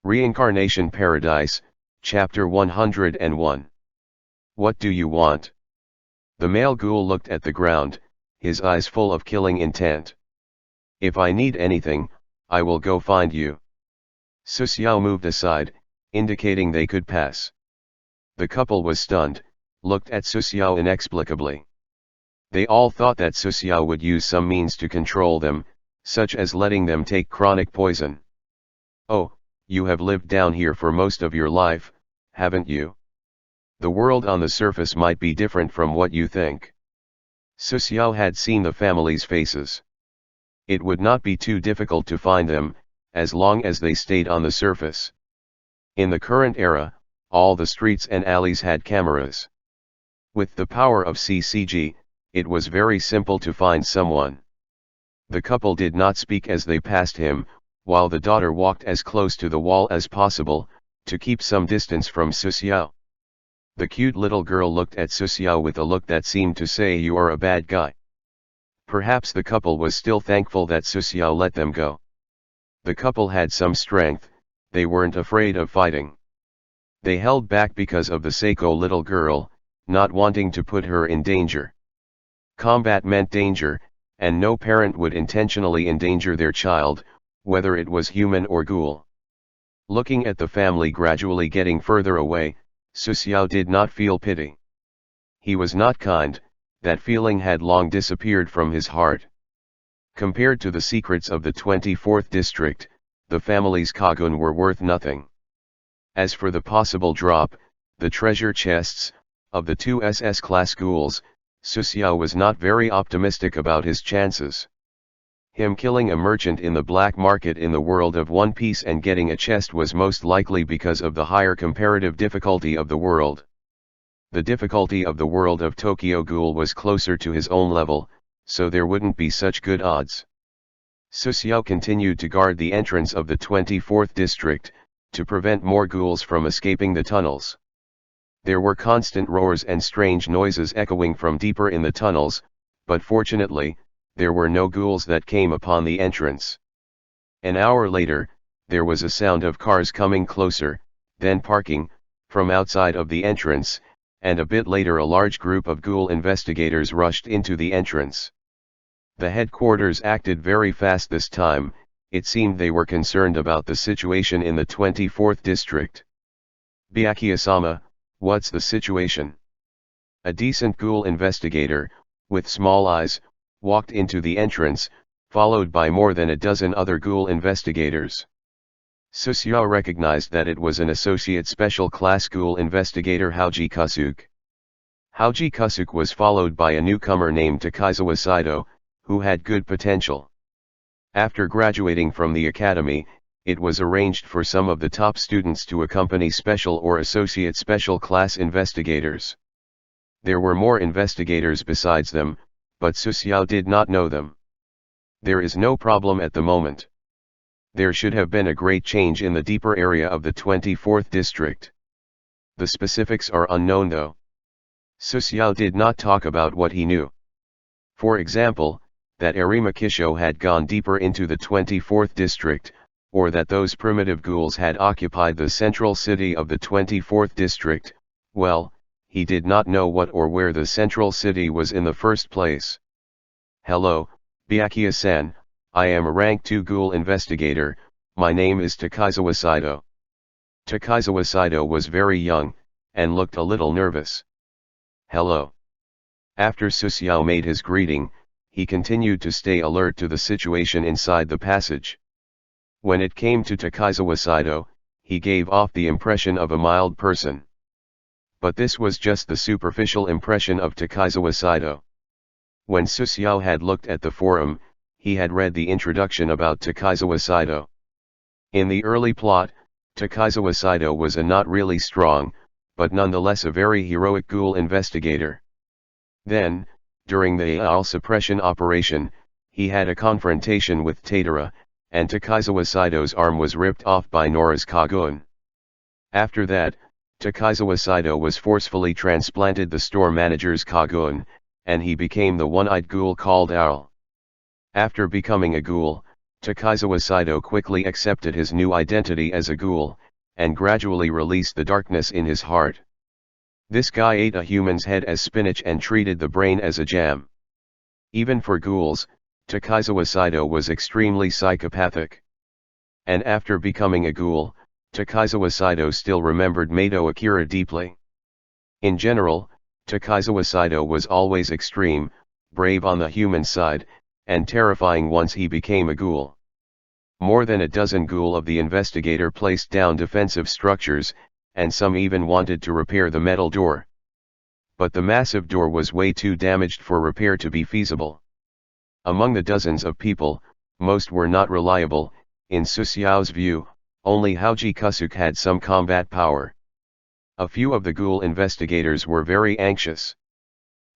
Reincarnation Paradise, Chapter 101. What do you want? The male ghoul looked at the ground, his eyes full of killing intent. If I need anything, I will go find you. Su Xiao moved aside, indicating they could pass. The couple was stunned, looked at Su Xiao inexplicably. They all thought that Su Xiao would use some means to control them, such as letting them take chronic poison. Oh, you have lived down here for most of your life, haven't you? The world on the surface might be different from what you think. Su Xiao had seen the family's faces. It would not be too difficult to find them, as long as they stayed on the surface. In the current era, all the streets and alleys had cameras. With the power of CCG, it was very simple to find someone. The couple did not speak as they passed him, while the daughter walked as close to the wall as possible, to keep some distance from Su Xiao. The cute little girl looked at Su Xiao with a look that seemed to say, "You are a bad guy." Perhaps the couple was still thankful that Su Xiao let them go. The couple had some strength, they weren't afraid of fighting. They held back because of the Seiko little girl, not wanting to put her in danger. Combat meant danger, and no parent would intentionally endanger their child, whether it was human or ghoul. Looking at the family gradually getting further away, Su Xiao did not feel pity. He was not kind, that feeling had long disappeared from his heart. Compared to the secrets of the 24th district, the family's kagun were worth nothing. As for the possible drop, the treasure chests, of the two SS-class ghouls, Su Xiao was not very optimistic about his chances. Him killing a merchant in the black market in the world of One Piece and getting a chest was most likely because of the higher comparative difficulty of the world. The difficulty of the world of Tokyo Ghoul was closer to his own level, so there wouldn't be such good odds. Su Xiao continued to guard the entrance of the 24th district, to prevent more ghouls from escaping the tunnels. There were constant roars and strange noises echoing from deeper in the tunnels, but fortunately, there were no ghouls that came upon the entrance. An hour later, there was a sound of cars coming closer, then parking, from outside of the entrance, and a bit later a large group of ghoul investigators rushed into the entrance. The headquarters acted very fast this time, it seemed they were concerned about the situation in the 24th district. "Byakuya-sama, what's the situation?" A decent ghoul investigator, with small eyes, walked into the entrance, followed by more than a dozen other ghoul investigators. Su Xiao recognized that it was an associate special class ghoul investigator Haoji Kusuk. Haoji Kusuk was followed by a newcomer named Takaizawa Saito, who had good potential. After graduating from the academy, it was arranged for some of the top students to accompany special or associate special class investigators. There were more investigators besides them, but Su Xiao did not know them. There is no problem at the moment. There should have been a great change in the deeper area of the 24th district. The specifics are unknown though. Su Xiao did not talk about what he knew. For example, that Arima Kisho had gone deeper into the 24th district, or that those primitive ghouls had occupied the central city of the 24th district. Well, he did not know what or where the central city was in the first place. "Hello, Byakuya-san, I am a rank 2 ghoul investigator, my name is Takaizawa Saito." Takaizawa Saito was very young, and looked a little nervous. "Hello." After Su Xiao made his greeting, he continued to stay alert to the situation inside the passage. When it came to Takaizawa Saito, he gave off the impression of a mild person. But this was just the superficial impression of Takaizawa Saito. When Su Xiao had looked at the forum, he had read the introduction about Takaizawa Saito. In the early plot, Takaizawa Saito was a not really strong, but nonetheless a very heroic ghoul investigator. Then, during the Aal suppression operation, he had a confrontation with Tadara, and Takaizawa Saito's arm was ripped off by Nora's Kagun. After that, Takaizawa Saito was forcefully transplanted the store manager's Kagun, and he became the one-eyed ghoul called Aal. After becoming a ghoul, Takizawa Saito quickly accepted his new identity as a ghoul, and gradually released the darkness in his heart. This guy ate a human's head as spinach and treated the brain as a jam. Even for ghouls, Takizawa Saito was extremely psychopathic. And after becoming a ghoul, Takizawa Saito still remembered Mato Akira deeply. In general, Takizawa Saito was always extreme, brave on the human side, and terrifying once he became a ghoul. More than a dozen ghoul of the investigator placed down defensive structures, and some even wanted to repair the metal door. But the massive door was way too damaged for repair to be feasible. Among the dozens of people, most were not reliable. In Susiao's view, only Haoji Kusuk had some combat power. A few of the ghoul investigators were very anxious.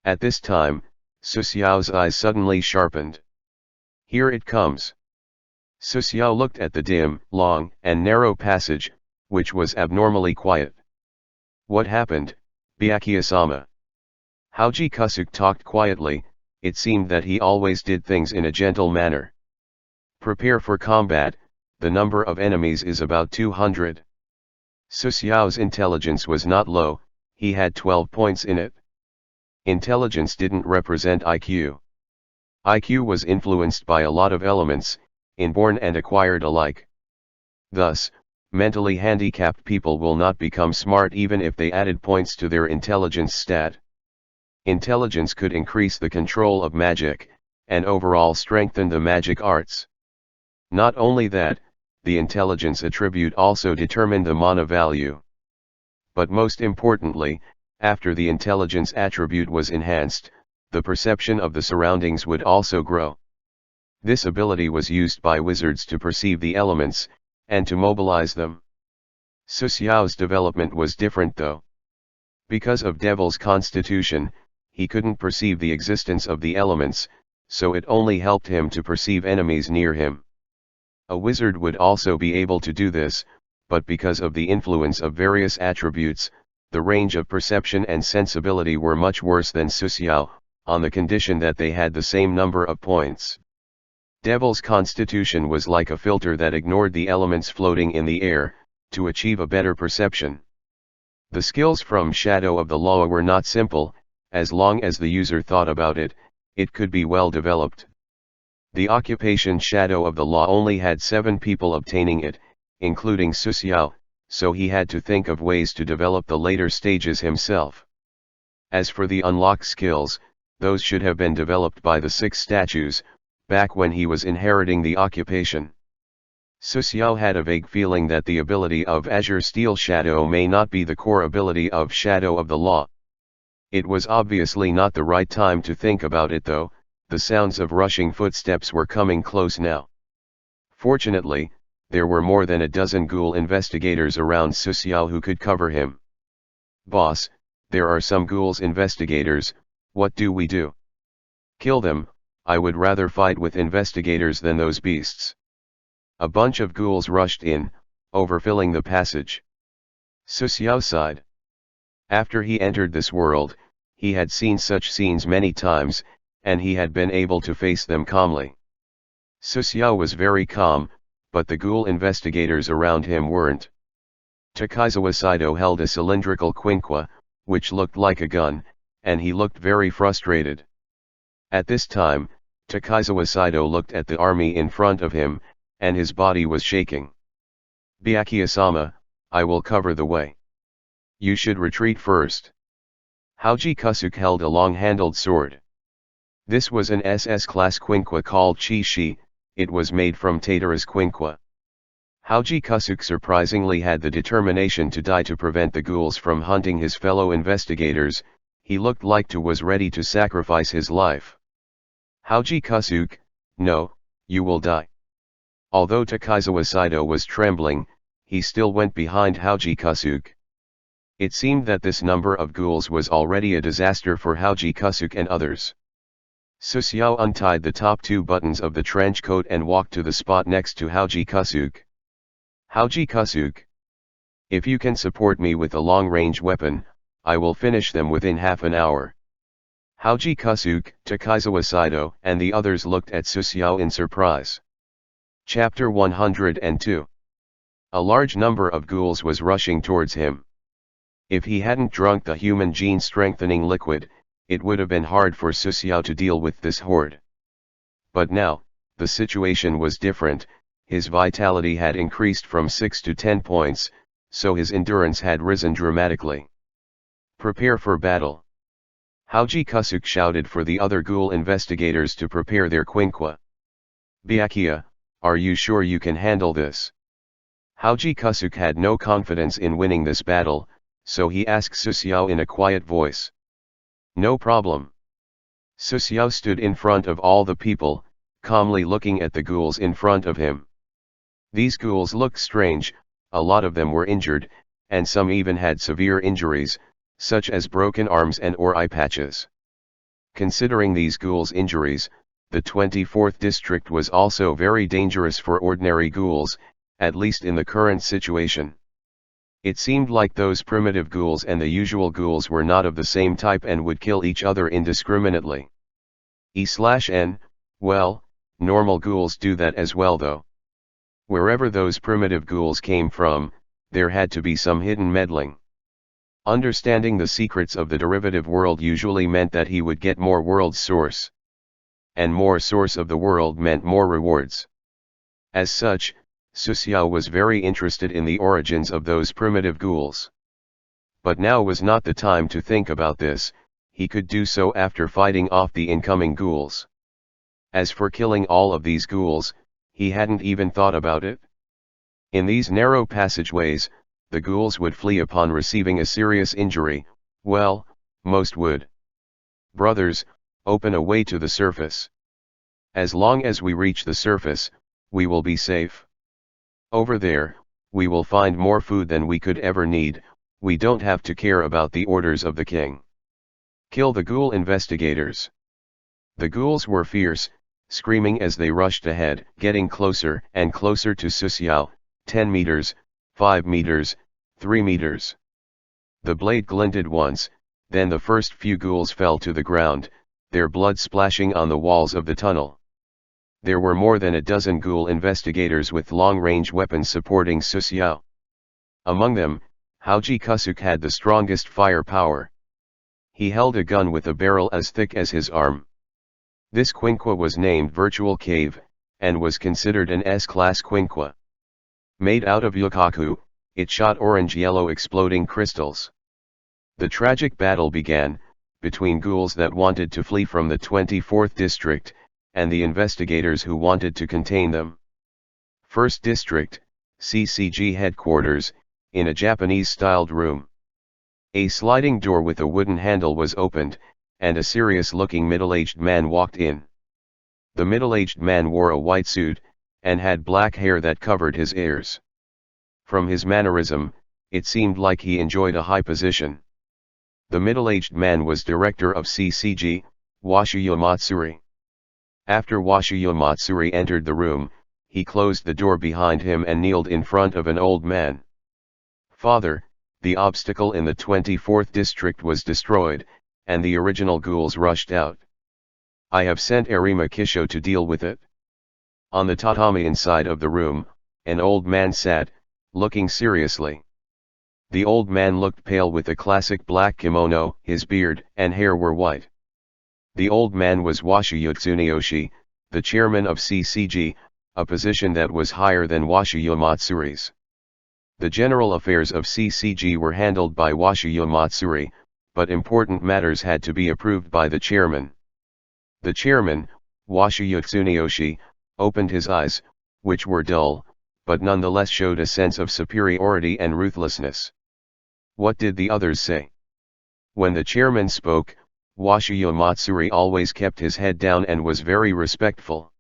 At this time, Susiao's eyes suddenly sharpened. Here it comes. Susiao looked at the dim, long, and narrow passage, which was abnormally quiet. What happened, Byakuya-sama? Haoji Kusuk talked quietly. It seemed that he always did things in a gentle manner. Prepare for combat, the number of enemies is about 200. Susiao's intelligence was not low, he had 12 points in it. Intelligence didn't represent IQ. IQ was influenced by a lot of elements, inborn and acquired alike. Thus, mentally handicapped people will not become smart even if they added points to their intelligence stat. Intelligence could increase the control of magic, and overall strengthen the magic arts. Not only that, the intelligence attribute also determined the mana value. But most importantly, after the intelligence attribute was enhanced, the perception of the surroundings would also grow. This ability was used by wizards to perceive the elements, and to mobilize them. Susiao's development was different though. Because of Devil's constitution, he couldn't perceive the existence of the elements, so it only helped him to perceive enemies near him. A wizard would also be able to do this, but because of the influence of various attributes, the range of perception and sensibility were much worse than Susiao, on the condition that they had the same number of points. Devil's constitution was like a filter that ignored the elements floating in the air, to achieve a better perception. The skills from Shadow of the Law were not simple. As long as the user thought about it, it could be well developed. The occupation Shadow of the Law only had 7 people obtaining it, including Susiao, so he had to think of ways to develop the later stages himself. As for the unlocked skills, those should have been developed by the 6 statues, back when he was inheriting the occupation. Susiao had a vague feeling that the ability of Azure Steel Shadow may not be the core ability of Shadow of the Law. It was obviously not the right time to think about it though. The sounds of rushing footsteps were coming close now. Fortunately, there were more than a dozen ghoul investigators around Susiao who could cover him. Boss, there are some ghouls investigators, what do we do? Kill them. I would rather fight with investigators than those beasts. A bunch of ghouls rushed in, overfilling the passage. Susiao sighed. After he entered this world, he had seen such scenes many times, and he had been able to face them calmly. Susiao was very calm, but the ghoul investigators around him weren't. Takizawa Saito held a cylindrical quinqua, which looked like a gun, and he looked very frustrated. At this time, Takizawa Saito looked at the army in front of him, and his body was shaking. Byakuya-sama, I will cover the way. You should retreat first. Haoji Kusuk held a long-handled sword. This was an SS-class quinqua called Chi-Shi, it was made from Tatara's quinqua. Haoji Kusuk surprisingly had the determination to die to prevent the ghouls from hunting his fellow investigators. He looked like he was ready to sacrifice his life. Haoji Kusuk, no, you will die. Although Takizawa Saito was trembling, he still went behind Haoji Kusuk. It seemed that this number of ghouls was already a disaster for Haoji Kusuk and others. Susiao untied the top 2 buttons of the trench coat and walked to the spot next to Haoji Kusuk. Haoji Kusuk, if you can support me with a long-range weapon, I will finish them within half an hour. Haoji Kusuk, Takizawa Saito, and the others looked at Susiao in surprise. Chapter 102. A large number of ghouls was rushing towards him. If he hadn't drunk the human gene strengthening liquid, it would have been hard for Susiao to deal with this horde. But now, the situation was different. His vitality had increased from 6 to 10 points, so his endurance had risen dramatically. Prepare for battle. Haoji Kusuk shouted for the other ghoul investigators to prepare their quinqua. Byakuya, are you sure you can handle this? Haoji Kusuk had no confidence in winning this battle, so he asked Susiao in a quiet voice. No problem. Susiao stood in front of all the people, calmly looking at the ghouls in front of him. These ghouls looked strange, a lot of them were injured, and some even had severe injuries, such as broken arms and or eye patches. Considering these ghouls' injuries, the 24th district was also very dangerous for ordinary ghouls, at least in the current situation. It seemed like those primitive ghouls and the usual ghouls were not of the same type and would kill each other indiscriminately. E/N, well, normal ghouls do that as well though. Wherever those primitive ghouls came from, there had to be some hidden meddling. Understanding the secrets of the derivative world usually meant that he would get more world source. And more source of the world meant more rewards. As such, Susiao was very interested in the origins of those primitive ghouls. But now was not the time to think about this, he could do so after fighting off the incoming ghouls. As for killing all of these ghouls, he hadn't even thought about it. In these narrow passageways, the ghouls would flee upon receiving a serious injury, well, most would. Brothers, open a way to the surface. As long as we reach the surface, we will be safe. Over there, we will find more food than we could ever need, we don't have to care about the orders of the king. Kill the ghoul investigators. The ghouls were fierce, screaming as they rushed ahead, getting closer and closer to Susiao, 10 meters, 5 meters, 3 meters. The blade glinted once, then the first few ghouls fell to the ground, their blood splashing on the walls of the tunnel. There were more than a dozen ghoul investigators with long-range weapons supporting Susiao. Among them, Haoji Kusuk had the strongest firepower. He held a gun with a barrel as thick as his arm. This quinqua was named Virtual Cave, and was considered an S-class quinqua. Made out of yukaku, it shot orange-yellow exploding crystals. The tragic battle began, between ghouls that wanted to flee from the 24th district, and the investigators who wanted to contain them. 1st District, CCG headquarters, in a Japanese-styled room. A sliding door with a wooden handle was opened, and a serious-looking middle-aged man walked in. The middle-aged man wore a white suit, and had black hair that covered his ears. From his mannerism, it seemed like he enjoyed a high position. The middle-aged man was director of CCG, Washiyo Matsuri. After Washiyo Matsuri entered the room, he closed the door behind him and kneeled in front of an old man. Father, the obstacle in the 24th district was destroyed, and the original ghouls rushed out. I have sent Arima Kisho to deal with it. On the tatami inside of the room, an old man sat, looking seriously. The old man looked pale with a classic black kimono, his beard and hair were white. The old man was Washiyo Tsuneyoshi, the chairman of CCG, a position that was higher than Washiyo Matsuri's. The general affairs of CCG were handled by Washiyo Matsuri, but important matters had to be approved by the chairman. The chairman, Washiyo Tsuneyoshi, opened his eyes, which were dull, but nonetheless showed a sense of superiority and ruthlessness. What did the others say? When the chairman spoke, Washiyo Matsuri always kept his head down and was very respectful.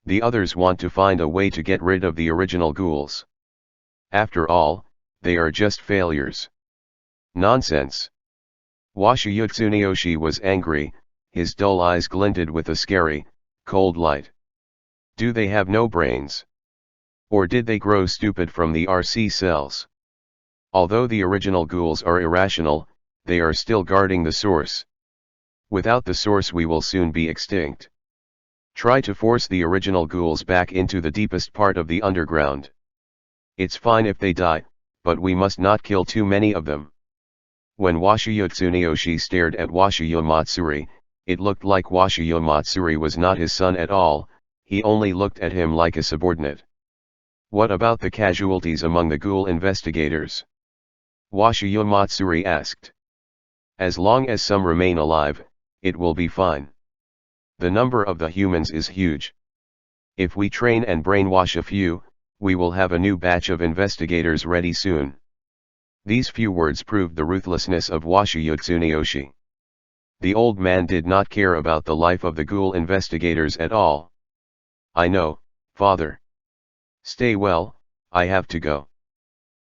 The others want to find a way to get rid of the original ghouls. After all, they are just failures. Nonsense. Washiyo Tsuneyoshi was angry, his dull eyes glinted with a scary, cold light. Do they have no brains? Or did they grow stupid from the RC cells? Although the original ghouls are irrational, they are still guarding the source. Without the source we will soon be extinct. Try to force the original ghouls back into the deepest part of the underground. It's fine if they die, but we must not kill too many of them. When Washiyu Tsuneyoshi stared at Washiyu Matsuri, it looked like Washiyu Matsuri was not his son at all, he only looked at him like a subordinate. What about the casualties among the ghoul investigators? Washiyu Matsuri asked. As long as some remain alive, it will be fine. The number of the humans is huge. If we train and brainwash a few, we will have a new batch of investigators ready soon. These few words proved the ruthlessness of Washiyu Tsuneyoshi. The old man did not care about the life of the ghoul investigators at all. I know, father. Stay well, I have to go.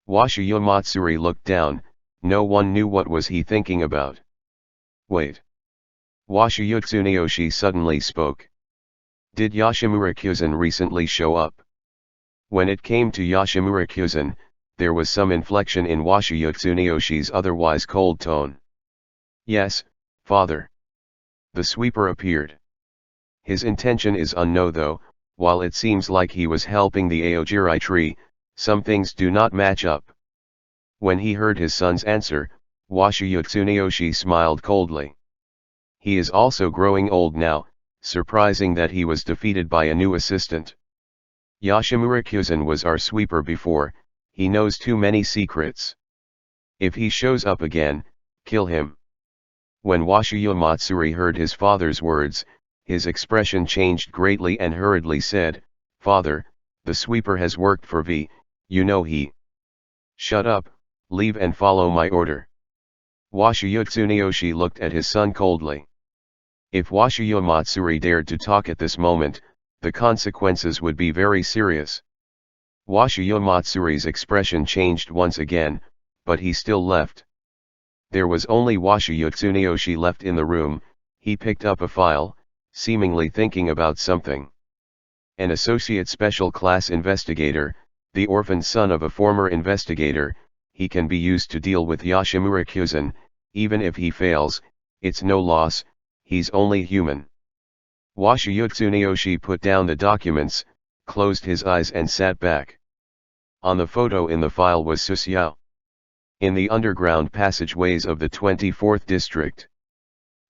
Washiyu Matsuri looked down, no one knew what was he thinking about. Wait. Washiyu Tsuneyoshi suddenly spoke. Did Yoshimura Kyuzen recently show up? When it came to Yoshimura Kyuzen, there was some inflection in Washiyu Tsuneyoshi's otherwise cold tone. Yes, father. The sweeper appeared. His intention is unknown though, while it seems like he was helping the Aojirai tree, some things do not match up. When he heard his son's answer, Washiyu Tsuneyoshi smiled coldly. He is also growing old now, surprising that he was defeated by a new assistant. Yoshimura Kyuzen was our sweeper before, he knows too many secrets. If he shows up again, kill him. When Washiyu Matsuri heard his father's words, his expression changed greatly and hurriedly said, Father, the sweeper has worked for V, you know he. Shut up, leave and follow my order. Washiyu Tsuneyoshi looked at his son coldly. If Washiyu Matsuri dared to talk at this moment, the consequences would be very serious. Washiyu Matsuri's expression changed once again, but he still left. There was only Washiyu Tsuneyoshi left in the room, he picked up a file, seemingly thinking about something. An associate special class investigator, the orphan son of a former investigator, he can be used to deal with Yoshimura Kyuzen, even if he fails, it's no loss, he's only human. Washiyu Tsuneyoshi put down the documents, closed his eyes and sat back. On the photo in the file was Susiao. In the underground passageways of the 24th district.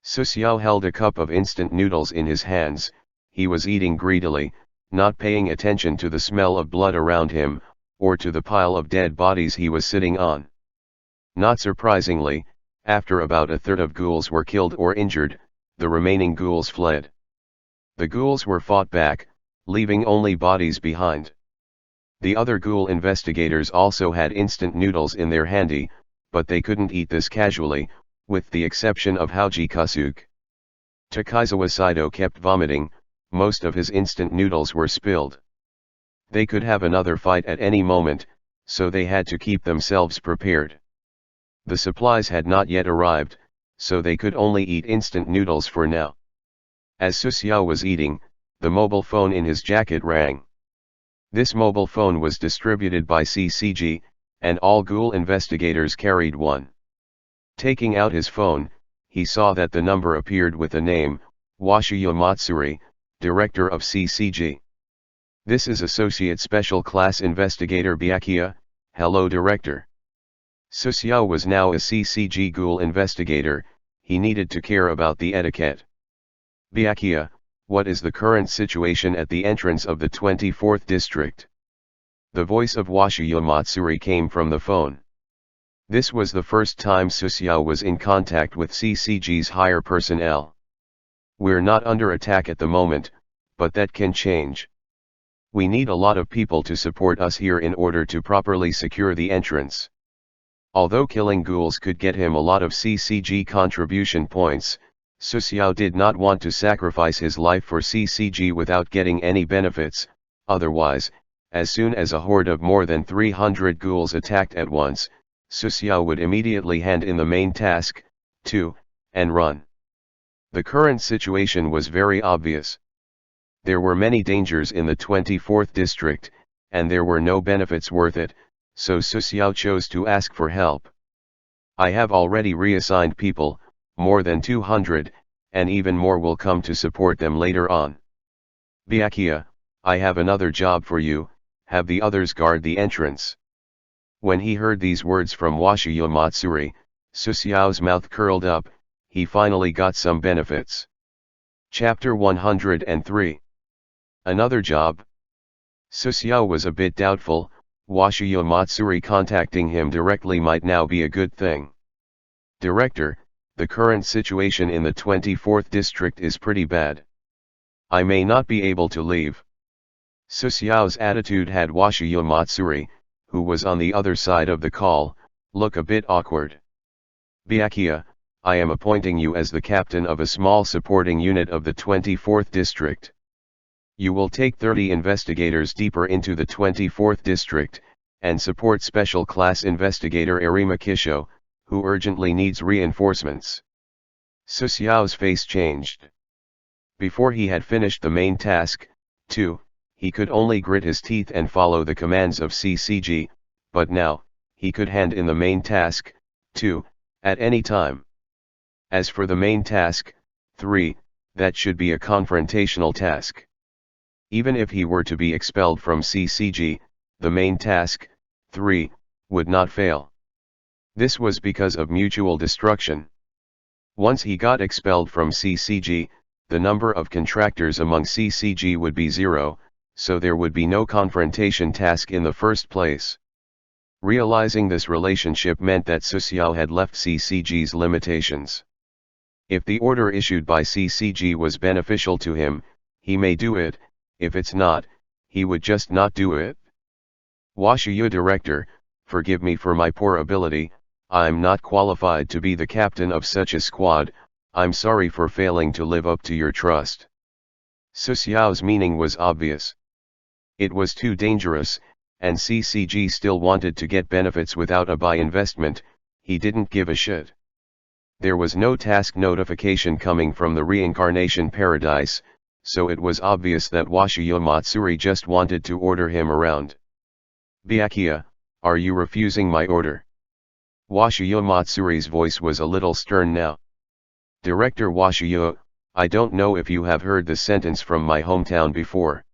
Susiao held a cup of instant noodles in his hands, he was eating greedily, not paying attention to the smell of blood around him, or to the pile of dead bodies he was sitting on. Not surprisingly, after about a third of ghouls were killed or injured, the remaining ghouls fled. The ghouls were fought back, leaving only bodies behind. The other ghoul investigators also had instant noodles in their handy, but they couldn't eat this casually, with the exception of Haoji Kasuke. Takaizawa Saito kept vomiting, most of his instant noodles were spilled. They could have another fight at any moment, so they had to keep themselves prepared. The supplies had not yet arrived, so they could only eat instant noodles for now. As Susiao was eating, the mobile phone in his jacket rang. This mobile phone was distributed by CCG, and all ghoul investigators carried one. Taking out his phone, he saw that the number appeared with the name, Washiyu Matsuri, Director of CCG. This is Associate Special Class Investigator Byakuya, hello Director. Susiao was now a CCG ghoul investigator, he needed to care about the etiquette. Byakuya, what is the current situation at the entrance of the 24th district? The voice of Washiyu Matsuri came from the phone. This was the first time Susiao was in contact with CCG's higher personnel. We're not under attack at the moment, but that can change. We need a lot of people to support us here in order to properly secure the entrance. Although killing ghouls could get him a lot of CCG contribution points, Susiao did not want to sacrifice his life for CCG without getting any benefits, otherwise, as soon as a horde of more than 300 ghouls attacked at once, Susiao would immediately hand in the main task, too, and run. The current situation was very obvious. There were many dangers in the 24th district, and there were no benefits worth it, so Susiao chose to ask for help. I have already reassigned people, more than 200, and even more will come to support them later on. Byakuya, I have another job for you, have the others guard the entrance. When he heard these words from Washiyo Matsuri, Susuyao's mouth curled up, he finally got some benefits. Chapter 103. Another job? Susuyao was a bit doubtful. Washiyo Matsuri contacting him directly might now be a good thing. Director, the current situation in the 24th district is pretty bad. I may not be able to leave. Susuyao's attitude had Washiyo Matsuri, who was on the other side of the call, look a bit awkward. Byakuya, I am appointing you as the captain of a small supporting unit of the 24th district. You will take 30 investigators deeper into the 24th district, and support special class investigator Arima Kisho, who urgently needs reinforcements. Susuyao's face changed. Before he had finished the main task, too, he could only grit his teeth and follow the commands of CCG, but now, he could hand in the main task, too, at any time. As for the main task, 3, that should be a confrontational task. Even if he were to be expelled from CCG, the main task, 3, would not fail. This was because of mutual destruction. Once he got expelled from CCG, the number of contractors among CCG would be 0, so there would be no confrontation task in the first place. Realizing this relationship meant that Susuyao had left CCG's limitations. If the order issued by CCG was beneficial to him, he may do it. If it's not, he would just not do it. Washiyo Director, forgive me for my poor ability, I'm not qualified to be the captain of such a squad, I'm sorry for failing to live up to your trust. Susuyao's meaning was obvious. It was too dangerous, and CCG still wanted to get benefits without a buy investment, he didn't give a shit. There was no task notification coming from the Reincarnation Paradise, so it was obvious that Washiyo Matsuri just wanted to order him around. Byakuya, are you refusing my order? Washiyo Matsuri's voice was a little stern now. Director Washiyo, I don't know if you have heard the sentence from my hometown before.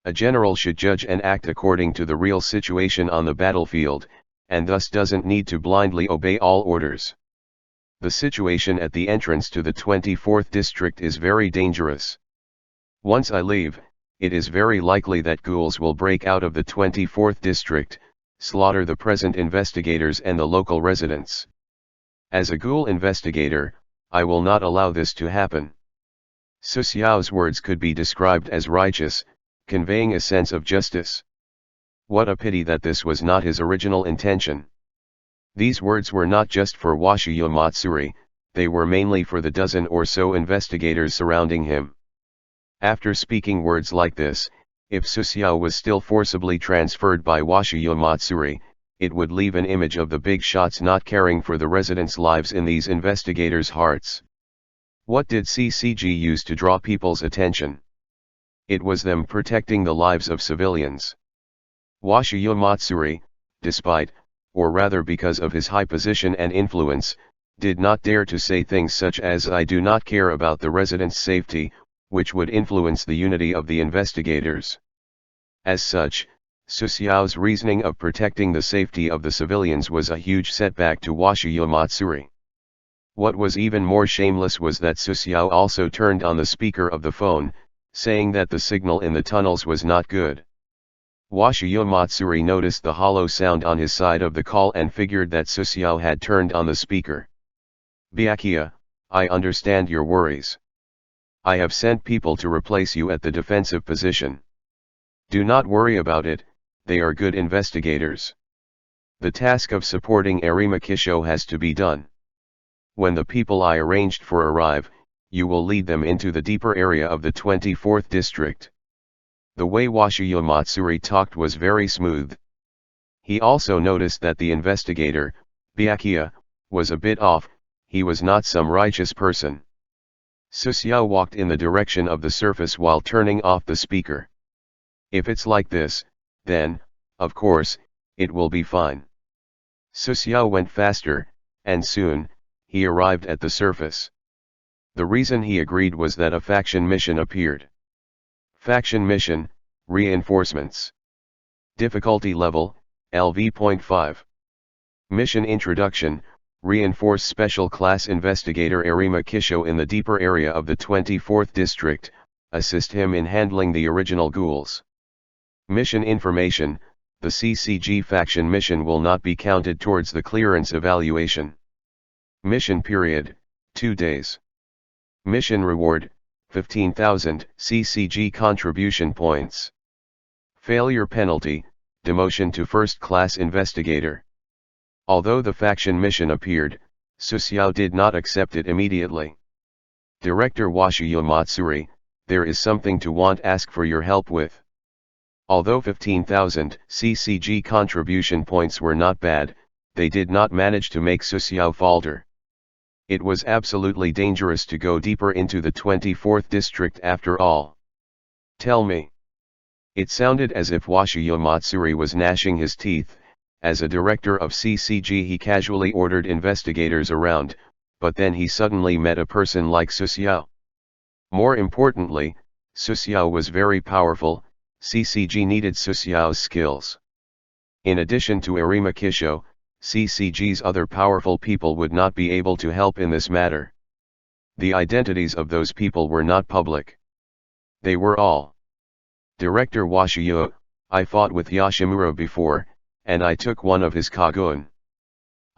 A general should judge and act according to the real situation on the battlefield, and thus doesn't need to blindly obey all orders. The situation at the entrance to the 24th district is very dangerous. Once I leave, it is very likely that ghouls will break out of the 24th district, slaughter the present investigators and the local residents. As a ghoul investigator, I will not allow this to happen. Susuyao's words could be described as righteous, conveying a sense of justice. What a pity that this was not his original intention. These words were not just for Washiyo Matsuri, they were mainly for the dozen or so investigators surrounding him. After speaking words like this, if Susuyao was still forcibly transferred by Washiyo Matsuri, it would leave an image of the big shots not caring for the residents' lives in these investigators' hearts. What did CCG use to draw people's attention? It was them protecting the lives of civilians. Washiyo Matsuri, despite, or rather because of his high position and influence, did not dare to say things such as I do not care about the residents' safety, which would influence the unity of the investigators. As such, Susuyao's reasoning of protecting the safety of the civilians was a huge setback to Washiyo Matsuri. What was even more shameless was that Susuyao also turned on the speaker of the phone, saying that the signal in the tunnels was not good. Washiyo Matsuri noticed the hollow sound on his side of the call and figured that Susuyao had turned on the speaker. Byakuya, I understand your worries. I have sent people to replace you at the defensive position. Do not worry about it, they are good investigators. The task of supporting Arima Kisho has to be done. When the people I arranged for arrive, you will lead them into the deeper area of the 24th district. The way Washiyo Matsuri talked was very smooth. He also noticed that the investigator, Byakuya, was a bit off, he was not some righteous person. Susuyao walked in the direction of the surface while turning off the speaker. If it's like this, then, of course, it will be fine. Susuyao went faster, and soon, he arrived at the surface. The reason he agreed was that a faction mission appeared. Faction Mission, Reinforcements. Difficulty Level, LV.5. Mission Introduction, reinforce Special Class Investigator Arima Kisho in the deeper area of the 24th District, assist him in handling the original ghouls. Mission Information, the CCG faction mission will not be counted towards the clearance evaluation. Mission Period, 2 days. Mission Reward, 15,000 CCG contribution points. Failure Penalty, demotion to First Class Investigator. Although the faction mission appeared, Susiao did not accept it immediately. Director Washiyo Matsuri, there is something to ask for your help with. Although 15,000 CCG contribution points were not bad, they did not manage to make Susiao falter. It was absolutely dangerous to go deeper into the 24th district after all. Tell me. It sounded as if Washiyo Matsuri was gnashing his teeth. As a director of CCG he casually ordered investigators around, but then he suddenly met a person like Susiao. More importantly, Susiao was very powerful. CCG needed Susiao's skills. In addition to Arima Kisho, CCG's other powerful people would not be able to help in this matter. The identities of those people were not public. They were all. Director Washiyo, I fought with Yoshimura before, and I took one of his Kagun.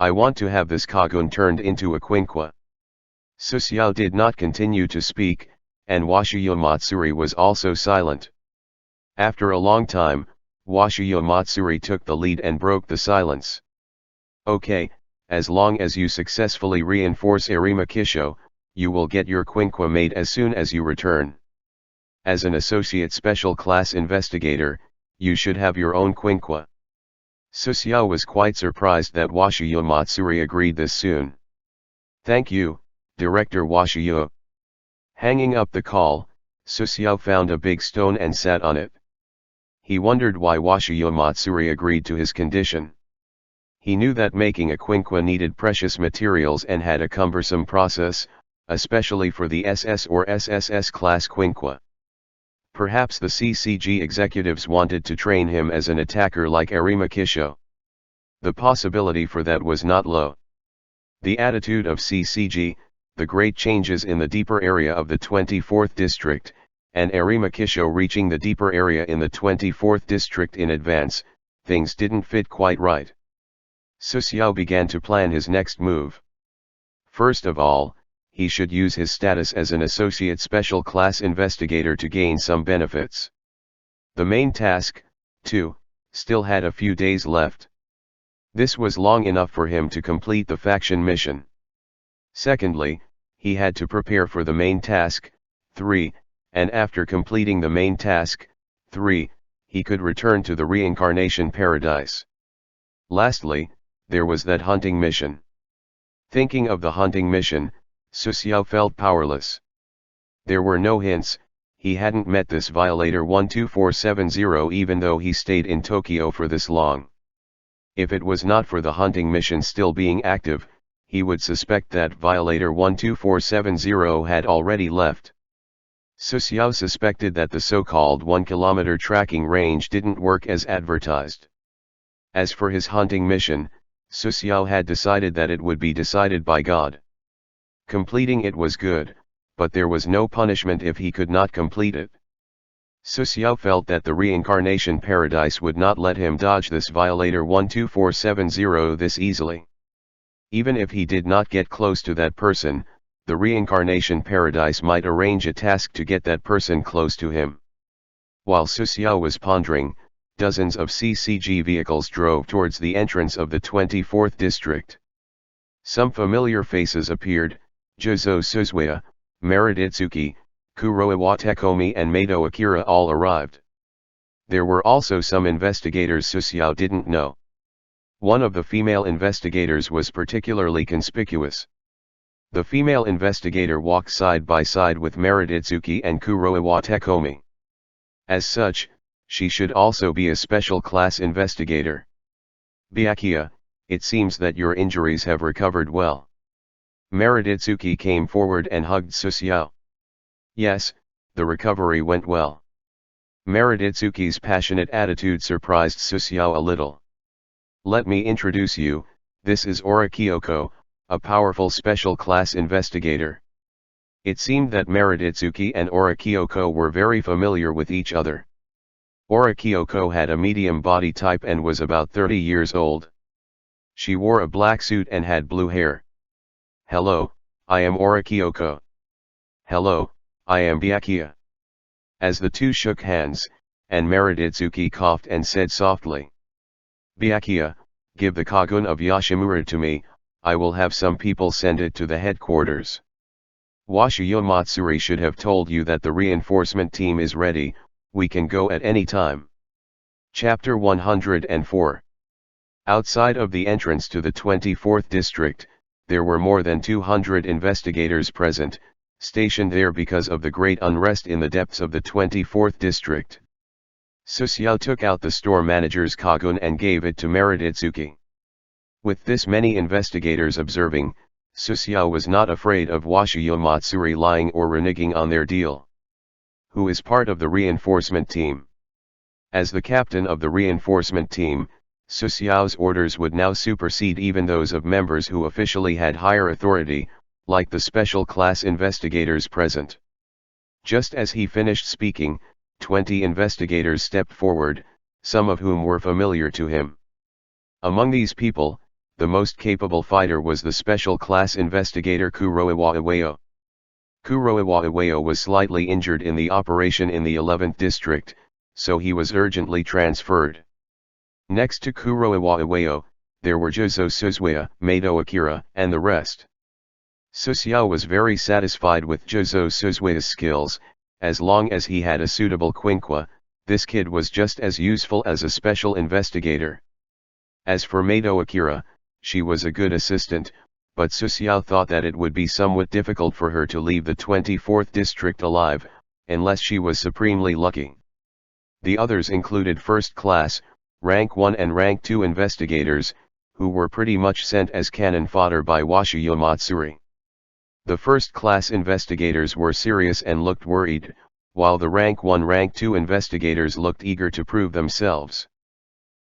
I want to have this Kagun turned into a Quinqua. Susiao did not continue to speak, and Washiyo Matsuri was also silent. After a long time, Washiyo Matsuri took the lead and broke the silence. Okay, as long as you successfully reinforce Arima Kisho, you will get your Quinqua made as soon as you return. As an associate special class investigator, you should have your own Quinqua. Susiao was quite surprised that Washiyo Matsuri agreed this soon. Thank you, Director Washiyo. Hanging up the call, Susiao found a big stone and sat on it. He wondered why Washiyo Matsuri agreed to his condition. He knew that making a Quinqua needed precious materials and had a cumbersome process, especially for the SS or SSS class Quinqua. Perhaps the CCG executives wanted to train him as an attacker like Arima Kisho. The possibility for that was not low. The attitude of CCG, the great changes in the deeper area of the 24th district, and Arima Kisho reaching the deeper area in the 24th district in advance, things didn't fit quite right. Susiao began to plan his next move. First of all, he should use his status as an associate special class investigator to gain some benefits. The main task, too, still had a few days left. This was long enough for him to complete the faction mission. Secondly, he had to prepare for the main task, 3, and after completing the main task, 3, he could return to the Reincarnation Paradise. Lastly, there was that hunting mission. Thinking of the hunting mission, Susiao felt powerless. There were no hints, he hadn't met this violator 12470 even though he stayed in Tokyo for this long. If it was not for the hunting mission still being active, he would suspect that violator 12470 had already left. Susiao suspected that the so-called 1-kilometer tracking range didn't work as advertised. As for his hunting mission, Susiao had decided that it would be decided by God. Completing it was good, but there was no punishment if he could not complete it. Susiao felt that the Reincarnation Paradise would not let him dodge this violator 12470 this easily. Even if he did not get close to that person, the Reincarnation Paradise might arrange a task to get that person close to him. While Susiao was pondering, dozens of CCG vehicles drove towards the entrance of the 24th district. Some familiar faces appeared: Jozo Suzuya, Mariditsuki, Kuroe Watekomi and Mato Akira all arrived. There were also some investigators Susiao didn't know. One of the female investigators was particularly conspicuous. The female investigator walked side by side with Mariditsuki and Kuroe Watekomi. As such, she should also be a special class investigator. Byakuya, it seems that your injuries have recovered well. Mariditsuki came forward and hugged Susiao. Yes, the recovery went well. Mariditsuki's passionate attitude surprised Susuo a little. Let me introduce you, this is Ora Kyoko, a powerful special class investigator. It seemed that Mariditsuki and Ora Kyoko were very familiar with each other. Ora Kyoko had a medium body type and was about 30 years old. She wore a black suit and had blue hair. Hello, I am Ora Kyoko. Hello, I am Byakuya. As the two shook hands, and Mariditsuki coughed and said softly, Byakuya, give the Kagun of Yoshimura to me, I will have some people send it to the headquarters. Washiyo Matsuri should have told you that the reinforcement team is ready, we can go at any time. Chapter 104. Outside of the entrance to the 24th district, there were more than 200 investigators present, stationed there because of the great unrest in the depths of the 24th district. Susuo took out the store manager's Kagun and gave it to Mariditsuki. With this many investigators observing, Susuo was not afraid of Washiyo Matsuri lying or reneging on their deal. Who is part of the reinforcement team? As the captain of the reinforcement team, Susuo's orders would now supersede even those of members who officially had higher authority, like the special class investigators present. Just as he finished speaking, 20 investigators stepped forward, some of whom were familiar to him. Among these people, the most capable fighter was the special class investigator Kuroiwa Iwao. Kuroiwa Iwao was slightly injured in the operation in the 11th district, so he was urgently transferred. Next to Kuroiwa Iwao, there were Jozo Suzuya, Mato Akira, and the rest. Susuo was very satisfied with Jozo Suzuya's skills. As long as he had a suitable quinqua, this kid was just as useful as a special investigator. As for Mato Akira, she was a good assistant, but Susuo thought that it would be somewhat difficult for her to leave the 24th district alive, unless she was supremely lucky. The others included first class, rank 1 and rank 2 investigators, who were pretty much sent as cannon fodder by Washiyo Matsuri. The first class investigators were serious and looked worried, while the rank 1 rank 2 investigators looked eager to prove themselves.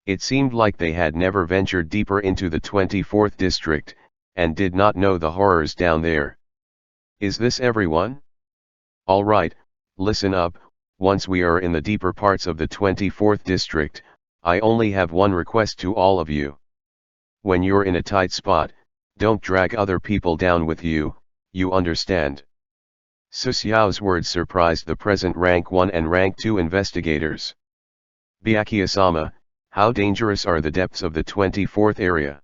It seemed like they had never ventured deeper into the 24th district, and did not know the horrors down there. Is this everyone? All right, listen up, once we are in the deeper parts of the 24th district, I only have one request to all of you. When you're in a tight spot, don't drag other people down with you, you understand? Susuo's words surprised the present rank 1 and rank 2 investigators. Byakuya-sama, how dangerous are the depths of the 24th area?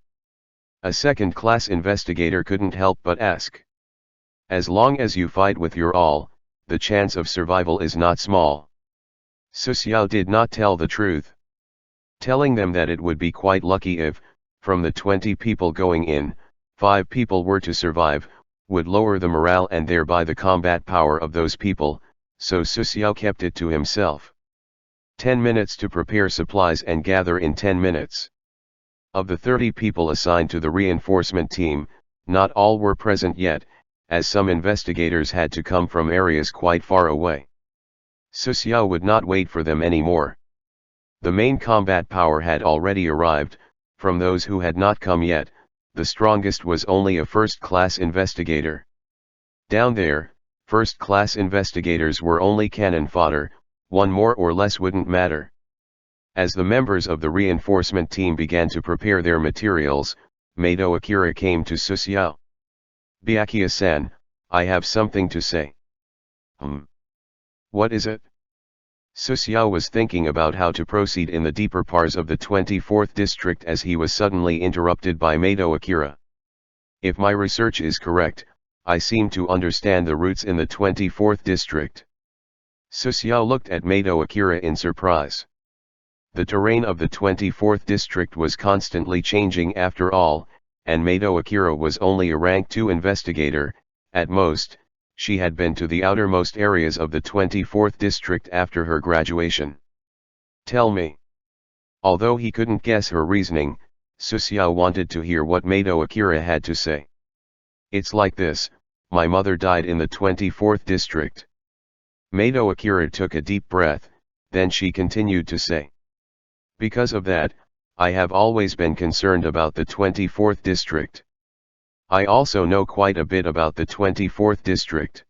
A second-class investigator couldn't help but ask. As long as you fight with your all, the chance of survival is not small. Susuo did not tell the truth. Telling them that it would be quite lucky if, from the 20 people going in, 5 people were to survive, would lower the morale and thereby the combat power of those people, so Susuo kept it to himself. 10 minutes to prepare supplies and gather in 10 minutes. Of the 30 people assigned to the reinforcement team, not all were present yet, as some investigators had to come from areas quite far away. Susuo would not wait for them anymore. The main combat power had already arrived. From those who had not come yet, the strongest was only a first-class investigator. Down there, first-class investigators were only cannon fodder, one more or less wouldn't matter. As the members of the reinforcement team began to prepare their materials, Mato Akira came to Susuo. Byakuya-san, I have something to say. What is it? Susuo was thinking about how to proceed in the deeper parts of the 24th district as he was suddenly interrupted by Mato Akira. If my research is correct, I seem to understand the routes in the 24th district. Susuo looked at Mato Akira in surprise. The terrain of the 24th district was constantly changing after all, and Mato Akira was only a rank 2 investigator, at most. She had been to the outermost areas of the 24th district after her graduation. Tell me. Although he couldn't guess her reasoning, Susuo wanted to hear what Mato Akira had to say. It's like this, my mother died in the 24th district. Mato Akira took a deep breath, Then she continued to say. Because of that, I have always been concerned about the 24th district. I also know quite a bit about the 24th district.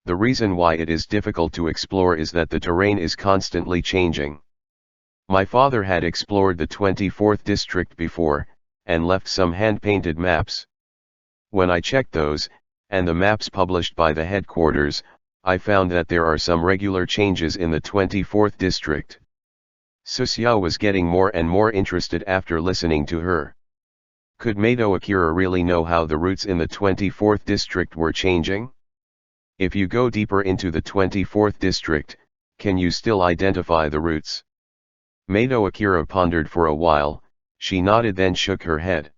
The reason why it is difficult to explore is that the terrain is constantly changing. My father had explored the 24th district before, and left some hand-painted maps. When I checked those, and the maps published by the headquarters, I found that there are some regular changes in the 24th district. Susiao was getting more and more interested after listening to her. Could Mato Akira really know how the routes in the 24th district were changing? If you go deeper into the 24th district, can you still identify the routes? Mato Akira pondered for a while, she nodded then shook her head.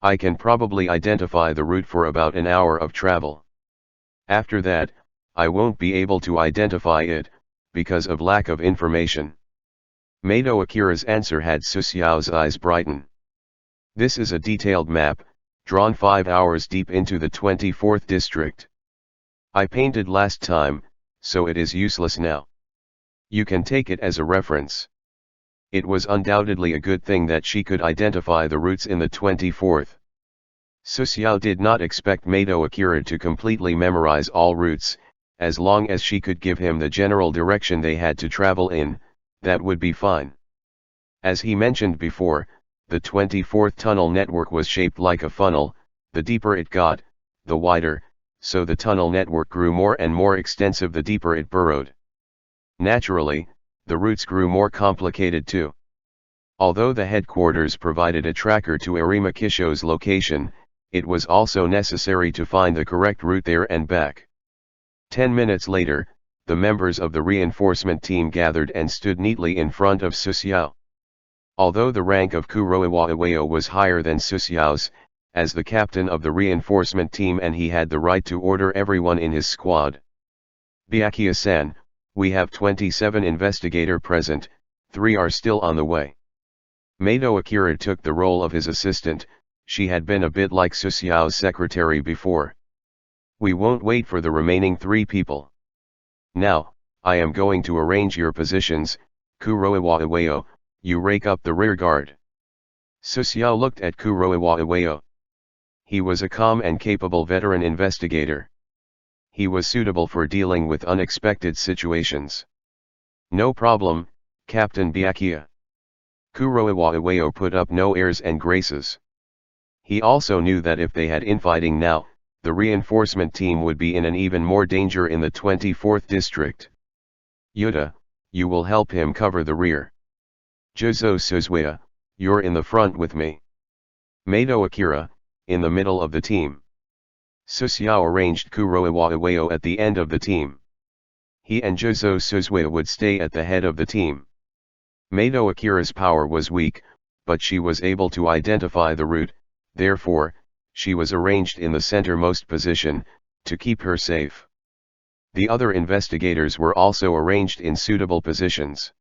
I can probably identify the route for about an hour of travel. After that, I won't be able to identify it, because of lack of information. Mato Akira's answer had Susiao's eyes brighten. This is a detailed map, drawn 5 hours deep into the 24th district. I painted last time, so it is useless now. You can take it as a reference. It was undoubtedly a good thing that she could identify the routes in the 24th. Susiao did not expect Mato Akira to completely memorize all routes. As long as she could give him the general direction they had to travel in, that would be fine. As he mentioned before, the 24th tunnel network was shaped like a funnel. The deeper it got, the wider, so the tunnel network grew more and more extensive the deeper it burrowed. Naturally, the routes grew more complicated too. Although the headquarters provided a tracker to Arima Kisho's location, it was also necessary to find the correct route there and back. 10 minutes later, the members of the reinforcement team gathered and stood neatly in front of Susiao. Although the rank of Kuroiwa Iwao was higher than Susiao's, as the captain of the reinforcement team and he had the right to order everyone in his squad. Byakuya-san, we have 27 investigator present, 3 are still on the way. Mato Akira took the role of his assistant. She had been a bit like Susiao's secretary before. We won't wait for the remaining 3 people. Now, I am going to arrange your positions. Kuroiwa Iwao, you rake up the rear guard. Susiao looked at Kuroiwa Iwao. He was a calm and capable veteran investigator. He was suitable for dealing with unexpected situations. No problem, Captain Byakuya. Kuroiwa Iwao put up no airs and graces. He also knew that if they had infighting now, the reinforcement team would be in an even more danger in the 24th district. Yuta, you will help him cover the rear. Jozo Suzuya, you're in the front with me. Mato Akira, in the middle of the team. Susiao arranged Kuroiwa Iwao at the end of the team. He and Jozo Suzuya would stay at the head of the team. Mato Akira's power was weak, but she was able to identify the route, therefore, she was arranged in the centermost position, to keep her safe. The other investigators were also arranged in suitable positions.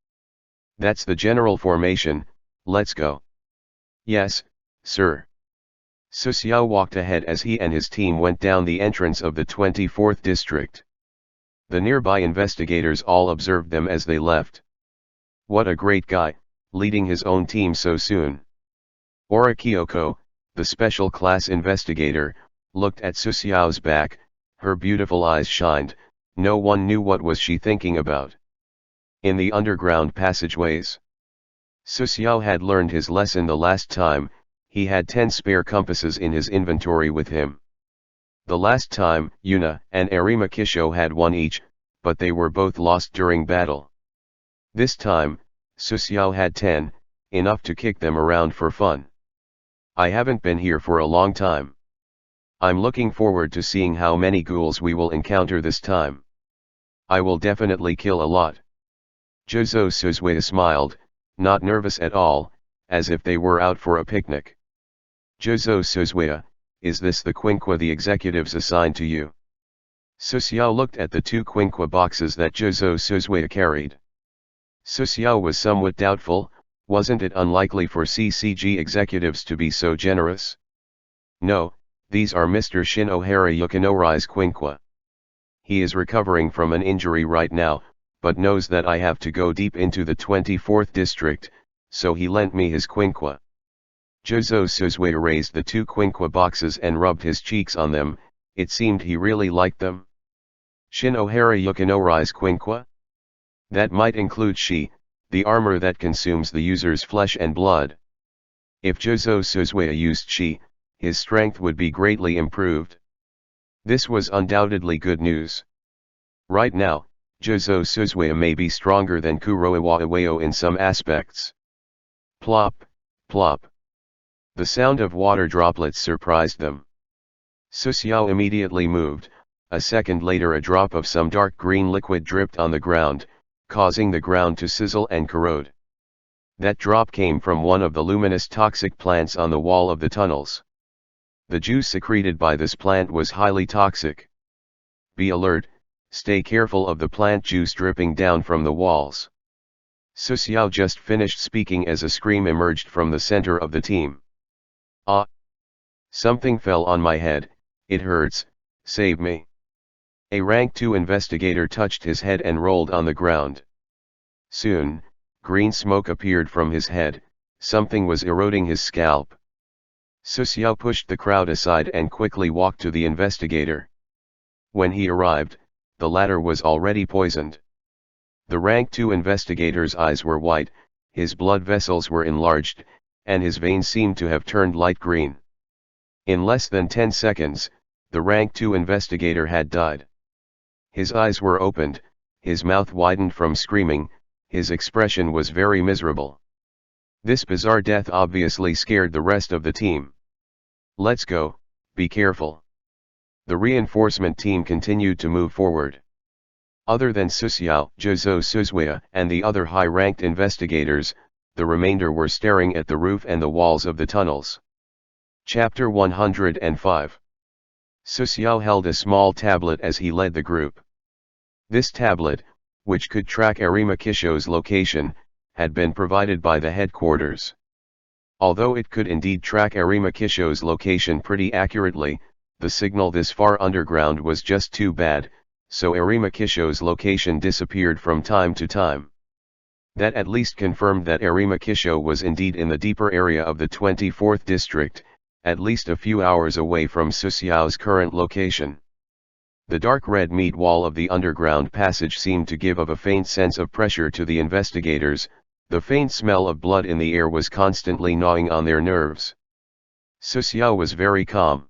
That's the general formation, let's go. Yes, sir. Susiao walked ahead as he and his team went down the entrance of the 24th district. The nearby investigators all observed them as they left. What a great guy, leading his own team so soon. Ora Kyoko, the special class investigator, looked at Susiao's back, her beautiful eyes shined. No one knew what was she thinking about. In the underground passageways. Susiao had learned his lesson the last time. He had 10 spare compasses in his inventory with him. The last time, Yuna and Arima Kisho had 1 each, but they were both lost during battle. This time, Susiao had 10, enough to kick them around for fun. I haven't been here for a long time. I'm looking forward to seeing how many ghouls we will encounter this time. I will definitely kill a lot. Jozo Suzuya smiled, not nervous at all, as if they were out for a picnic. Jozo Suzuya, is this the quinqua the executives assigned to you? Susiao looked at the 2 quinqua boxes that Jozo Suzuya carried. Susiao was somewhat doubtful. Wasn't it unlikely for CCG executives to be so generous? No, these are Mr. Shinohara Yukinori's quinqua. He is recovering from an injury right now, but knows that I have to go deep into the 24th district, so he lent me his quinqua. Jozo Suzue raised the 2 quinqua boxes and rubbed his cheeks on them. It seemed he really liked them. Shin Ohara Yukinori's quinqua? That might include Shi, the armor that consumes the user's flesh and blood. If Jozo Suzue used Shi, his strength would be greatly improved. This was undoubtedly good news. Right now, Jozo Suzue may be stronger than Kuroiwa Iwao in some aspects. Plop, plop. The sound of water droplets surprised them. Susiao immediately moved. A second later a drop of some dark green liquid dripped on the ground, causing the ground to sizzle and corrode. That drop came from one of the luminous toxic plants on the wall of the tunnels. The juice secreted by this plant was highly toxic. Be alert, stay careful of the plant juice dripping down from the walls. Susiao just finished speaking as a scream emerged from the center of the team. Ah! Something fell on my head, it hurts, save me. A rank 2 investigator touched his head and rolled on the ground. Soon, green smoke appeared from his head, something was eroding his scalp. Susiao pushed the crowd aside and quickly walked to the investigator. When he arrived, the latter was already poisoned. The rank 2 investigator's eyes were white, his blood vessels were enlarged, and his veins seemed to have turned light green. In less than 10 seconds, the rank 2 investigator had died. His eyes were opened, his mouth widened from screaming, his expression was very miserable. This bizarre death obviously scared the rest of the team. Let's go, be careful. The reinforcement team continued to move forward. Other than Susiao, Jozo Suzue, and the other high-ranked investigators, the remainder were staring at the roof and the walls of the tunnels. Chapter 105. Susiao held a small tablet as he led the group. This tablet, which could track Arima Kisho's location, had been provided by the headquarters. Although it could indeed track Arima Kisho's location pretty accurately, the signal this far underground was just too bad, so Arima Kisho's location disappeared from time to time. That at least confirmed that Arima Kisho was indeed in the deeper area of the 24th district, at least a few hours away from Susiao's current location. The dark red meat wall of the underground passage seemed to give of a faint sense of pressure to the investigators. The faint smell of blood in the air was constantly gnawing on their nerves. Susiao was very calm.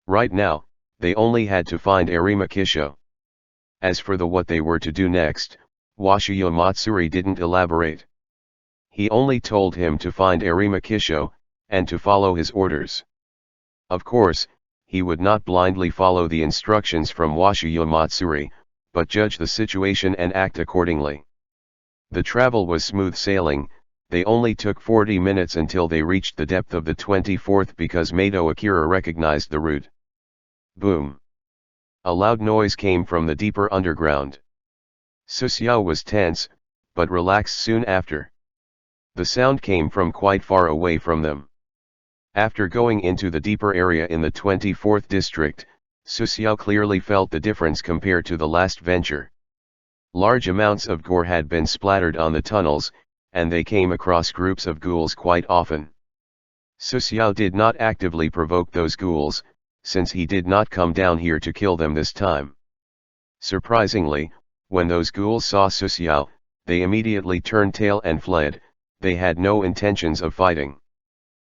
Right now, they only had to find Arima Kisho. As for what they were to do next, Washiyo Matsuri didn't elaborate. He only told him to find Arima Kisho, and to follow his orders. Of course, he would not blindly follow the instructions from Washiyo Matsuri, but judge the situation and act accordingly. The travel was smooth sailing. They only took 40 minutes until they reached the depth of the 24th because Mato Akira recognized the route. Boom! A loud noise came from the deeper underground. Susiao was tense, but relaxed soon after. The sound came from quite far away from them. After going into the deeper area in the 24th district, Susiao clearly felt the difference compared to the last venture. Large amounts of gore had been splattered on the tunnels, and they came across groups of ghouls quite often. Susiao did not actively provoke those ghouls, since he did not come down here to kill them this time. Surprisingly, when those ghouls saw Susiao, they immediately turned tail and fled. They had no intentions of fighting.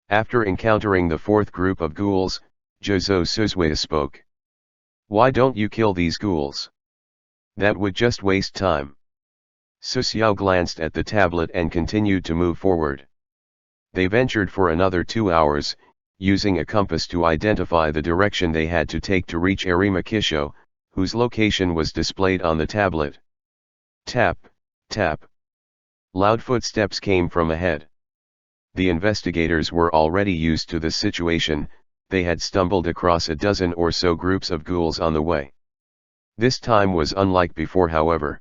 After encountering the fourth group of ghouls, Jozo Suzue spoke. Why don't you kill these ghouls? That would just waste time. Susiao glanced at the tablet and continued to move forward. They ventured for another 2 hours, using a compass to identify the direction they had to take to reach Arima Kisho, whose location was displayed on the tablet. Tap, tap. Loud footsteps came from ahead. The investigators were already used to this situation. They had stumbled across a dozen or so groups of ghouls on the way. This time was unlike before, however.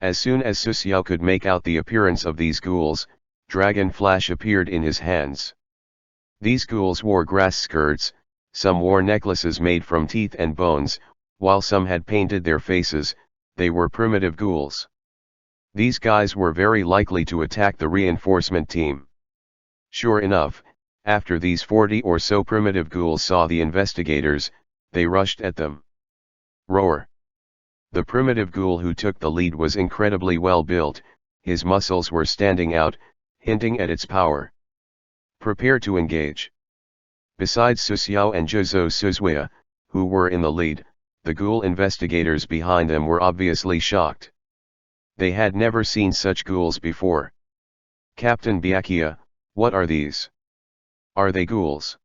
As soon as Susiao could make out the appearance of these ghouls, Dragon Flash appeared in his hands. These ghouls wore grass skirts, some wore necklaces made from teeth and bones, while some had painted their faces. They were primitive ghouls. These guys were very likely to attack the reinforcement team. Sure enough, after these 40 or so primitive ghouls saw the investigators, they rushed at them. Roar! The primitive ghoul who took the lead was incredibly well built, his muscles were standing out, hinting at its power. Prepare to engage. Besides Susiao and Jozo Suzuya, who were in the lead, the ghoul investigators behind them were obviously shocked. They had never seen such ghouls before. Captain Byakuya, what are these? Are they ghouls?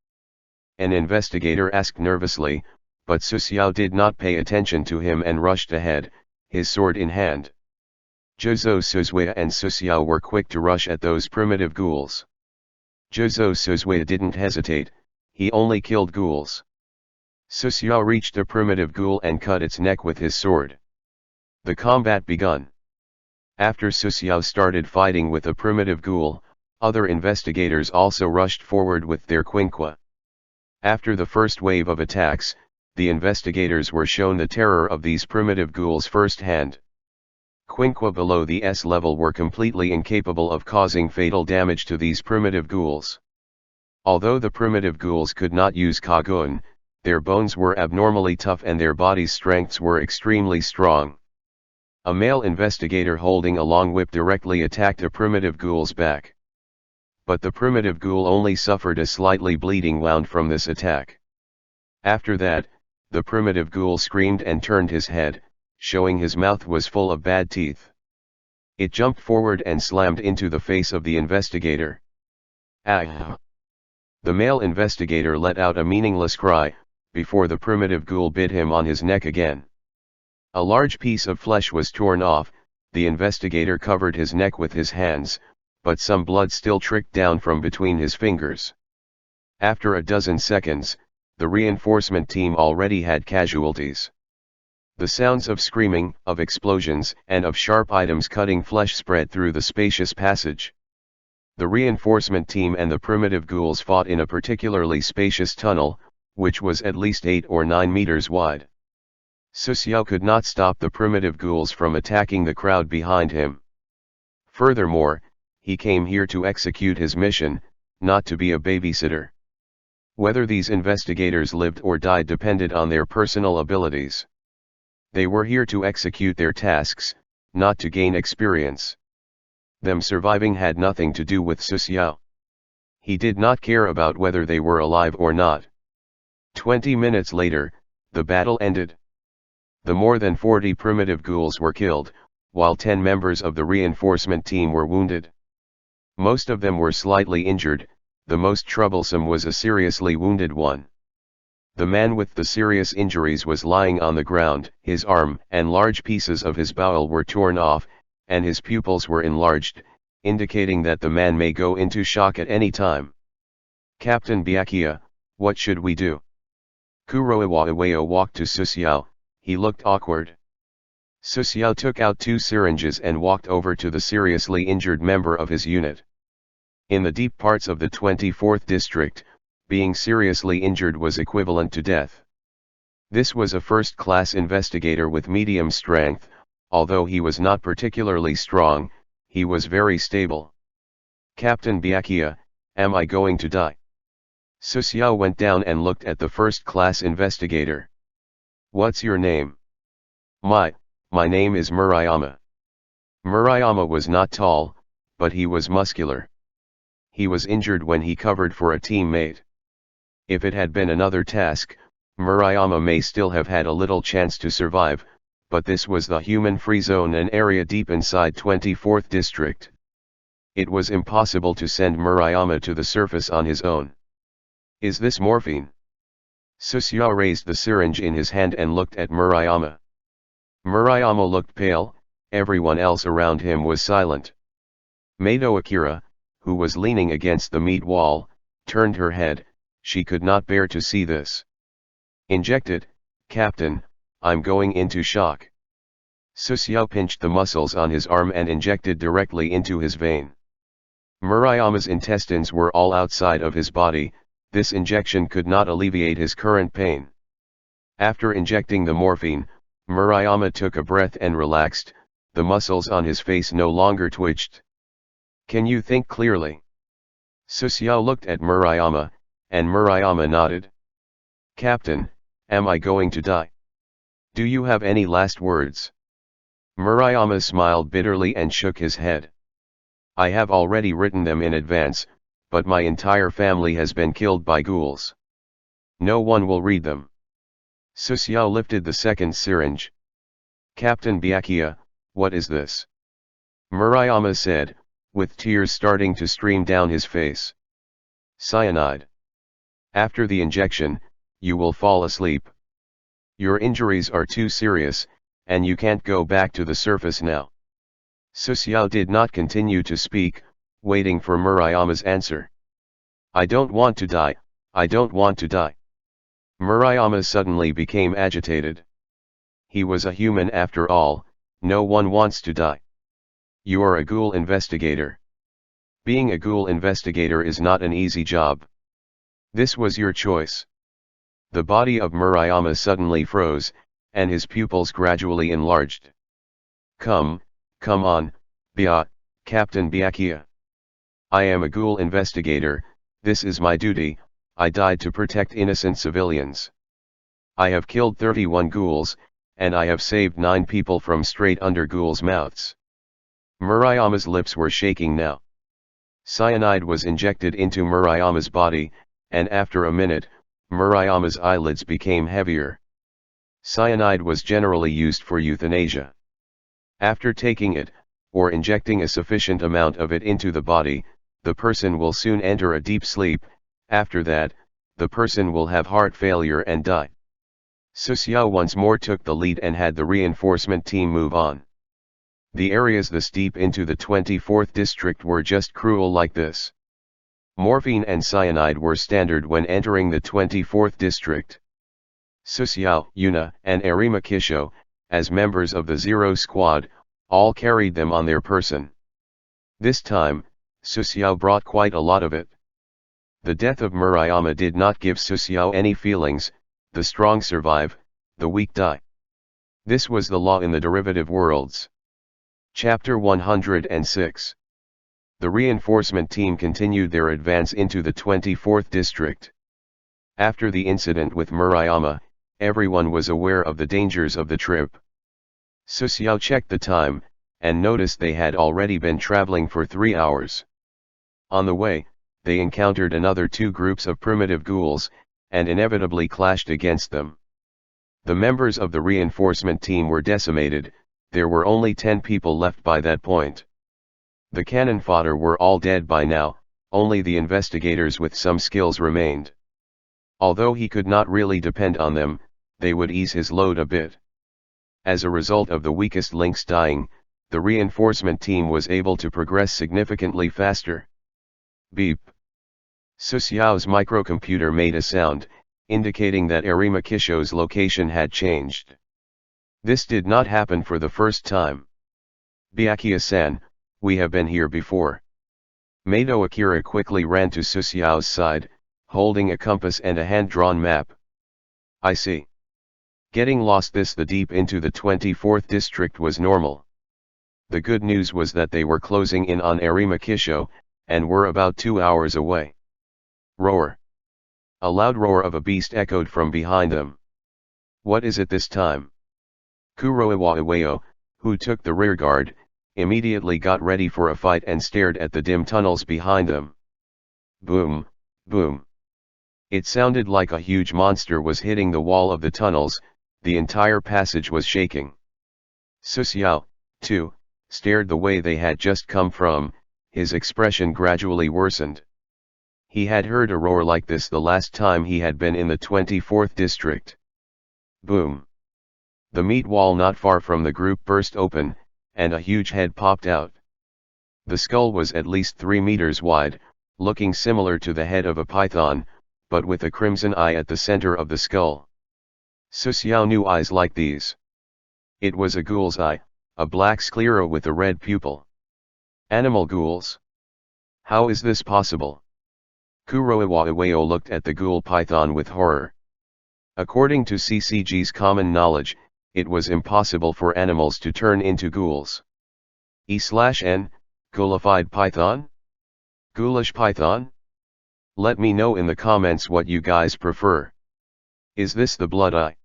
An investigator asked nervously, but Susiao did not pay attention to him and rushed ahead, his sword in hand. Jozo Suzuya and Susiao were quick to rush at those primitive ghouls. Jozo Suzuya didn't hesitate, he only killed ghouls. Susiao reached a primitive ghoul and cut its neck with his sword. The combat begun. After Susiao started fighting with a primitive ghoul, other investigators also rushed forward with their quinqua. After the first wave of attacks, the investigators were shown the terror of these primitive ghouls firsthand. Quinqua below the S level were completely incapable of causing fatal damage to these primitive ghouls. Although the primitive ghouls could not use Kagun, their bones were abnormally tough and their bodies' strengths were extremely strong. A male investigator holding a long whip directly attacked a primitive ghoul's back. But the primitive ghoul only suffered a slightly bleeding wound from this attack. After that, the primitive ghoul screamed and turned his head, showing his mouth was full of bad teeth. It jumped forward and slammed into the face of the investigator. Ah! The male investigator let out a meaningless cry, before the primitive ghoul bit him on his neck again. A large piece of flesh was torn off, the investigator covered his neck with his hands, but some blood still tricked down from between his fingers. After a dozen seconds, the reinforcement team already had casualties. The sounds of screaming, of explosions, and of sharp items cutting flesh spread through the spacious passage. The reinforcement team and the primitive ghouls fought in a particularly spacious tunnel, which was at least 8 or 9 meters wide. Susiao could not stop the primitive ghouls from attacking the crowd behind him. Furthermore, he came here to execute his mission, not to be a babysitter. Whether these investigators lived or died depended on their personal abilities. They were here to execute their tasks, not to gain experience. Them surviving had nothing to do with Susiao. He did not care about whether they were alive or not. 20 minutes later, the battle ended. The more than 40 primitive ghouls were killed, while 10 members of the reinforcement team were wounded. Most of them were slightly injured, the most troublesome was a seriously wounded one. The man with the serious injuries was lying on the ground, his arm and large pieces of his bowel were torn off, and his pupils were enlarged, indicating that the man may go into shock at any time. Captain Byakuya, what should we do? Kuroiwa Iwao walked to Susiao, he looked awkward. Susiao took out 2 syringes and walked over to the seriously injured member of his unit. In the deep parts of the 24th district, being seriously injured was equivalent to death. This was a first-class investigator with medium strength, although he was not particularly strong, he was very stable. Captain Byakuya, am I going to die? Susiao went down and looked at the first-class investigator. What's your name? My name is Murayama. Murayama was not tall, but he was muscular. He was injured when he covered for a teammate. If it had been another task, Murayama may still have had a little chance to survive, but this was the human-free zone, an area deep inside 24th district. It was impossible to send Murayama to the surface on his own. Is this morphine? Susiao raised the syringe in his hand and looked at Murayama. Murayama looked pale, everyone else around him was silent. Mato Akira, who was leaning against the meat wall, turned her head, she could not bear to see this. Inject it, Captain, I'm going into shock. Susiao pinched the muscles on his arm and injected directly into his vein. Murayama's intestines were all outside of his body, this injection could not alleviate his current pain. After injecting the morphine, Murayama took a breath and relaxed, the muscles on his face no longer twitched. Can you think clearly? Susiao looked at Murayama, and Murayama nodded. Captain, am I going to die? Do you have any last words? Murayama smiled bitterly and shook his head. I have already written them in advance, but my entire family has been killed by ghouls. No one will read them. Susiao lifted the second syringe. Captain Byakuya, what is this? Murayama said, with tears starting to stream down his face. Cyanide. After the injection, you will fall asleep. Your injuries are too serious, and you can't go back to the surface now. Susiao did not continue to speak, waiting for Murayama's answer. I don't want to die, I don't want to die. Murayama suddenly became agitated. He was a human after all, no one wants to die. You are a ghoul investigator. Being a ghoul investigator is not an easy job. This was your choice. The body of Murayama suddenly froze, and his pupils gradually enlarged. Come on, Captain Byakuya. I am a ghoul investigator, this is my duty, I died to protect innocent civilians. I have killed 31 ghouls, and I have saved 9 people from straight under ghouls' mouths. Murayama's lips were shaking now. Cyanide was injected into Murayama's body, and after a minute, Murayama's eyelids became heavier. Cyanide was generally used for euthanasia. After taking it, or injecting a sufficient amount of it into the body, the person will soon enter a deep sleep. After that, the person will have heart failure and die. Susiao once more took the lead and had the reinforcement team move on. The areas this deep into the 24th district were just cruel like this. Morphine and cyanide were standard when entering the 24th district. Susiao, Yuna, and Arima Kisho, as members of the Zero Squad, all carried them on their person. This time, Susiao brought quite a lot of it. The death of Murayama did not give Susiao any feelings, the strong survive, the weak die. This was the law in the derivative worlds. Chapter 106. The reinforcement team continued their advance into the 24th district. After the incident with Murayama, everyone was aware of the dangers of the trip. Susiao checked the time, and noticed they had already been traveling for 3 hours. On the way, they encountered another 2 groups of primitive ghouls, and inevitably clashed against them. The members of the reinforcement team were decimated, there were only 10 people left by that point. The cannon fodder were all dead by now, only the investigators with some skills remained. Although he could not really depend on them, they would ease his load a bit. As a result of the weakest links dying, the reinforcement team was able to progress significantly faster. Beep. Susiao's microcomputer made a sound, indicating that Arima Kisho's location had changed. This did not happen for the first time. Byakuya-san, we have been here before. Mato Akira quickly ran to Susiao's side, holding a compass and a hand-drawn map. I see. Getting lost this deep into the 24th district was normal. The good news was that they were closing in on Arima Kisho, and were about 2 hours away. Roar. A loud roar of a beast echoed from behind them. What is it this time? Kuroiwa Iwao, who took the rearguard, immediately got ready for a fight and stared at the dim tunnels behind them. Boom, boom. It sounded like a huge monster was hitting the wall of the tunnels, the entire passage was shaking. Susiao, too, stared the way they had just come from, his expression gradually worsened. He had heard a roar like this the last time he had been in the 24th district. Boom. The meat wall not far from the group burst open, and a huge head popped out. The skull was at least 3 meters wide, looking similar to the head of a python, but with a crimson eye at the center of the skull. Susiao knew eyes like these. It was a ghoul's eye, a black sclera with a red pupil. Animal ghouls? How is this possible? Kuroiwa Iwao looked at the ghoul python with horror. According to CCG's common knowledge, it was impossible for animals to turn into ghouls. E/N, ghoulified python? Ghoulish python? Let me know in the comments what you guys prefer. Is this the blood eye?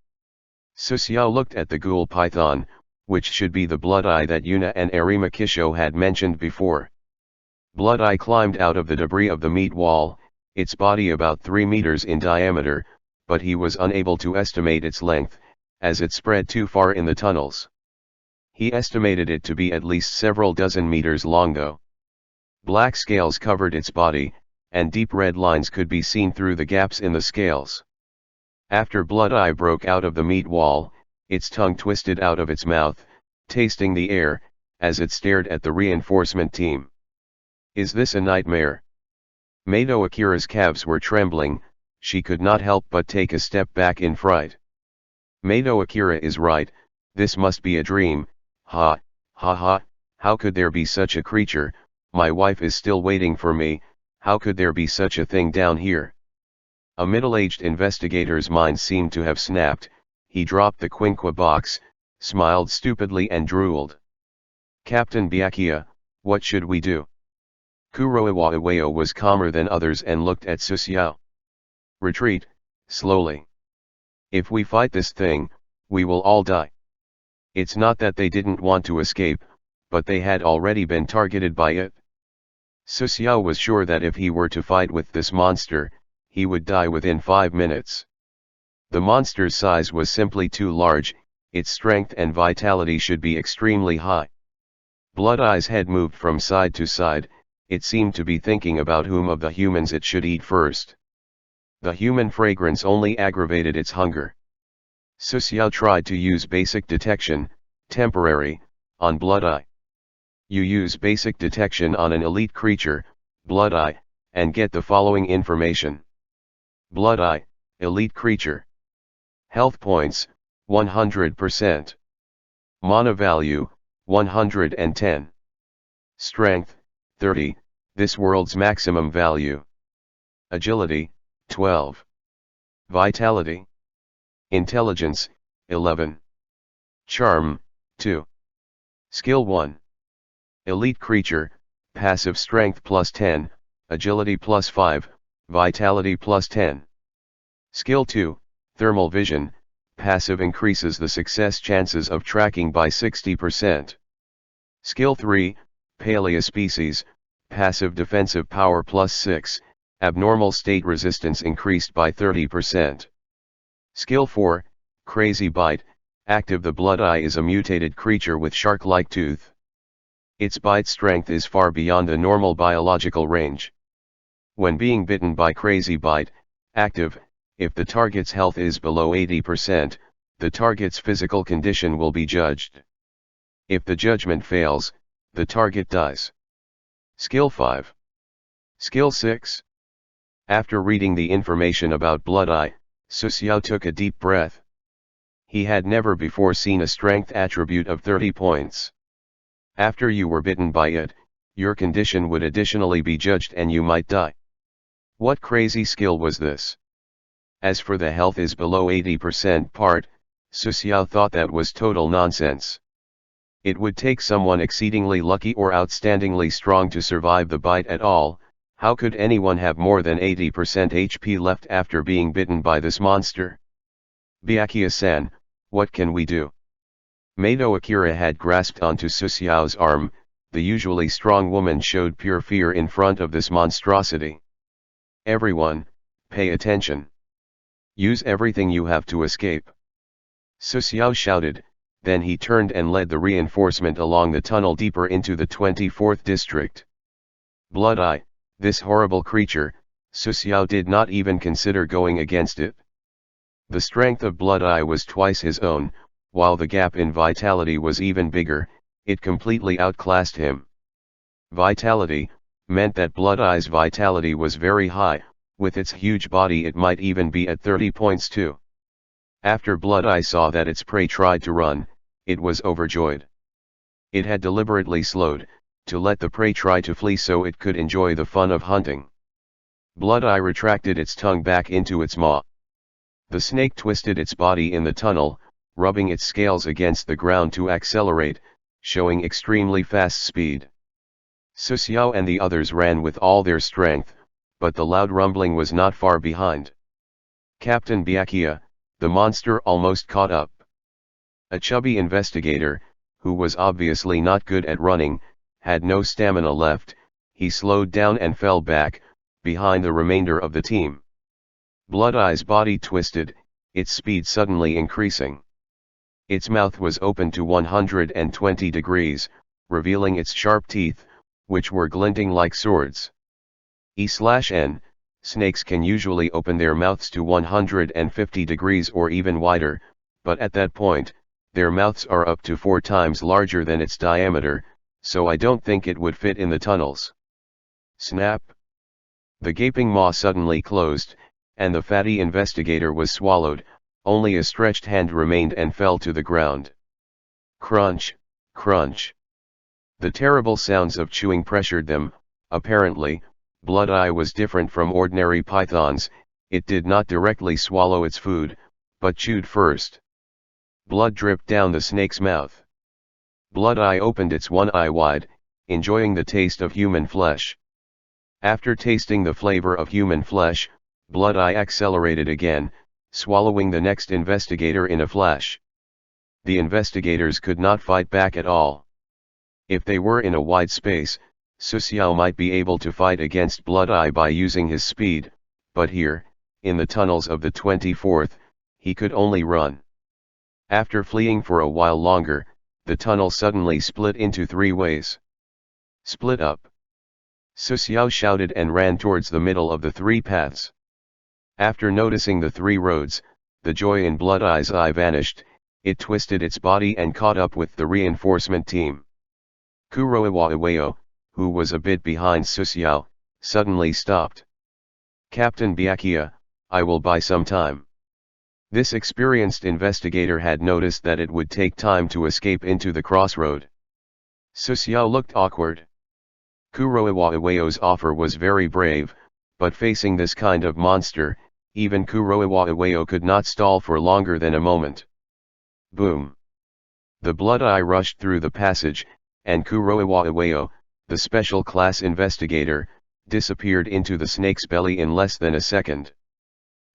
Susiao looked at the ghoul python, which should be the blood eye that Yuna and Arimakisho had mentioned before. Blood eye climbed out of the debris of the meat wall, its body about 3 meters in diameter, but he was unable to estimate its length, as it spread too far in the tunnels. He estimated it to be at least several dozen meters long though. Black scales covered its body, and deep red lines could be seen through the gaps in the scales. After Blood Eye broke out of the meat wall, its tongue twisted out of its mouth, tasting the air, as it stared at the reinforcement team. Is this a nightmare? Mato Akira's calves were trembling, she could not help but take a step back in fright. Mato Akira is right, this must be a dream, ha, ha ha, how could there be such a creature, my wife is still waiting for me, how could there be such a thing down here? A middle-aged investigator's mind seemed to have snapped, he dropped the quinquo box, smiled stupidly and drooled. Captain Byakuya, what should we do? Kuroiwa Iwao was calmer than others and looked at Susiao. Retreat, slowly. If we fight this thing, we will all die. It's not that they didn't want to escape, but they had already been targeted by it. Susiao was sure that if he were to fight with this monster, he would die within 5 minutes. The monster's size was simply too large, its strength and vitality should be extremely high. Blood Eye's head moved from side to side, it seemed to be thinking about whom of the humans it should eat first. The human fragrance only aggravated its hunger. Susiao tried to use basic detection, temporary, on Blood Eye. You use basic detection on an elite creature, Blood Eye, and get the following information. Blood Eye, elite creature. Health points, 100%. Mana value, 110. Strength, 30, this world's maximum value. Agility, 12. Vitality. Intelligence, 11. Charm, 2. Skill 1. Elite creature, passive strength plus 10, agility plus 5, vitality plus 10. Skill 2, thermal vision, passive increases the success chances of tracking by 60%. Skill 3, paleospecies, passive defensive power plus 6, abnormal state resistance increased by 30%. Skill 4, crazy bite, active. The Blood Eye is a mutated creature with shark-like tooth. Its bite strength is far beyond the normal biological range. When being bitten by crazy bite, active, if the target's health is below 80%, the target's physical condition will be judged. If the judgment fails, the target dies. Skill 5. Skill 6. After reading the information about Blood Eye, Susiao took a deep breath. He had never before seen a strength attribute of 30 points. After you were bitten by it, your condition would additionally be judged and you might die. What crazy skill was this? As for the health is below 80% part, Susiao thought that was total nonsense. It would take someone exceedingly lucky or outstandingly strong to survive the bite at all. How could anyone have more than 80% HP left after being bitten by this monster? Byakuya-san, what can we do? Mato Akira had grasped onto Susiao's arm, the usually strong woman showed pure fear in front of this monstrosity. Everyone, pay attention. Use everything you have to escape. Susiao shouted, then he turned and led the reinforcement along the tunnel deeper into the 24th district. Blood Eye, this horrible creature, Susiao did not even consider going against it. The strength of Blood Eye was twice his own, while the gap in vitality was even bigger, it completely outclassed him. Vitality meant that Blood Eye's vitality was very high, with its huge body it might even be at 30 points too. After Blood Eye saw that its prey tried to run, it was overjoyed. It had deliberately slowed, to let the prey try to flee so it could enjoy the fun of hunting. Blood Eye retracted its tongue back into its maw. The snake twisted its body in the tunnel, rubbing its scales against the ground to accelerate, showing extremely fast speed. Su Xiao and the others ran with all their strength, but the loud rumbling was not far behind. Captain Byakuya, the monster almost caught up. A chubby investigator, who was obviously not good at running, had no stamina left. He slowed down and fell back, behind the remainder of the team. Blood Eye's body twisted, its speed suddenly increasing. Its mouth was open to 120 degrees, revealing its sharp teeth, which were glinting like swords. E/N, snakes can usually open their mouths to 150 degrees or even wider, but at that point, their mouths are up to 4 times larger than its diameter, so I don't think it would fit in the tunnels. Snap! The gaping maw suddenly closed, and the fatty investigator was swallowed. Only a stretched hand remained and fell to the ground. Crunch, crunch. The terrible sounds of chewing pressured them. Apparently, Blood Eye was different from ordinary pythons. It did not directly swallow its food, but chewed first. Blood dripped down the snake's mouth. Blood Eye opened its one eye wide, enjoying the taste of human flesh. After tasting the flavor of human flesh, Blood Eye accelerated again, swallowing the next investigator in a flash. The investigators could not fight back at all. If they were in a wide space, Su Xiao might be able to fight against Blood Eye by using his speed, but here, in the tunnels of the 24th, he could only run. After fleeing for a while longer, the tunnel suddenly split into 3 ways. Split up! Su Xiao shouted and ran towards the middle of the 3 paths. After noticing the 3 roads, the joy in Blood Eye's eye vanished. It twisted its body and caught up with the reinforcement team. Kuroiwa Iwao, who was a bit behind Su Xiao, suddenly stopped. Captain Byakuya, I will buy some time. This experienced investigator had noticed that it would take time to escape into the crossroad. Su Xiao looked awkward. Kuroiwa Iwao's offer was very brave, but facing this kind of monster, even Kuroiwa Iwao could not stall for longer than a moment. Boom! The Blood Eye rushed through the passage, and Kuroiwa Iwao, the special class investigator, disappeared into the snake's belly in less than a second.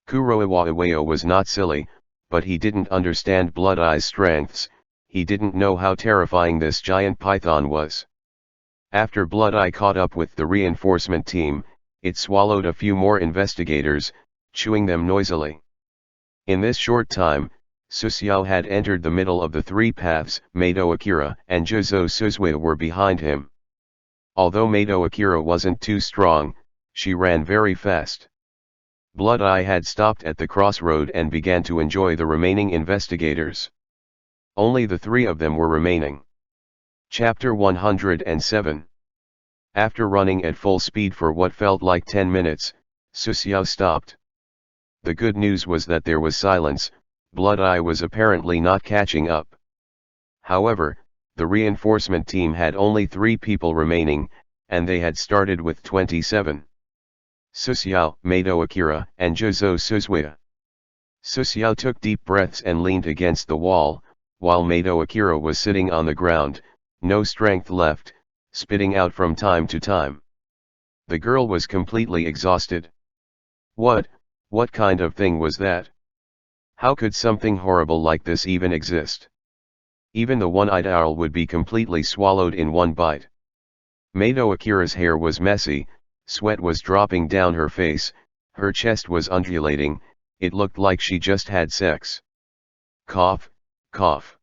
Kuroiwa Iwao was not silly, but he didn't understand Blood Eye's strengths. He didn't know how terrifying this giant python was. After Blood Eye caught up with the reinforcement team, it swallowed a few more investigators, chewing them noisily. In this short time, Su Xiao had entered the middle of the 3 paths. Mado Akira and Jozo Suzui were behind him. Although Mado Akira wasn't too strong, she ran very fast. Blood Eye had stopped at the crossroad and began to enjoy the remaining investigators. Only the 3 of them were remaining. Chapter 107. After running at full speed for what felt like 10 minutes, Su Xiao stopped. The good news was that there was silence. Blood Eye was apparently not catching up. However, the reinforcement team had only 3 people remaining, and they had started with 27. Su Xiao, Mado Akira, and Jozo Suzui. Su Xiao took deep breaths and leaned against the wall, while Mado Akira was sitting on the ground, no strength left, spitting out from time to time. The girl was completely exhausted. What kind of thing was that? How could something horrible like this even exist? Even the one-eyed owl would be completely swallowed in one bite. Mado Akira's hair was messy, sweat was dropping down her face, her chest was undulating, it looked like she just had sex. Cough, cough.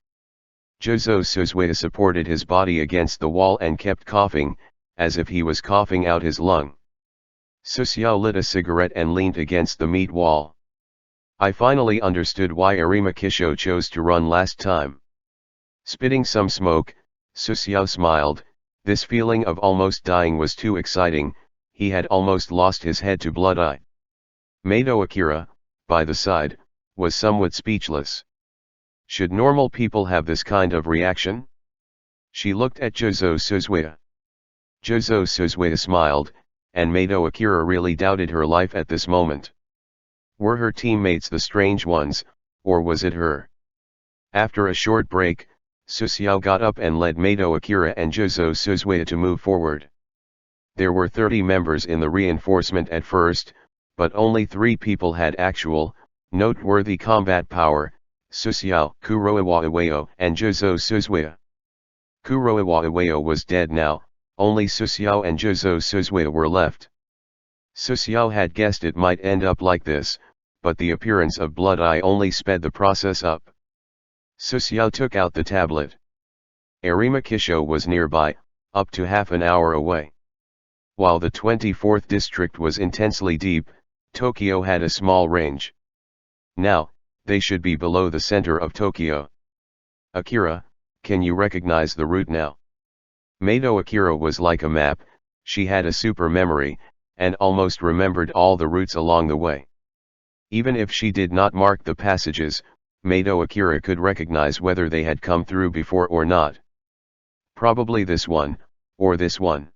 Jozo Suzui supported his body against the wall and kept coughing, as if he was coughing out his lung. Su Xiao lit a cigarette and leaned against the meat wall. I finally understood why Arima Kisho chose to run last time. Spitting some smoke, Su Xiao smiled. This feeling of almost dying was too exciting. He had almost lost his head to Blood Eye. Mado Akira, by the side, was somewhat speechless. Should normal people have this kind of reaction? She looked at Jozo Suzui. Jozo Suzui smiled, and Mado Akira really doubted her life at this moment. Were her teammates the strange ones, or was it her? After a short break, Susiao got up and led Mato Akira and Jozo Suzuya to move forward. There were 30 members in the reinforcement at first, but only 3 people had actual, noteworthy combat power: Susiao, Kuroiwa Iwao, and Jozo Suzuya. Kuroiwa Iwao was dead now, only Susiao and Jozo Suzuya were left. Susiao had guessed it might end up like this, but the appearance of Blood Eye only sped the process up. Susiao took out the tablet. Arima Kisho was nearby, up to half an hour away. While the 24th district was intensely deep, Tokyo had a small range. Now, they should be below the center of Tokyo. Akira, can you recognize the route now? Mato Akira was like a map. She had a super memory, and almost remembered all the routes along the way. Even if she did not mark the passages, Mato Akira could recognize whether they had come through before or not. Probably this one, or this one.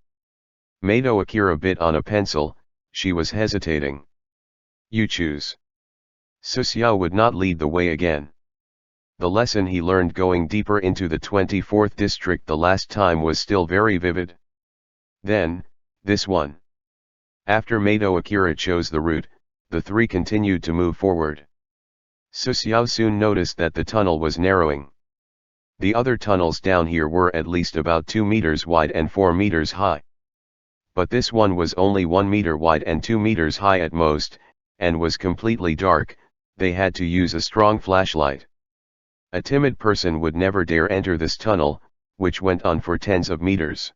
Mato Akira bit on a pencil. She was hesitating. You choose. Susiao would not lead the way again. The lesson he learned going deeper into the 24th district the last time was still very vivid. Then, this one. After Mato Akira chose the route, the 3 continued to move forward. Susiao soon noticed that the tunnel was narrowing. The other tunnels down here were at least about 2 meters wide and 4 meters high. But this one was only 1 meter wide and 2 meters high at most, and was completely dark. They had to use a strong flashlight. A timid person would never dare enter this tunnel, which went on for tens of meters.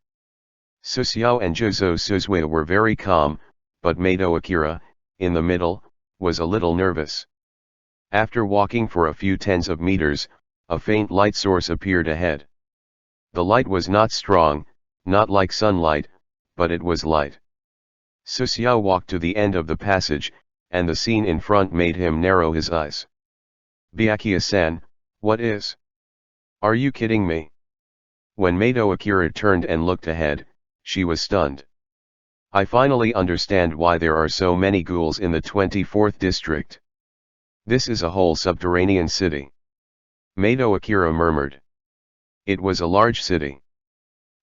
Susiao and Jozo Suzuya were very calm, but Mato Akira, in the middle, was a little nervous. After walking for a few tens of meters, a faint light source appeared ahead. The light was not strong, not like sunlight, but it was light. Susiao walked to the end of the passage, and the scene in front made him narrow his eyes. Byakuya-san, what is? Are you kidding me? When Mato Akira turned and looked ahead, she was stunned. I finally understand why there are so many ghouls in the 24th district. This is a whole subterranean city. Mato Akira murmured. It was a large city.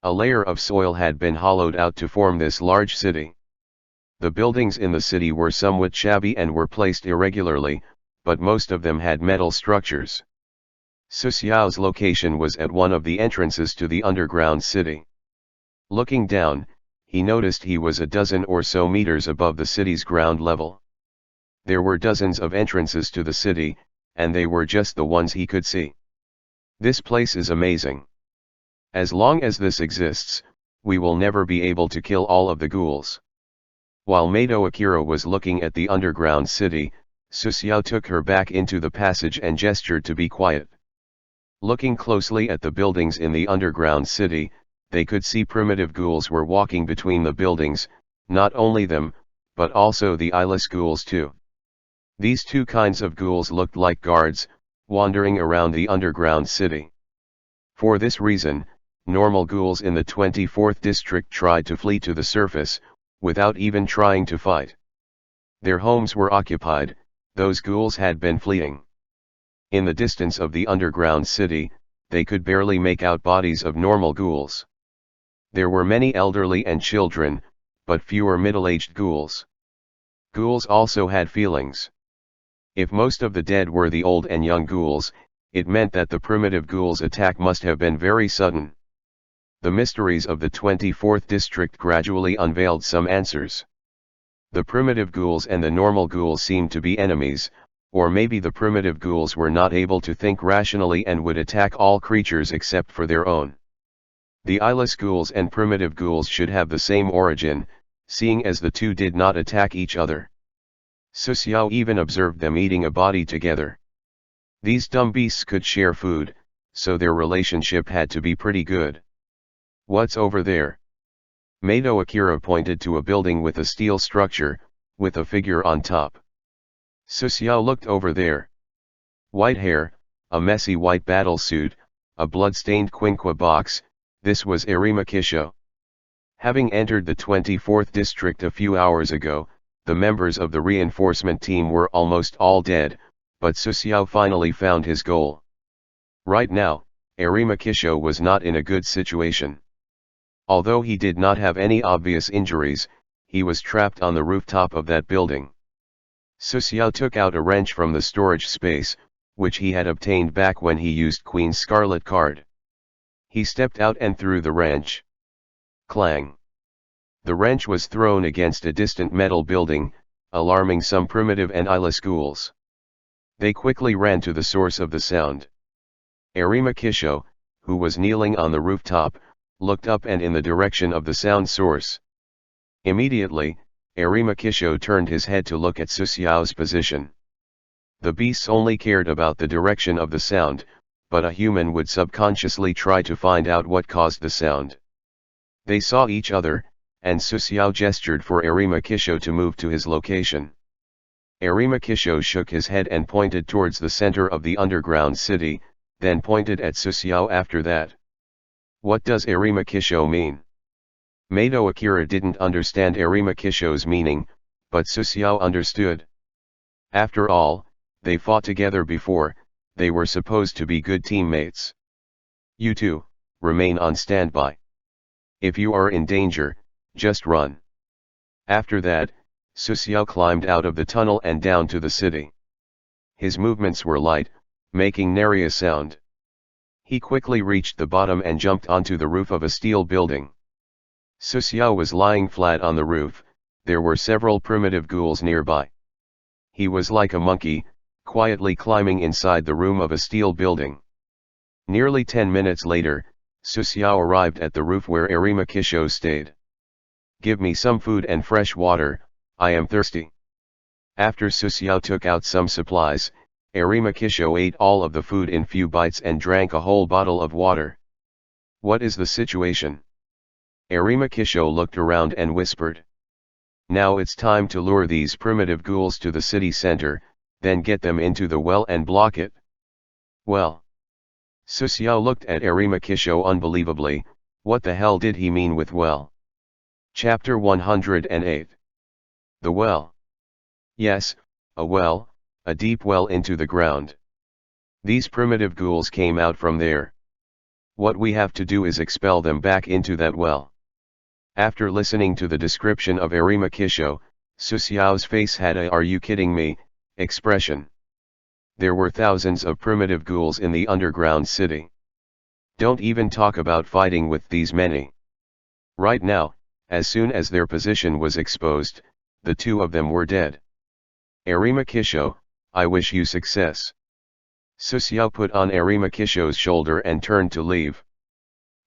A layer of soil had been hollowed out to form this large city. The buildings in the city were somewhat shabby and were placed irregularly, but most of them had metal structures. Susiao's location was at one of the entrances to the underground city. Looking down, he noticed he was a dozen or so meters above the city's ground level. There were dozens of entrances to the city, and they were just the ones he could see. This place is amazing. As long as this exists, we will never be able to kill all of the ghouls. While Mato Akira was looking at the underground city, Susiao took her back into the passage and gestured to be quiet. Looking closely at the buildings in the underground city, they could see primitive ghouls were walking between the buildings, not only them, but also the eyeless ghouls too. These 2 kinds of ghouls looked like guards, wandering around the underground city. For this reason, normal ghouls in the 24th district tried to flee to the surface, without even trying to fight. Their homes were occupied, those ghouls had been fleeing. In the distance of the underground city, they could barely make out bodies of normal ghouls. There were many elderly and children, but fewer middle-aged ghouls. Ghouls also had feelings. If most of the dead were the old and young ghouls, it meant that the primitive ghouls' attack must have been very sudden. The mysteries of the 24th district gradually unveiled some answers. The primitive ghouls and the normal ghouls seemed to be enemies, or maybe the primitive ghouls were not able to think rationally and would attack all creatures except for their own. The eyeless ghouls and primitive ghouls should have the same origin, seeing as the 2 did not attack each other. Susiao even observed them eating a body together. These dumb beasts could share food, so their relationship had to be pretty good. What's over there? Mato Akira pointed to a building with a steel structure, with a figure on top. Susiao looked over there. White hair, a messy white battlesuit, a blood-stained quinqua box. This was Arima Kisho. Having entered the 24th district a few hours ago, the members of the reinforcement team were almost all dead, but Susiao finally found his goal. Right now, Arimakisho was not in a good situation. Although he did not have any obvious injuries, he was trapped on the rooftop of that building. Susiao took out a wrench from the storage space, which he had obtained back when he used Queen's Scarlet card. He stepped out and threw the wrench. Clang! The wrench was thrown against a distant metal building, alarming some primitive and eyeless ghouls. They quickly ran to the source of the sound. Arimakisho, who was kneeling on the rooftop, looked up and in the direction of the sound source. Immediately, Arimakisho turned his head to look at Susiao's position. The beasts only cared about the direction of the sound, but a human would subconsciously try to find out what caused the sound. They saw each other, and Susiao gestured for Arimakisho to move to his location. Arimakisho shook his head and pointed towards the center of the underground city, then pointed at Susiao after that. What does Arimakisho mean? Mato Akira didn't understand Arimakisho's meaning, but Susiao understood. After all, they fought together before, they were supposed to be good teammates. You two, remain on standby. If you are in danger, just run. After that, Susiao climbed out of the tunnel and down to the city. His movements were light, making nary a sound. He quickly reached the bottom and jumped onto the roof of a steel building. Susiao was lying flat on the roof, there were several primitive ghouls nearby. He was like a monkey, quietly climbing inside the room of a steel building. Nearly 10 minutes later, Susiao arrived at the roof where Arimakisho stayed. Give me some food and fresh water, I am thirsty. After Susiao took out some supplies, Arimakisho ate all of the food in few bites and drank a whole bottle of water. What is the situation? Arimakisho looked around and whispered. Now it's time to lure these primitive ghouls to the city center, then get them into the well and block it. Well. Susiao looked at Arimakisho unbelievably, what the hell did he mean with well? Chapter 108. The well. Yes, a well, a deep well into the ground. These primitive ghouls came out from there. What we have to do is expel them back into that well. After listening to the description of Arimakisho, Susiao's face had a "are you kidding me" expression. There were thousands of primitive ghouls in the underground city. Don't even talk about fighting with these many. Right now, as soon as their position was exposed, the two of them were dead. Arimakisho, I wish you success. Susiao put on Arimakisho's shoulder and turned to leave.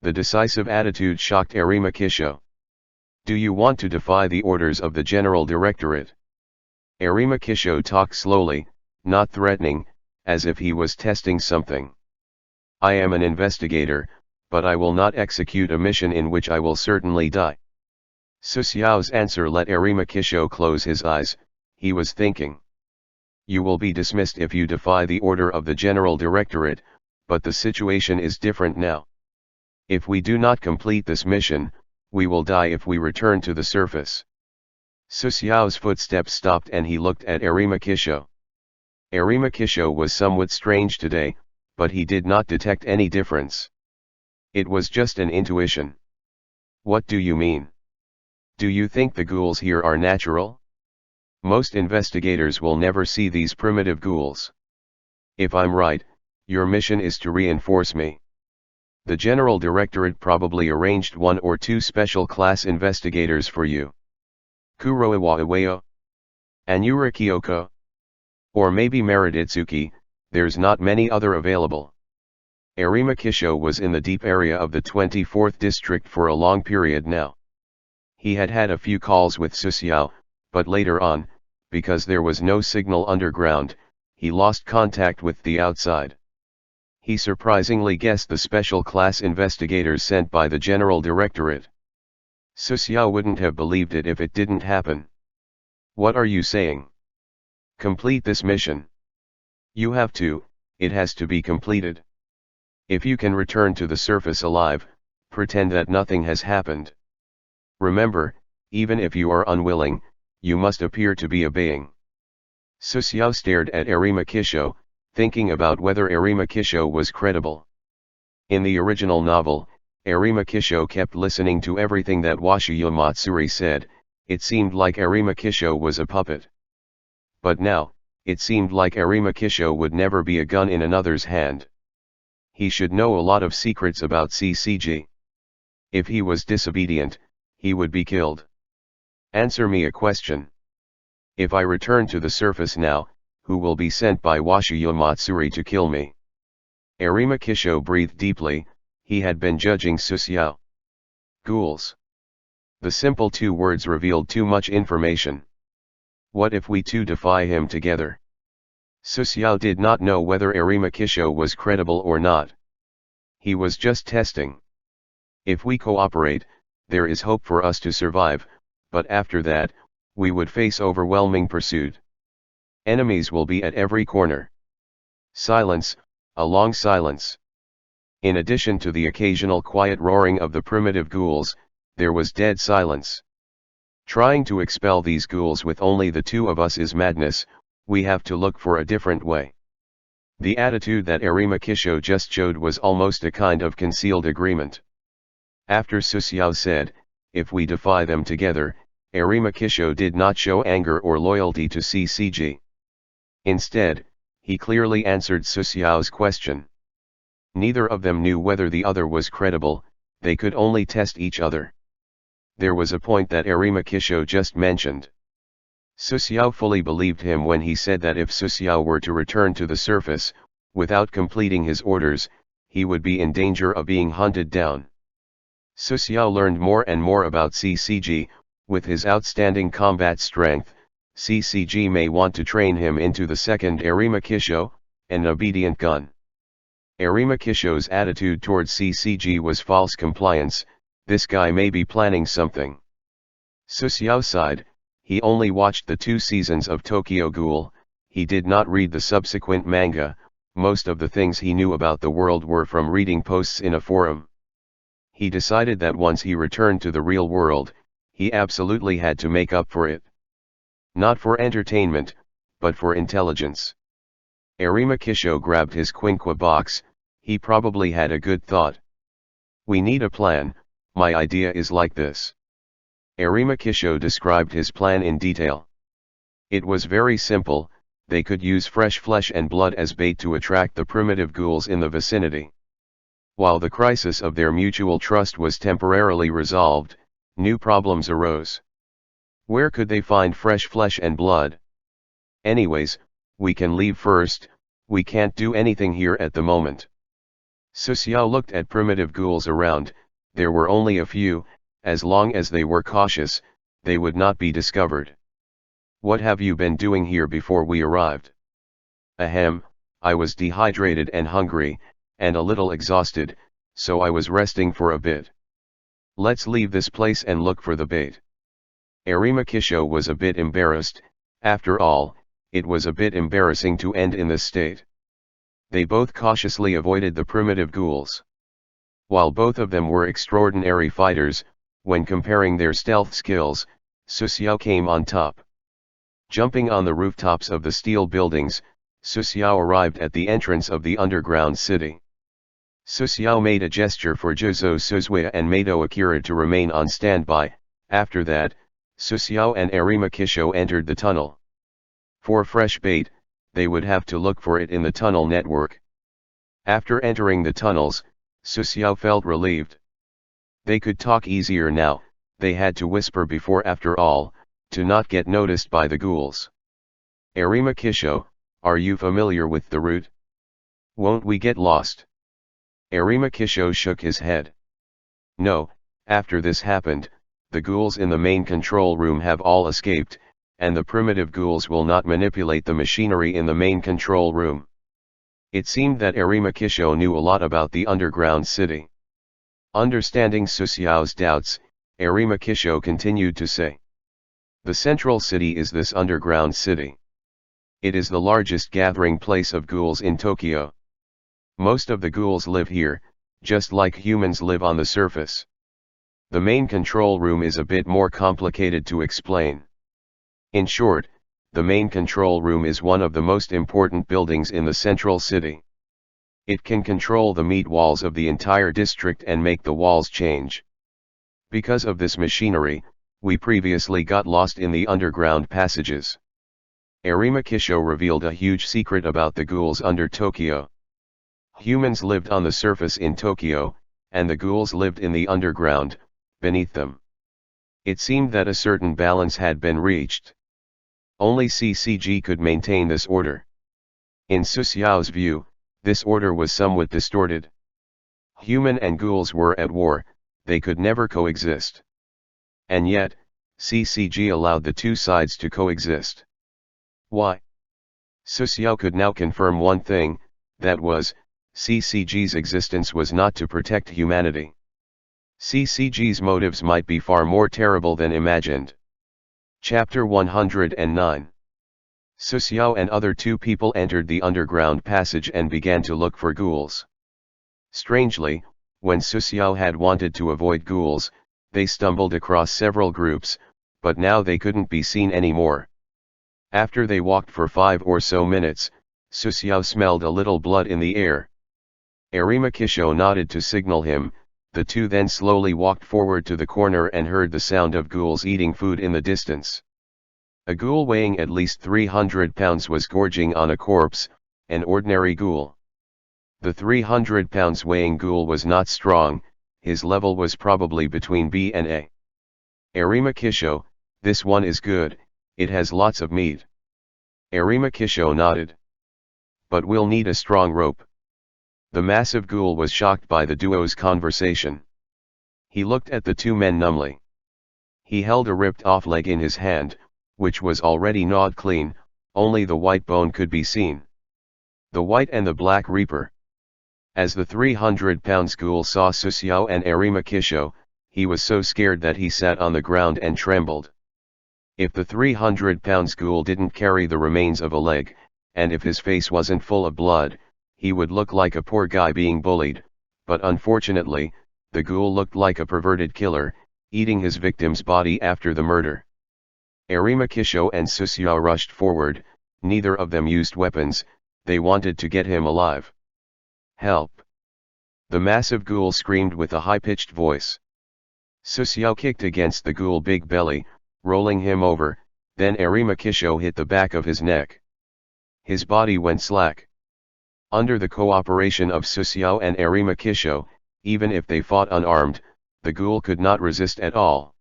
The decisive attitude shocked Arimakisho. Do you want to defy the orders of the General Directorate? Arimakisho talked slowly, not threatening, as if he was testing something. I am an investigator, but I will not execute a mission in which I will certainly die. Susiao's answer let Arimakisho close his eyes, he was thinking. You will be dismissed if you defy the order of the General Directorate, but the situation is different now. If we do not complete this mission, we will die if we return to the surface. Susiao's footsteps stopped and he looked at Arimakisho. Arimakisho was somewhat strange today, but he did not detect any difference. It was just an intuition. What do you mean? Do you think the ghouls here are natural? Most investigators will never see these primitive ghouls. If I'm right, your mission is to reinforce me. The General Directorate probably arranged 1 or 2 special class investigators for you. Kuroiwa Iwao? Anura Kyoko? Or maybe Meriditsuki, there's not many other available. Arimakisho was in the deep area of the 24th district for a long period now. He had had a few calls with Susiao, but later on, because there was no signal underground, he lost contact with the outside. He surprisingly guessed the special class investigators sent by the General Directorate. Susiao wouldn't have believed it if it didn't happen. What are you saying? Complete this mission. You have to, it has to be completed. If you can return to the surface alive, pretend that nothing has happened. Remember, even if you are unwilling, you must appear to be obeying. Susiao stared at Arimakisho, thinking about whether Arima Kisho was credible. In the original novel, Arima Kisho kept listening to everything that Washiyu Matsuri said. It seemed like Arima Kisho was a puppet. But now, it seemed like Arima Kisho would never be a gun in another's hand. He should know a lot of secrets about CCG. If he was disobedient, he would be killed. Answer me a question. If I return to the surface now, who will be sent by Washiyu Matsuri to kill me? Arima Kisho breathed deeply. He had been judging Susyao. Ghouls. The simple two words revealed too much information. What if we two defy him together? Susyao did not know whether Arima Kisho was credible or not. He was just testing. If we cooperate, there is hope for us to survive, but after that, we would face overwhelming pursuit. Enemies will be at every corner. Silence, a long silence. In addition to the occasional quiet roaring of the primitive ghouls, there was dead silence. Trying to expel these ghouls with only the two of us is madness. We have to look for a different way. The attitude that Arima Kisho just showed was almost a kind of concealed agreement. After Susyao said, if we defy them together, Arima Kisho did not show anger or loyalty to CCG. Instead, he clearly answered Susyao's question. Neither of them knew whether the other was credible, they could only test each other. There was a point that Arima Kisho just mentioned. Susyao fully believed him when he said that if Susyao were to return to the surface, without completing his orders, he would be in danger of being hunted down. Susyao learned more and more about CCG. With his outstanding combat strength, CCG may want to train him into the second Arima Kisho, an obedient gun. Arima Kisho's attitude towards CCG was false compliance. This guy may be planning something. Susyao sighed. He only watched the 2 seasons of Tokyo Ghoul. He did not read the subsequent manga. Most of the things he knew about the world were from reading posts in a forum. He decided that once he returned to the real world, he absolutely had to make up for it. Not for entertainment, but for intelligence. Arima Kisho grabbed his quinqua box. He probably had a good thought. We need a plan. My idea is like this. Arima Kisho described his plan in detail. It was very simple. They could use fresh flesh and blood as bait to attract the primitive ghouls in the vicinity. While the crisis of their mutual trust was temporarily resolved, new problems arose. Where could they find fresh flesh and blood? Anyways, we can leave first. We can't do anything here at the moment. Susyao looked at primitive ghouls around. There were only a few. As long as they were cautious, they would not be discovered. What have you been doing here before we arrived? Ahem, I was dehydrated and hungry, and a little exhausted, so I was resting for a bit. Let's leave this place and look for the bait. Arima Kisho was a bit embarrassed. After all, it was a bit embarrassing to end in this state. They both cautiously avoided the primitive ghouls. While both of them were extraordinary fighters, when comparing their stealth skills, Susyao came on top. Jumping on the rooftops of the steel buildings, Susyao arrived at the entrance of the underground city. Susyao made a gesture for Jozo Suzuya and Mato Akira to remain on standby. After that, Susyao and Arima Kisho entered the tunnel. For fresh bait, they would have to look for it in the tunnel network. After entering the tunnels, Susyao felt relieved. They could talk easier now. They had to whisper before, after all, to not get noticed by the ghouls. Arima Kisho, are you familiar with the route? Won't we get lost? Arima Kisho shook his head. No, after this happened, the ghouls in the main control room have all escaped, and the primitive ghouls will not manipulate the machinery in the main control room. It seemed that Arima Kisho knew a lot about the underground city. Understanding Susyao's doubts, Arima Kisho continued to say. The central city is this underground city. It is the largest gathering place of ghouls in Tokyo. Most of the ghouls live here, just like humans live on the surface. The main control room is a bit more complicated to explain. In short, the main control room is one of the most important buildings in the central city. It can control the meat walls of the entire district and make the walls change. Because of this machinery, we previously got lost in the underground passages. Arima Kisho revealed a huge secret about the ghouls under Tokyo. Humans lived on the surface in Tokyo, and the ghouls lived in the underground, beneath them. It seemed that a certain balance had been reached. Only CCG could maintain this order. In Susiao's view, this order was somewhat distorted. Human and ghouls were at war, they could never coexist. And yet, CCG allowed the two sides to coexist. Why? Susiao could now confirm one thing, that was, CCG's existence was not to protect humanity. CCG's motives might be far more terrible than imagined. Chapter 109. Susiao and other two people entered the underground passage and began to look for ghouls. Strangely, when Susiao had wanted to avoid ghouls, they stumbled across several groups, but now they couldn't be seen anymore. After they walked for 5 or so minutes, Susiao smelled a little blood in the air. Arima Kisho nodded to signal him. The two then slowly walked forward to the corner and heard the sound of ghouls eating food in the distance. A ghoul weighing at least 300 pounds was gorging on a corpse, an ordinary ghoul. The 300 pounds weighing ghoul was not strong, his level was probably between B and A. Arima Kisho, this one is good, it has lots of meat. Arima Kisho nodded. But we'll need a strong rope. The massive ghoul was shocked by the duo's conversation. He looked at the two men numbly. He held a ripped-off leg in his hand, which was already gnawed clean, only the white bone could be seen. The white and the black reaper. As the 300 pounds ghoul saw Susiao and Arima Kisho, he was so scared that he sat on the ground and trembled. If the 300 pounds ghoul didn't carry the remains of a leg, and if his face wasn't full of blood, he would look like a poor guy being bullied, but unfortunately, the ghoul looked like a perverted killer, eating his victim's body after the murder. Arima Kisho and Susiao rushed forward, neither of them used weapons, they wanted to get him alive. Help! The massive ghoul screamed with a high-pitched voice. Susiao kicked against the ghoul's big belly, rolling him over, then Arima Kisho hit the back of his neck. His body went slack. Under the cooperation of Susiao and Arima Kisho, even if they fought unarmed, the ghoul could not resist at all.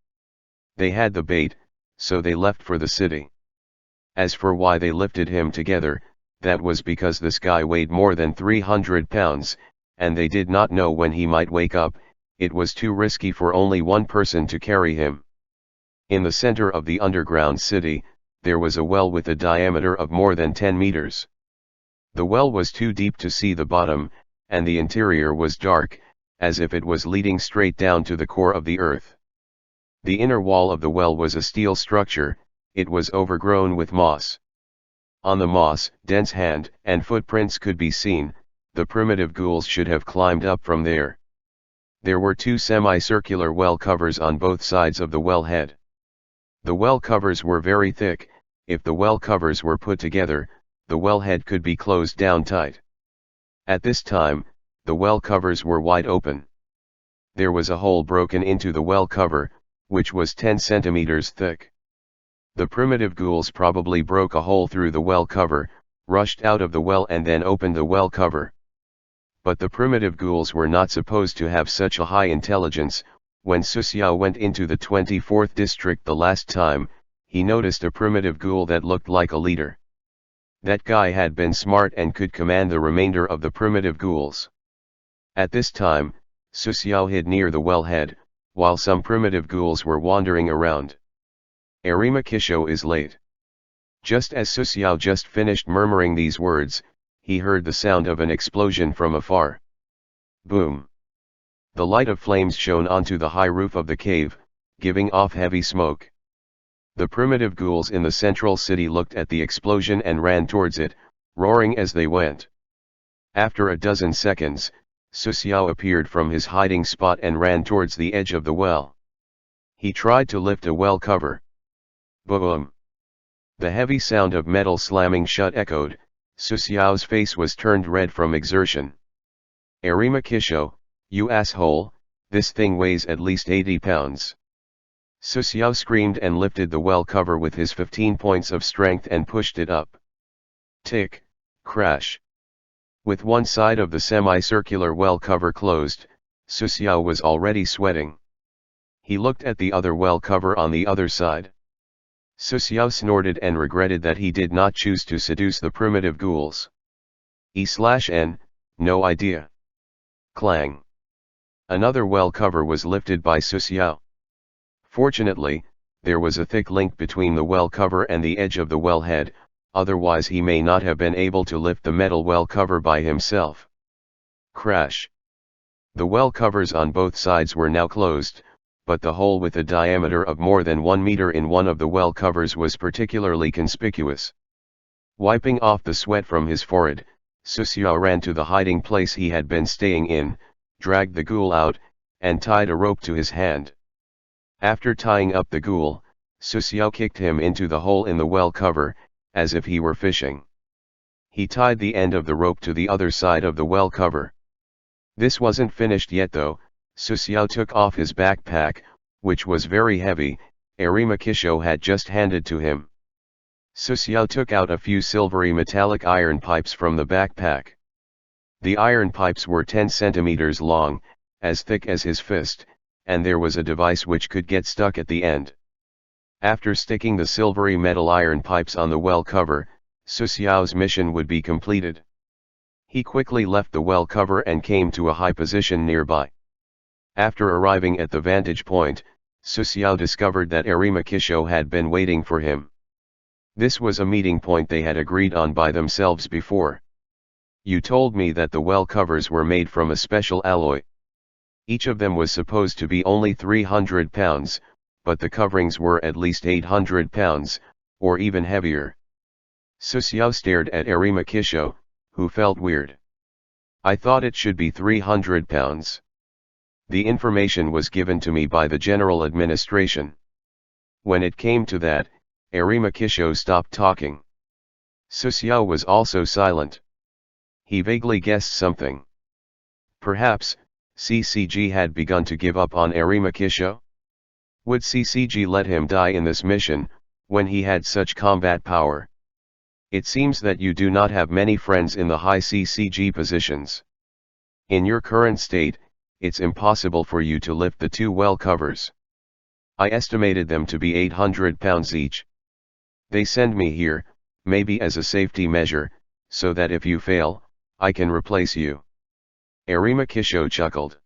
They had the bait, so they left for the city. As for why they lifted him together, that was because this guy weighed more than 300 pounds, and they did not know when he might wake up. It was too risky for only one person to carry him. In the center of the underground city, there was a well with a diameter of more than 10 meters. The well was too deep to see the bottom, and the interior was dark, as if it was leading straight down to the core of the earth. The inner wall of the well was a steel structure, it was overgrown with moss. On the moss, dense hand and footprints could be seen, the primitive ghouls should have climbed up from there. There were two semicircular well covers on both sides of the well head. The well covers were very thick, if the well covers were put together, the well head could be closed down tight. At this time, the well covers were wide open. There was a hole broken into the well cover, which was 10 centimeters thick. The primitive ghouls probably broke a hole through the well cover, rushed out of the well and then opened the well cover. But the primitive ghouls were not supposed to have such a high intelligence. When Susiao went into the 24th district the last time, he noticed a primitive ghoul that looked like a leader. That guy had been smart and could command the remainder of the primitive ghouls. At this time, Susiao hid near the wellhead, while some primitive ghouls were wandering around. Arima Kisho is late. Just as Susiao just finished murmuring these words, he heard the sound of an explosion from afar. Boom! The light of flames shone onto the high roof of the cave, giving off heavy smoke. The primitive ghouls in the central city looked at the explosion and ran towards it, roaring as they went. After a dozen seconds, Susiao appeared from his hiding spot and ran towards the edge of the well. He tried to lift a well cover. Boom! The heavy sound of metal slamming shut echoed. Su Xiao's face was turned red from exertion. "Arima Kisho, you asshole, this thing weighs at least 80 pounds. Su Xiao screamed and lifted the well cover with his 15 points of strength and pushed it up. Tick, crash. With one side of the semicircular well cover closed, Su Xiao was already sweating. He looked at the other well cover on the other side. Su Xiao snorted and regretted that he did not choose to seduce the primitive ghouls. E/N, no idea. Clang. Another well cover was lifted by Su Xiao. Fortunately, there was a thick link between the well cover and the edge of the well head, otherwise he may not have been able to lift the metal well cover by himself. Crash. The well covers on both sides were now closed, but the hole with a diameter of more than 1 meter in one of the well covers was particularly conspicuous. Wiping off the sweat from his forehead, Su Xiao ran to the hiding place he had been staying in, dragged the ghoul out, and tied a rope to his hand. After tying up the ghoul, Su Xiao kicked him into the hole in the well cover, as if he were fishing. He tied the end of the rope to the other side of the well cover. This wasn't finished yet though. Su Xiao took off his backpack, which was very heavy. Arima Kisho had just handed to him. Su Xiao took out a few silvery metallic iron pipes from the backpack. The iron pipes were 10 centimeters long, as thick as his fist, and there was a device which could get stuck at the end. After sticking the silvery metal iron pipes on the well cover, Su Xiao's mission would be completed. He quickly left the well cover and came to a high position nearby. After arriving at the vantage point, Su Xiao discovered that Arima Kisho had been waiting for him. This was a meeting point they had agreed on by themselves before. "You told me that the well covers were made from a special alloy. Each of them was supposed to be only 300 pounds, but the coverings were at least 800 pounds, or even heavier." Su Xiao stared at Arima Kisho, who felt weird. "I thought it should be 300 pounds. The information was given to me by the general administration." When it came to that, Arima Kisho stopped talking. Su Xiao was also silent. He vaguely guessed something. Perhaps, CCG had begun to give up on Arima Kisho? Would CCG let him die in this mission, when he had such combat power? "It seems that you do not have many friends in the high CCG positions. In your current state, it's impossible for you to lift the two well covers. I estimated them to be 800 pounds each. They send me here, maybe as a safety measure, so that if you fail, I can replace you." Arima Kisho chuckled.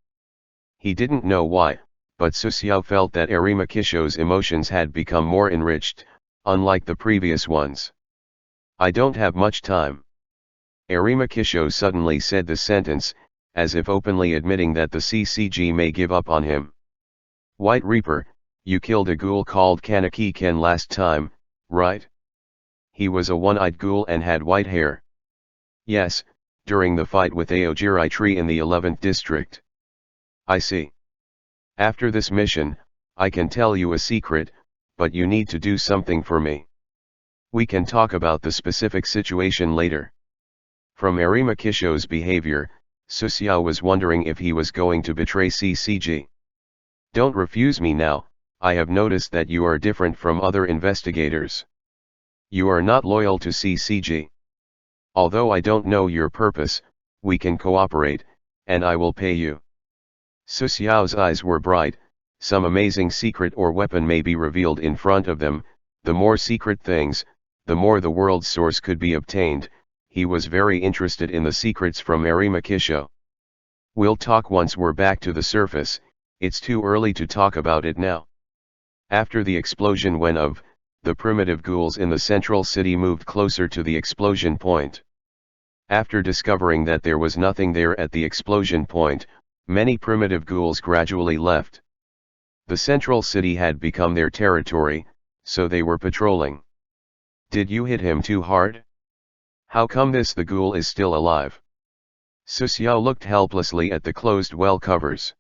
He didn't know why, but Su Xiao felt that Arima Kisho's emotions had become more enriched, unlike the previous ones. "I don't have much time." Arima Kisho suddenly said the sentence, as if openly admitting that the CCG may give up on him. "White Reaper, you killed a ghoul called Kaneki Ken last time, right? He was a one-eyed ghoul and had white hair." "Yes, during the fight with Aojiri Tree in the 11th district." "I see. After this mission, I can tell you a secret, but you need to do something for me. We can talk about the specific situation later." From Arima Kisho's behavior, Su Xiao was wondering if he was going to betray CCG. "Don't refuse me now. I have noticed that you are different from other investigators. You are not loyal to CCG. Although I don't know your purpose, we can cooperate, and I will pay you." Su Xiao's eyes were bright. Some amazing secret or weapon may be revealed in front of them. The more secret things, the more the world's source could be obtained. He was very interested in the secrets from Arima Kisho. "We'll talk once we're back to the surface. It's too early to talk about it now." After the explosion went off, the primitive ghouls in the central city moved closer to the explosion point. After discovering that there was nothing there at the explosion point, many primitive ghouls gradually left. The central city had become their territory, so they were patrolling. "Did you hit him too hard? How come the ghoul is still alive?" Su Xiao looked helplessly at the closed well covers.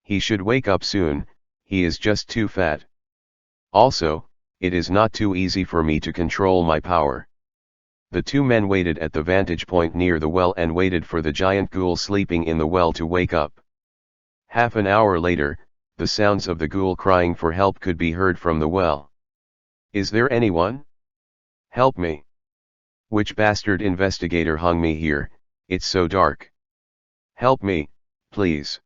"He should wake up soon, he is just too fat. Also, it is not too easy for me to control my power. The two men waited at the vantage point near the well and waited for the giant ghoul sleeping in the well to wake up. Half an hour later, the sounds of the ghoul crying for help could be heard from the well. "Is there anyone? Help me. Which bastard investigator hung me here, it's so dark. Help me, please."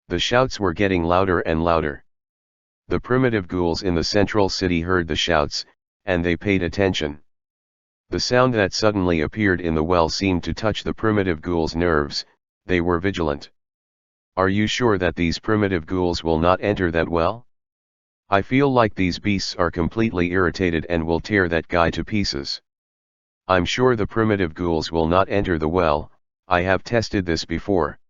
The shouts were getting louder and louder. The primitive ghouls in the central city heard the shouts, and they paid attention. The sound that suddenly appeared in the well seemed to touch the primitive ghouls' nerves. They were vigilant. "Are you sure that these primitive ghouls will not enter that well? I feel like these beasts are completely irritated and will tear that guy to pieces. I'm sure the primitive ghouls will not enter the well, I have tested this before."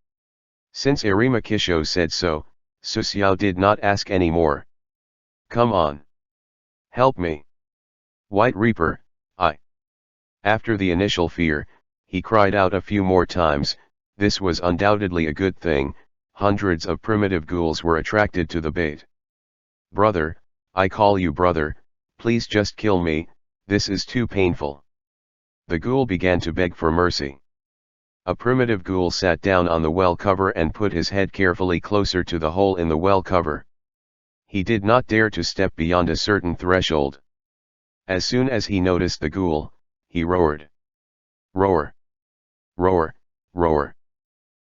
Since Arimakisho said so, Susiao did not ask any more. "Come on. Help me. White Reaper, I." After the initial fear, he cried out a few more times. This was undoubtedly a good thing. Hundreds of primitive ghouls were attracted to the bait. "Brother, I call you brother, please just kill me, this is too painful." The ghoul began to beg for mercy. A primitive ghoul sat down on the well cover and put his head carefully closer to the hole in the well cover. He did not dare to step beyond a certain threshold. As soon as he noticed the ghoul, he roared. Roar! Roar! Roar!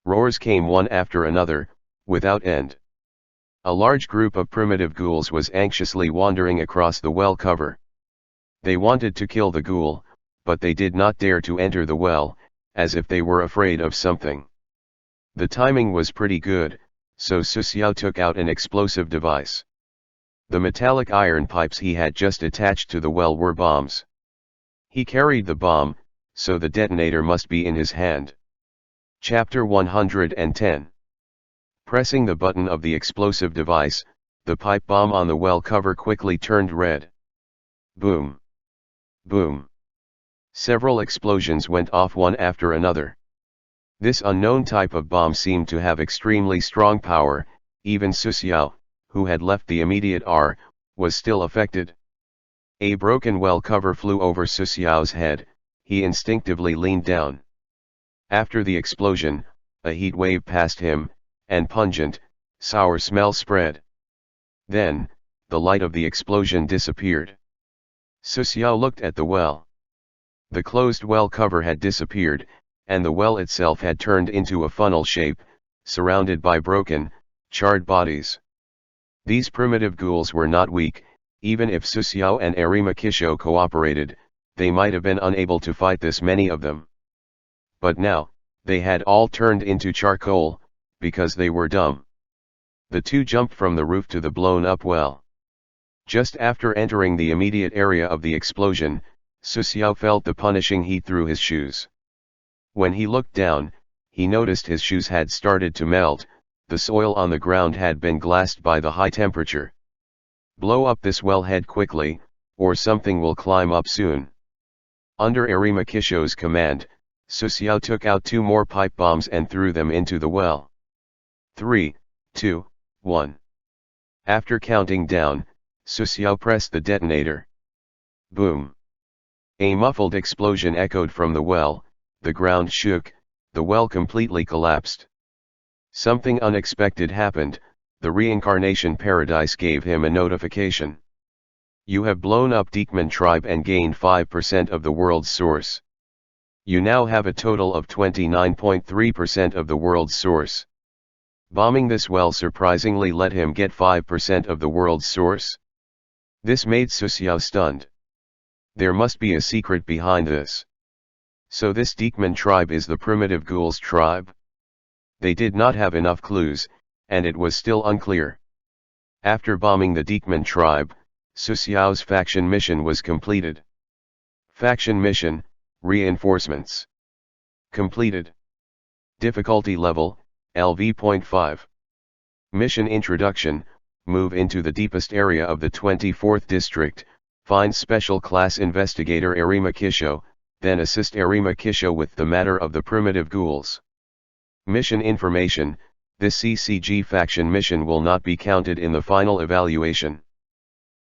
Roars came one after another, without end. A large group of primitive ghouls was anxiously wandering across the well cover. They wanted to kill the ghoul, but they did not dare to enter the well, as if they were afraid of something. The timing was pretty good, so Susiao took out an explosive device. The metallic iron pipes he had just attached to the well were bombs. He carried the bomb, so the detonator must be in his hand. Chapter 110. Pressing the button of the explosive device, the pipe bomb on the well cover quickly turned red. Boom! Boom! Several explosions went off one after another. This unknown type of bomb seemed to have extremely strong power. Even Susiao, who had left the immediate was still affected. A broken well cover flew over Susiao's head. He instinctively leaned down. After the explosion, a heat wave passed him, and pungent, sour smell spread. Then, the light of the explosion disappeared. Susiao looked at the well. The closed well cover had disappeared, and the well itself had turned into a funnel shape, surrounded by broken, charred bodies. These primitive ghouls were not weak. Even if Susiao and Arimakisho cooperated, they might have been unable to fight this many of them. But now, they had all turned into charcoal, because they were dumb. The two jumped from the roof to the blown-up well. Just after entering the immediate area of the explosion, Susiao felt the punishing heat through his shoes. When he looked down, he noticed his shoes had started to melt. The soil on the ground had been glassed by the high temperature. Blow up this wellhead quickly, or something will climb up soon. Under Arimakisho's command, Susiao took out 2 more pipe bombs and threw them into the well. 3, 2, 1. After counting down, Susiao pressed the detonator. Boom! A muffled explosion echoed from the well, the ground shook, the well completely collapsed. Something unexpected happened. The Reincarnation Paradise gave him a notification. You have blown up Deekman tribe and gained 5% of the world's source. You now have a total of 29.3% of the world's source. Bombing this well surprisingly let him get 5% of the world's source. This made Susiao stunned. There must be a secret behind this. So this Deekman tribe is the primitive ghouls tribe? They did not have enough clues, and it was still unclear. After bombing the Deekman tribe, Susiao's faction mission was completed. Faction mission, reinforcements. Completed. Difficulty level, LV.5. Mission introduction, move into the deepest area of the 24th district, find special class investigator Arimakisho, then assist Arimakisho with the matter of the primitive ghouls. Mission information, this CCG faction mission will not be counted in the final evaluation.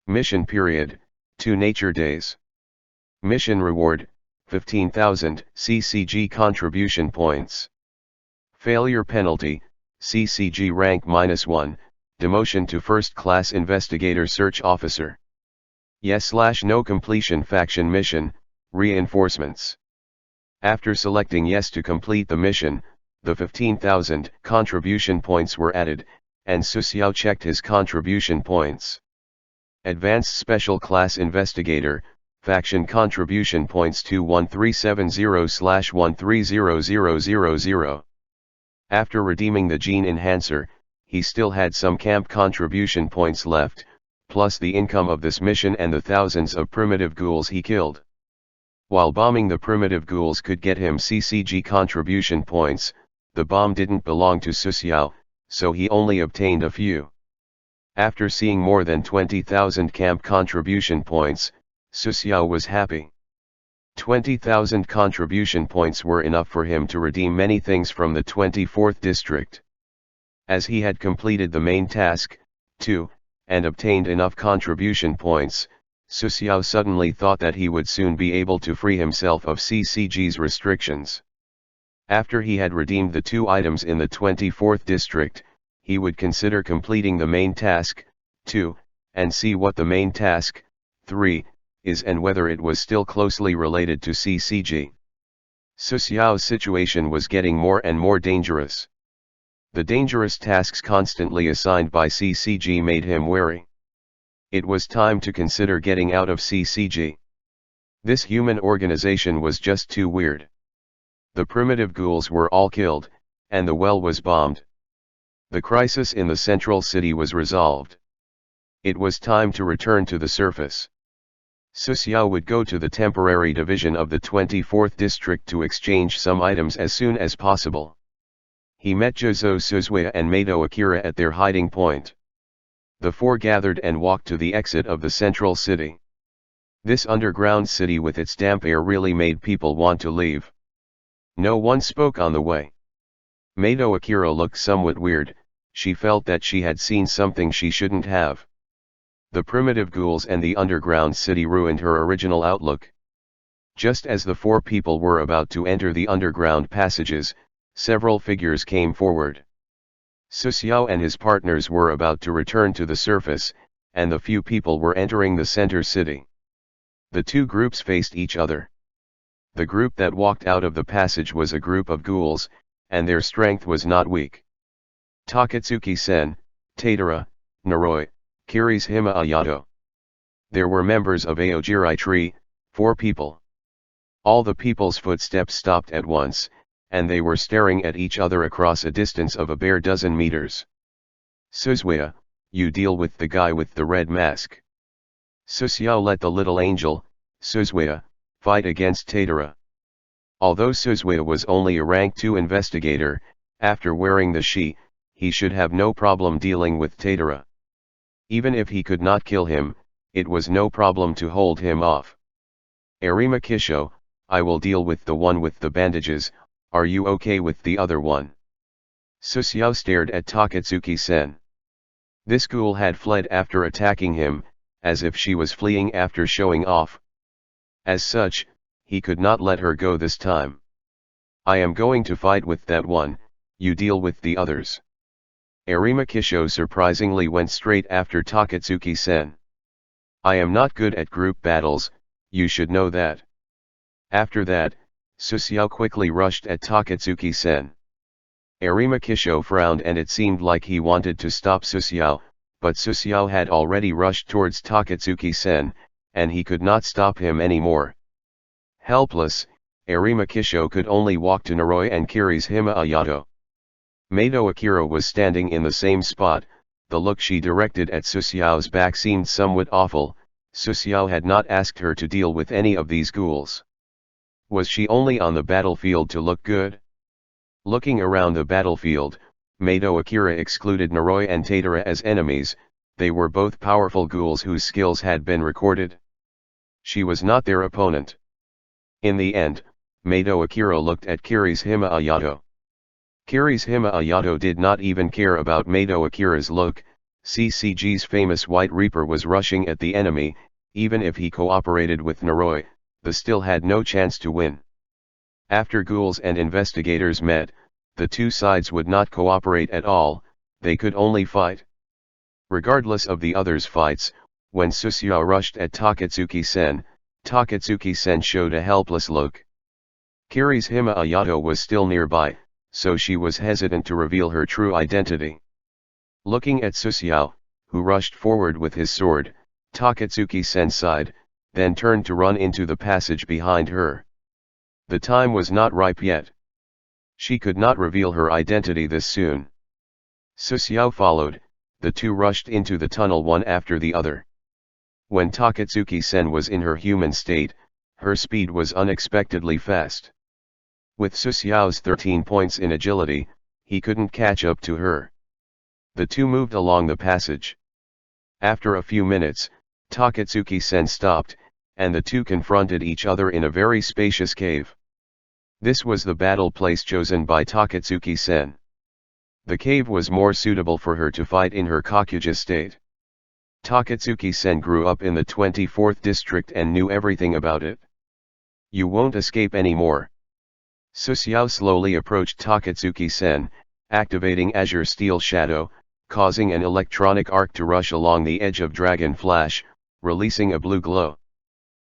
Mission period, 2 Nature Days. Mission Reward, 15,000 CCG Contribution Points. Failure Penalty, CCG Rank -1, Demotion to First Class Investigator Search Officer. Yes/No Completion Faction Mission, Reinforcements. After selecting Yes to complete the mission, the 15,000 contribution points were added, and Susiao checked his contribution points. Advanced Special Class Investigator, Faction Contribution Points 21370/130000. After redeeming the Gene Enhancer, he still had some camp contribution points left, plus the income of this mission and the thousands of primitive ghouls he killed. While bombing the primitive ghouls could get him CCG contribution points, the bomb didn't belong to Susiao, so he only obtained a few. After seeing more than 20,000 camp contribution points, Susiao was happy. 20,000 contribution points were enough for him to redeem many things from the 24th district. As he had completed the main task, too, and obtained enough contribution points, Susiao suddenly thought that he would soon be able to free himself of CCG's restrictions. After he had redeemed the 2 items in the 24th district, he would consider completing the main task, 2, and see what the main task, 3, is and whether it was still closely related to CCG. Susiao's situation was getting more and more dangerous. The dangerous tasks constantly assigned by CCG made him wary. It was time to consider getting out of CCG. This human organization was just too weird. The primitive ghouls were all killed, and the well was bombed. The crisis in the central city was resolved. It was time to return to the surface. Susiao would go to the temporary division of the 24th district to exchange some items as soon as possible. He met Jozo Suzuya and Mato Akira at their hiding point. The 4 gathered and walked to the exit of the central city. This underground city with its damp air really made people want to leave. No one spoke on the way. Mato Akira looked somewhat weird. She felt that she had seen something she shouldn't have. The primitive ghouls and the underground city ruined her original outlook. Just as the 4 people were about to enter the underground passages, several figures came forward. Susiao and his partners were about to return to the surface, and the few people were entering the center city. The 2 groups faced each other. The group that walked out of the passage was a group of ghouls, and their strength was not weak. Takatsuki-sen, Tadara, Naroi, Kirishima Ayato. There were members of Aojirai Tree, 4 people. All the people's footsteps stopped at once, and they were staring at each other across a distance of a bare dozen meters. Suzuya, you deal with the guy with the red mask. Susiao let the little angel, Suzuya, fight against Tadara. Although Suzuya was only a rank 2 investigator, after wearing the shi, he should have no problem dealing with Tadara. Even if he could not kill him, it was no problem to hold him off. Arima Kisho, I will deal with the one with the bandages, are you okay with the other one? Susiao stared at Takatsuki-sen. This ghoul had fled after attacking him, as if she was fleeing after showing off. As such, he could not let her go this time. I am going to fight with that one, you deal with the others. Arima Kisho surprisingly went straight after Takatsuki-sen. I am not good at group battles, you should know that. After that, Susiao quickly rushed at Takatsuki-sen. Arima Kisho frowned and it seemed like he wanted to stop Susiao, but Susiao had already rushed towards Takatsuki-sen, and he could not stop him anymore. Helpless, Arima Kisho could only walk to Naroi and Kirishima Ayato. Mato Akira was standing in the same spot. The look she directed at Susiao's back seemed somewhat awful. Susiao had not asked her to deal with any of these ghouls. Was she only on the battlefield to look good? Looking around the battlefield, Mato Akira excluded Naroi and Tadara as enemies. They were both powerful ghouls whose skills had been recorded. She was not their opponent. In the end, Mato Akira looked at Kirishima Ayato. Kirishima Ayato did not even care about Mato Akira's look. CCG's famous White Reaper was rushing at the enemy. even if he cooperated with Noroi, the still had no chance to win. After ghouls and investigators met, the two sides would not cooperate at all, they could only fight. Regardless of the others' fights, when Susuo rushed at Takatsuki-sen, Takatsuki-sen showed a helpless look. Kirishima Ayato was still nearby, so she was hesitant to reveal her true identity. Looking at Susuo, who rushed forward with his sword, Takatsuki-sen sighed, then turned to run into the passage behind her. The time was not ripe yet. She could not reveal her identity this soon. Susuo followed, the two rushed into the tunnel one after the other. When Takatsuki-sen was in her human state, her speed was unexpectedly fast. With Susuo's 13 points in agility, he couldn't catch up to her. The two moved along the passage. After a few minutes, Takatsuki-sen stopped, and the two confronted each other in a very spacious cave. This was the battle place chosen by Takatsuki-sen. The cave was more suitable for her to fight in her Kakuja state. Takatsuki-sen grew up in the 24th district and knew everything about it. You won't escape anymore. Susuo slowly approached Takatsuki-sen, activating Azure Steel Shadow, causing an electronic arc to rush along the edge of Dragon Flash, releasing a blue glow.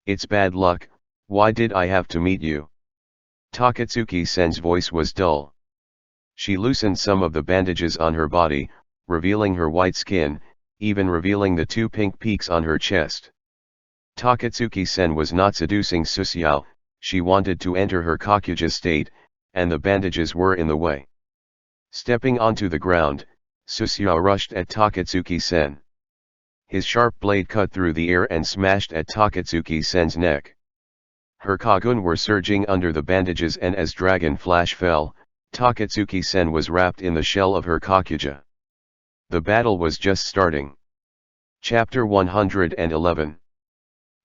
It's bad luck, why did I have to meet you? Takatsuki-sen's voice was dull. She loosened some of the bandages on her body, revealing her white skin, even revealing the two pink peaks on her chest. Takatsuki-sen was not seducing Susuo, she wanted to enter her Kakuja state, and the bandages were in the way. Stepping onto the ground, Susuo rushed at Takatsuki-sen. His sharp blade cut through the air and smashed at Takatsuki-sen's neck. Her Kagun were surging under the bandages, and as Dragon Flash fell, Takatsuki-sen was wrapped in the shell of her Kakuja. The battle was just starting. Chapter 111.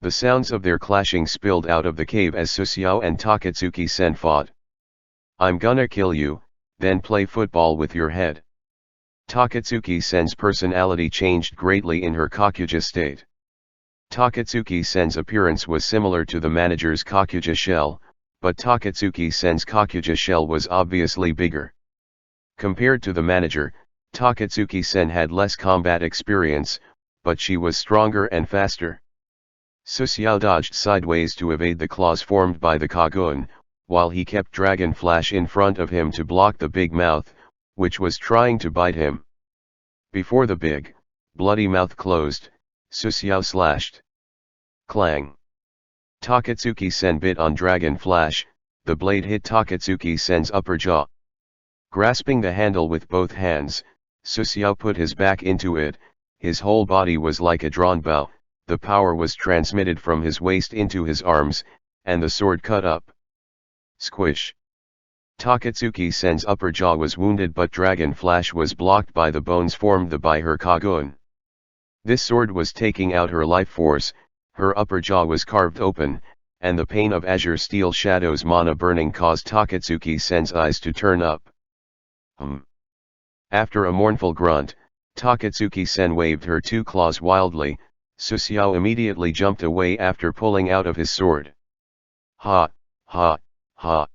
The sounds of their clashing spilled out of the cave as Susuo and Takatsuki-sen fought. I'm gonna kill you, then play football with your head. Takatsuki-sen's personality changed greatly in her Kakuja state. Takatsuki-sen's appearance was similar to the manager's Kakuja shell, but Takatsuki-sen's Kakuja shell was obviously bigger. Compared to the manager, Takatsuki-sen had less combat experience, but she was stronger and faster. Susuo dodged sideways to evade the claws formed by the Kagun, while he kept Dragon Flash in front of him to block the big mouth, which was trying to bite him. Before the big, bloody mouth closed, Susuo slashed. Clang! Takatsuki-sen bit on Dragon Flash, the blade hit Takatsuki-sen's upper jaw. Grasping the handle with both hands, Susuo put his back into it, his whole body was like a drawn bow, the power was transmitted from his waist into his arms, and the sword cut up. Squish! Takatsuki-sen's upper jaw was wounded, but Dragon Flash was blocked by the bones formed by her Kagun. This sword was taking out her life force, her upper jaw was carved open, and the pain of Azure Steel Shadow's mana burning caused Takatsuki-sen's eyes to turn up. After a mournful grunt, Takatsuki-sen waved her two claws wildly. Susuo immediately jumped away after pulling out of his sword. Ha, ha, ha.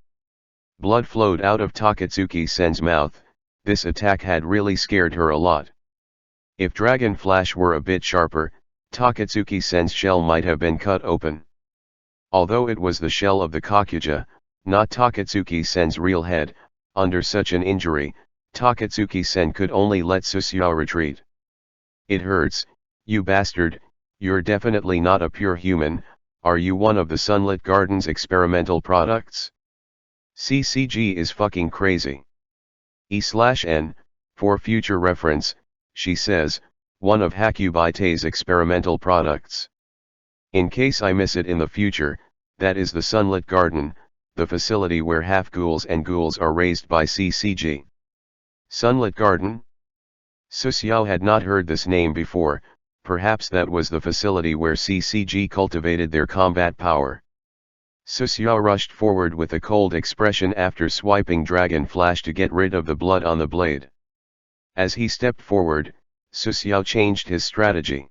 Blood flowed out of Takatsuki-sen's mouth. This attack had really scared her a lot. If Dragon Flash were a bit sharper, Takatsuki-sen's shell might have been cut open. Although it was the shell of the Kakuja, not Takatsuki-sen's real head, under such an injury, Takatsuki-sen could only let Susuo retreat. It hurts, you bastard, you're definitely not a pure human, are you one of the Sunlit Garden's experimental products? CCG is fucking crazy. E/N, for future reference, she says, one of Hakubite's experimental products. In case I miss it in the future, that is the Sunlit Garden, the facility where half-ghouls and ghouls are raised by CCG. Sunlit Garden? Susuo had not heard this name before, perhaps that was the facility where CCG cultivated their combat power. Susuo rushed forward with a cold expression after swiping Dragon Flash to get rid of the blood on the blade. As he stepped forward, Susuo changed his strategy.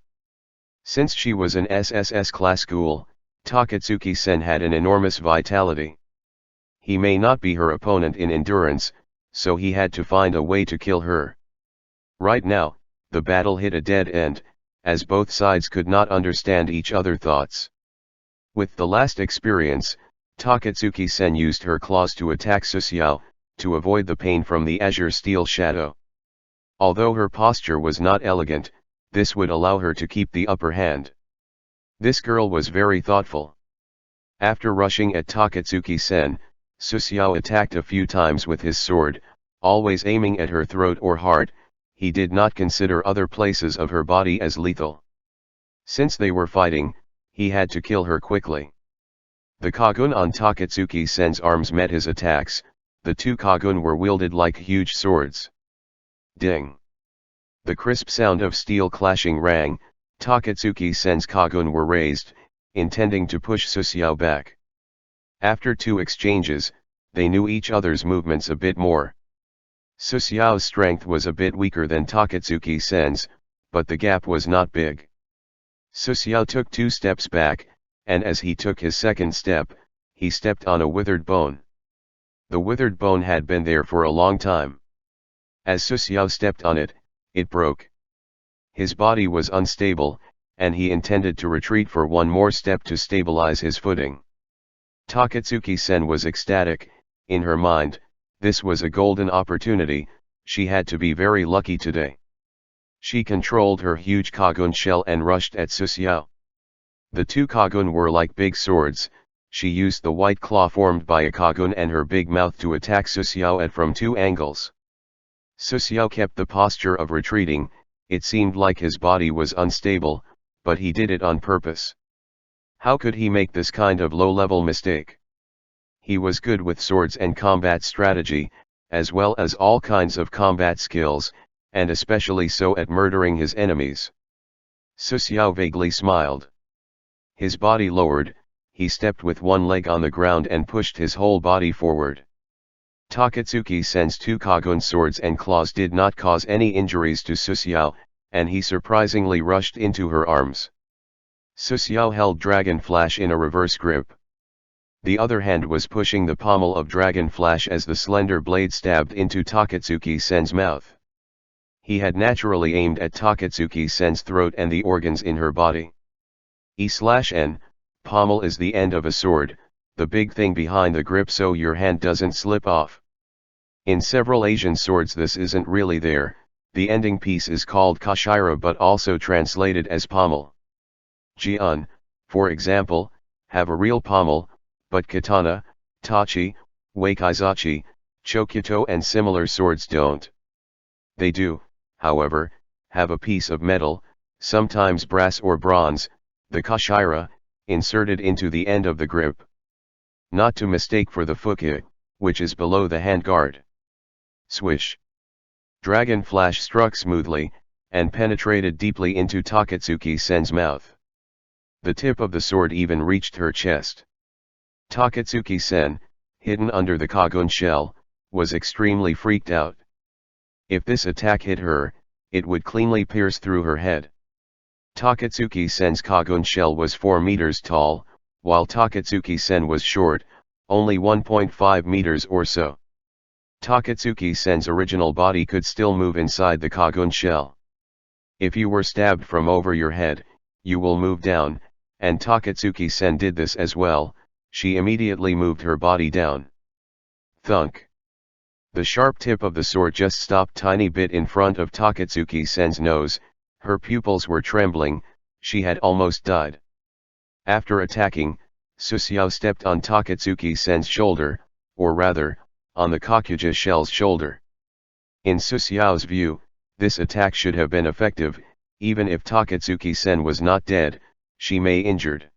Since she was an SSS class ghoul, Takatsuki-sen had an enormous vitality. He may not be her opponent in endurance, so he had to find a way to kill her. Right now, the battle hit a dead end, as both sides could not understand each other's thoughts. With the last experience, Takatsuki-sen used her claws to attack Susiao, to avoid the pain from the azure steel shadow. Although her posture was not elegant, this would allow her to keep the upper hand. This girl was very thoughtful. After rushing at Takatsuki-sen, Susiao attacked a few times with his sword, always aiming at her throat or heart. He did not consider other places of her body as lethal. Since they were fighting, he had to kill her quickly. The Kagun on Takatsuki-sen's arms met his attacks. The two Kagun were wielded like huge swords. Ding! The crisp sound of steel clashing rang. Takatsuki-sen's Kagun were raised, intending to push Susiao back. After two exchanges, they knew each other's movements a bit more. Susiao's strength was a bit weaker than Takatsuki-sen's, but the gap was not big. Susiao took 2 steps back, and as he took his second step, he stepped on a withered bone. The withered bone had been there for a long time. As Susiao stepped on it, it broke. His body was unstable, and he intended to retreat for one more step to stabilize his footing. Takatsuki-sen was ecstatic. In her mind, this was a golden opportunity. She had to be very lucky today. She controlled her huge Kagun shell and rushed at Susiao. The two Kagun were like big swords. She used the white claw formed by a Kagun and her big mouth to attack Susiao at from 2 angles. Susiao kept the posture of retreating. It seemed like his body was unstable, but he did it on purpose. How could he make this kind of low-level mistake? He was good with swords and combat strategy, as well as all kinds of combat skills, and especially so at murdering his enemies. Susiao vaguely smiled. His body lowered, he stepped with one leg on the ground and pushed his whole body forward. Takatsuki-sen's 2 Kagun swords and claws did not cause any injuries to Susiao, and he surprisingly rushed into her arms. Susiao held Dragon Flash in a reverse grip. The other hand was pushing the pommel of Dragon Flash as the slender blade stabbed into Takatsuki-sen's mouth. He had naturally aimed at Takatsuki-sen's throat and the organs in her body. E/N, pommel is the end of a sword, the big thing behind the grip so your hand doesn't slip off. In several Asian swords this isn't really there. The ending piece is called kashira but also translated as pommel. Jian, for example, have a real pommel, but katana, tachi, wakizachi, chokuto and similar swords don't. They do, however, have a piece of metal, sometimes brass or bronze, the kashira, inserted into the end of the grip. Not to mistake for the fuki, which is below the handguard. Swish. Dragon Flash struck smoothly, and penetrated deeply into Takatsuki-sen's mouth. The tip of the sword even reached her chest. Takatsuki-sen, hidden under the Kagun shell, was extremely freaked out. If this attack hit her, it would cleanly pierce through her head. Takatsuki-sen's Kagun shell was 4 meters tall, while Takatsuki-sen was short, only 1.5 meters or so. Takatsuki-sen's original body could still move inside the Kagun shell. If you were stabbed from over your head, you will move down, and Takatsuki-sen did this as well. She immediately moved her body down. Thunk. The sharp tip of the sword just stopped tiny bit in front of Takatsuki-sen's nose. Her pupils were trembling, she had almost died. After attacking, Susiao stepped on Takatsuki-sen's shoulder, or rather, on the Kakuja shell's shoulder. In Susiao's view, this attack should have been effective. Even if Takatsuki-sen was not dead, she may injured.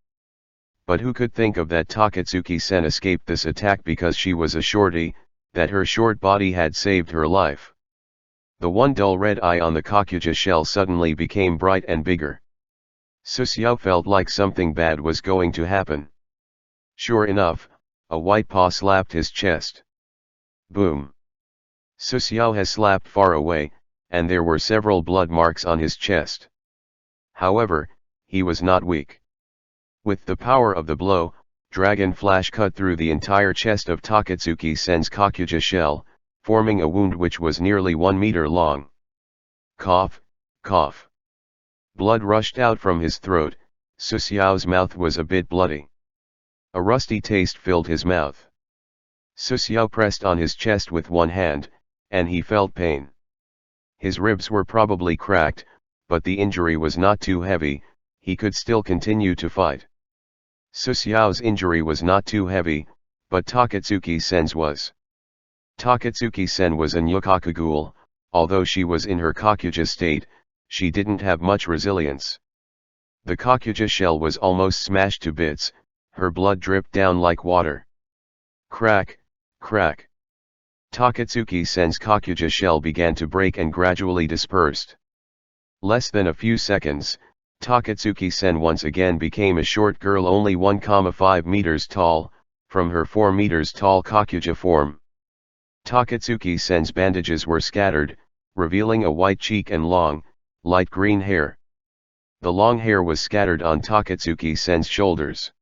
But who could think of that Takatsuki-sen escaped this attack because she was a shorty, that her short body had saved her life. The one dull red eye on the Kakuja shell suddenly became bright and bigger. Susiao felt like something bad was going to happen. Sure enough, a white paw slapped his chest. Boom. Susiao has slapped far away, and there were several blood marks on his chest. However, he was not weak. With the power of the blow, Dragon Flash cut through the entire chest of Takatsuki-sen's Kakuja shell, forming a wound which was nearly 1 meter long. Cough, cough. Blood rushed out from his throat. Susiao's mouth was a bit bloody. A rusty taste filled his mouth. Susiao pressed on his chest with one hand, and he felt pain. His ribs were probably cracked, but the injury was not too heavy, he could still continue to fight. Susiao's injury was not too heavy, but Takatsuki-sen's was. Takatsuki-sen was a Nyukaku ghoul. Although she was in her Kakuja state, she didn't have much resilience. The Kakuja shell was almost smashed to bits, her blood dripped down like water. Crack, crack. Takatsuki-sen's Kakuja shell began to break and gradually dispersed. Less than a few seconds, Takatsuki-sen once again became a short girl only 1,5 meters tall, from her 4 meters tall Kakuja form. Takatsuki-sen's bandages were scattered, revealing a white cheek and long, light green hair. The long hair was scattered on Takatsuki-sen's shoulders.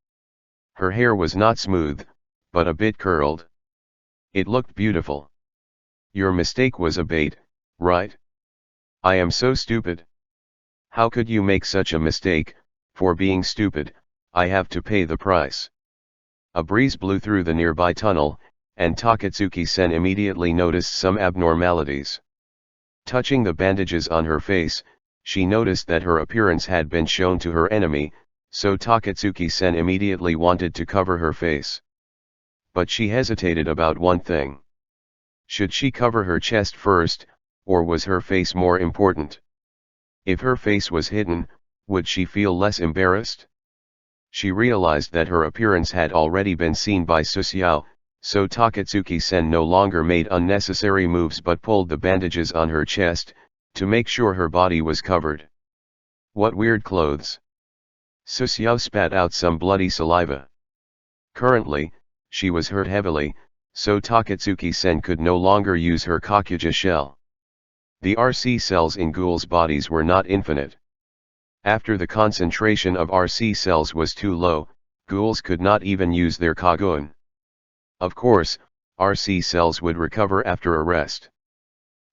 Her hair was not smooth, but a bit curled. It looked beautiful. Your mistake was a bait, right? I am so stupid. How could you make such a mistake? For being stupid, I have to pay the price. A breeze blew through the nearby tunnel, and Takatsuki-sen immediately noticed some abnormalities. Touching the bandages on her face, she noticed that her appearance had been shown to her enemy, so Takatsuki-sen immediately wanted to cover her face. But she hesitated about one thing. Should she cover her chest first, or was her face more important? If her face was hidden, would she feel less embarrassed? She realized that her appearance had already been seen by Susiao, so Takatsuki-sen no longer made unnecessary moves but pulled the bandages on her chest, to make sure her body was covered. What weird clothes! Susiao spat out some bloody saliva. Currently, she was hurt heavily, so Takatsuki-sen could no longer use her Kakuja shell. The RC cells in ghouls' bodies were not infinite. After the concentration of RC cells was too low, ghouls could not even use their Kagun. Of course, RC cells would recover after a rest.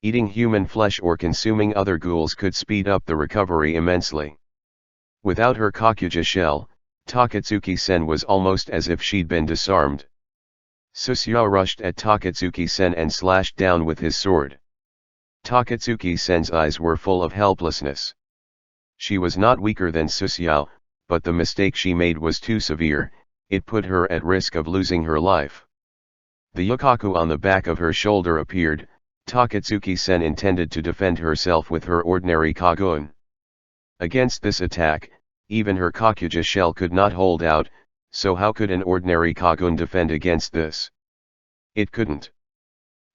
Eating human flesh or consuming other ghouls could speed up the recovery immensely. Without her Kakuja shell, Takatsuki-sen was almost as if she'd been disarmed. Susiao rushed at Takatsuki-sen and slashed down with his sword. Takatsuki-sen's eyes were full of helplessness. She was not weaker than Susiao, but the mistake she made was too severe, it put her at risk of losing her life. The yukaku on the back of her shoulder appeared. Takatsuki-sen intended to defend herself with her ordinary Kagun. Against this attack, even her Kakuja shell could not hold out, so how could an ordinary Kagun defend against this? It couldn't.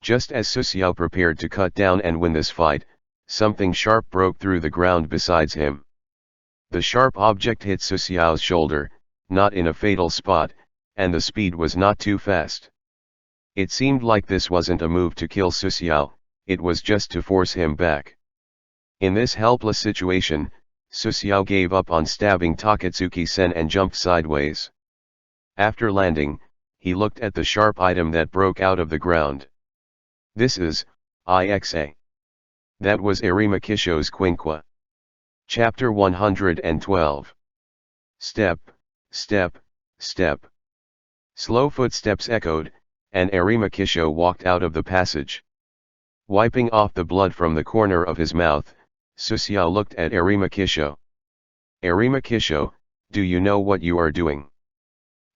Just as Susiao prepared to cut down and win this fight, something sharp broke through the ground besides him. The sharp object hit Susiao's shoulder, not in a fatal spot, and the speed was not too fast. It seemed like this wasn't a move to kill Susiao, it was just to force him back. In this helpless situation, Susiao gave up on stabbing Takatsuki-sen and jumped sideways. After landing, he looked at the sharp item that broke out of the ground. This is, Ixa. That was Arimakisho's Quinqua. Chapter 112. Step, step, step. Slow footsteps echoed, and Arimakisho walked out of the passage. Wiping off the blood from the corner of his mouth, Susiao looked at Arimakisho. Arimakisho, do you know what you are doing?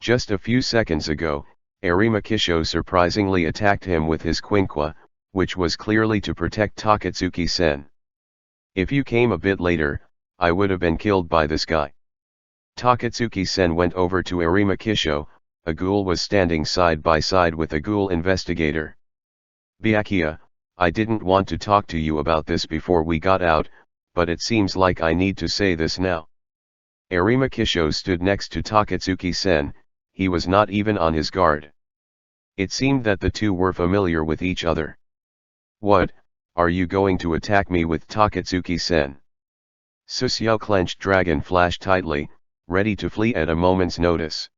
Just a few seconds ago, Arimakisho surprisingly attacked him with his Quinqua, which was clearly to protect Takatsuki-sen. If you came a bit later, I would have been killed by this guy. Takatsuki-sen went over to Arimakisho. A ghoul was standing side by side with a ghoul investigator. Byakuya, I didn't want to talk to you about this before we got out, but it seems like I need to say this now. Arimakisho stood next to Takatsuki-sen, he was not even on his guard. It seemed that the two were familiar with each other. What, are you going to attack me with Takatsuki-sen? Susiao clenched dragon flash tightly, ready to flee at a moment's notice.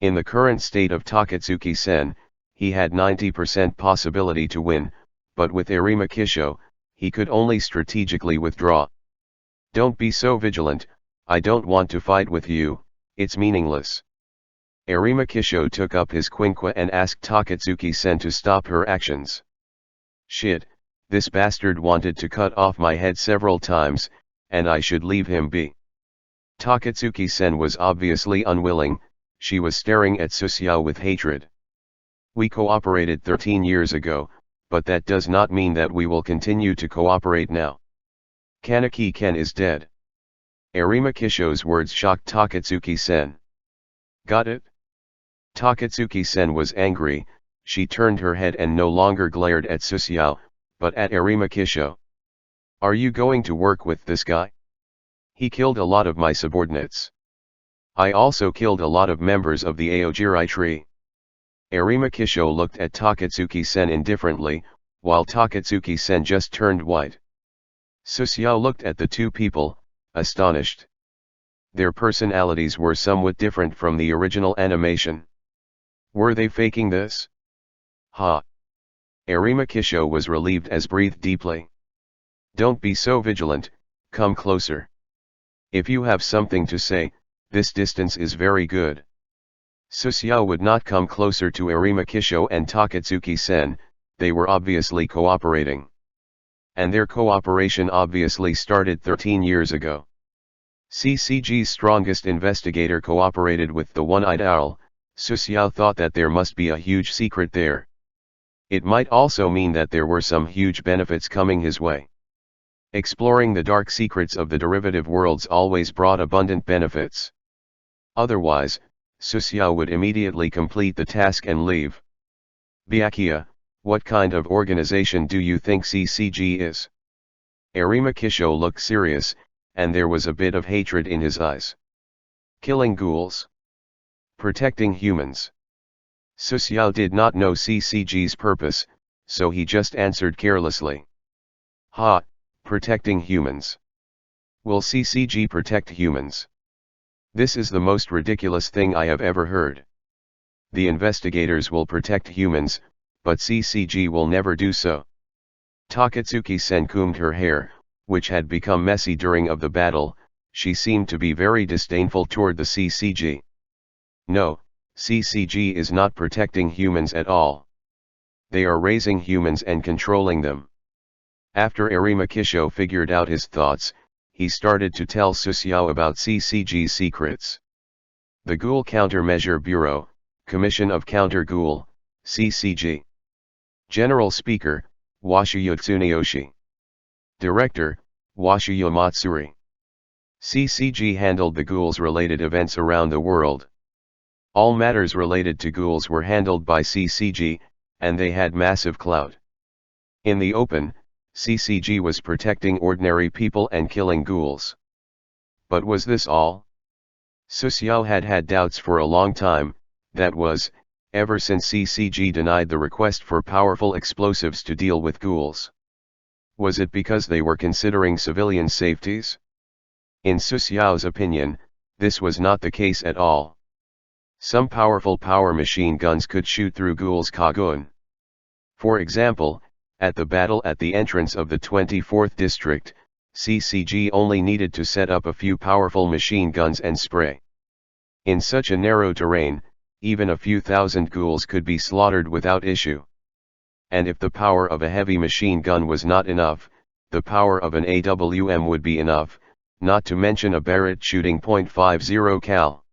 In the current state of Takatsuki-sen, he had 90% possibility to win, but with Arima Kisho, he could only strategically withdraw. Don't be so vigilant, I don't want to fight with you, it's meaningless. Arima Kisho took up his quinqua and asked Takatsuki-sen to stop her actions. Shit, this bastard wanted to cut off my head several times, and I should leave him be. Takatsuki-sen was obviously unwilling, she was staring at Susiao with hatred. We cooperated 13 years ago, but that does not mean that we will continue to cooperate now. Kaneki-ken is dead. Arima Kisho's words shocked Takatsuki-sen. Got it? Takatsuki-sen was angry, she turned her head and no longer glared at Susiao, but at Arima Kisho. Are you going to work with this guy? He killed a lot of my subordinates. I also killed a lot of members of the Aojirai tree. Arima Kisho looked at Takatsuki-sen indifferently, while Takatsuki-sen just turned white. Susiao looked at the two people, astonished. Their personalities were somewhat different from the original animation. Were they faking this? Ha! Arima Kisho was relieved as breathed deeply. Don't be so vigilant, come closer. If you have something to say, this distance is very good. Susiao would not come closer to Arima Kisho and Takatsuki-sen, they were obviously cooperating. And their cooperation obviously started 13 years ago. CCG's strongest investigator cooperated with the one-eyed owl, Susiao thought that there must be a huge secret there. It might also mean that there were some huge benefits coming his way. Exploring the dark secrets of the derivative worlds always brought abundant benefits. Otherwise, Susiao would immediately complete the task and leave. Byakuya, what kind of organization do you think CCG is? Arima Kisho looked serious, and there was a bit of hatred in his eyes. Killing ghouls. Protecting humans. Susiao did not know CCG's purpose, so he just answered carelessly. Ha, protecting humans. Will CCG protect humans? This is the most ridiculous thing I have ever heard. The investigators will protect humans, but CCG will never do so. Takatsuki-sen combed her hair, which had become messy during of the battle, she seemed to be very disdainful toward the CCG. No, CCG is not protecting humans at all. They are raising humans and controlling them. After Arima Kisho figured out his thoughts, he started to tell Susiao about CCG's secrets. The Ghoul Countermeasure Bureau, Commission of Counter Ghoul, CCG. General Speaker, Washuya Tsuneyoshi. Director, Washuya Matsuri. CCG handled the ghouls-related events around the world. All matters related to ghouls were handled by CCG, and they had massive clout. In the open, CCG was protecting ordinary people and killing ghouls. But was this all? Susiao had had doubts for a long time, that was, ever since CCG denied the request for powerful explosives to deal with ghouls. Was it because they were considering civilian safeties? In Susiao's opinion, this was not the case at all. Some powerful power machine guns could shoot through ghouls' kagun. For example, at the battle at the entrance of the 24th district, CCG only needed to set up a few powerful machine guns and spray. In such a narrow terrain, even a few thousand ghouls could be slaughtered without issue. And if the power of a heavy machine gun was not enough, the power of an AWM would be enough, not to mention a Barrett shooting .50 cal.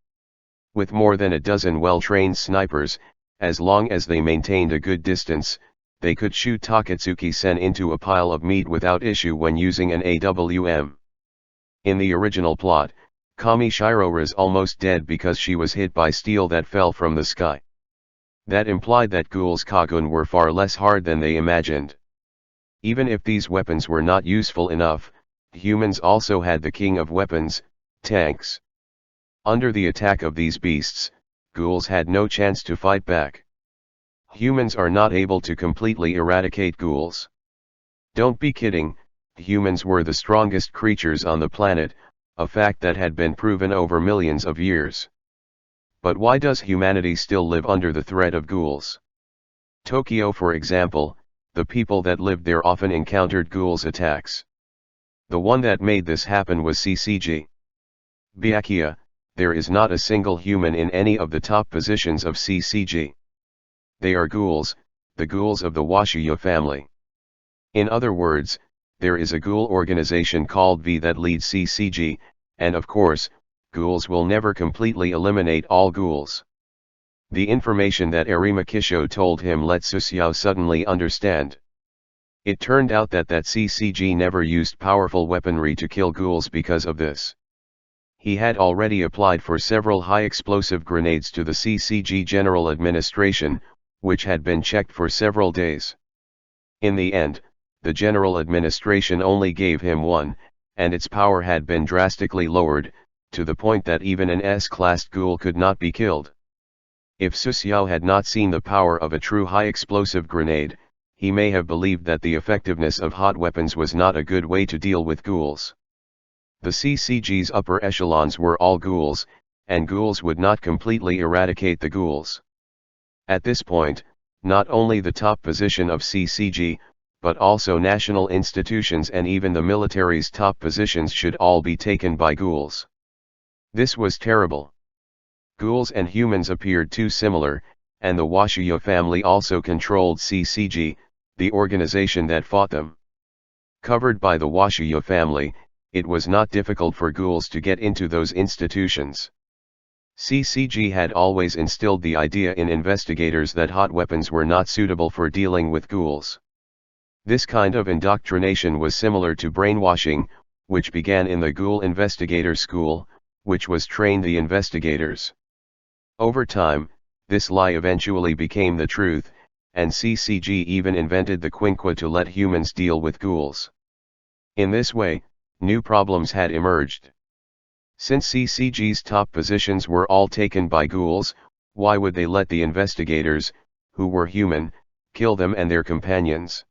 With more than a dozen well-trained snipers, as long as they maintained a good distance, they could shoot Takatsuki-sen into a pile of meat without issue when using an AWM. In the original plot, Kami Shirora's almost dead because she was hit by steel that fell from the sky. That implied that ghouls' kagun were far less hard than they imagined. Even if these weapons were not useful enough, humans also had the king of weapons, tanks. Under the attack of these beasts, ghouls had no chance to fight back. Humans are not able to completely eradicate ghouls. Don't be kidding, humans were the strongest creatures on the planet, a fact that had been proven over millions of years. But why does humanity still live under the threat of ghouls? Tokyo, for example, the people that lived there often encountered ghouls' attacks. The one that made this happen was CCG. Byakuya, there is not a single human in any of the top positions of CCG. They are ghouls, the ghouls of the Washiya family. In other words, there is a ghoul organization called V that leads CCG, and of course, ghouls will never completely eliminate all ghouls. The information that Arimakisho told him let Susuo suddenly understand. It turned out that CCG never used powerful weaponry to kill ghouls because of this. He had already applied for several high-explosive grenades to the CCG General Administration, which had been checked for several days. In the end, the General Administration only gave him one, and its power had been drastically lowered, to the point that even an S-class ghoul could not be killed. If Susuo had not seen the power of a true high-explosive grenade, he may have believed that the effectiveness of hot weapons was not a good way to deal with ghouls. The CCG's upper echelons were all ghouls, and ghouls would not completely eradicate the ghouls. At this point, not only the top position of CCG, but also national institutions and even the military's top positions should all be taken by ghouls. This was terrible. Ghouls and humans appeared too similar, and the Washiya family also controlled CCG, the organization that fought them. Covered by the Washiya family, it was not difficult for ghouls to get into those institutions. CCG had always instilled the idea in investigators that hot weapons were not suitable for dealing with ghouls. This kind of indoctrination was similar to brainwashing, which began in the Ghoul Investigator School, which was trained the investigators. Over time, this lie eventually became the truth, and CCG even invented the quinqua to let humans deal with ghouls. In this way, new problems had emerged. Since CCG's top positions were all taken by ghouls, why would they let the investigators, who were human, kill them and their companions?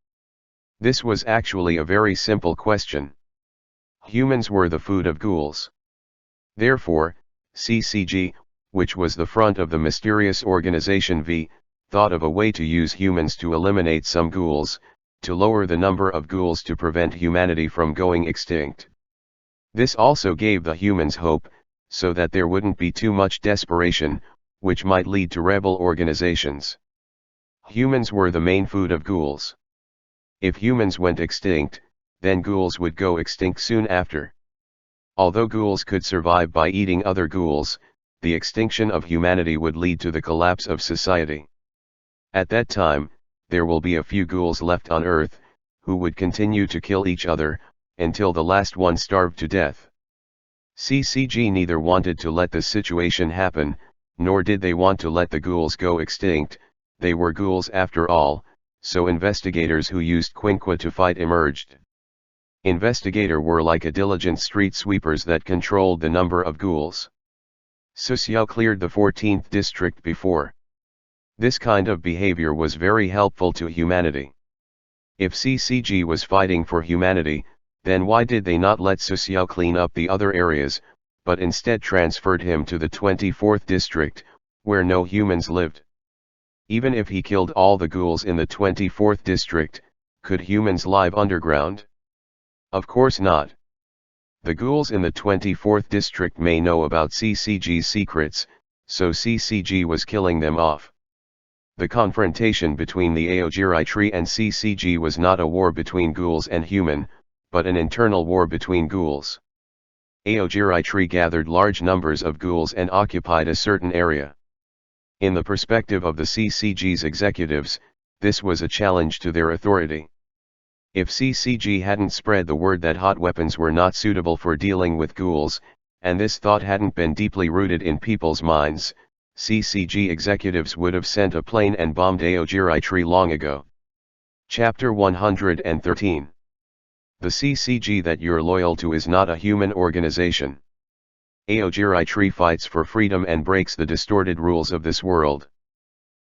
This was actually a very simple question. Humans were the food of ghouls. Therefore, CCG, which was the front of the mysterious organization V, thought of a way to use humans to eliminate some ghouls, to lower the number of ghouls to prevent humanity from going extinct. This also gave the humans hope, so that there wouldn't be too much desperation, which might lead to rebel organizations. Humans were the main food of ghouls. If humans went extinct, then ghouls would go extinct soon after. Although ghouls could survive by eating other ghouls, the extinction of humanity would lead to the collapse of society. At that time, there will be a few ghouls left on Earth, who would continue to kill each other, until the last one starved to death. CCG neither wanted to let this situation happen, nor did they want to let the ghouls go extinct. They were ghouls after all, so investigators who used quinqua to fight emerged. Investigators were like a diligent street sweepers that controlled the number of ghouls. Susuo cleared the 14th district before. This kind of behavior was very helpful to humanity. If CCG was fighting for humanity, then why did they not let Susuo clean up the other areas, but instead transferred him to the 24th district, where no humans lived? Even if he killed all the ghouls in the 24th district, could humans live underground? Of course not. The ghouls in the 24th district may know about CCG's secrets, so CCG was killing them off. The confrontation between the Aogiri tree and CCG was not a war between ghouls and human, but an internal war between ghouls. Aogiri tree gathered large numbers of ghouls and occupied a certain area. In the perspective of the CCG's executives, this was a challenge to their authority. If CCG hadn't spread the word that hot weapons were not suitable for dealing with ghouls, and this thought hadn't been deeply rooted in people's minds, CCG executives would have sent a plane and bombed Aogiri tree long ago. Chapter 113. The CCG that you're loyal to is not a human organization. Aogiri tree fights for freedom and breaks the distorted rules of this world.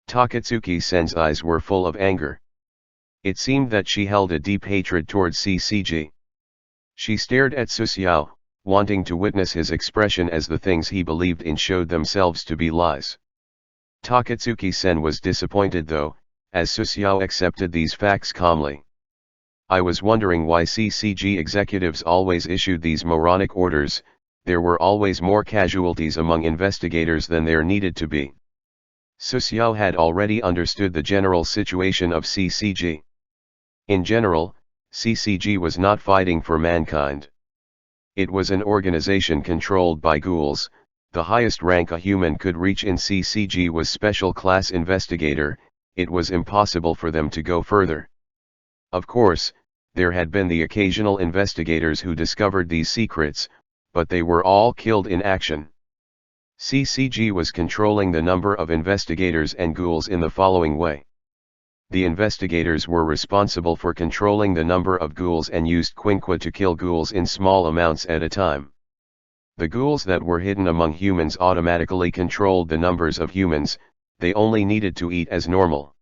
Takatsuki-sen's eyes were full of anger. It seemed that she held a deep hatred towards CCG. She stared at Susiao, wanting to witness his expression as the things he believed in showed themselves to be lies. Takatsuki-sen was disappointed though, as Susiao accepted these facts calmly. I was wondering why CCG executives always issued these moronic orders. There were always more casualties among investigators than there needed to be. Susiao had already understood the general situation of CCG. In general, CCG was not fighting for mankind. It was an organization controlled by ghouls. The highest rank a human could reach in CCG was Special Class Investigator. It was impossible for them to go further. Of course, there had been the occasional investigators who discovered these secrets, but they were all killed in action. CCG was controlling the number of investigators and ghouls in the following way. The investigators were responsible for controlling the number of ghouls and used quinqua to kill ghouls in small amounts at a time. The ghouls that were hidden among humans automatically controlled the numbers of humans. They only needed to eat as normal.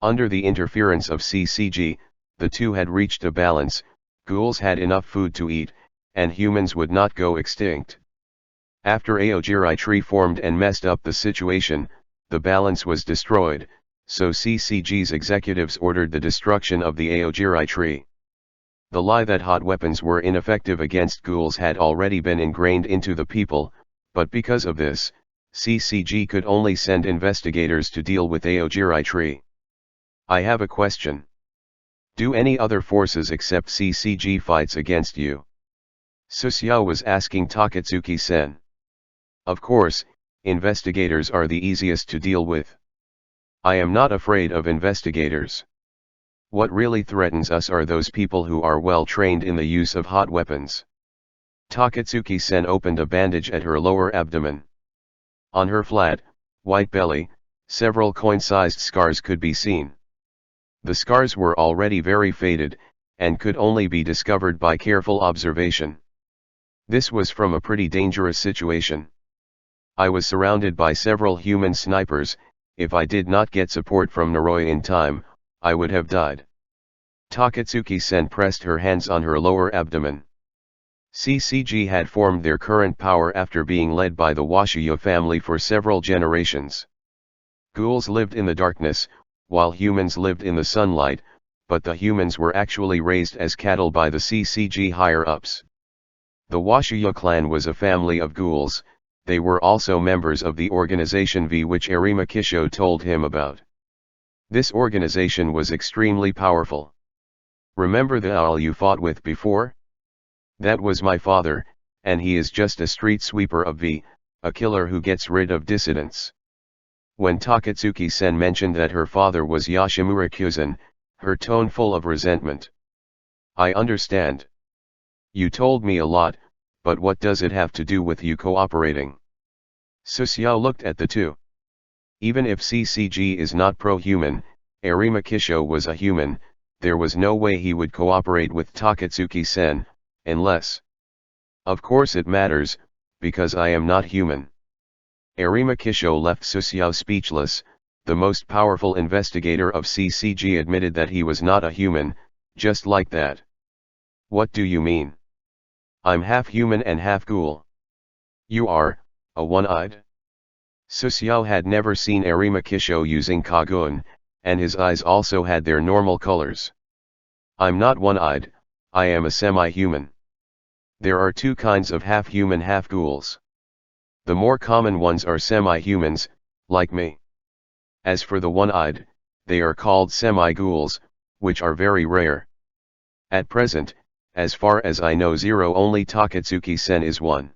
Under the interference of CCG, the two had reached a balance. Ghouls had enough food to eat, and humans would not go extinct. After Aogiri tree formed and messed up the situation, the balance was destroyed, so CCG's executives ordered the destruction of the Aogiri tree. The lie that hot weapons were ineffective against ghouls had already been ingrained into the people, but because of this, CCG could only send investigators to deal with Aogiri tree. I have a question. Do any other forces except CCG fights against you? Susiao was asking Takatsuki-sen. Of course, investigators are the easiest to deal with. I am not afraid of investigators. What really threatens us are those people who are well trained in the use of hot weapons. Takatsuki-sen opened a bandage at her lower abdomen. On her flat, white belly, several coin-sized scars could be seen. The scars were already very faded, and could only be discovered by careful observation. This was from a pretty dangerous situation. I was surrounded by several human snipers. If I did not get support from Noroi in time, I would have died. Takatsuki-sen pressed her hands on her lower abdomen. CCG had formed their current power after being led by the Washiya family for several generations. Ghouls lived in the darkness, while humans lived in the sunlight, but the humans were actually raised as cattle by the CCG higher-ups. The Washiya clan was a family of ghouls. They were also members of the organization V which Arima Kisho told him about. This organization was extremely powerful. Remember the owl you fought with before? That was my father, and he is just a street sweeper of V, a killer who gets rid of dissidents. When Takatsuki-sen mentioned that her father was Yoshimura Kyuzen, her tone full of resentment. I understand. You told me a lot, but what does it have to do with you cooperating? Susiao looked at the two. Even if CCG is not pro-human, Arima Kisho was a human. There was no way he would cooperate with Takatsuki-sen, unless... Of course it matters, because I am not human. Arima Kisho left Susiao speechless. The most powerful investigator of CCG admitted that he was not a human, just like that. What do you mean? I'm half human and half ghoul. You are, a one-eyed? Susiao had never seen Arima Kisho using Kagun, and his eyes also had their normal colors. I'm not one-eyed, I am a semi-human. There are two kinds of half-human half-ghouls. The more common ones are semi-humans, like me. As for the one-eyed, they are called semi-ghouls, which are very rare. At present, as far as I know only Takatsuki-sen is one.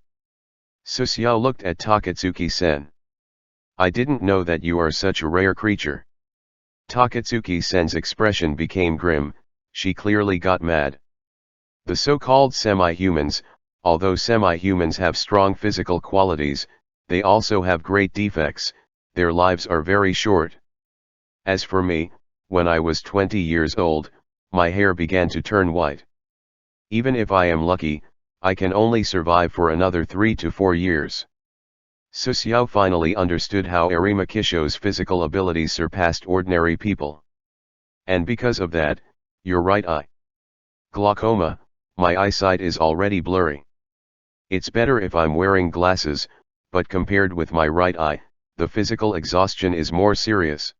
Susiao looked at Takatsuki-sen. I didn't know that you are such a rare creature. Takatsuki-sen's expression became grim. She clearly got mad. The so-called semi-humans, although semi-humans have strong physical qualities, they also have great defects. Their lives are very short. As for me, when I was 20 years old, my hair began to turn white. Even if I am lucky, I can only survive for another 3 to 4 years. Susiao finally understood how Arima Kisho's physical abilities surpassed ordinary people. And because of that, you're right, glaucoma, My eyesight is already blurry. It's better if I'm wearing glasses, but compared with my right eye, the physical exhaustion is more serious.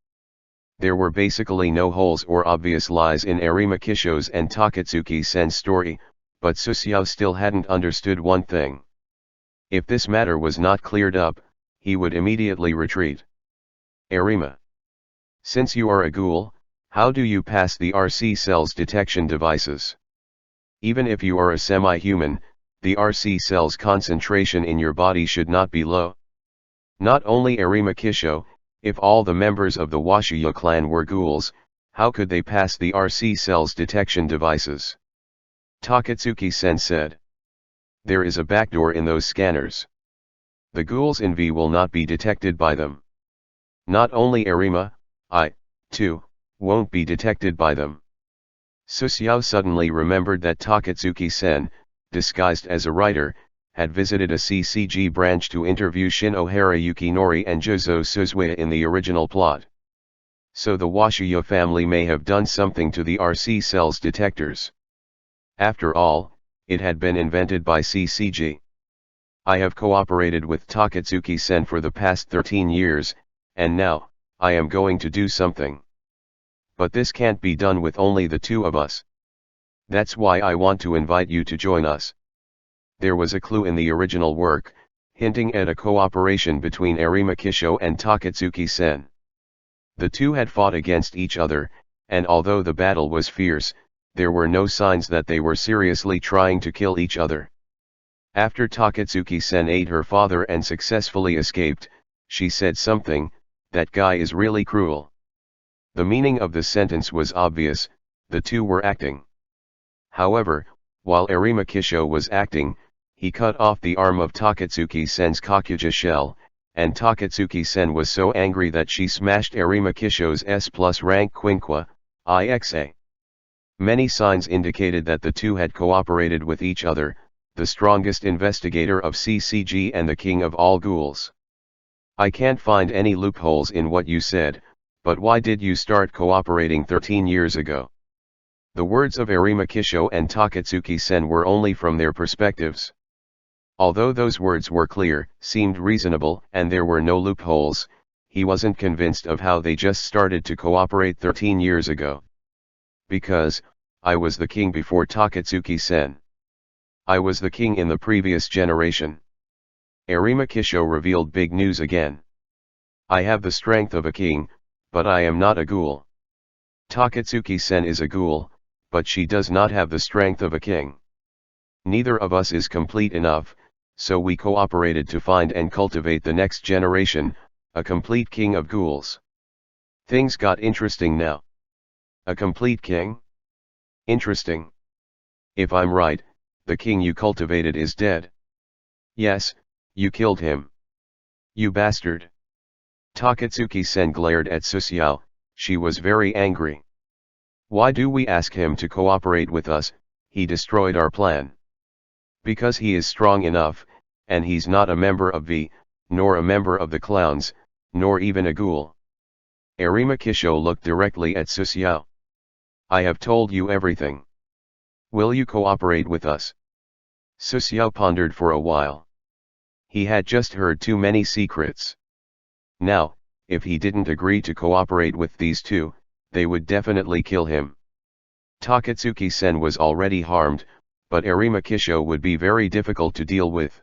There were basically no holes or obvious lies in Arima Kisho's and Takatsuki-sen's story, but Susuo still hadn't understood one thing. If this matter was not cleared up, he would immediately retreat. Arima, since you are a ghoul, how do you pass the RC cells detection devices? Even if you are a semi-human, the RC cells concentration in your body should not be low. Not only Arima Kisho, if all the members of the Washiya clan were ghouls, how could they pass the RC cells detection devices? Takatsuki-sen said. There is a backdoor in those scanners. The ghouls in V will not be detected by them. Not only Arima, I, too, won't be detected by them. Susuo suddenly remembered that Takatsuki-sen, disguised as a writer, had visited a CCG branch to interview Shinohara Yukinori and Jozo Suzuya in the original plot. So the Washiya family may have done something to the RC cells detectors. After all, it had been invented by CCG. I have cooperated with Takatsuki-sen for the past 13 years, and now, I am going to do something. But this can't be done with only the two of us. That's why I want to invite you to join us. There was a clue in the original work, hinting at a cooperation between Arima Kisho and Takatsuki-sen. The two had fought against each other, and although the battle was fierce, there were no signs that they were seriously trying to kill each other. After Takatsuki-sen ate her father and successfully escaped, she said something, "That guy is really cruel." The meaning of the sentence was obvious, the two were acting. However, while Arima Kisho was acting, he cut off the arm of Takatsuki-sen's Kakuja shell, and Takatsuki-sen was so angry that she smashed Arima Kisho's S+ rank Quinqua, IXA. Many signs indicated that the two had cooperated with each other, the strongest investigator of CCG and the king of all ghouls. I can't find any loopholes in what you said, but why did you start cooperating 13 years ago? The words of Arima Kisho and Takatsuki-sen were only from their perspectives. Although those words were clear, seemed reasonable, and there were no loopholes, he wasn't convinced of how they just started to cooperate 13 years ago. Because, I was the king before Takatsuki-sen. I was the king in the previous generation. Arima Kisho revealed big news again. I have the strength of a king, but I am not a ghoul. Takatsuki-sen is a ghoul, but she does not have the strength of a king. Neither of us is complete enough, so we cooperated to find and cultivate the next generation, a complete king of ghouls. Things got interesting now. A complete king? Interesting. If I'm right, the king you cultivated is dead. Yes, you killed him. You bastard. Takatsuki-sen glared at Susuo, she was very angry. Why do we ask him to cooperate with us? He destroyed our plan. Because he is strong enough, and he's not a member of V, nor a member of the clowns, nor even a ghoul. Arima Kisho looked directly at Susuo. I have told you everything. Will you cooperate with us? Susuo pondered for a while. He had just heard too many secrets. Now, if he didn't agree to cooperate with these two, they would definitely kill him. Takatsuki-sen was already harmed, but Arima Kisho would be very difficult to deal with.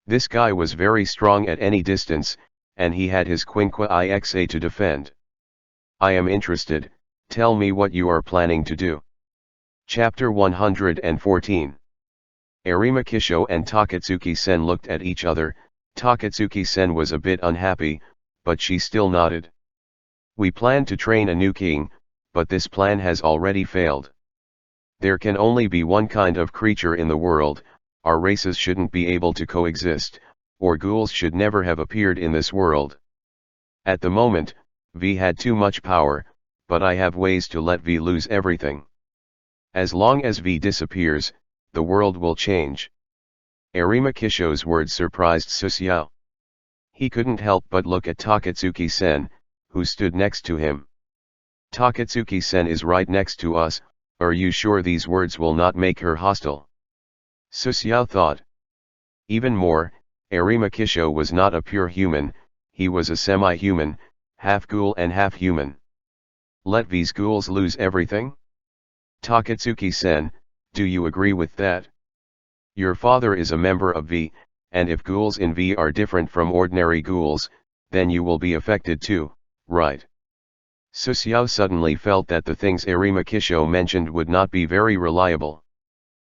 This guy was very strong at any distance, and he had his Quinqua Ixa to defend. I am interested, tell me what you are planning to do. Chapter 114. Arima Kisho and Takatsuki-sen looked at each other. Takatsuki-sen was a bit unhappy, but she still nodded. We plan to train a new king, but this plan has already failed. There can only be one kind of creature in the world, our races shouldn't be able to coexist, or ghouls should never have appeared in this world. At the moment, V had too much power, but I have ways to let V lose everything. As long as V disappears, the world will change. Arima Kisho's words surprised Susuo. He couldn't help but look at Takatsuki-sen, who stood next to him. Takatsuki-sen is right next to us, Are you sure these words will not make her hostile? Susiao thought. Even more, Arimakisho was not a pure human, he was a semi-human, half ghoul and half human. Let these ghouls lose everything? Takatsuki-sen, do you agree with that? Your father is a member of V, and if ghouls in V are different from ordinary ghouls, then you will be affected too, right? Susiao suddenly felt that the things Arimakisho mentioned would not be very reliable.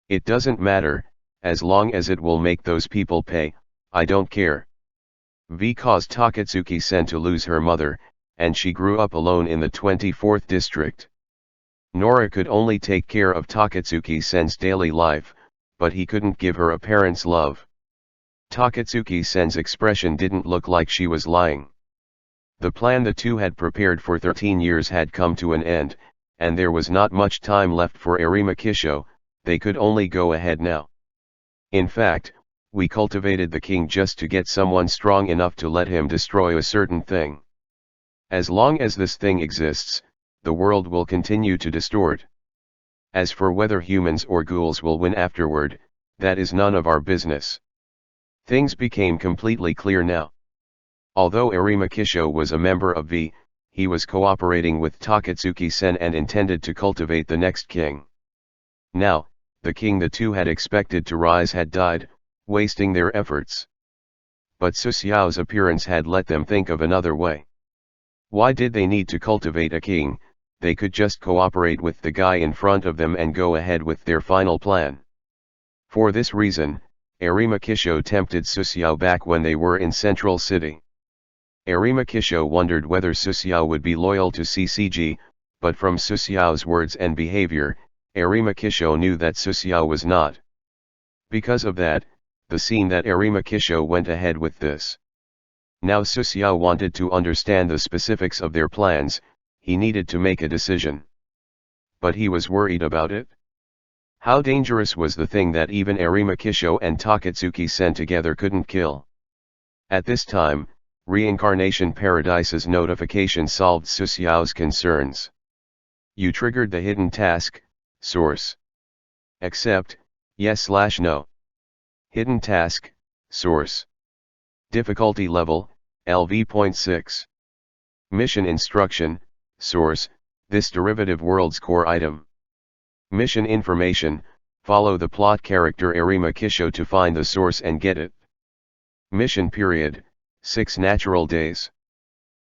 It doesn't matter, as long as it will make those people pay, I don't care. V caused Takatsuki-sen to lose her mother, and she grew up alone in the 24th district. Nora could only take care of Takatsuki-sen's daily life, but he couldn't give her a parent's love. Takatsuki-sen's expression didn't look like she was lying. The plan the two had prepared for 13 years had come to an end, and there was not much time left for Arimakisho, they could only go ahead now. In fact, we cultivated the king just to get someone strong enough to let him destroy a certain thing. As long as this thing exists, the world will continue to distort. As for whether humans or ghouls will win afterward, that is none of our business. Things became completely clear now. Although Arimakisho was a member of V, he was cooperating with Takatsuki-sen and intended to cultivate the next king. Now, the king the two had expected to rise had died, wasting their efforts. But Susiao's appearance had let them think of another way. Why did they need to cultivate a king? They could just cooperate with the guy in front of them and go ahead with their final plan. For this reason, Arimakisho tempted Susiao back when they were in Central City. Arimakisho wondered whether Susiao would be loyal to CCG, but from Susiao's words and behavior, Arimakisho knew that Susiao was not. Because of that, the scene that Arimakisho went ahead with this. Now Susiao wanted to understand the specifics of their plans, he needed to make a decision. But he was worried about it. How dangerous was the thing that even Arimakisho and Takatsuki-sen together couldn't kill? At this time, Reincarnation Paradise's notification solved Susiao's concerns. You triggered the hidden task, source. Accept, yes/no. Hidden task, source. Difficulty level, LV.6. Mission instruction, source, this derivative world's core item. Mission information, follow the plot character Arimakisho to find the source and get it. Mission period, 6 natural days.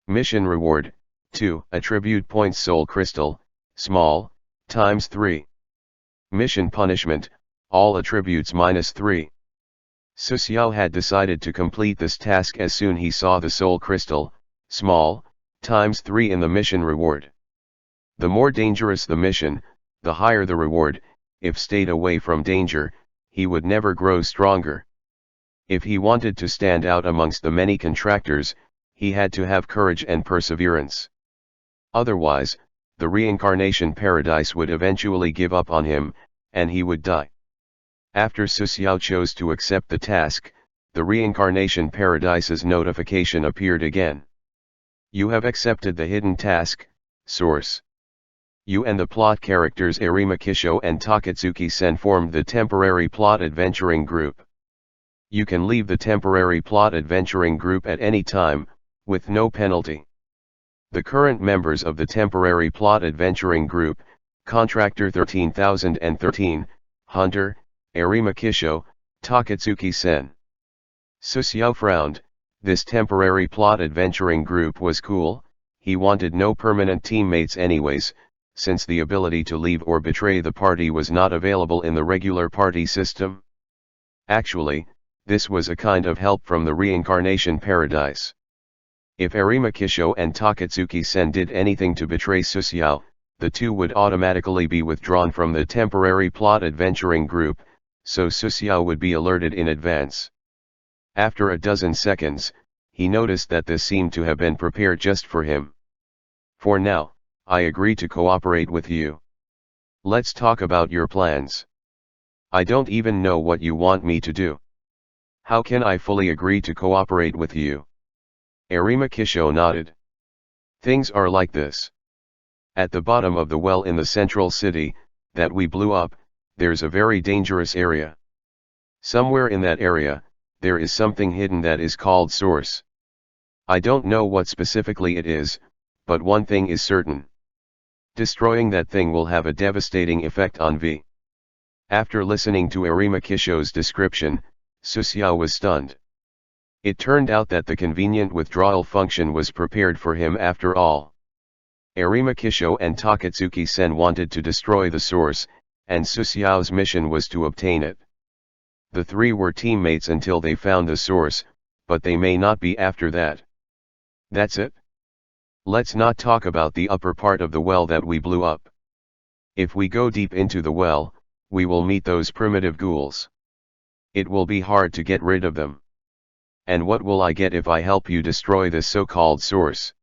Mission reward, 2 attribute points soul crystal, small, times 3. Mission punishment, all attributes -3. Susiao had decided to complete this task as soon he saw the soul crystal, small, times 3 in the mission reward. The more dangerous the mission, the higher the reward. If stayed away from danger, he would never grow stronger. If he wanted to stand out amongst the many contractors, he had to have courage and perseverance. Otherwise, the Reincarnation Paradise would eventually give up on him, and he would die. After Susiao chose to accept the task, the Reincarnation Paradise's notification appeared again. You have accepted the hidden task, source. You and the plot characters Arimakisho and Takatsuki-sen formed the temporary plot adventuring group. You can leave the temporary plot adventuring group at any time, with no penalty. The current members of the temporary plot adventuring group, Contractor 13013, Hunter, Arimakisho, Takatsuki-sen. Susiao frowned. This temporary plot adventuring group was cool, he wanted no permanent teammates anyways, since the ability to leave or betray the party was not available in the regular party system. Actually, this was a kind of help from the Reincarnation Paradise. If Arimakisho and Takatsuki-sen did anything to betray Susiao, the two would automatically be withdrawn from the temporary plot adventuring group, so Susiao would be alerted in advance. After a dozen seconds, he noticed that this seemed to have been prepared just for him. For now, I agree to cooperate with you. Let's talk about your plans. I don't even know what you want me to do. How can I fully agree to cooperate with you? Arimakisho nodded. Things are like this. At the bottom of the well in the central city, that we blew up, there's a very dangerous area. Somewhere in that area, there is something hidden that is called source. I don't know what specifically it is, but one thing is certain. Destroying that thing will have a devastating effect on V. After listening to Arima Kisho's description, Susiao was stunned. It turned out that the convenient withdrawal function was prepared for him after all. Arima Kisho and Takatsuki-sen wanted to destroy the source, and Susiao's mission was to obtain it. The three were teammates until they found the source, but they may not be after that. That's it? Let's not talk about the upper part of the well that we blew up. If we go deep into the well, we will meet those primitive ghouls. It will be hard to get rid of them. And what will I get if I help you destroy this so-called source?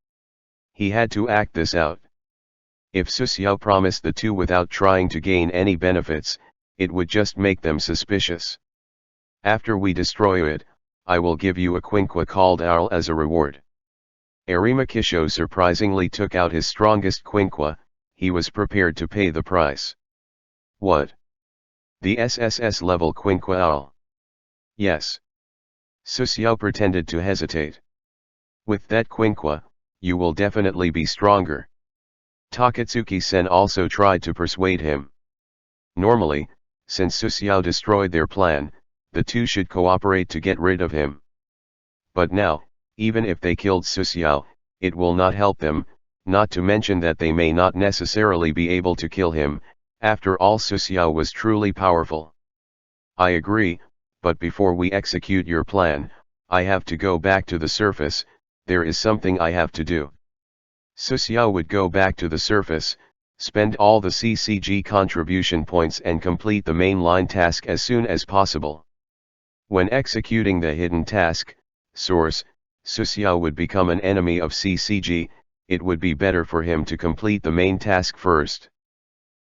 He had to act this out. If Susiao promised the two without trying to gain any benefits, it would just make them suspicious. After we destroy it, I will give you a quinqua called Owl as a reward. Arima Kisho surprisingly took out his strongest quinqua. He was prepared to pay the price. What? The SSS level quinqua Owl? Yes. Susiao pretended to hesitate. With that quinqua, you will definitely be stronger. Takatsuki-sen also tried to persuade him. Normally, since Susiao destroyed their plan, the two should cooperate to get rid of him. But now, even if they killed Susiao, it will not help them, not to mention that they may not necessarily be able to kill him. After all, Susiao was truly powerful. I agree, but before we execute your plan, I have to go back to the surface. There is something I have to do. Susiao would go back to the surface, spend all the CCG contribution points and complete the mainline task as soon as possible. When executing the hidden task, source, Susiao would become an enemy of CCG. It would be better for him to complete the main task first.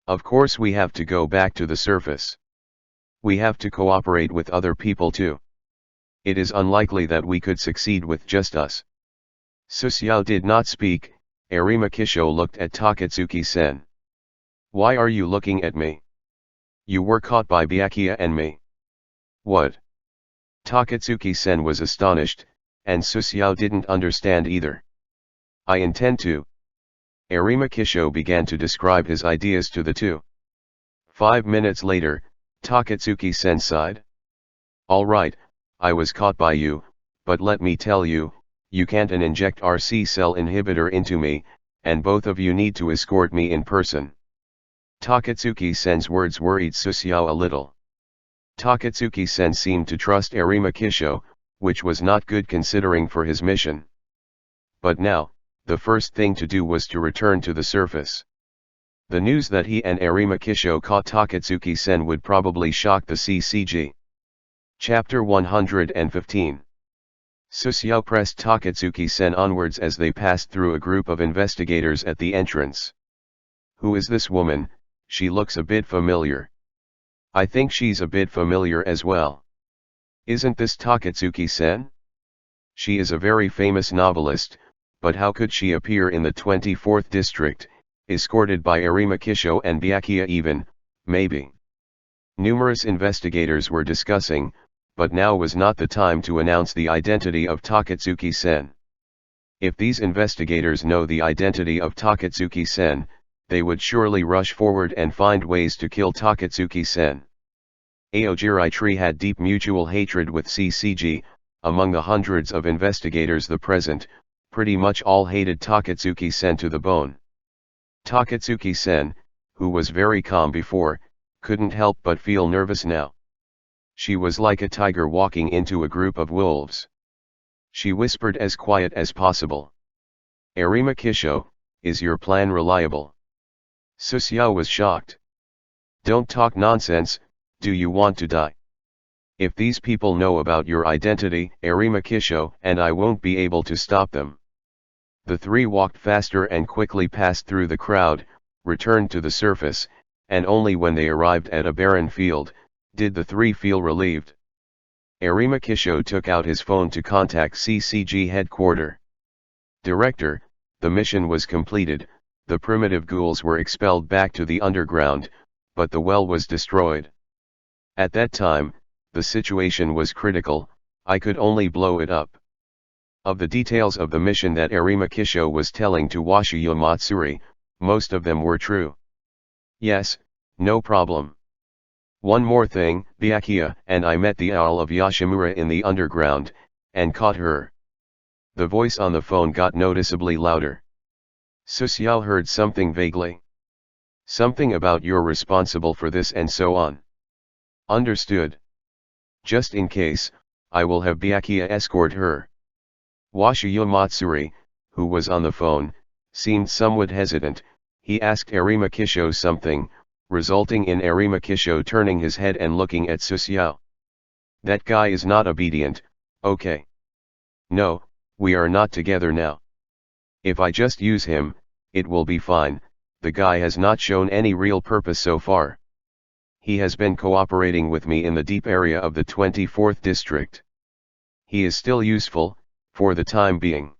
Of course we have to go back to the surface. We have to cooperate with other people too. It is unlikely that we could succeed with just us. Susiao did not speak. Arima Kisho looked at Takatsuki-sen. Why are you looking at me? You were caught by Byakuya and me. What? Takatsuki-sen was astonished, and Susiao didn't understand either. I intend to. Arima Kisho began to describe his ideas to the two. 5 minutes later, Takatsuki-sen sighed. All right, I was caught by you, but let me tell you, you can't inject RC cell inhibitor into me, and both of you need to escort me in person. Takatsuki-sen's words worried Susiao a little. Takatsuki-sen seemed to trust Arima Kisho, which was not good considering for his mission. But now, the first thing to do was to return to the surface. The news that he and Arima Kisho caught Takatsuki-sen would probably shock the CCG. Chapter 115. Susiao pressed Takatsuki-sen onwards as they passed through a group of investigators at the entrance. Who is this woman? She looks a bit familiar. I think she's a bit familiar as well. Isn't this Takatsuki-sen? She is a very famous novelist, but how could she appear in the 24th district, escorted by Arima Kisho and Byakuya even, maybe? Numerous investigators were discussing, but now was not the time to announce the identity of Takatsuki-sen. If these investigators know the identity of Takatsuki-sen, they would surely rush forward and find ways to kill Takatsuki-sen. Aojirai Tree had deep mutual hatred with CCG. Among the hundreds of investigators present, pretty much all hated Takatsuki-sen to the bone. Takatsuki-sen, who was very calm before, couldn't help but feel nervous now. She was like a tiger walking into a group of wolves. She whispered as quiet as possible. Arima Kisho, is your plan reliable? Susiao was shocked. Don't talk nonsense, do you want to die? If these people know about your identity, Arima Kisho and I won't be able to stop them. The three walked faster and quickly passed through the crowd, returned to the surface, and only when they arrived at a barren field, did the three feel relieved. Arima Kisho took out his phone to contact CCG headquarters. Director, the mission was completed, the primitive ghouls were expelled back to the underground, but the well was destroyed. At that time, the situation was critical, I could only blow it up. Of the details of the mission that Arima Kisho was telling to Washiyo Matsuri, most of them were true. Yes, no problem. One more thing, Byakuya and I met the owl of Yashimura in the underground, and caught her. The voice on the phone got noticeably louder. Susiao heard something vaguely. Something about you're responsible for this and so on. Understood. Just in case, I will have Byakuya escort her. Washiyo Matsuri, who was on the phone, seemed somewhat hesitant. He asked Arima Kisho something, resulting in Arima Kisho turning his head and looking at Susiao. That guy is not obedient, okay. No, we are not together now. If I just use him, it will be fine, the guy has not shown any real purpose so far. He has been cooperating with me in the deep area of the 24th district. He is still useful, for the time being.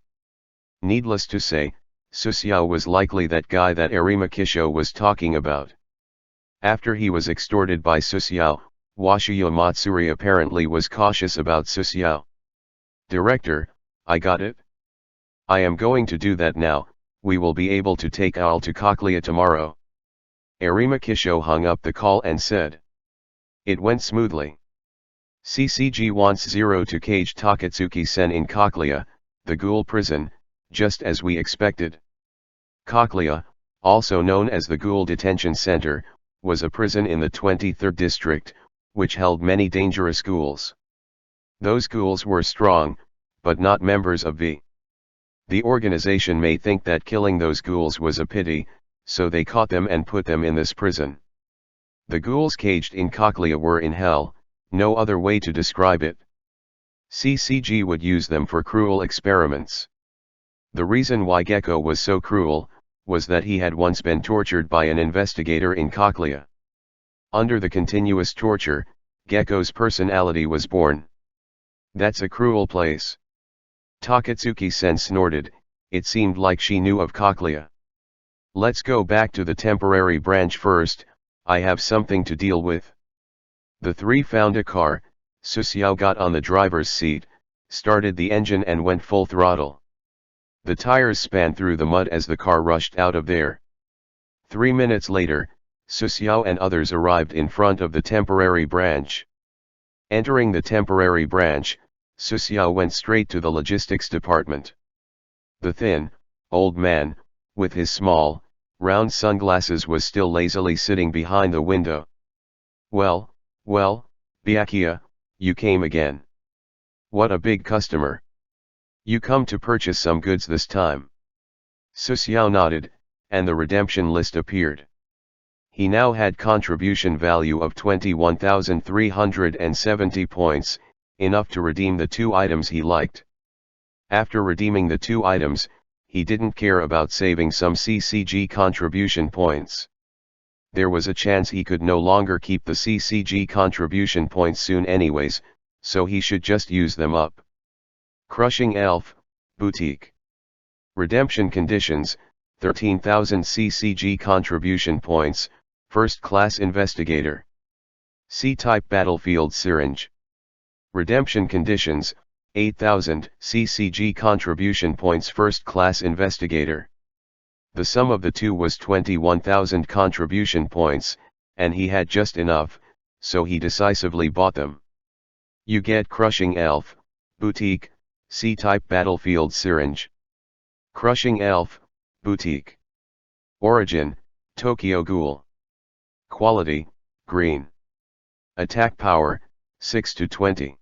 Needless to say, Susiao was likely that guy that Arima Kisho was talking about. After he was extorted by Susiao, Washiyo Matsuri apparently was cautious about Susiao. Director, I got it. I am going to do that now, we will be able to take Owl to Cochlea tomorrow. Arima Kisho hung up the call and said. It went smoothly. CCG wants Zero to cage Takatsuki-sen in Cochlea, the ghoul prison, just as we expected. Cochlea, also known as the Ghoul Detention Center, was a prison in the 23rd district, which held many dangerous ghouls. Those ghouls were strong, but not members of the organization may think that killing those ghouls was a pity, so they caught them and put them in this prison. The ghouls caged in Cochlea were in hell, no other way to describe it. CCG would use them for cruel experiments. The reason why Gecko was so cruel, was that he had once been tortured by an investigator in Cochlea. Under the continuous torture, Gecko's personality was born. That's a cruel place. Takatsuki-sen snorted, it seemed like she knew of Cochlea. Let's go back to the temporary branch first, I have something to deal with. The three found a car, Susiao got on the driver's seat, started the engine and went full throttle. The tires span through the mud as the car rushed out of there. 3 minutes later, Susiao and others arrived in front of the temporary branch. Entering the temporary branch, Susiao went straight to the logistics department. The thin, old man, with his small, round sunglasses was still lazily sitting behind the window. Well, Byakuya, you came again. What a big customer. You come to purchase some goods this time. Susiao nodded, and the redemption list appeared. He now had contribution value of 21,370 points, enough to redeem the 2 items he liked. After redeeming the 2 items, he didn't care about saving some CCG contribution points. There was a chance he could no longer keep the CCG contribution points soon anyways, so he should just use them up. Crushing Elf, Boutique. Redemption conditions, 13,000 CCG contribution points, First Class Investigator. C-Type Battlefield Syringe. Redemption conditions, 8,000 CCG contribution points First Class Investigator. The sum of the two was 21,000 contribution points, and he had just enough, so he decisively bought them. You get Crushing Elf, Boutique, C-Type Battlefield Syringe. Crushing Elf, Boutique. Origin, Tokyo Ghoul. Quality, Green. Attack power, 6 to 20.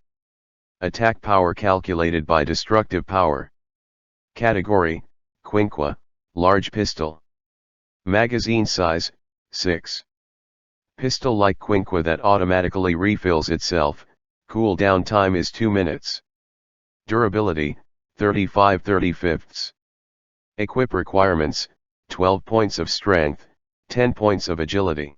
Attack power calculated by destructive power. Category, Quinqua, large pistol. Magazine size, 6. Pistol like Quinqua that automatically refills itself, cooldown time is 2 minutes. Durability, 35/35. Equip requirements, 12 points of strength, 10 points of agility.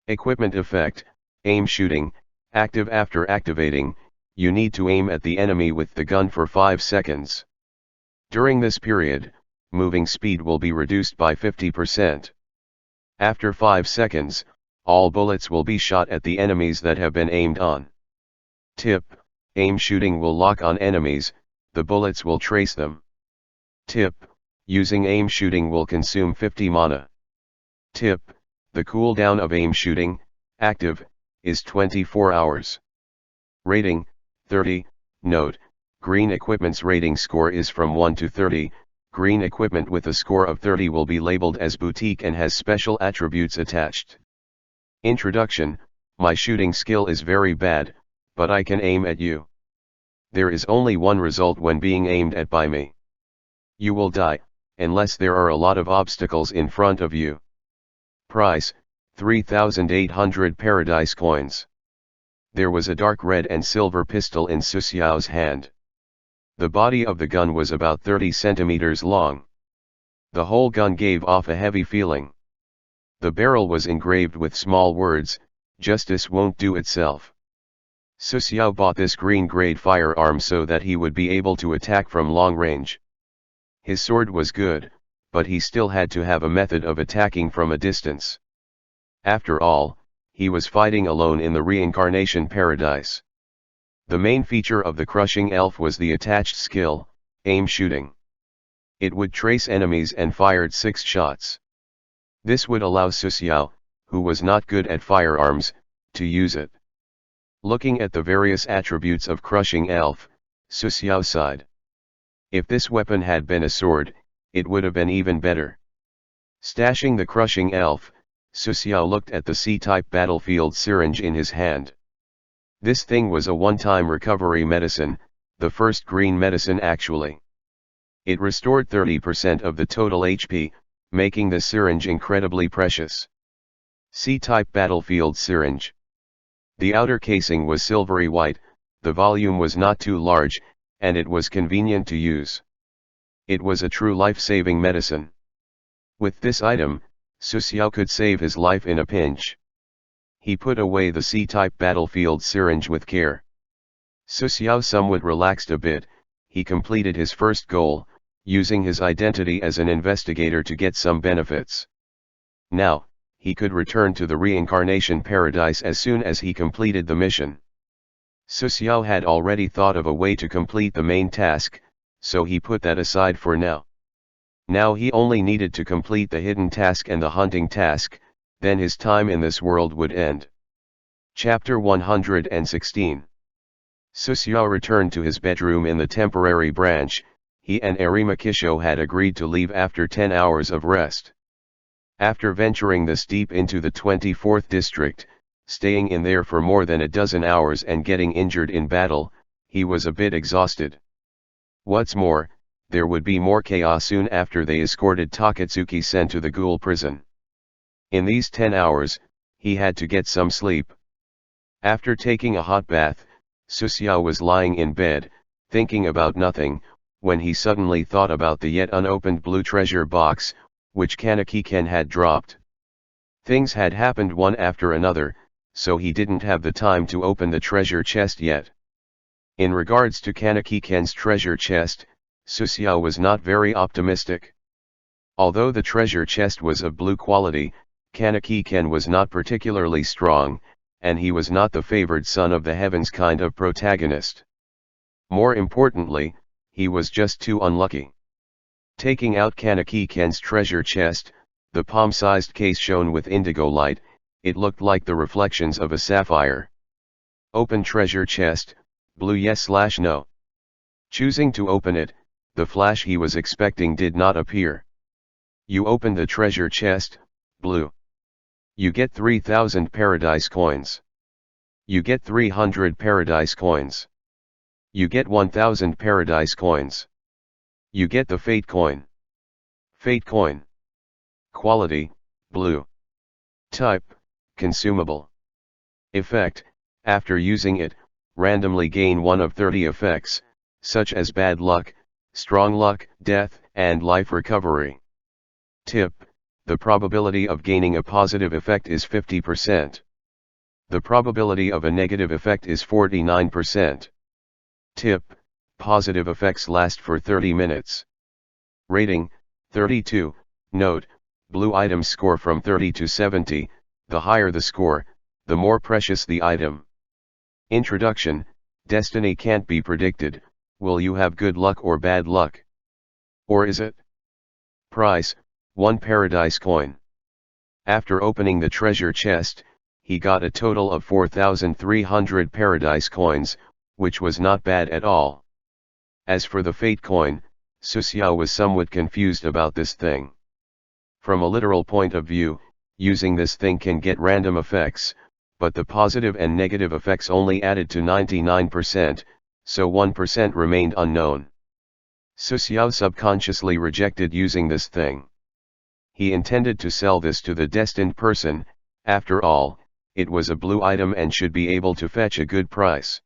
Equipment effect, aim shooting, active after activating, you need to aim at the enemy with the gun for 5 seconds. During this period, moving speed will be reduced by 50%. After 5 seconds, All bullets will be shot at the enemies that have been aimed on. Tip: aim shooting will lock on enemies, the bullets will trace them. Tip: using aim shooting will consume 50 mana. Tip: the cooldown of aim shooting, active, is 24 hours. Rating: 30. Note: green equipment's rating score is from 1 to 30. Green equipment with a score of 30 will be labeled as boutique and has special attributes attached. Introduction: my shooting skill is very bad, but I can aim at you. There is only one result when being aimed at by me. You will die, unless there are a lot of obstacles in front of you. Price: 3,800 paradise coins. There was a dark red and silver pistol in Su Xiao's hand. The body of the gun was about 30 centimeters long. The whole gun gave off a heavy feeling. The barrel was engraved with small words, "Justice won't do itself." Su Xiao bought this green-grade firearm so that he would be able to attack from long range. His sword was good, but he still had to have a method of attacking from a distance. After all, he was fighting alone in the Reincarnation paradise. The main feature of the crushing elf was the attached skill, aim shooting. It would trace enemies and fired 6 shots. This would allow Su Xiao, who was not good at firearms, to use it. Looking at the various attributes of crushing elf, Su Xiao sighed. If this weapon had been a sword, it would have been even better. Stashing the crushing elf, Su Xiao looked at the C-type battlefield syringe in his hand. This thing was a one-time recovery medicine, the first green medicine actually. It restored 30% of the total HP, making the syringe incredibly precious. C-type battlefield syringe. The outer casing was silvery white, the volume was not too large, and it was convenient to use. It was a true life-saving medicine. With this item, Su Xiao could save his life in a pinch. He put away the C-type battlefield syringe with care. Su Xiao somewhat relaxed a bit. He completed his first goal, using his identity as an investigator to get some benefits. Now, he could return to the Reincarnation paradise as soon as he completed the mission. Su Xiao had already thought of a way to complete the main task, so he put that aside for now. Now he only needed to complete the hidden task and the hunting task, then his time in this world would end. Chapter 116. Su Xiao returned to his bedroom in the temporary branch. He and Arimakisho had agreed to leave after 10 hours of rest. After venturing this deep into the 24th district, staying in there for more than a dozen hours and getting injured in battle, he was a bit exhausted. What's more, there would be more chaos soon after they escorted Takatsuki-sen to the ghoul prison. In these 10 hours, he had to get some sleep. After taking a hot bath, Su Xiao was lying in bed, thinking about nothing, when he suddenly thought about the yet unopened blue treasure box, which Kaneki-ken had dropped. Things had happened one after another, so he didn't have the time to open the treasure chest yet. In regards to Kaneki-ken's treasure chest, Su Xiao was not very optimistic. Although the treasure chest was of blue quality, Kaneki-ken was not particularly strong, and he was not the favored son of the heavens kind of protagonist. More importantly, he was just too unlucky. Taking out Kaneki-ken's treasure chest, the palm-sized case shone with indigo light. It looked like the reflections of a sapphire. Open treasure chest, blue yes/no. Choosing to open it, the flash he was expecting did not appear. You open the treasure chest, blue. You get 3,000 paradise coins. You get 300 paradise coins. You get 1,000 paradise coins. You get the fate coin. Fate coin. Quality, blue. Type, consumable. Effect, after using it, randomly gain one of 30 effects, such as bad luck, strong luck, death, and life recovery. Tip, the probability of gaining a positive effect is 50%. The probability of a negative effect is 49%. Tip, positive effects last for 30 minutes. Rating, 32, note, blue items score from 30 to 70, The higher the score, the more precious the item. Introduction: Destiny can't be predicted. Will you have good luck or bad luck? Or is it? Price: 1 paradise coin. After opening the treasure chest, he got a total of 4,300 paradise coins, which was not bad at all. As for the fate coin, Su Xiao was somewhat confused about this thing. From a literal point of view, using this thing can get random effects, but the positive and negative effects only added to 99%, so 1% remained unknown. Su Xiao subconsciously rejected using this thing. He intended to sell this to the destined person. After all, it was a blue item and should be able to fetch a good price.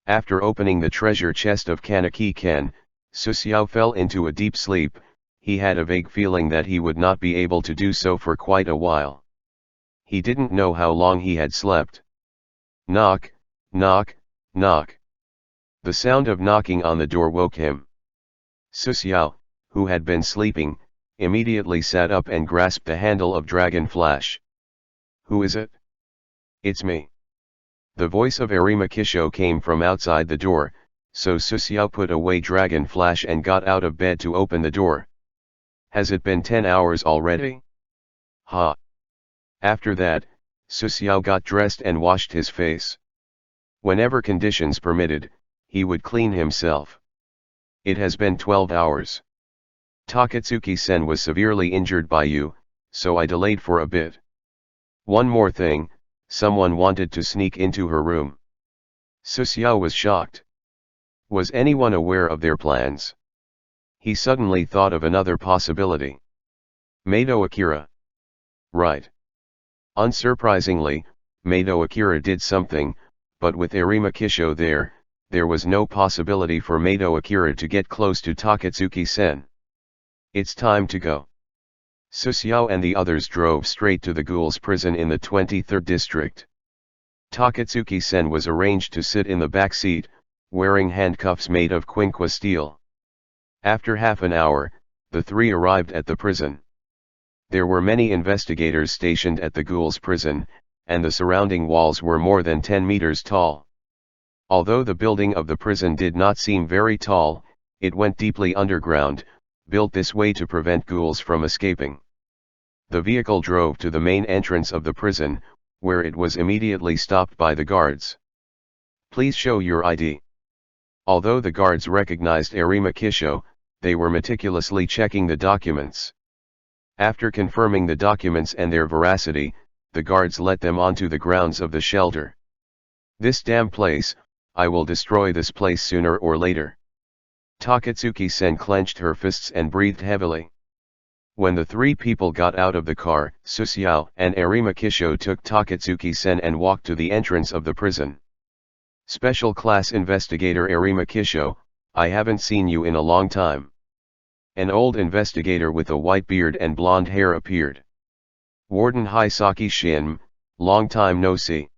After opening the treasure chest of Kaneki Ken, Su Xiao fell into a deep sleep. He had a vague feeling that he would not be able to do so for quite a while. He didn't know how long he had slept. Knock, knock, knock. The sound of knocking on the door woke him. Su Xiao, who had been sleeping, immediately sat up and grasped the handle of Dragon Flash. "Who is it?" "It's me." The voice of Arima Kisho came from outside the door, so Su Xiao put away Dragon Flash and got out of bed to open the door. "Has it been 10 hours already?" "Ha." After that, Su Xiao got dressed and washed his face. Whenever conditions permitted, he would clean himself. "It has been 12 hours. Takatsuki-sen was severely injured by you, so I delayed for a bit. One more thing, someone wanted to sneak into her room." Su Xiao was shocked. Was anyone aware of their plans? He suddenly thought of another possibility. Mado Akira. Right. Unsurprisingly, Mado Akira did something, but with Arima Kisho there was no possibility for Mado Akira to get close to Takatsuki-sen. "It's time to go." Su Xiao and the others drove straight to the ghouls' prison in the 23rd district. Takatsuki-sen was arranged to sit in the back seat, wearing handcuffs made of quinquina steel. After half an hour, the three arrived at the prison. There were many investigators stationed at the ghouls' prison, and the surrounding walls were more than 10 meters tall. Although the building of the prison did not seem very tall, it went deeply underground, built this way to prevent ghouls from escaping. The vehicle drove to the main entrance of the prison, where it was immediately stopped by the guards. "Please show your ID." Although the guards recognized Arima Kisho, they were meticulously checking the documents. After confirming the documents and their veracity, the guards let them onto the grounds of the shelter. "This damn place, I will destroy this place sooner or later." Takatsuki-sen clenched her fists and breathed heavily. When the three people got out of the car, Su Xiao and Arima Kisho took Takatsuki-sen and walked to the entrance of the prison. "Special Class Investigator Arima Kisho, I haven't seen you in a long time." An old investigator with a white beard and blonde hair appeared. "Warden Hisaki Shin, long time no see."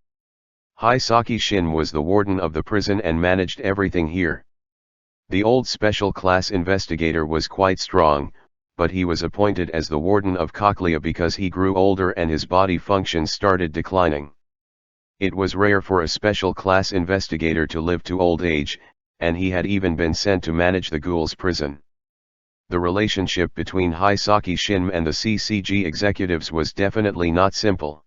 Hisaki Shin was the warden of the prison and managed everything here. The old special class investigator was quite strong, but he was appointed as the warden of Cochlea because he grew older and his body functions started declining. It was rare for a special class investigator to live to old age, and he had even been sent to manage the ghouls' prison. The relationship between Hisaki Shin and the CCG executives was definitely not simple.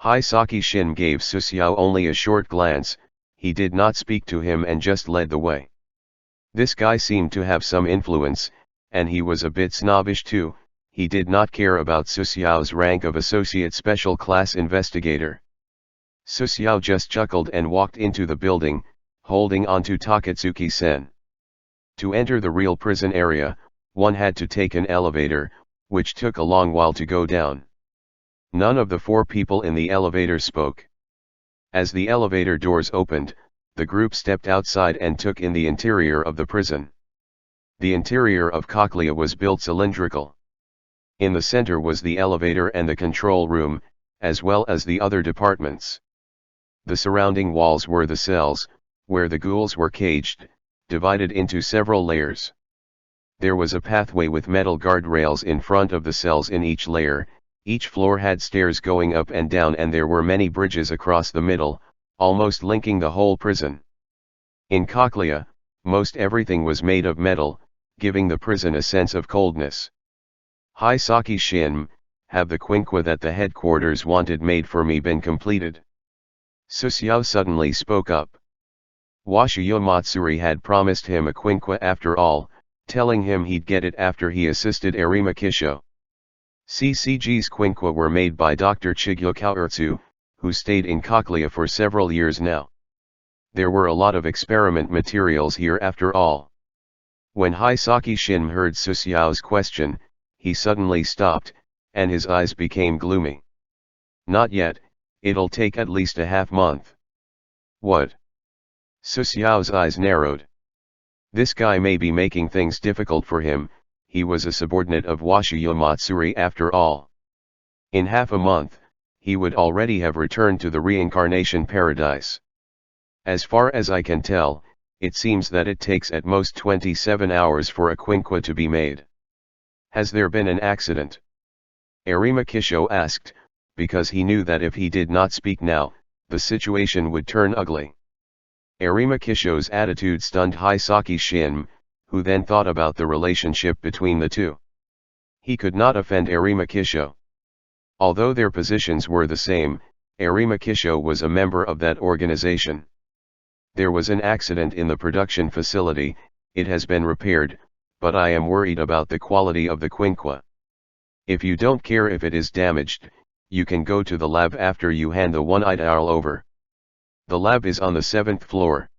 Hisaki Shin gave Su Xiao only a short glance, he did not speak to him and just led the way. This guy seemed to have some influence, and he was a bit snobbish too. He did not care about Su Xiao's rank of associate special class investigator. Su Xiao just chuckled and walked into the building, holding onto Takatsuki-sen. To enter the real prison area, one had to take an elevator, which took a long while to go down. None of the four people in the elevator spoke. As the elevator doors opened, the group stepped outside and took in the interior of the prison. The interior of Cochlea was built cylindrical. In the center was the elevator and the control room, as well as the other departments. The surrounding walls were the cells, where the ghouls were caged, divided into several layers. There was a pathway with metal guardrails in front of the cells in each layer. Each floor had stairs going up and down, and there were many bridges across the middle, almost linking the whole prison. In Cochlea, most everything was made of metal, giving the prison a sense of coldness. Hisaki Shin, have the quinqua that the headquarters wanted made for me been completed? Susiao suddenly spoke up. Washiyo Matsuri had promised him a quinqua after all, telling him he'd get it after he assisted Arima Kisho. CCG's quinqua were made by Dr. Chigyo Kaoritsu, who stayed in Cochlea for several years now. There were a lot of experiment materials here after all. When Hisaki Shin heard Susiao's question, he suddenly stopped, and his eyes became gloomy. Not yet, it'll take at least a half-month. What? Susiao's eyes narrowed. This guy may be making things difficult for him, he was a subordinate of Washiyo Matsuri after all. In half a month, he would already have returned to the reincarnation paradise. As far as I can tell, it seems that it takes at most 27 hours for a quinqua to be made. Has there been an accident? Arima Kisho asked, because he knew that if he did not speak now, the situation would turn ugly. Arima Kisho's attitude stunned Hisaki Shin, who then thought about the relationship between the two. He could not offend Arima Kisho. Although their positions were the same, Arima Kisho was a member of that organization. There was an accident in the production facility, it has been repaired, but I am worried about the quality of the quinqua. If you don't care if it is damaged, you can go to the lab after you hand the one-eyed owl over. The lab is on the 7th floor.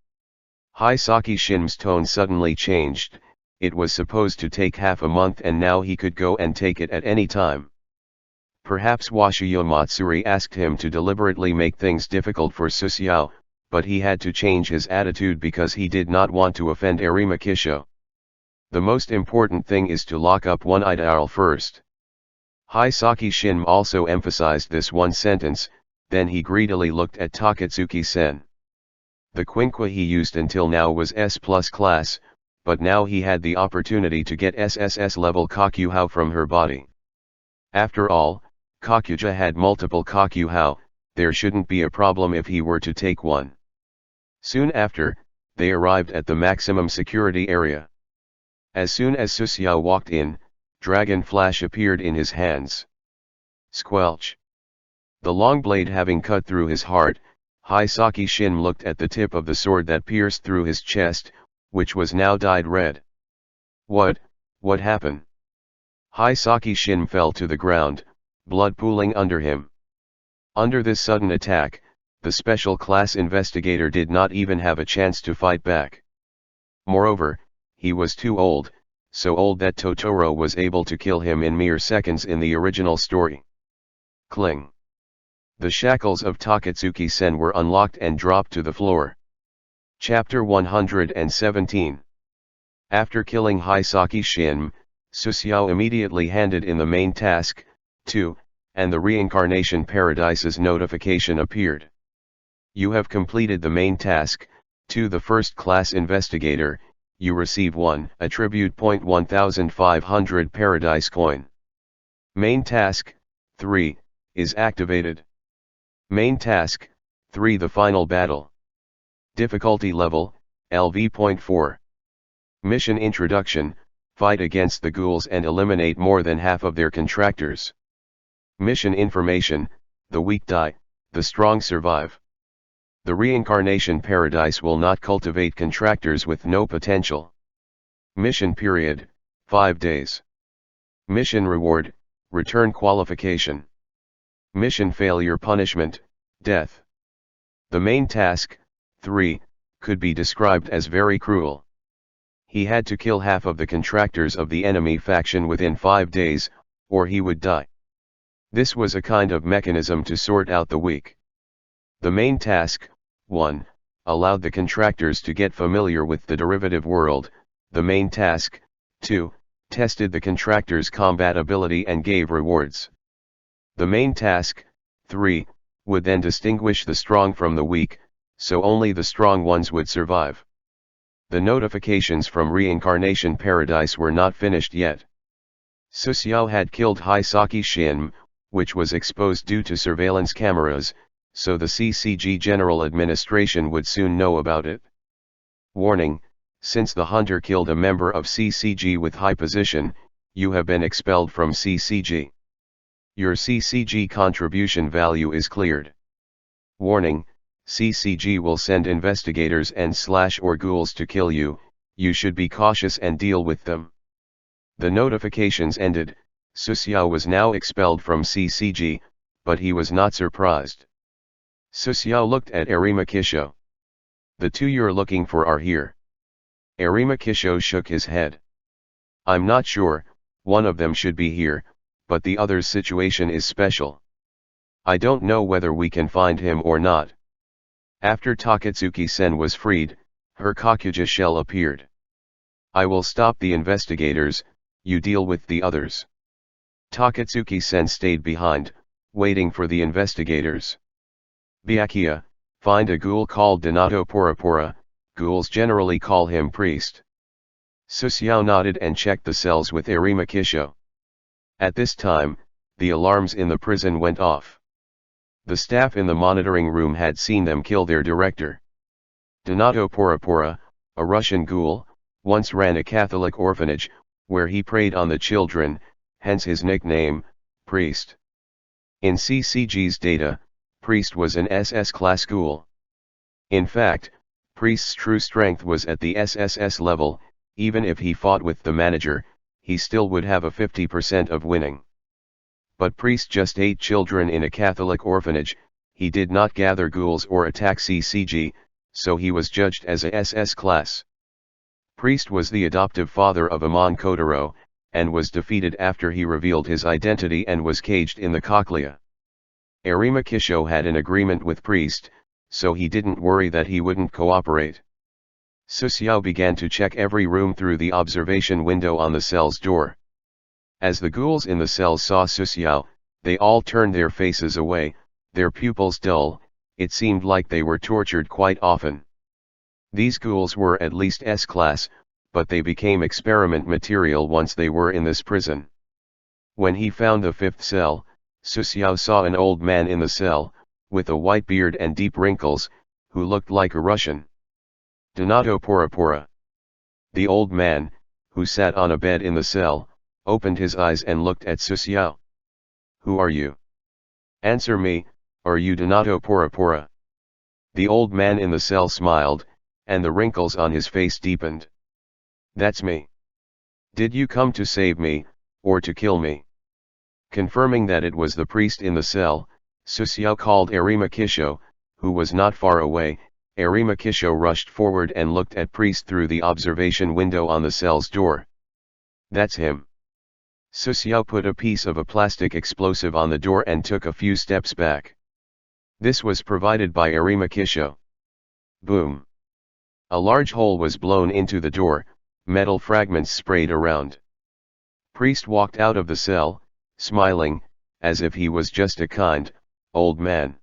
Hisaki Shin's tone suddenly changed. It was supposed to take half a month and now he could go and take it at any time. Perhaps Washiyo Matsuri asked him to deliberately make things difficult for Susiao, but he had to change his attitude because he did not want to offend Arima Kisho. The most important thing is to lock up one-eyed owl first. Hisaki Shin also emphasized this one sentence, then he greedily looked at Takatsuki-sen. The quinqua he used until now was S+ class, but now he had the opportunity to get SSS level Kakuhou from her body. After all, Kakuja had multiple Kakuhou, there shouldn't be a problem if he were to take one. Soon after, they arrived at the maximum security area. As soon as Susiao walked in, Dragon Flash appeared in his hands. Squelch. The long blade having cut through his heart, Hisaki Shin looked at the tip of the sword that pierced through his chest, which was now dyed red. What happened? Hisaki Shin fell to the ground, blood pooling under him. Under this sudden attack, the special class investigator did not even have a chance to fight back. Moreover, he was too old, so old that Totoro was able to kill him in mere seconds in the original story. Cling. The shackles of Takatsuki-sen were unlocked and dropped to the floor. Chapter 117. After killing Hisaki Shin, Susiao immediately handed in the main task, 2, and the Reincarnation Paradise's notification appeared. You have completed the main task, 2 the first class investigator, you receive 1 attribute point 1500 paradise coin. Main task, 3, is activated. Main task, 3 the final battle. Difficulty level, LV.4. Mission introduction, fight against the ghouls and eliminate more than half of their contractors. Mission information, the weak die, the strong survive. The Reincarnation Paradise will not cultivate contractors with no potential. Mission period, 5 days. Mission reward, return qualification. Mission failure punishment, death. The main task, 3, could be described as very cruel. He had to kill half of the contractors of the enemy faction within 5 days, or he would die. This was a kind of mechanism to sort out the weak. The main task, 1, allowed the contractors to get familiar with the derivative world. The main task, 2, tested the contractors' combat ability and gave rewards. The main task, 3, would then distinguish the strong from the weak, so only the strong ones would survive. The notifications from Reincarnation Paradise were not finished yet. Susiao had killed Hisaki Shin, which was exposed due to surveillance cameras, so the CCG General Administration would soon know about it. Warning: since the hunter killed a member of CCG with high position, you have been expelled from CCG. Your CCG contribution value is cleared. Warning: CCG will send investigators and/or ghouls to kill you, you should be cautious and deal with them. The notifications ended. Susiao was now expelled from CCG, but he was not surprised. Susiao looked at Arimakisho. The two you're looking for are here. Arimakisho shook his head. I'm not sure, one of them should be here, but the other's situation is special. I don't know whether we can find him or not. After Takatsuki-sen was freed, her Kakuja shell appeared. I will stop the investigators, you deal with the others. Takatsuki-sen stayed behind, waiting for the investigators. Byakuya, find a ghoul called Donato Porapora, ghouls generally call him priest. Susiao nodded and checked the cells with Arimakisho. At this time, the alarms in the prison went off. The staff in the monitoring room had seen them kill their director. Donato Porapora, a Russian ghoul, once ran a Catholic orphanage, where he preyed on the children, hence his nickname, Priest. In CCG's data, Priest was an SS class ghoul. In fact, Priest's true strength was at the SSS level. Even if he fought with the manager, he still would have a 50% of winning. But Priest just ate children in a Catholic orphanage, he did not gather ghouls or attack CCG, so he was judged as a SS class. Priest was the adoptive father of Amon Kotaro, and was defeated after he revealed his identity and was caged in the cochlea. Arimakisho had an agreement with Priest, so he didn't worry that he wouldn't cooperate. Susiao began to check every room through the observation window on the cell's door. As the ghouls in the cells saw Susiao, they all turned their faces away, their pupils dull, it seemed like they were tortured quite often. These ghouls were at least S-class, but they became experiment material once they were in this prison. When he found the fifth cell, Susiao saw an old man in the cell, with a white beard and deep wrinkles, who looked like a Russian. Donato Porapora. The old man, who sat on a bed in the cell, opened his eyes and looked at Susiao. Who are you? Answer me, are you Donato Porapora? The old man in the cell smiled, and the wrinkles on his face deepened. That's me. Did you come to save me, or to kill me? Confirming that it was the priest in the cell, Susiao called Arimakisho, who was not far away. Arimakisho rushed forward and looked at Priest through the observation window on the cell's door. That's him. Susiao put a piece of a plastic explosive on the door and took a few steps back. This was provided by Arimakisho. Boom. A large hole was blown into the door, metal fragments sprayed around. Priest walked out of the cell, smiling, as if he was just a kind, old man.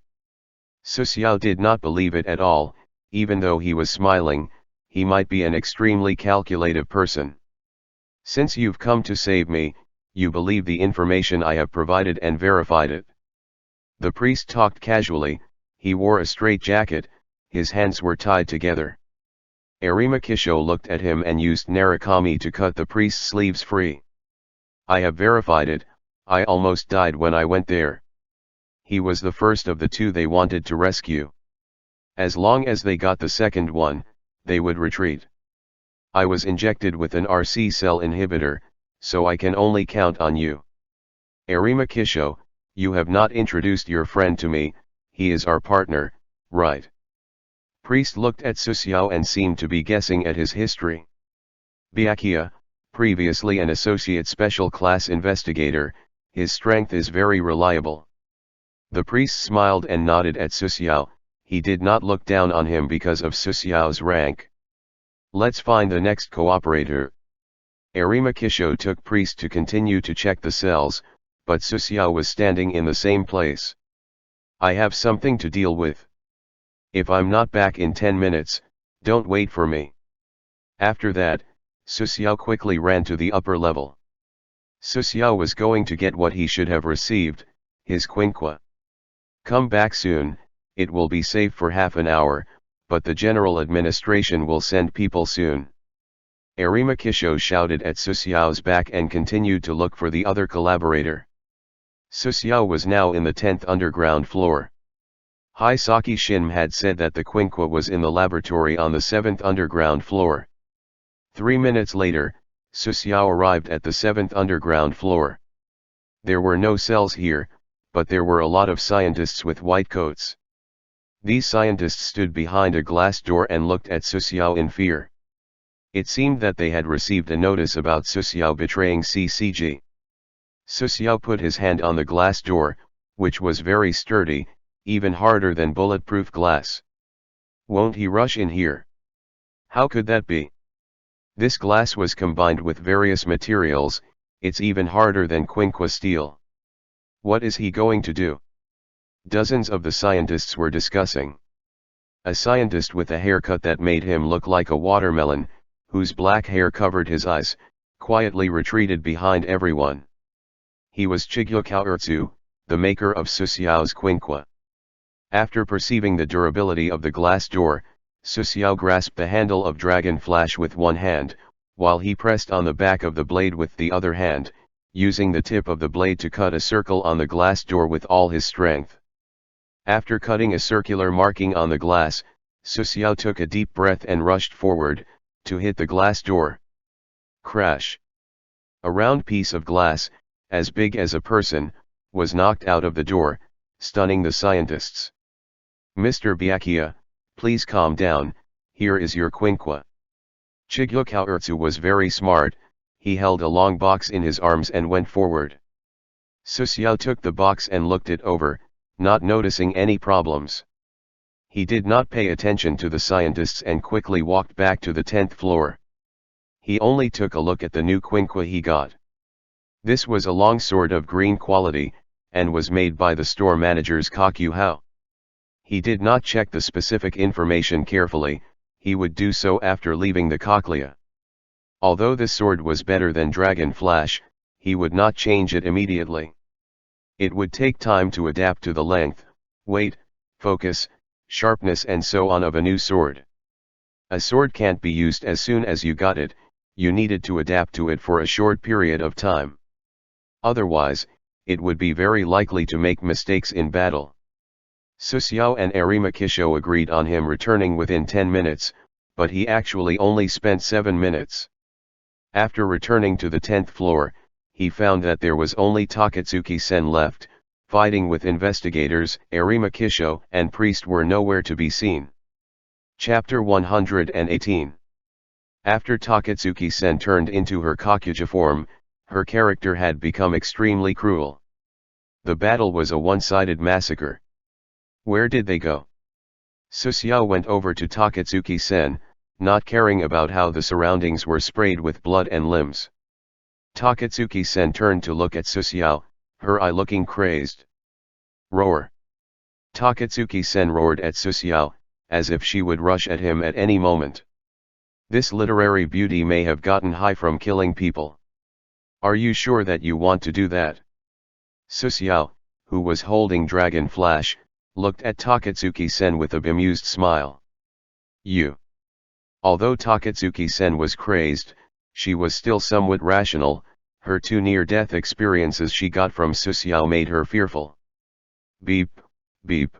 Susiao did not believe it at all. Even though he was smiling, he might be an extremely calculative person. Since you've come to save me, you believe the information I have provided and verified it. The priest talked casually, he wore a straight jacket, his hands were tied together. Arimakisho looked at him and used Narukami to cut the priest's sleeves free. I have verified it, I almost died when I went there. He was the first of the two they wanted to rescue. As long as they got the second one, they would retreat. I was injected with an RC cell inhibitor, so I can only count on you. Arimakisho, you have not introduced your friend to me, he is our partner, right? Priest looked at Susiao and seemed to be guessing at his history. Byakuya, previously an associate special class investigator, his strength is very reliable. The priest smiled and nodded at Susiao. He did not look down on him because of Susiao's rank. Let's find the next cooperator. Arimakisho took Priest to continue to check the cells, but Susiao was standing in the same place. I have something to deal with. If I'm not back in 10 minutes, don't wait for me. After that, Susiao quickly ran to the upper level. Susiao was going to get what he should have received, his quinqua. Come back soon, it will be safe for half an hour, but the general administration will send people soon. Arimakisho shouted at Susiao's back and continued to look for the other collaborator. Susiao was now in the 10th underground floor. Hisaki Shinm had said that the quinqua was in the laboratory on the 7th underground floor. 3 minutes later, Susiao arrived at the 7th underground floor. There were no cells here, but there were a lot of scientists with white coats. These scientists stood behind a glass door and looked at Susiao in fear. It seemed that they had received a notice about Susiao betraying CCG. Susiao put his hand on the glass door, which was very sturdy, even harder than bulletproof glass. Won't he rush in here? How could that be? This glass was combined with various materials, it's even harder than quinqua steel. What is he going to do? Dozens of the scientists were discussing. A scientist with a haircut that made him look like a watermelon, whose black hair covered his eyes, quietly retreated behind everyone. He was Chigyo Kaoritsu, the maker of Susiao's quinqua. After perceiving the durability of the glass door, Susiao grasped the handle of Dragon Flash with one hand, while he pressed on the back of the blade with the other hand, using the tip of the blade to cut a circle on the glass door with all his strength. After cutting a circular marking on the glass, Susiao took a deep breath and rushed forward, to hit the glass door. Crash! A round piece of glass, as big as a person, was knocked out of the door, stunning the scientists. Mr. Byakuya, please calm down, here is your quinqua. Chigyo Kaoritsu was very smart, he held a long box in his arms and went forward. Susiao took the box and looked it over, not noticing any problems. He did not pay attention to the scientists and quickly walked back to the 10th floor. He only took a look at the new quinqua he got. This was a long sword of green quality, and was made by the store manager's Kakuhao. He did not check the specific information carefully, he would do so after leaving the cochlea. Although this sword was better than Dragon Flash, he would not change it immediately. It would take time to adapt to the length, weight, focus, sharpness and so on of a new sword. A sword can't be used as soon as you got it, you needed to adapt to it for a short period of time. Otherwise, it would be very likely to make mistakes in battle. Susiao and Arimakisho agreed on him returning within 10 minutes, but he actually only spent 7 minutes. After returning to the 10th floor, he found that there was only Takatsuki-sen left, fighting with investigators. Arimakisho and priest were nowhere to be seen. Chapter 118. After Takatsuki-sen turned into her Kakuja form, her character had become extremely cruel. The battle was a one-sided massacre. Where did they go? Susiao went over to Takatsuki-sen, not caring about how the surroundings were sprayed with blood and limbs. Takatsuki-sen turned to look at Susiao, her eye looking crazed. Roar! Takatsuki-sen roared at Susiao, as if she would rush at him at any moment. This literary beauty may have gotten high from killing people. Are you sure that you want to do that? Susiao, who was holding Dragon Flash, looked at Takatsuki-sen with a bemused smile. You. Although Takatsuki-sen was crazed, she was still somewhat rational, her 2 near-death experiences she got from Susiao made her fearful. Beep, beep.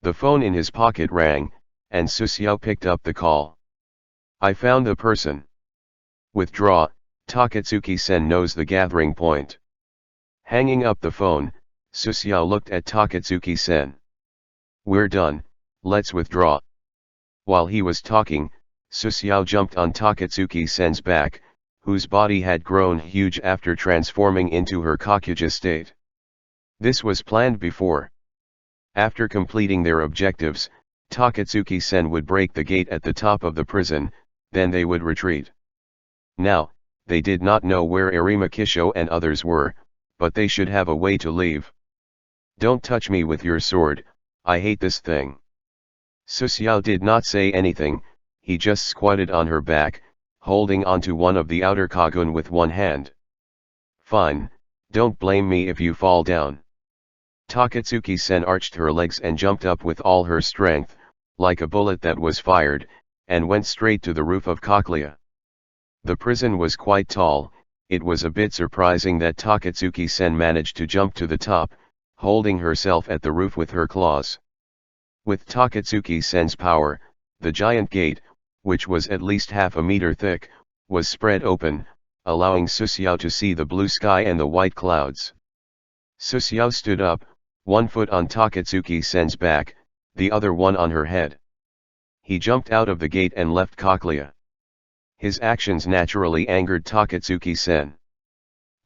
The phone in his pocket rang, and Susiao picked up the call. I found the person. Withdraw, Takatsuki-sen knows the gathering point. Hanging up the phone, Susiao looked at Takatsuki-sen. We're done, let's withdraw. While he was talking, Susiao jumped on Takatsuki-sen's back, whose body had grown huge after transforming into her Kakuja state. This was planned before. After completing their objectives, Takatsuki-sen would break the gate at the top of the prison, then they would retreat. Now, they did not know where Arimakisho and others were, but they should have a way to leave. Don't touch me with your sword, I hate this thing. Susiao did not say anything, he just squatted on her back, holding onto one of the outer kagun with one hand. Fine, don't blame me if you fall down. Takatsuki-sen arched her legs and jumped up with all her strength, like a bullet that was fired, and went straight to the roof of Cochlea. The prison was quite tall. It was a bit surprising that Takatsuki-sen managed to jump to the top, holding herself at the roof with her claws. With Takatsuki-sen's power, the giant gate, which was at least half a meter thick, was spread open, allowing Susiao to see the blue sky and the white clouds. Susiao stood up, one foot on Takatsuki-sen's back, the other one on her head. He jumped out of the gate and left Cochlea. His actions naturally angered Takatsuki-sen.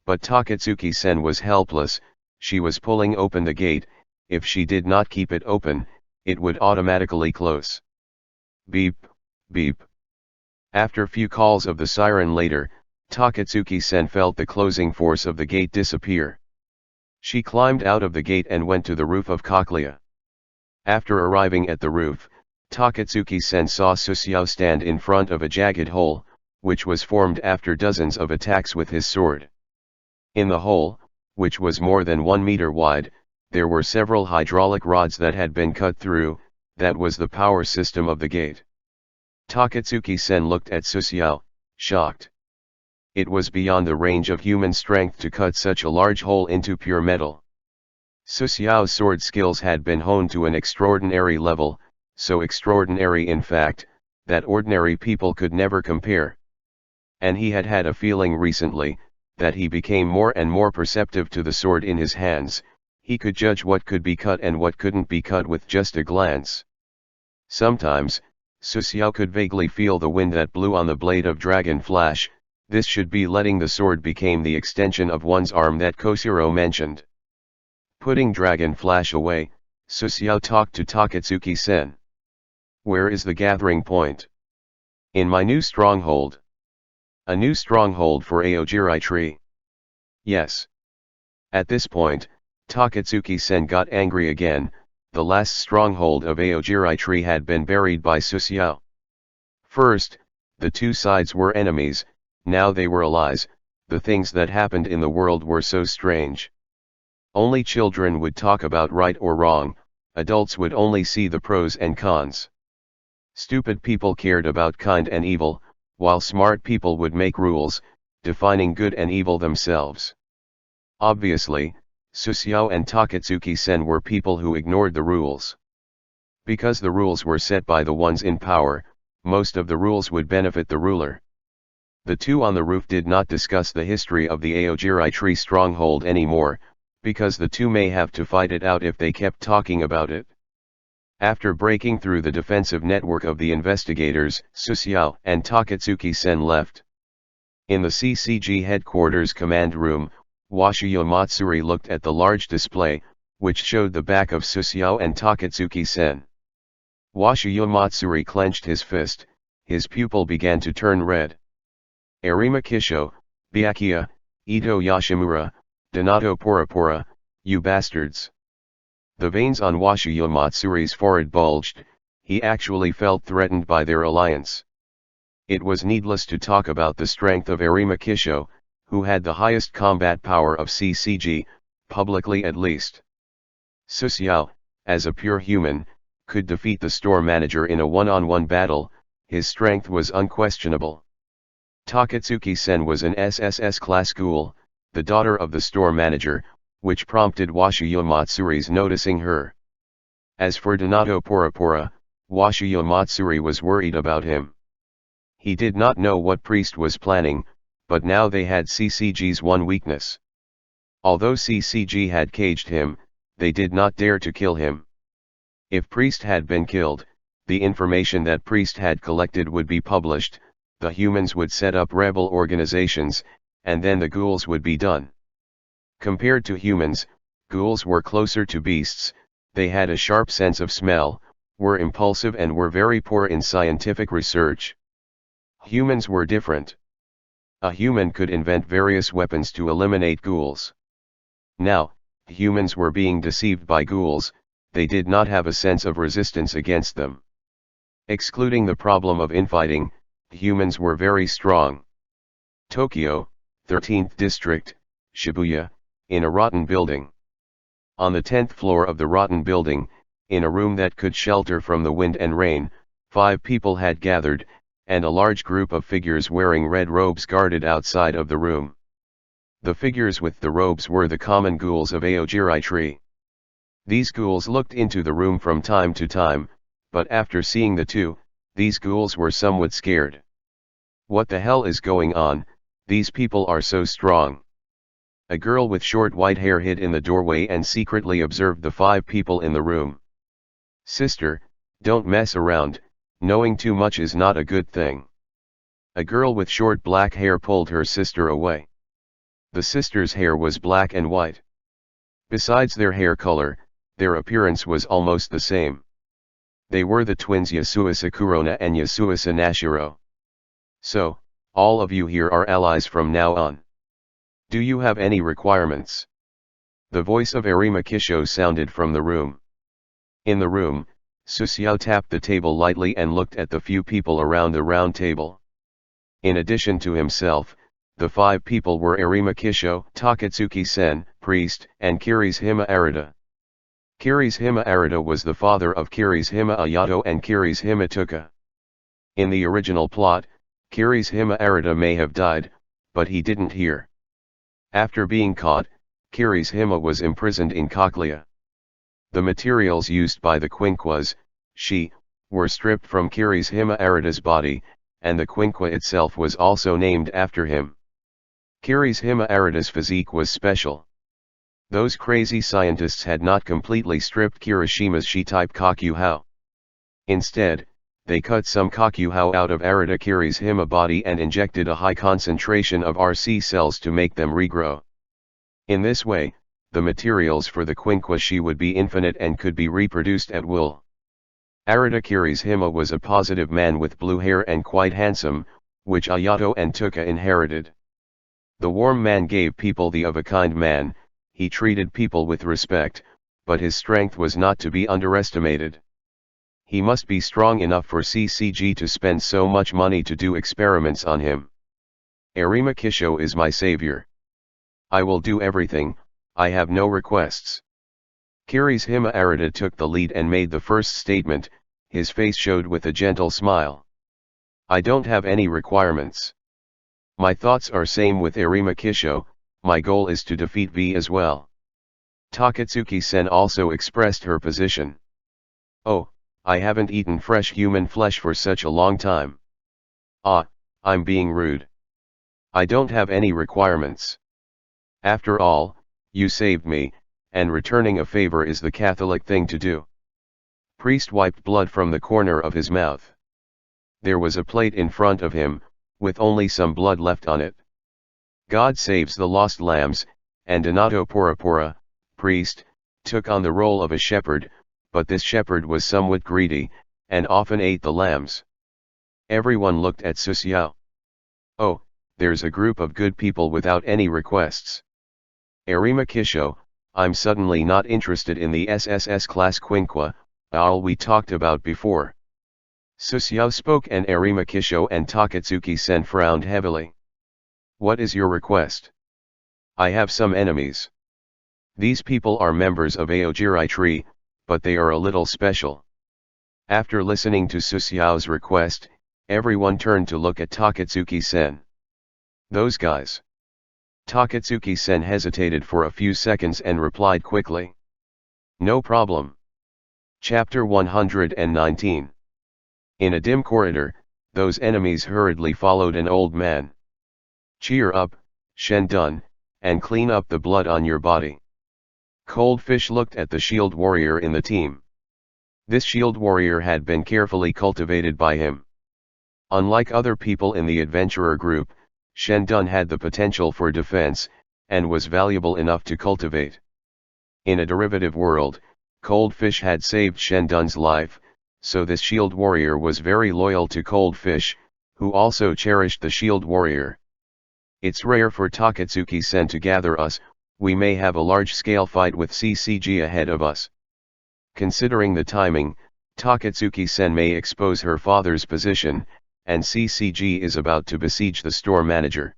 But Takatsuki-sen was helpless. She was pulling open the gate. If she did not keep it open, it would automatically close. Beep, beep. After few calls of the siren later, Takatsuki-sen felt the closing force of the gate disappear. She climbed out of the gate and went to the roof of Cochlea. After arriving at the roof, Takatsuki-sen saw Susiao stand in front of a jagged hole, which was formed after dozens of attacks with his sword. In the hole, which was more than 1 meter wide, there were several hydraulic rods that had been cut through. That was the power system of the gate. Takatsuki-sen looked at Susiao, shocked. It was beyond the range of human strength to cut such a large hole into pure metal. Susiao's sword skills had been honed to an extraordinary level, so extraordinary in fact, that ordinary people could never compare. And he had had a feeling recently, that he became more and more perceptive to the sword in his hands. He could judge what could be cut and what couldn't be cut with just a glance. Sometimes, Susiao could vaguely feel the wind that blew on the blade of Dragon Flash. This should be letting the sword become the extension of one's arm that Koshiro mentioned. Putting Dragon Flash away, Susiao talked to Takatsuki-sen. Where is the gathering point? In my new stronghold. A new stronghold for Aogiri tree. Yes. At this point, Takatsuki-sen got angry again. The last stronghold of Aogiri tree had been buried by Susiao. First, the two sides were enemies, now they were allies. The things that happened in the world were so strange. Only children would talk about right or wrong, adults would only see the pros and cons. Stupid people cared about kind and evil, while smart people would make rules, defining good and evil themselves. Obviously, Susiao and Takatsuki-sen were people who ignored the rules. Because the rules were set by the ones in power, most of the rules would benefit the ruler. The two on the roof did not discuss the history of the Aogiri tree stronghold anymore, because the two may have to fight it out if they kept talking about it. After breaking through the defensive network of the investigators, Susiao and Takatsuki-sen left. In the CCG headquarters command room, Washiyo Matsuri looked at the large display, which showed the back of Susiao and Takatsuki-sen. Washiyo Matsuri clenched his fist, his pupil began to turn red. Arima Kisho, Byakuya, Ito Yashimura, Donato Porapora, you bastards. The veins on Washiyo Matsuri's forehead bulged. He actually felt threatened by their alliance. It was needless to talk about the strength of Arima Kisho, who had the highest combat power of CCG, publicly at least. Susiao, as a pure human, could defeat the store manager in a one-on-one battle. His strength was unquestionable. Takatsuki-sen was an SSS class ghoul, the daughter of the store manager, which prompted Washiyo Matsuri's noticing her. As for Donato Porapora, Washiyo Matsuri was worried about him. He did not know what Priest was planning, but now they had CCG's one weakness. Although CCG had caged him, they did not dare to kill him. If Priest had been killed, the information that Priest had collected would be published, the humans would set up rebel organizations, and then the ghouls would be done. Compared to humans, ghouls were closer to beasts. They had a sharp sense of smell, were impulsive and were very poor in scientific research. Humans were different. A human could invent various weapons to eliminate ghouls. Now, humans were being deceived by ghouls. They did not have a sense of resistance against them. Excluding the problem of infighting, humans were very strong. Tokyo, 13th District, Shibuya, in a rotten building. On the 10th floor of the rotten building, in a room that could shelter from the wind and rain, 5 people had gathered, and a large group of figures wearing red robes guarded outside of the room. The figures with the robes were the common ghouls of Aogiri tree. These ghouls looked into the room from time to time, but after seeing the two, these ghouls were somewhat scared. What the hell is going on? These people are so strong. A girl with short white hair hid in the doorway and secretly observed the 5 people in the room. Sister, don't mess around, knowing too much is not a good thing. A girl with short black hair pulled her sister away. The sister's hair was black and white. Besides their hair color, their appearance was almost the same. They were the twins Yasuisa Kurona and Yasuisa Nashiro. So, all of you here are allies from now on. Do you have any requirements? The voice of Arima Kisho sounded from the room. In the room, Susuo tapped the table lightly and looked at the few people around the round table. In addition to himself, the 5 people were Arima Kisho, Takatsuki-sen, priest, and Kirishima Arita. Kirishima Arita was the father of Kirishima Ayato and Kirishima Tuka. In the original plot, Kirishima Arita may have died, but he didn't hear. After being caught, Kirishima was imprisoned in Cochlea. The materials used by the Quinquas, were stripped from Kirishima Arita's body, and the Quinqua itself was also named after him. Kirishima Arita's physique was special. Those crazy scientists had not completely stripped Kirishima's Shi-type Kakuhou. Instead, they cut some Kakuhou out of Arita Kirishima body and injected a high concentration of RC cells to make them regrow. In this way, the materials for the Quinqua Shi would be infinite and could be reproduced at will. Arita Kirishima was a positive man with blue hair and quite handsome, which Ayato and Tuka inherited. The warm man gave people the of-a-kind man, he treated people with respect, but his strength was not to be underestimated. He must be strong enough for CCG to spend so much money to do experiments on him. Arima Kisho is my savior. I will do everything, I have no requests. Kirishima Arita took the lead and made the first statement, his face showed with a gentle smile. I don't have any requirements. My thoughts are same with Arima Kisho, my goal is to defeat V as well. Takatsuki-sen also expressed her position. Oh, I haven't eaten fresh human flesh for such a long time. Ah, I'm being rude. I don't have any requirements. After all, you saved me, and returning a favor is the Catholic thing to do. Priest wiped blood from the corner of his mouth. There was a plate in front of him, with only some blood left on it. God saves the lost lambs, and Donato Porapora, priest, took on the role of a shepherd, but this shepherd was somewhat greedy, and often ate the lambs. Everyone looked at Susuo. Oh, there's a group of good people without any requests. Arima Kisho, I'm suddenly not interested in the SSS class Quinqua, all we talked about before. Susuo spoke and Arima Kisho and Takatsuki-sen frowned heavily. What is your request? I have some enemies. These people are members of Aogiri tree, but they are a little special. After listening to Susuo's request, everyone turned to look at Takatsuki-sen. Those guys. Takatsuki-sen hesitated for a few seconds and replied quickly. No problem. Chapter 119. In a dim corridor, those enemies hurriedly followed an old man. Cheer up, Shendun, and clean up the blood on your body. Coldfish looked at the shield warrior in the team. This shield warrior had been carefully cultivated by him. Unlike other people in the adventurer group, Shendun had the potential for defense, and was valuable enough to cultivate. In a derivative world, Coldfish had saved Shendun's life, so this shield warrior was very loyal to Coldfish, who also cherished the shield warrior. It's rare for Takatsuki-sen to gather us, we may have a large-scale fight with CCG ahead of us. Considering the timing, Takatsuki-sen may expose her father's position, and CCG is about to besiege the store manager.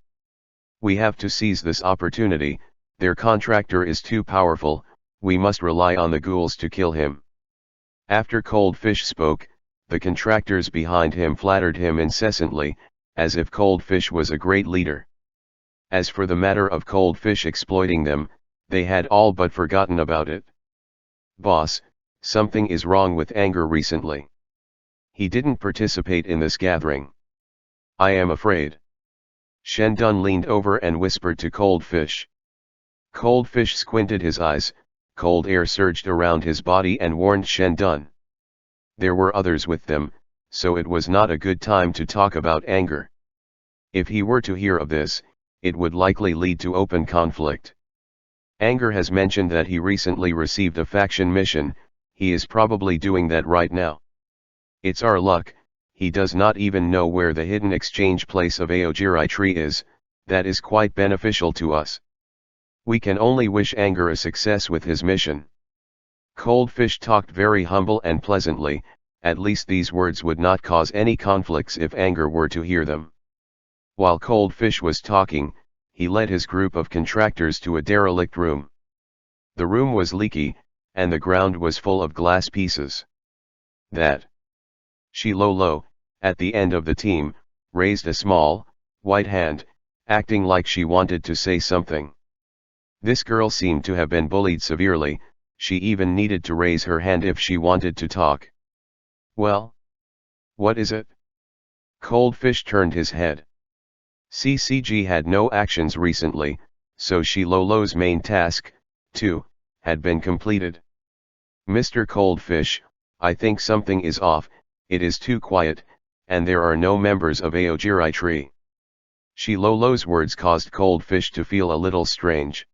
We have to seize this opportunity, their contractor is too powerful, We must rely on the ghouls to kill him. After Cold Fish spoke, the contractors behind him flattered him incessantly, as if Cold Fish was a great leader. As for the matter of Cold Fish exploiting them, they had all but forgotten about it. Boss, something is wrong with Anger recently. He didn't participate in this gathering. I am afraid. Shen Dun leaned over and whispered to Cold Fish. Cold Fish squinted his eyes, cold air surged around his body and warned Shen Dun. There were others with them, so it was not a good time to talk about Anger. If he were to hear of this, it would likely lead to open conflict. Anger has mentioned that he recently received a faction mission. He is probably doing that right now. It's our luck, he does not even know where the hidden exchange place of Aogiri tree is. That is quite beneficial to us. We can only wish Anger a success with his mission. Cold Fish talked very humble and pleasantly, at least these words would not cause any conflicts if Anger were to hear them. While Cold Fish was talking, he led his group of contractors to a derelict room. The room was leaky, and the ground was full of glass pieces. That Shilolo, at the end of the team, raised a small, white hand, acting like she wanted to say something. This girl seemed to have been bullied severely, she even needed to raise her hand if she wanted to talk. Well? What is it? Cold Fish turned his head. CCG had no actions recently, so Shilolo's main task, too, had been completed. Mr. Cold Fish, I think something is off, it is too quiet, and there are no members of Aogiri tree. Shilolo's words caused Cold Fish to feel a little strange.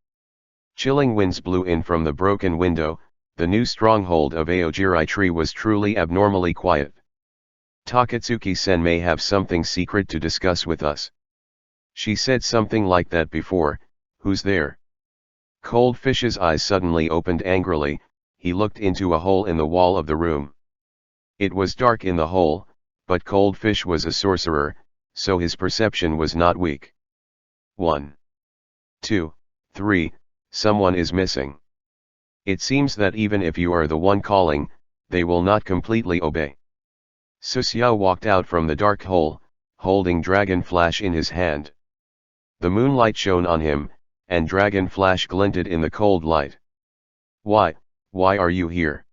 Chilling winds blew in from the broken window. The new stronghold of Aogiri tree was truly abnormally quiet. Takatsuki-sen may have something secret to discuss with us. She said something like that before. Who's there? Cold Fish's eyes suddenly opened angrily. He looked into a hole in the wall of the room. It was dark in the hole, but Cold Fish was a sorcerer, so his perception was not weak. 1, 2, 3, someone is missing. It seems that even if you are the one calling, they will not completely obey. Suxiao walked out from the dark hole, holding Dragon Flash in his hand. The moonlight shone on him, and Dragon Flash glinted in the cold light. Why are you here?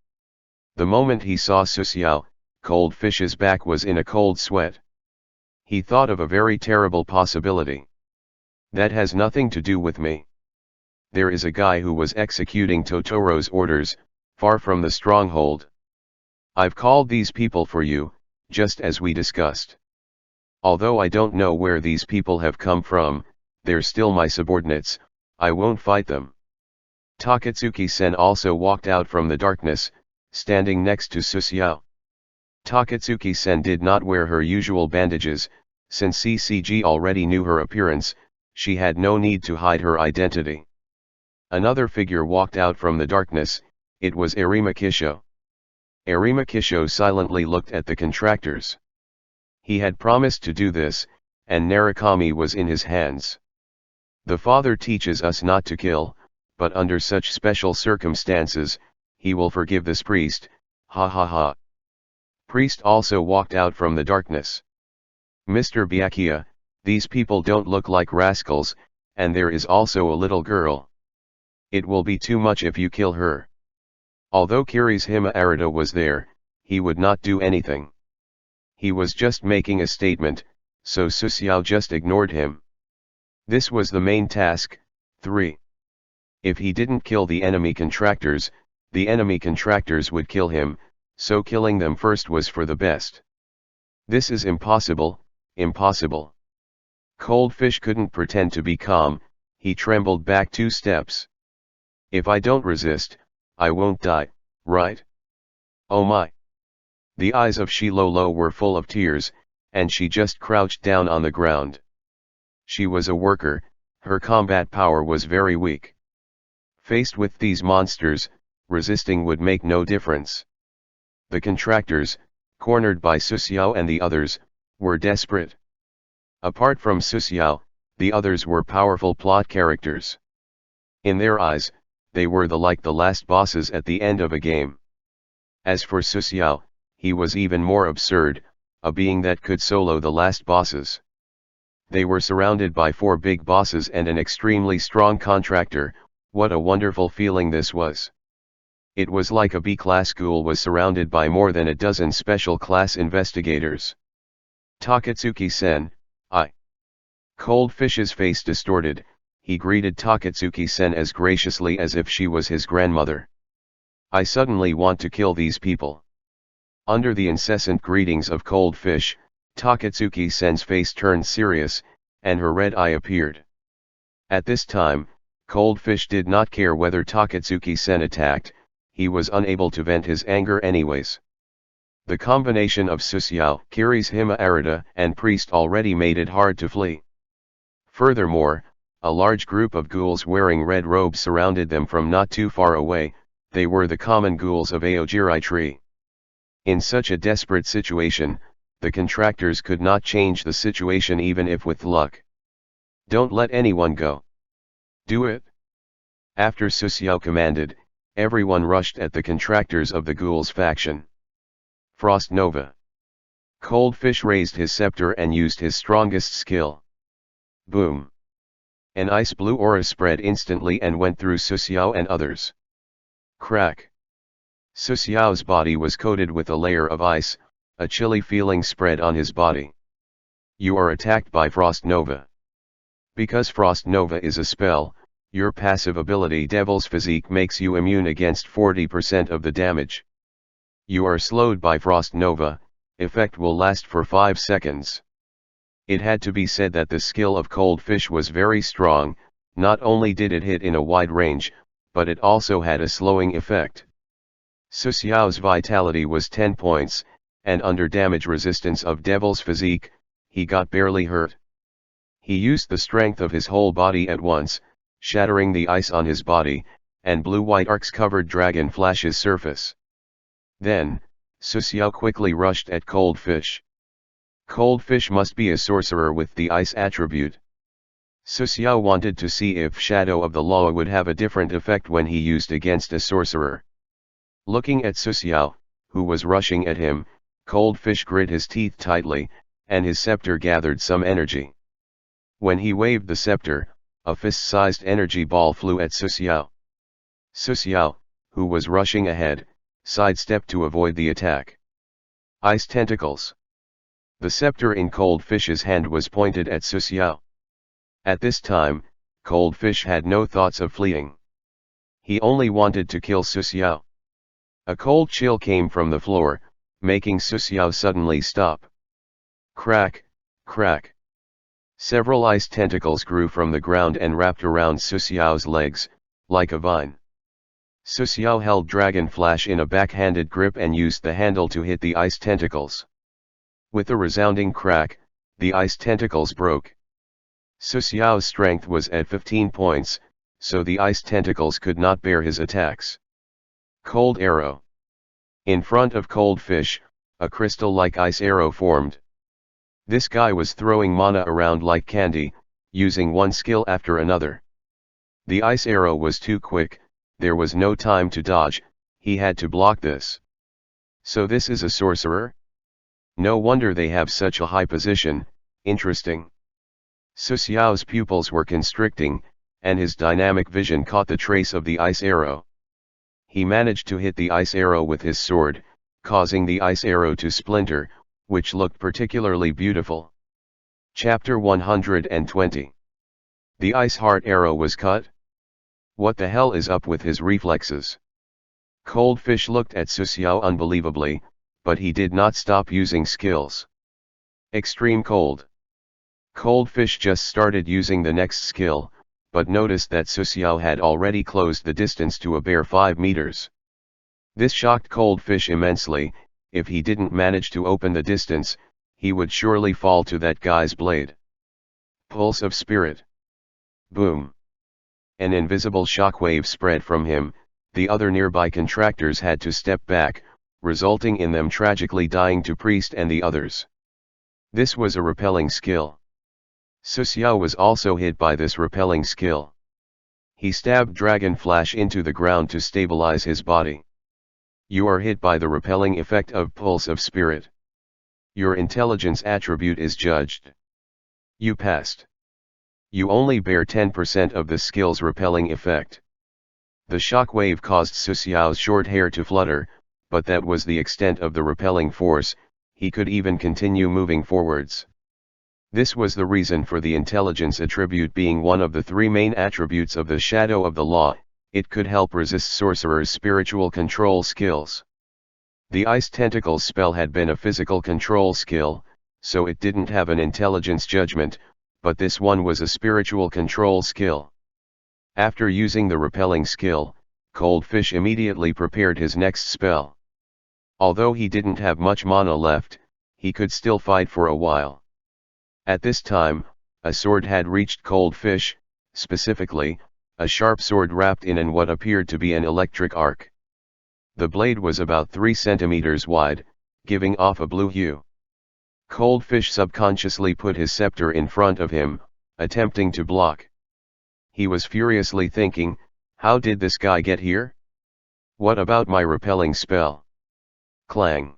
The moment he saw Suxiao, Cold Fish's back was in a cold sweat. He thought of a very terrible possibility. That has nothing to do with me. There is a guy who was executing Totoro's orders, far from the stronghold. I've called these people for you, just as we discussed. Although I don't know where these people have come from, they're still my subordinates, I won't fight them. Takatsuki-sen also walked out from the darkness, standing next to Suxiao. Takatsuki-sen did not wear her usual bandages, since CCG already knew her appearance, she had no need to hide her identity. Another figure walked out from the darkness, it was Arima Kisho. Arima Kisho silently looked at the contractors. He had promised to do this, and Narukami was in his hands. The father teaches us not to kill, but under such special circumstances, he will forgive this priest, ha ha ha. Priest also walked out from the darkness. Mr. Byakuya, these people don't look like rascals, and there is also a little girl. It will be too much if you kill her. Although Kirishima Arata was there, he would not do anything. He was just making a statement, so Suxiao just ignored him. This was the main task. 3. If he didn't kill the enemy contractors would kill him, so killing them first was for the best. This is impossible, impossible. Cold Fish couldn't pretend to be calm, he trembled back 2 steps. If I don't resist, I won't die, right? Oh my! The eyes of Shilolo were full of tears, and she just crouched down on the ground. She was a worker, her combat power was very weak. Faced with these monsters, resisting would make no difference. The contractors, cornered by Suxiao and the others, were desperate. Apart from Suxiao, the others were powerful plot characters. In their eyes, they were like the last bosses at the end of a game. As for Suxiao, he was even more absurd, a being that could solo the last bosses. They were surrounded by 4 big bosses and an extremely strong contractor. What a wonderful feeling this was. It was like a B-class ghoul was surrounded by more than a dozen special class investigators. Takatsuki-sen, I. Cold Fish's face distorted, he greeted Takatsuki-sen as graciously as if she was his grandmother. I suddenly want to kill these people. Under the incessant greetings of Cold Fish, Takatsuki-sen's face turned serious, and her red eye appeared. At this time, Cold Fish did not care whether Takatsuki-sen attacked, he was unable to vent his anger anyways. The combination of Suxiao, Kirishima Arata, and Priest already made it hard to flee. Furthermore, a large group of ghouls wearing red robes surrounded them from not too far away. They were the common ghouls of Aogiri tree. In such a desperate situation, the contractors could not change the situation even if with luck. Don't let anyone go. Do it. After Suxiao commanded, everyone rushed at the contractors of the ghouls faction. Frost Nova. Cold Fish raised his scepter and used his strongest skill. Boom. An ice blue aura spread instantly and went through Suxiao and others. Crack. Suxiao's body was coated with a layer of ice, a chilly feeling spread on his body. You are attacked by Frost Nova. Because Frost Nova is a spell, your passive ability Devil's Physique makes you immune against 40% of the damage. You are slowed by Frost Nova, effect will last for 5 seconds. It had to be said that the skill of Cold Fish was very strong, not only did it hit in a wide range, but it also had a slowing effect. Suxiao's vitality was 10 points, and under damage resistance of Devil's Physique, he got barely hurt. He used the strength of his whole body at once, shattering the ice on his body, and blue-white arcs covered Dragon Flash's surface. Then, Suxiao quickly rushed at Cold Fish. Cold Fish must be a sorcerer with the ice attribute. Suxiao wanted to see if Shadow of the Law would have a different effect when he used against a sorcerer. Looking at Suxiao, who was rushing at him, Cold Fish grit his teeth tightly, and his scepter gathered some energy. When he waved the scepter, a fist-sized energy ball flew at Suxiao. Suxiao, who was rushing ahead, sidestepped to avoid the attack. Ice tentacles. The scepter in Cold Fish's hand was pointed at Suxiao. At this time, Cold Fish had no thoughts of fleeing. He only wanted to kill Suxiao. A cold chill came from the floor, making Suxiao suddenly stop. Crack, crack. Several ice tentacles grew from the ground and wrapped around Suxiao's legs, like a vine. Suxiao held Dragon Flash in a backhanded grip and used the handle to hit the ice tentacles. With a resounding crack, the ice tentacles broke. Suxiao's strength was at 15 points, so the ice tentacles could not bear his attacks. Cold Arrow. In front of Cold Fish, a crystal-like ice arrow formed. This guy was throwing mana around like candy, using one skill after another. The ice arrow was too quick, there was no time to dodge, he had to block this. So this is a sorcerer? No wonder they have such a high position, interesting. Suxiao's pupils were constricting, and his dynamic vision caught the trace of the ice arrow. He managed to hit the ice arrow with his sword, causing the ice arrow to splinter, which looked particularly beautiful. Chapter 120. The ice heart arrow was cut? What the hell is up with his reflexes? Cold Fish looked at Suxiao unbelievably, but he did not stop using skills. Extreme Cold. Cold Fish just started using the next skill, but noticed that Suxiao had already closed the distance to a bare 5 meters. This shocked Cold Fish immensely. If he didn't manage to open the distance, he would surely fall to that guy's blade. Pulse of Spirit. Boom. An invisible shockwave spread from him, the other nearby contractors had to step back, resulting in them tragically dying to Priest and the others. This was a repelling skill. Suxiao was also hit by this repelling skill. He stabbed Dragon Flash into the ground to stabilize his body. You are hit by the repelling effect of Pulse of Spirit. Your intelligence attribute is judged. You passed. You only bear 10% of the skill's repelling effect. The shockwave caused Su Xiao's short hair to flutter, but that was the extent of the repelling force. He could even continue moving forwards. This was the reason for the intelligence attribute being one of the three main attributes of the Shadow of the Law. It could help resist sorcerers' spiritual control skills. The Ice Tentacles spell had been a physical control skill, so it didn't have an intelligence judgment, but this one was a spiritual control skill. After using the repelling skill, Cold Fish immediately prepared his next spell. Although he didn't have much mana left, he could still fight for a while. At this time, a sword had reached Cold Fish, specifically, a sharp sword wrapped in what appeared to be an electric arc. The blade was about 3 centimeters wide, giving off a blue hue. Cold Fish subconsciously put his scepter in front of him, attempting to block. He was furiously thinking, how did this guy get here? What about my repelling spell? Clang!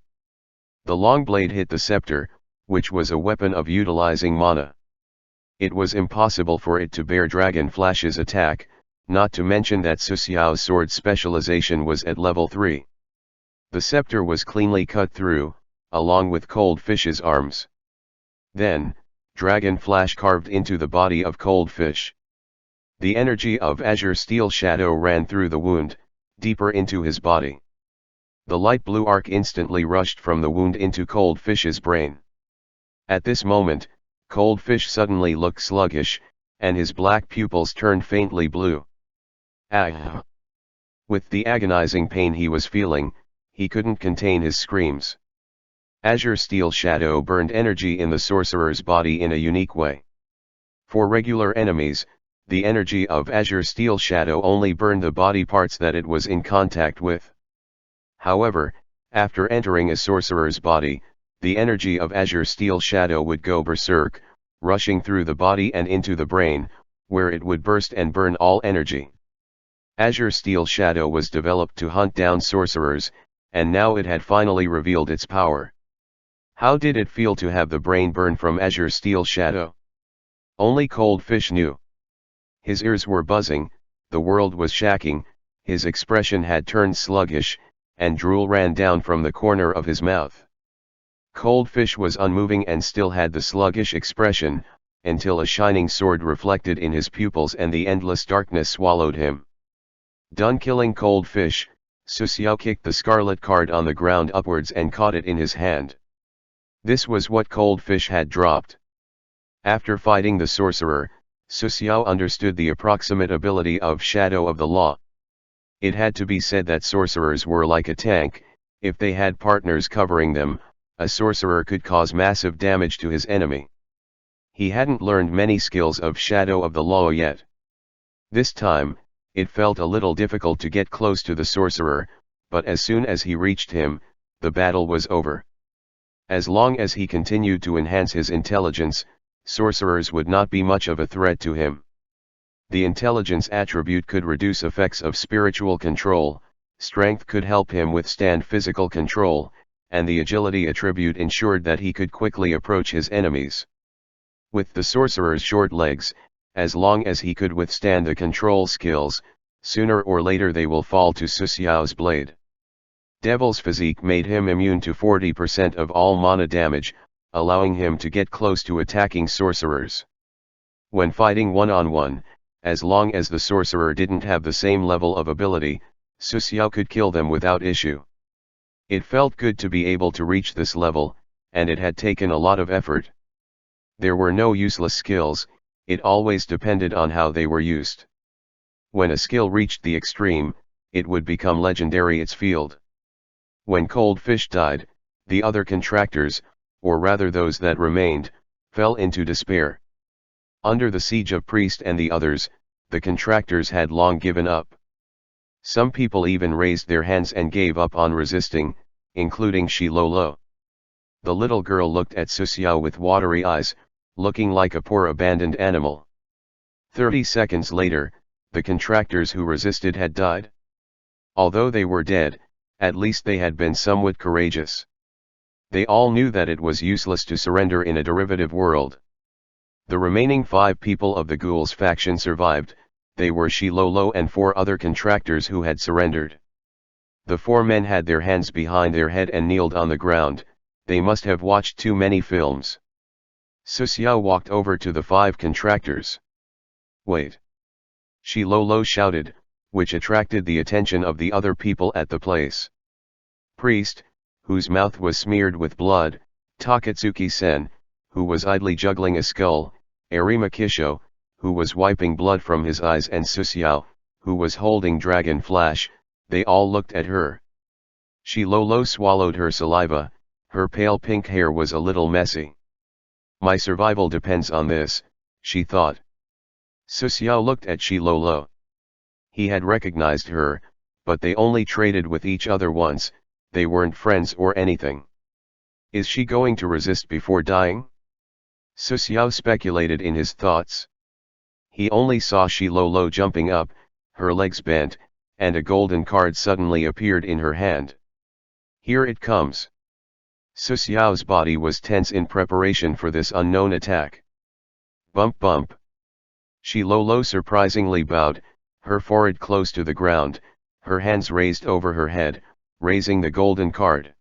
The long blade hit the scepter, which was a weapon of utilizing mana. It was impossible for it to bear Dragon Flash's attack, not to mention that Su Xiao's sword specialization was at level 3. The scepter was cleanly cut through, along with Cold Fish's arms. Then, Dragon Flash carved into the body of Cold Fish. The energy of Azure Steel Shadow ran through the wound, deeper into his body. The light blue arc instantly rushed from the wound into Cold Fish's brain. At this moment, Cold Fish suddenly looked sluggish, and his black pupils turned faintly blue. Ah! With the agonizing pain he was feeling, he couldn't contain his screams. Azure Steel Shadow burned energy in the sorcerer's body in a unique way. For regular enemies, the energy of Azure Steel Shadow only burned the body parts that it was in contact with. However, after entering a sorcerer's body, the energy of Azure Steel Shadow would go berserk, rushing through the body and into the brain, where it would burst and burn all energy. Azure Steel Shadow was developed to hunt down sorcerers, and now it had finally revealed its power. How did it feel to have the brain burn from Azure Steel Shadow? Only Cold Fish knew. His ears were buzzing, the world was shaking, his expression had turned sluggish, and drool ran down from the corner of his mouth. Cold Fish was unmoving and still had the sluggish expression, until a shining sword reflected in his pupils and the endless darkness swallowed him. Done killing Cold Fish, Su Xiao kicked the scarlet card on the ground upwards and caught it in his hand. This was what Cold Fish had dropped. After fighting the sorcerer, Su Xiao understood the approximate ability of Shadow of the Law. It had to be said that sorcerers were like a tank. If they had partners covering them, a sorcerer could cause massive damage to his enemy. He hadn't learned many skills of Shadow of the Law yet. This time, it felt a little difficult to get close to the sorcerer, but as soon as he reached him, the battle was over. As long as he continued to enhance his intelligence, sorcerers would not be much of a threat to him. The intelligence attribute could reduce effects of spiritual control, strength could help him withstand physical control, and the agility attribute ensured that he could quickly approach his enemies. With the sorcerer's short legs, as long as he could withstand the control skills, sooner or later they will fall to Su Xiao's blade. Devil's physique made him immune to 40% of all mana damage, allowing him to get close to attacking sorcerers. When fighting one-on-one, as long as the sorcerer didn't have the same level of ability, Su Xiao could kill them without issue. It felt good to be able to reach this level, and it had taken a lot of effort. There were no useless skills, it always depended on how they were used. When a skill reached the extreme, it would become legendary its field. When Cold Fish died, the other contractors, or rather those that remained, fell into despair. Under the siege of Priest and the others, the contractors had long given up. Some people even raised their hands and gave up on resisting, including Shi Lolo. The little girl looked at Su Xiao with watery eyes, looking like a poor abandoned animal. 30 seconds later, The contractors who resisted had died. Although they were dead, at least they had been somewhat courageous. They all knew that it was useless to surrender in a derivative world. The remaining 5 people of the ghouls faction survived. They were Shilolo and 4 other contractors who had surrendered. The 4 men had their hands behind their head and kneeled on the ground. They must have watched too many films. Susiao walked over to the 5 contractors. "Wait!" Shilolo shouted, which attracted the attention of the other people at the place. Priest, whose mouth was smeared with blood, Takatsuki-sen, who was idly juggling a skull, Arima Kisho, who was wiping blood from his eyes, and Susiao, who was holding Dragon Flash, they all looked at her. Shilolo swallowed her saliva. Her pale pink hair was a little messy. "My survival depends on this," she thought. Susiao looked at Shilolo. He had recognized her, but they only traded with each other once. They weren't friends or anything. Is she going to resist before dying? Susiao speculated in his thoughts. He only saw Shilolo jumping up, her legs bent, and a golden card suddenly appeared in her hand. "Here it comes." Susiao's body was tense in preparation for this unknown attack. Bump bump. Shilolo surprisingly bowed, her forehead close to the ground, her hands raised over her head, raising the golden card.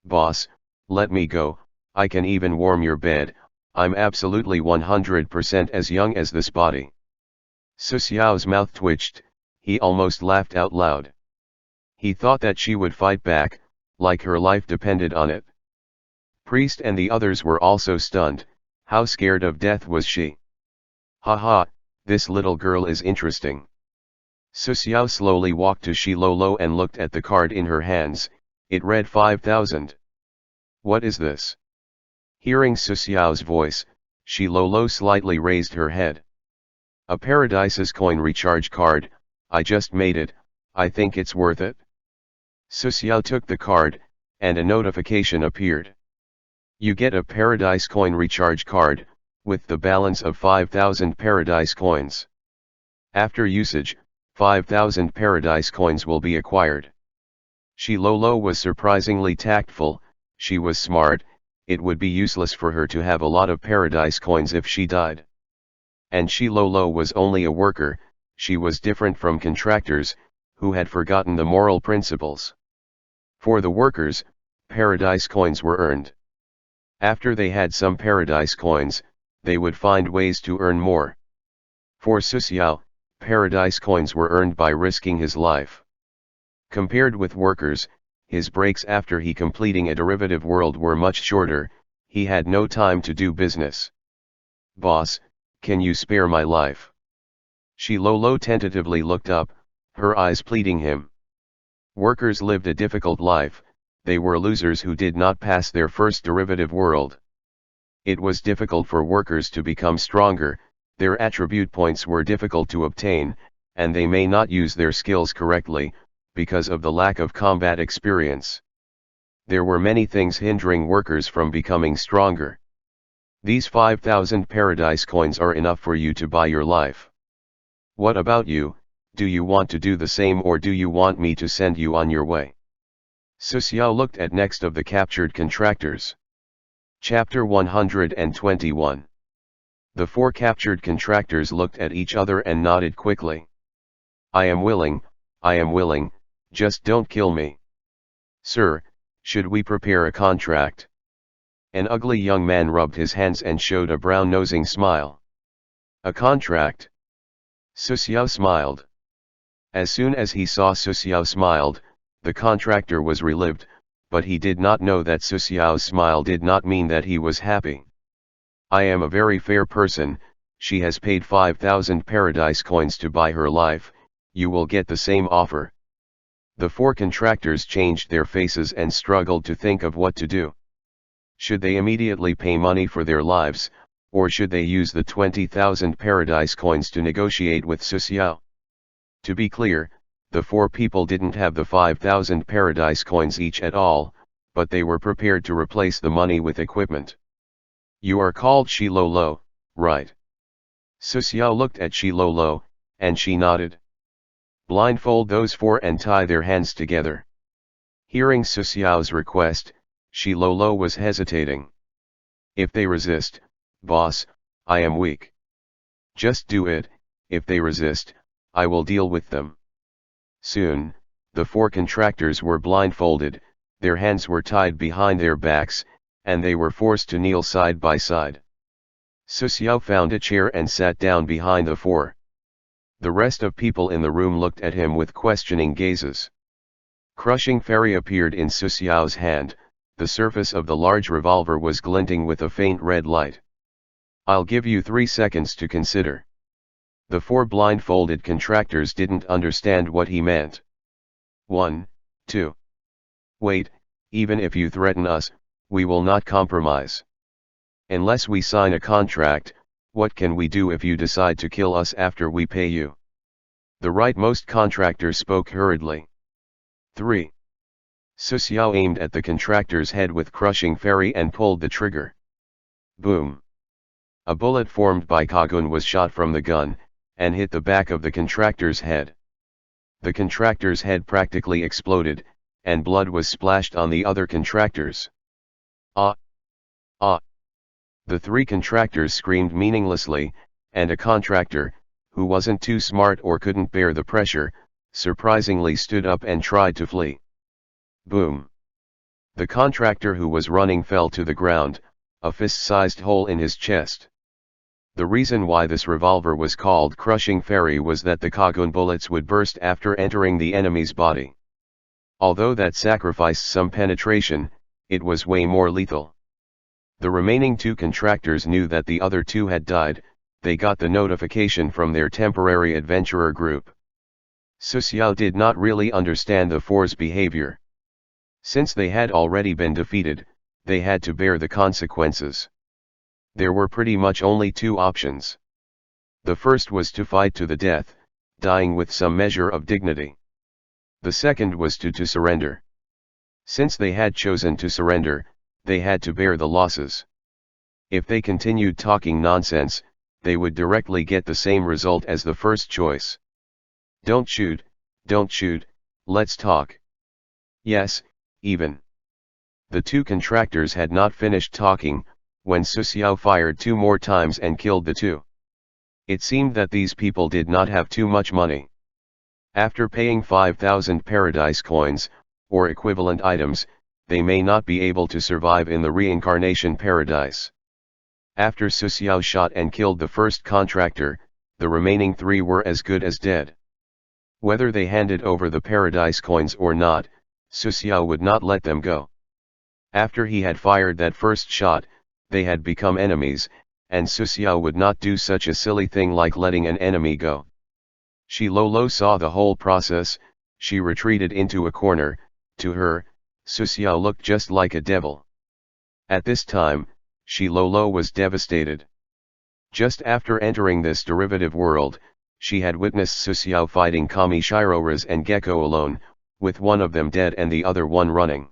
"Boss, let me go. I can even warm your bed. I'm absolutely 100% as young as this body." Susiao's mouth twitched. He almost laughed out loud. He thought that she would fight back, like her life depended on it. Priest and the others were also stunned. How scared of death was she? "Haha, this little girl is interesting." Susiao slowly walked to Shilolo and looked at the card in her hands. It read 5,000. "What is this?" Hearing Susiao's voice, Shilolo slightly raised her head. "A Paradise's coin recharge card. I just made it. I think it's worth it." Susiao took the card, and a notification appeared. "You get a Paradise coin recharge card, with the balance of 5,000 Paradise coins. After usage, 5,000 Paradise coins will be acquired." Shilolo was surprisingly tactful. She was smart. It would be useless for her to have a lot of Paradise coins if she died. And Shilolo was only a worker. She was different from contractors, who had forgotten the moral principles. For the workers, Paradise coins were earned. After they had some Paradise coins, they would find ways to earn more. For Susiao, Paradise coins were earned by risking his life. Compared with workers, his breaks after he completing a derivative world were much shorter. He had no time to do business. "Boss, can you spare my life?" Shilolo tentatively looked up, her eyes pleading him. Workers lived a difficult life. They were losers who did not pass their first derivative world. It was difficult for workers to become stronger. Their attribute points were difficult to obtain, and they may not use their skills correctly, because of the lack of combat experience. There were many things hindering workers from becoming stronger. These 5,000 Paradise coins are enough for you to buy your life. What about you? Do you want to do the same, or do you want me to send you on your way? Susiao looked at next of the captured contractors. Chapter 121. The 4 captured contractors looked at each other and nodded quickly. I am willing, just don't kill me." "Sir, should we prepare a contract?" An ugly young man rubbed his hands and showed a brown-nosing smile. "A contract?" Susiao smiled. As soon as he saw Susiao smiled, the contractor was relieved, but he did not know that Susiao's smile did not mean that he was happy. "I am a very fair person. She has paid 5,000 Paradise coins to buy her life. You will get the same offer." The 4 contractors changed their faces and struggled to think of what to do. Should they immediately pay money for their lives, or should they use the 20,000 Paradise coins to negotiate with Susiao? To be clear, the 4 people didn't have the 5,000 Paradise coins each at all, but they were prepared to replace the money with equipment. "You are called Shilolo, right?" Susiao looked at Shilolo. and she nodded. Blindfold those four and tie their hands together. Hearing Su Xiao's request, Shi Lolo was hesitating. If they resist, boss, I am weak. Just do it. If they resist, I will deal with them. Soon, the four contractors were blindfolded, their hands were tied behind their backs, and they were forced to kneel side by side. Su Xiao found a chair and sat down behind the four. The rest of people in the room looked at him with questioning gazes. Crushing Fairy appeared in Su Xiao's hand, the surface of the large revolver was glinting with a faint red light. I'll give you 3 seconds to consider. The four blindfolded contractors didn't understand what he meant. 1, 2. Wait, even if you threaten us, we will not compromise. Unless we sign a contract, what can we do if you decide to kill us after we pay you? The rightmost contractor spoke hurriedly. 3. Su Xiao aimed at the contractor's head with Crushing Fairy and pulled the trigger. Boom! A bullet formed by Kagun was shot from the gun, and hit the back of the contractor's head. The contractor's head practically exploded, and blood was splashed on the other contractors. Ah! Ah! The 3 contractors screamed meaninglessly, and a contractor, who wasn't too smart or couldn't bear the pressure, surprisingly stood up and tried to flee. Boom! The contractor who was running fell to the ground, a fist-sized hole in his chest. The reason why this revolver was called Crushing Fairy was that the Kagun bullets would burst after entering the enemy's body. Although that sacrificed some penetration, it was way more lethal. The remaining 2 contractors knew that the other 2 had died. They got the notification from their temporary adventurer group. Su Xiao did not really understand the four's behavior. Since they had already been defeated, they had to bear the consequences. There were pretty much only 2 options. The first was to fight to the death, dying with some measure of dignity. The second was to surrender. Since they had chosen to surrender, they had to bear the losses. If they continued talking nonsense, they would directly get the same result as the first choice. Don't shoot, let's talk. Yes, even. The 2 contractors had not finished talking, when Su Xiao fired 2 more times and killed the 2. It seemed that these people did not have too much money. After paying 5,000 paradise coins, or equivalent items, they may not be able to survive in the reincarnation paradise. After Su Xiao shot and killed the first contractor, the remaining 3 were as good as dead. Whether they handed over the paradise coins or not, Su Xiao would not let them go. After he had fired that first shot, they had become enemies, and Su Xiao would not do such a silly thing like letting an enemy go. Shi Lolo saw the whole process. She retreated into a corner. To her, Su Xiao looked just like a devil. At this time, Shi Lolo was devastated. Just after entering this derivative world, she had witnessed Su Xiao fighting Kami Shiroras and Gecko alone, with one of them dead and the other one running.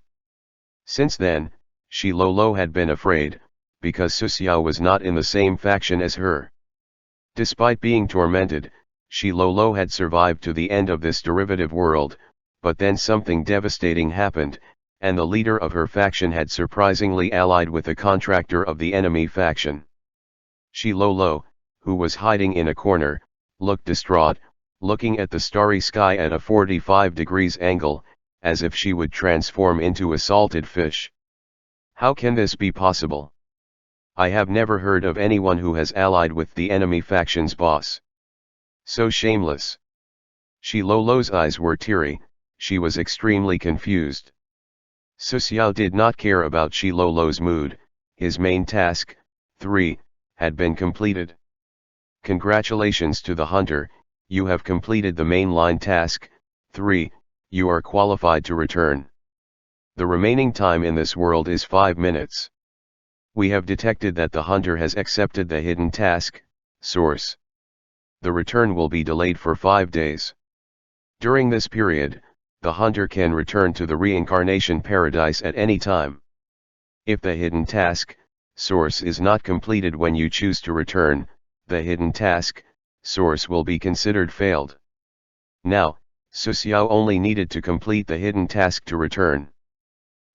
Since then, Shi Lolo had been afraid, because Su Xiao was not in the same faction as her. Despite being tormented, Shi Lolo had survived to the end of this derivative world, but then something devastating happened, and the leader of her faction had surprisingly allied with a contractor of the enemy faction. Shi Lolo, who was hiding in a corner, looked distraught, looking at the starry sky at a 45 degrees angle, as if she would transform into a salted fish. How can this be possible? I have never heard of anyone who has allied with the enemy faction's boss. So shameless. Shi Lolo's eyes were teary, she was extremely confused. Su Xiao did not care about Shi Lolo's mood. His main task, 3, had been completed. Congratulations to the hunter, you have completed the mainline task, 3, you are qualified to return. The remaining time in this world is 5 minutes. We have detected that the hunter has accepted the hidden task, source. The return will be delayed for 5 days. During this period, the hunter can return to the reincarnation paradise at any time. If the hidden task, source is not completed when you choose to return, the hidden task, source will be considered failed. Now, Suxiao only needed to complete the hidden task to return.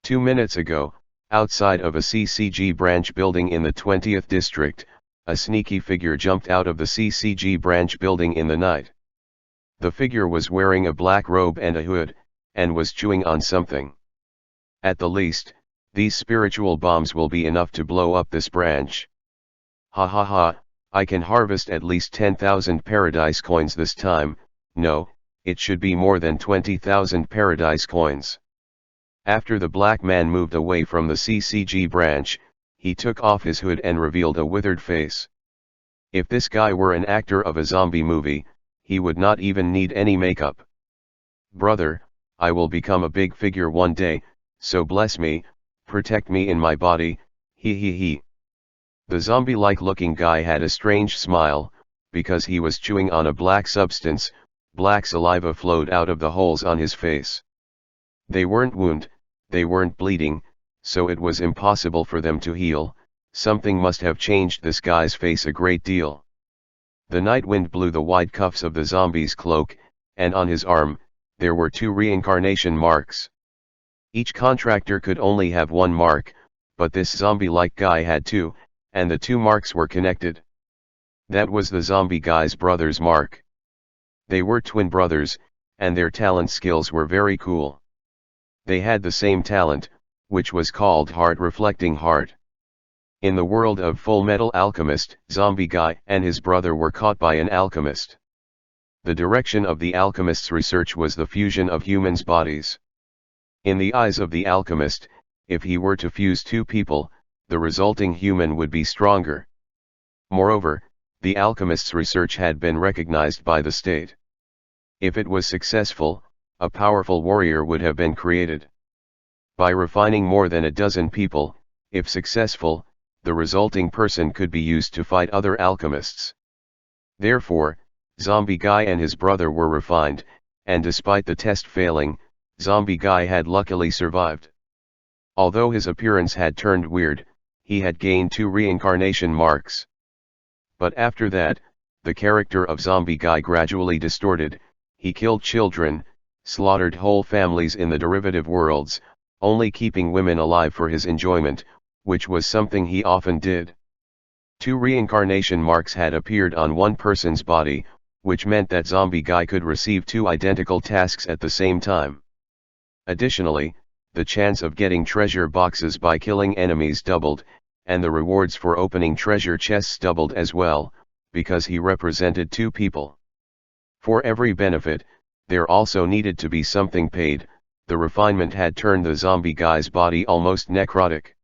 2 minutes ago, outside of a CCG branch building in the 20th district, a sneaky figure jumped out of the CCG branch building in the night. The figure was wearing a black robe and a hood, and was chewing on something. At the least, these spiritual bombs will be enough to blow up this branch. Ha ha ha, I can harvest at least 10,000 paradise coins this time. No, it should be more than 20,000 paradise coins. After the black man moved away from the CCG branch, he took off his hood and revealed a withered face. If this guy were an actor of a zombie movie, he would not even need any makeup. Brother, I will become a big figure one day, so bless me, protect me in my body, he he he. The zombie-like looking guy had a strange smile, because he was chewing on a black substance. Black saliva flowed out of the holes on his face. They weren't wound, they weren't bleeding, so it was impossible for them to heal. Something must have changed this guy's face a great deal. The night wind blew the white cuffs of the zombie's cloak, and on his arm, there were 2 reincarnation marks. Each contractor could only have 1 mark, but this zombie-like guy had 2, and the 2 marks were connected. That was the zombie guy's brother's mark. They were twin brothers, and their talent skills were very cool. They had the same talent, which was called Heart Reflecting Heart. In the world of Full Metal Alchemist, Zombie Guy and his brother were caught by an alchemist. The direction of the alchemist's research was the fusion of humans' bodies. In the eyes of the alchemist, if he were to fuse 2 people, the resulting human would be stronger. Moreover, the alchemist's research had been recognized by the state. If it was successful, a powerful warrior would have been created. By refining more than a dozen people, if successful, the resulting person could be used to fight other alchemists. Therefore, Zombie Guy and his brother were refined, and despite the test failing, Zombie Guy had luckily survived. Although his appearance had turned weird, he had gained 2 reincarnation marks. But after that, the character of Zombie Guy gradually distorted. He killed children, slaughtered whole families in the derivative worlds, only keeping women alive for his enjoyment, which was something he often did. 2 reincarnation marks had appeared on one person's body, which meant that Zombie Guy could receive 2 identical tasks at the same time. Additionally, the chance of getting treasure boxes by killing enemies doubled, and the rewards for opening treasure chests doubled as well, because he represented 2 people. For every benefit, there also needed to be something paid. The refinement had turned the Zombie Guy's body almost necrotic.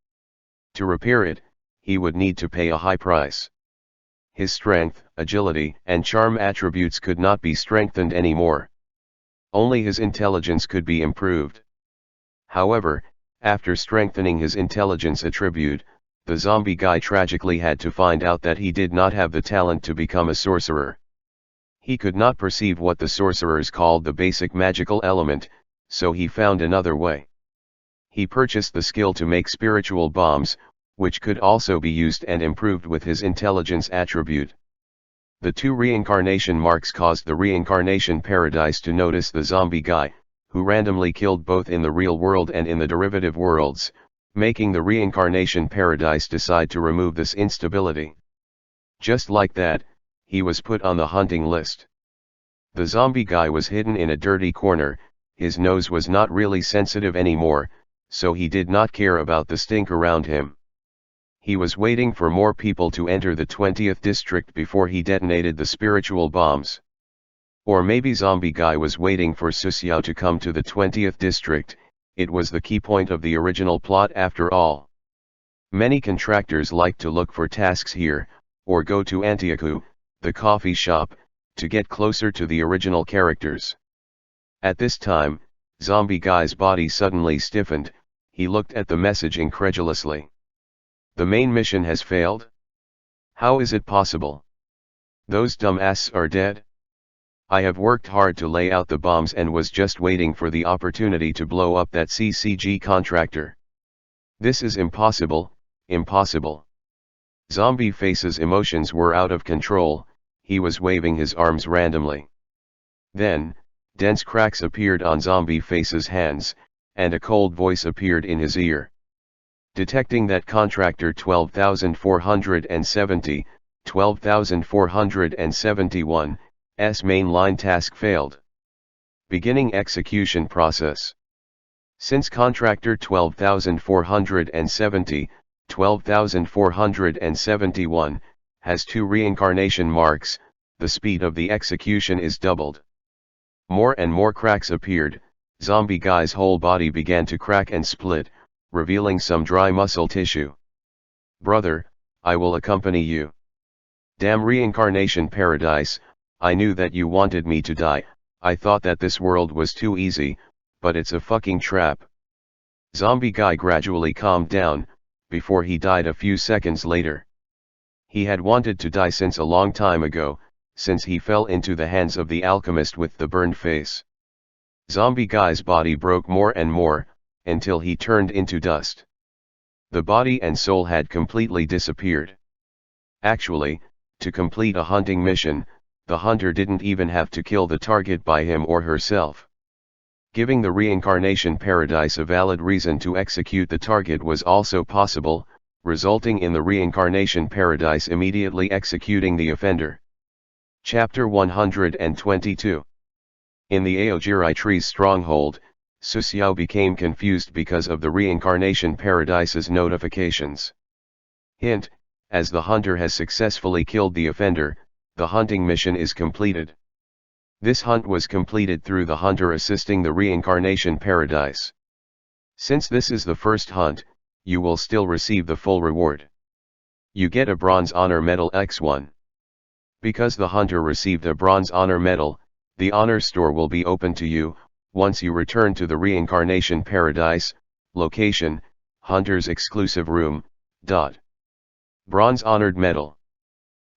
To repair it, he would need to pay a high price. His strength, agility, and charm attributes could not be strengthened anymore. Only his intelligence could be improved. However, after strengthening his intelligence attribute, the Zombie Guy tragically had to find out that he did not have the talent to become a sorcerer. He could not perceive what the sorcerers called the basic magical element, so he found another way. He purchased the skill to make spiritual bombs, which could also be used and improved with his intelligence attribute. The 2 reincarnation marks caused the reincarnation paradise to notice the Zombie Guy, who randomly killed both in the real world and in the derivative worlds, making the reincarnation paradise decide to remove this instability. Just like that, he was put on the hunting list. The Zombie Guy was hidden in a dirty corner. His nose was not really sensitive anymore, so he did not care about the stink around him. He was waiting for more people to enter the 20th district before he detonated the spiritual bombs. Or maybe Zombie Guy was waiting for Suxiao to come to the 20th district. It was the key point of the original plot after all. Many contractors like to look for tasks here, or go to Antioku, the coffee shop, to get closer to the original characters. At this time, Zombie Guy's body suddenly stiffened. He looked at the message incredulously. The main mission has failed? How is it possible? Those dumbasses are dead? I have worked hard to lay out the bombs and was just waiting for the opportunity to blow up that CCG contractor. This is impossible, impossible. Zombie Face's emotions were out of control. he was waving his arms randomly. Then, dense cracks appeared on Zombie Face's hands, and a cold voice appeared in his ear. Detecting that contractor 12470, 12471, S mainline task failed. Beginning execution process. Since contractor 12470, 12471, has 2 reincarnation marks, the speed of the execution is doubled. More and more cracks appeared, Zombie Guy's whole body began to crack and split, revealing some dry muscle tissue. Brother, I will accompany you. Damn Reincarnation Paradise, I knew that you wanted me to die, I thought that this world was too easy, but it's a fucking trap. Zombie Guy gradually calmed down, before he died a few seconds later. He had wanted to die since a long time ago, since he fell into the hands of the alchemist with the burned face. Zombie Guy's body broke more and more, until he turned into dust. The body and soul had completely disappeared. Actually, to complete a hunting mission, the hunter didn't even have to kill the target by him or herself. Giving the Reincarnation Paradise a valid reason to execute the target was also possible, resulting in the Reincarnation Paradise immediately executing the offender. Chapter 122. In the Aojirai tree's stronghold, Susiao became confused because of the Reincarnation Paradise's notifications. Hint: as the hunter has successfully killed the offender, the hunting mission is completed. This hunt was completed through the hunter assisting the Reincarnation Paradise. Since this is the first hunt, you will still receive the full reward. You get a Bronze Honor Medal X1. Because the hunter received a Bronze Honor Medal, the honor store will be open to you, once you return to the Reincarnation Paradise. Location: Hunter's Exclusive Room. Bronze Honored Medal.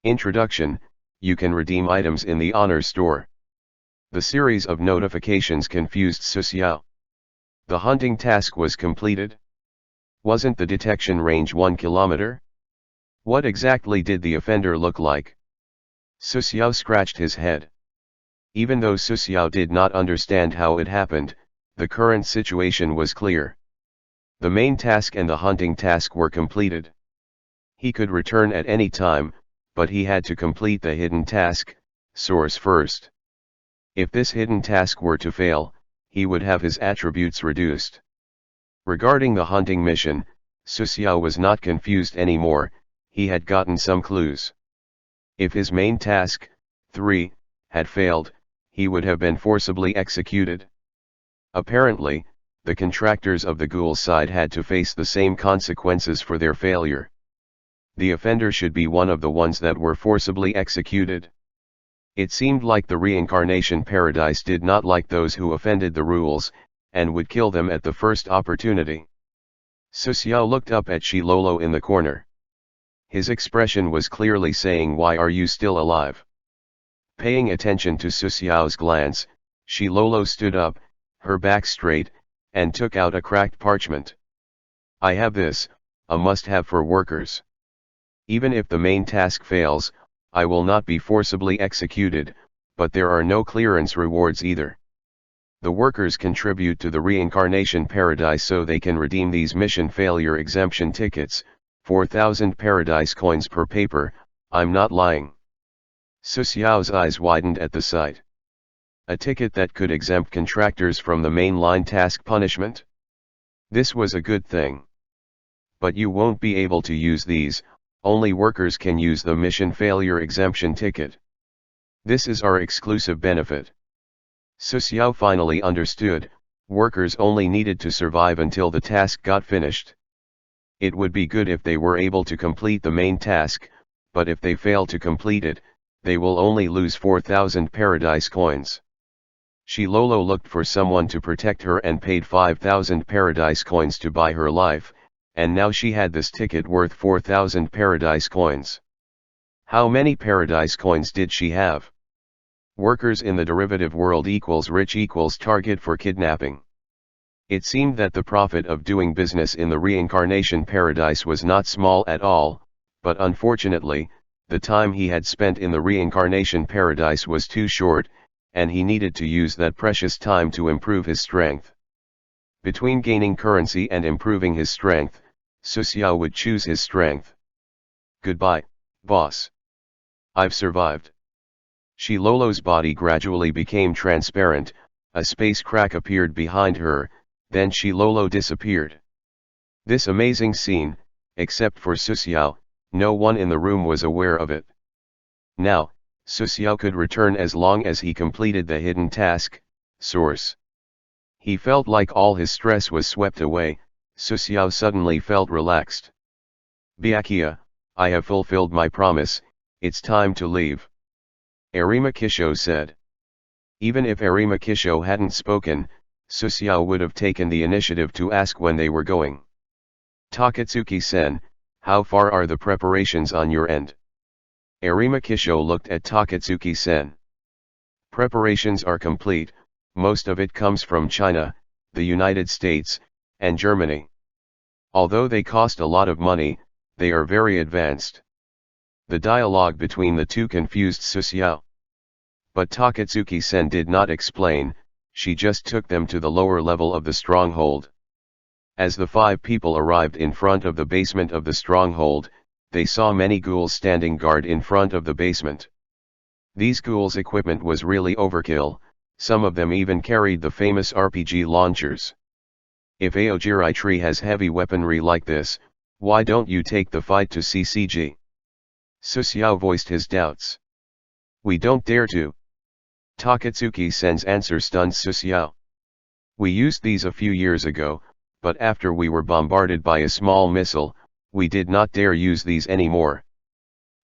Introduction: you can redeem items in the honor store. The series of notifications confused Susiao. The hunting task was completed. Wasn't the detection range 1 kilometer? What exactly did the offender look like? Susiao scratched his head. Even though Susiao did not understand how it happened, the current situation was clear. The main task and the hunting task were completed. He could return at any time, but he had to complete the hidden task, source first. If this hidden task were to fail, he would have his attributes reduced. Regarding the hunting mission, Susiao was not confused anymore, he had gotten some clues. If his main task, 3, had failed, he would have been forcibly executed. Apparently, the contractors of the ghoul side had to face the same consequences for their failure. The offender should be one of the ones that were forcibly executed. It seemed like the Reincarnation Paradise did not like those who offended the rules, and would kill them at the first opportunity. Susiao looked up at Shilolo in the corner. His expression was clearly saying, "Why are you still alive?" Paying attention to Susiao's glance, Shilolo stood up, her back straight, and took out a cracked parchment. "I have this, a must-have for workers. Even if the main task fails, I will not be forcibly executed, but there are no clearance rewards either. The workers contribute to the Reincarnation Paradise so they can redeem these mission failure exemption tickets, 4,000 paradise coins per paper, I'm not lying." Susiao's eyes widened at the sight. A ticket that could exempt contractors from the mainline task punishment? This was a good thing. "But you won't be able to use these, only workers can use the mission failure exemption ticket. This is our exclusive benefit." Susiao finally understood, workers only needed to survive until the task got finished. It would be good if they were able to complete the main task, but if they fail to complete it, they will only lose 4,000 paradise coins. Shilolo looked for someone to protect her and paid 5,000 paradise coins to buy her life, and now she had this ticket worth 4,000 paradise coins. How many paradise coins did she have? Workers in the derivative world equals rich equals target for kidnapping. It seemed that the profit of doing business in the Reincarnation Paradise was not small at all, but unfortunately, The time he had spent in the reincarnation paradise was too short, and he needed to use that precious time to improve his strength. Between gaining currency and improving his strength, Suxiao would choose his strength. Goodbye, boss. I've survived. Shilolo's body gradually became transparent, a space crack appeared behind her, then Shilolo disappeared. This amazing scene, except for Suxiao, no one in the room was aware of it. Now, Suxiao could return as long as he completed the hidden task, source. He felt like all his stress was swept away. Suxiao suddenly felt relaxed. Byakuya, I have fulfilled my promise, it's time to leave. Arima Kisho said. Even if Arima Kisho hadn't spoken, Suxiao would have taken the initiative to ask when they were going. Takatsuki-sen, how far are the preparations on your end? Arima Kisho looked at Takatsuki-sen. Preparations are complete, most of it comes from China, the United States, and Germany. Although they cost a lot of money, they are very advanced. The dialogue between the two confused Suxiao. But Takatsuki-sen did not explain, she just took them to the lower level of the stronghold. As the 5 people arrived in front of the basement of the stronghold, they saw many ghouls standing guard in front of the basement. These ghouls' equipment was really overkill, some of them even carried the famous RPG launchers. If Aogiri Tree has heavy weaponry like this, why don't you take the fight to CCG? Suxiao voiced his doubts. We don't dare to. Takatsuki-sen's answer stunned Suxiao. We used these a few years ago, but after we were bombarded by a small missile, we did not dare use these anymore.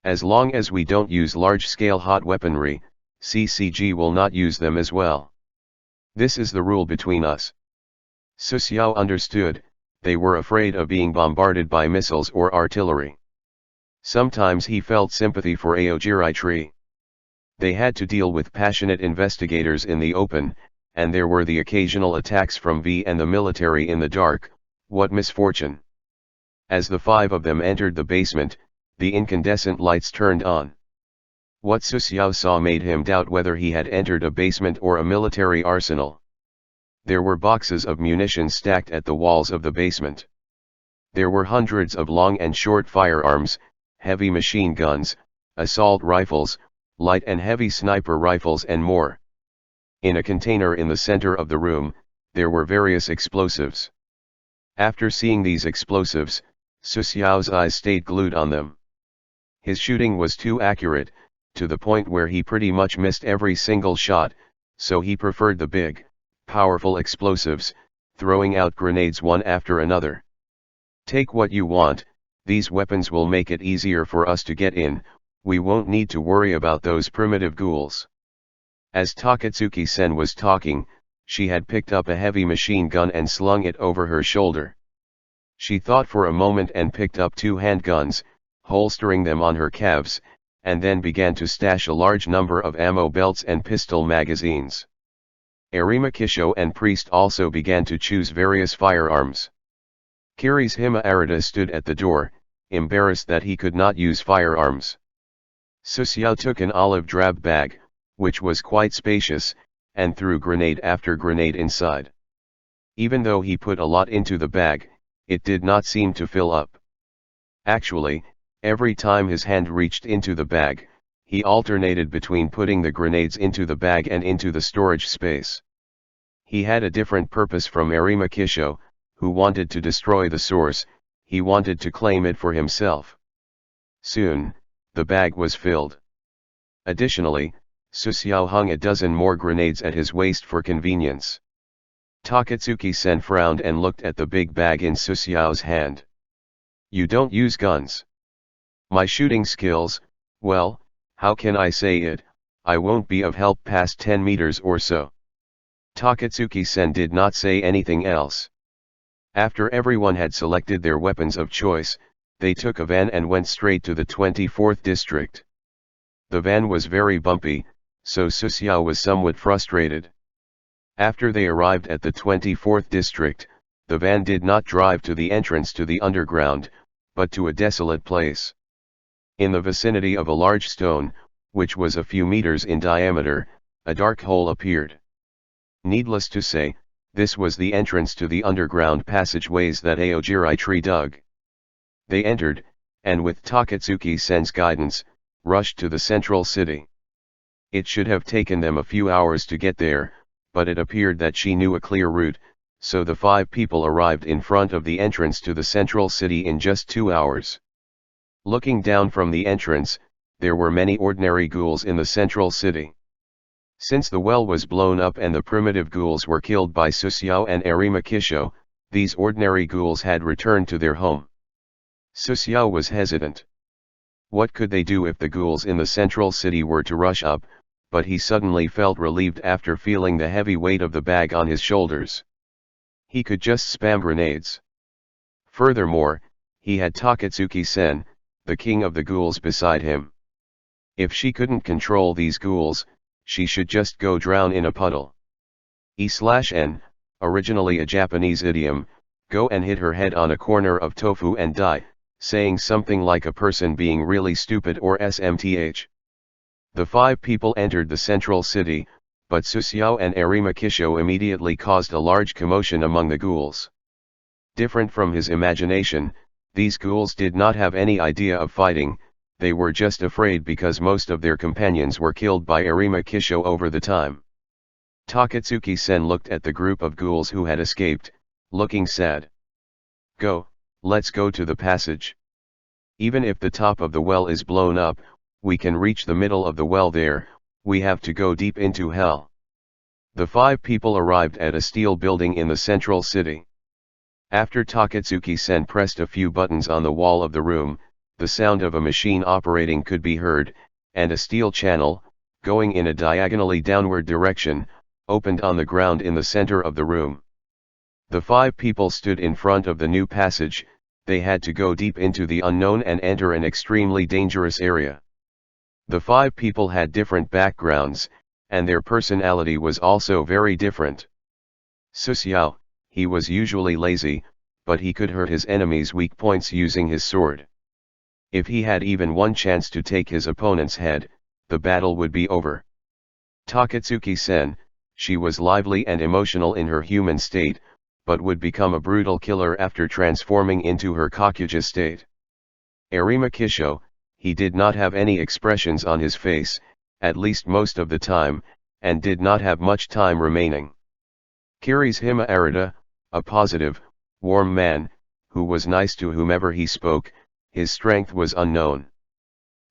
As long as we don't use large-scale hot weaponry, CCG will not use them as well. This is the rule between us. Suxiao understood, they were afraid of being bombarded by missiles or artillery. Sometimes he felt sympathy for Aogiri Tree. They had to deal with passionate investigators in the open, and there were the occasional attacks from V and the military in the dark. What misfortune! As the 5 of them entered the basement, the incandescent lights turned on. What Suxiao saw made him doubt whether he had entered a basement or a military arsenal. There were boxes of munitions stacked at the walls of the basement. There were hundreds of long and short firearms, heavy machine guns, assault rifles, light and heavy sniper rifles and more. In a container in the center of the room, there were various explosives. After seeing these explosives, Suxiao's eyes stayed glued on them. His shooting was too accurate, to the point where he pretty much missed every single shot, so he preferred the big, powerful explosives, throwing out grenades one after another. Take what you want, these weapons will make it easier for us to get in, we won't need to worry about those primitive ghouls. As Takatsuki-sen was talking, she had picked up a heavy machine gun and slung it over her shoulder. She thought for a moment and picked up 2 handguns, holstering them on her calves, and then began to stash a large number of ammo belts and pistol magazines. Arima Kisho and Priest also began to choose various firearms. Kirishima Arita stood at the door, embarrassed that he could not use firearms. Suxiao took an olive drab bag, which was quite spacious, and threw grenade after grenade inside. Even though he put a lot into the bag, it did not seem to fill up. Actually, every time his hand reached into the bag, he alternated between putting the grenades into the bag and into the storage space. He had a different purpose from Arima Kisho, who wanted to destroy the source, he wanted to claim it for himself. Soon, the bag was filled. Additionally, Suxiao hung a dozen more grenades at his waist for convenience. Takatsuki-sen frowned and looked at the big bag in Suxiao's hand. You don't use guns. My shooting skills, well, how can I say it, I won't be of help past 10 meters or so. Takatsuki-sen did not say anything else. After everyone had selected their weapons of choice, they took a van and went straight to the 24th district. The van was very bumpy, so Suxiao was somewhat frustrated. After they arrived at the 24th district, the van did not drive to the entrance to the underground, but to a desolate place. In the vicinity of a large stone, which was a few meters in diameter, a dark hole appeared. Needless to say, this was the entrance to the underground passageways that Aogiri tree dug. They entered, and with Takatsuki-sen's guidance, rushed to the central city. It should have taken them a few hours to get there, but it appeared that she knew a clear route, so the 5 people arrived in front of the entrance to the central city in just 2 hours. Looking down from the entrance, there were many ordinary ghouls in the central city. Since the well was blown up and the primitive ghouls were killed by Susuo and Arimakisho, these ordinary ghouls had returned to their home. Susuo was hesitant. What could they do if the ghouls in the central city were to rush up, but he suddenly felt relieved after feeling the heavy weight of the bag on his shoulders. He could just spam grenades. Furthermore, he had Takatsuki-sen, the king of the ghouls, beside him. If she couldn't control these ghouls, she should just go drown in a puddle. E/N, originally a Japanese idiom, go and hit her head on a corner of tofu and die, saying something like a person being really stupid or SMTH. The 5 people entered the central city, but Susuo and Arimakisho immediately caused a large commotion among the ghouls. Different from his imagination, these ghouls did not have any idea of fighting, they were just afraid because most of their companions were killed by Arimakisho over the time. Takatsuki-sen looked at the group of ghouls who had escaped, looking sad. Go, let's go to the passage. Even if the top of the well is blown up, we can reach the middle of the well there, we have to go deep into hell. The 5 people arrived at a steel building in the central city. After Takatsuki-sen pressed a few buttons on the wall of the room, the sound of a machine operating could be heard, and a steel channel, going in a diagonally downward direction, opened on the ground in the center of the room. The 5 people stood in front of the new passage, they had to go deep into the unknown and enter an extremely dangerous area. The 5 people had different backgrounds, and their personality was also very different. Susuo, he was usually lazy, but he could hurt his enemies' weak points using his sword. If he had even one chance to take his opponent's head, the battle would be over. Takatsuki-sen, she was lively and emotional in her human state, but would become a brutal killer after transforming into her Kakuja state. Arimakisho, he did not have any expressions on his face, at least most of the time, and did not have much time remaining. Kirishima Arata, a positive, warm man, who was nice to whomever he spoke, his strength was unknown.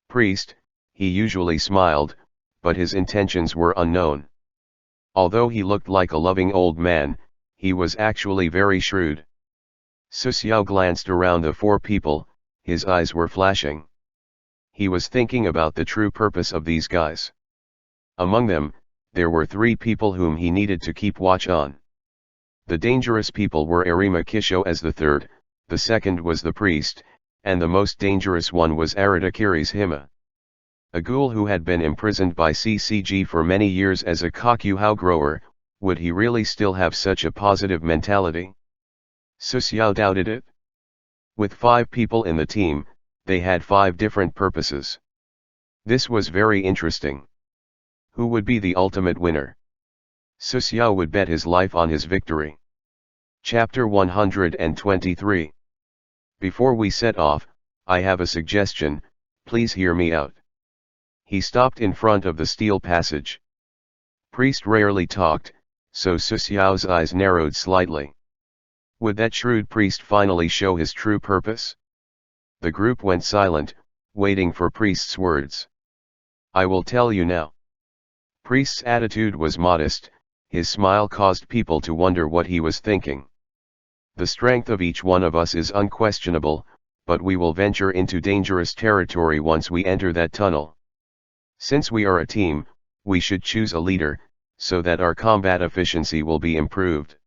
Priest, he usually smiled, but his intentions were unknown. Although he looked like a loving old man, he was actually very shrewd. Susuo glanced around the 4 people, his eyes were flashing. He was thinking about the true purpose of these guys. Among them, there were 3 people whom he needed to keep watch on. The dangerous people were Arimakisho as the 3rd, the 2nd was the priest, and the most dangerous one was Arata Kirishima. A ghoul who had been imprisoned by CCG for many years as a Kakuhou grower, would he really still have such a positive mentality? Susuo doubted it. With 5 people in the team, they had 5 different purposes. This was very interesting. Who would be the ultimate winner? Susuo would bet his life on his victory. Chapter 123. Before we set off, I have a suggestion, please hear me out. He stopped in front of the steel passage. Priest rarely talked, so Susuo's eyes narrowed slightly. Would that shrewd priest finally show his true purpose? The group went silent, waiting for priest's words. I will tell you now. Priest's attitude was modest, his smile caused people to wonder what he was thinking. The strength of each one of us is unquestionable, but we will venture into dangerous territory once we enter that tunnel. Since we are a team, we should choose a leader, so that our combat efficiency will be improved.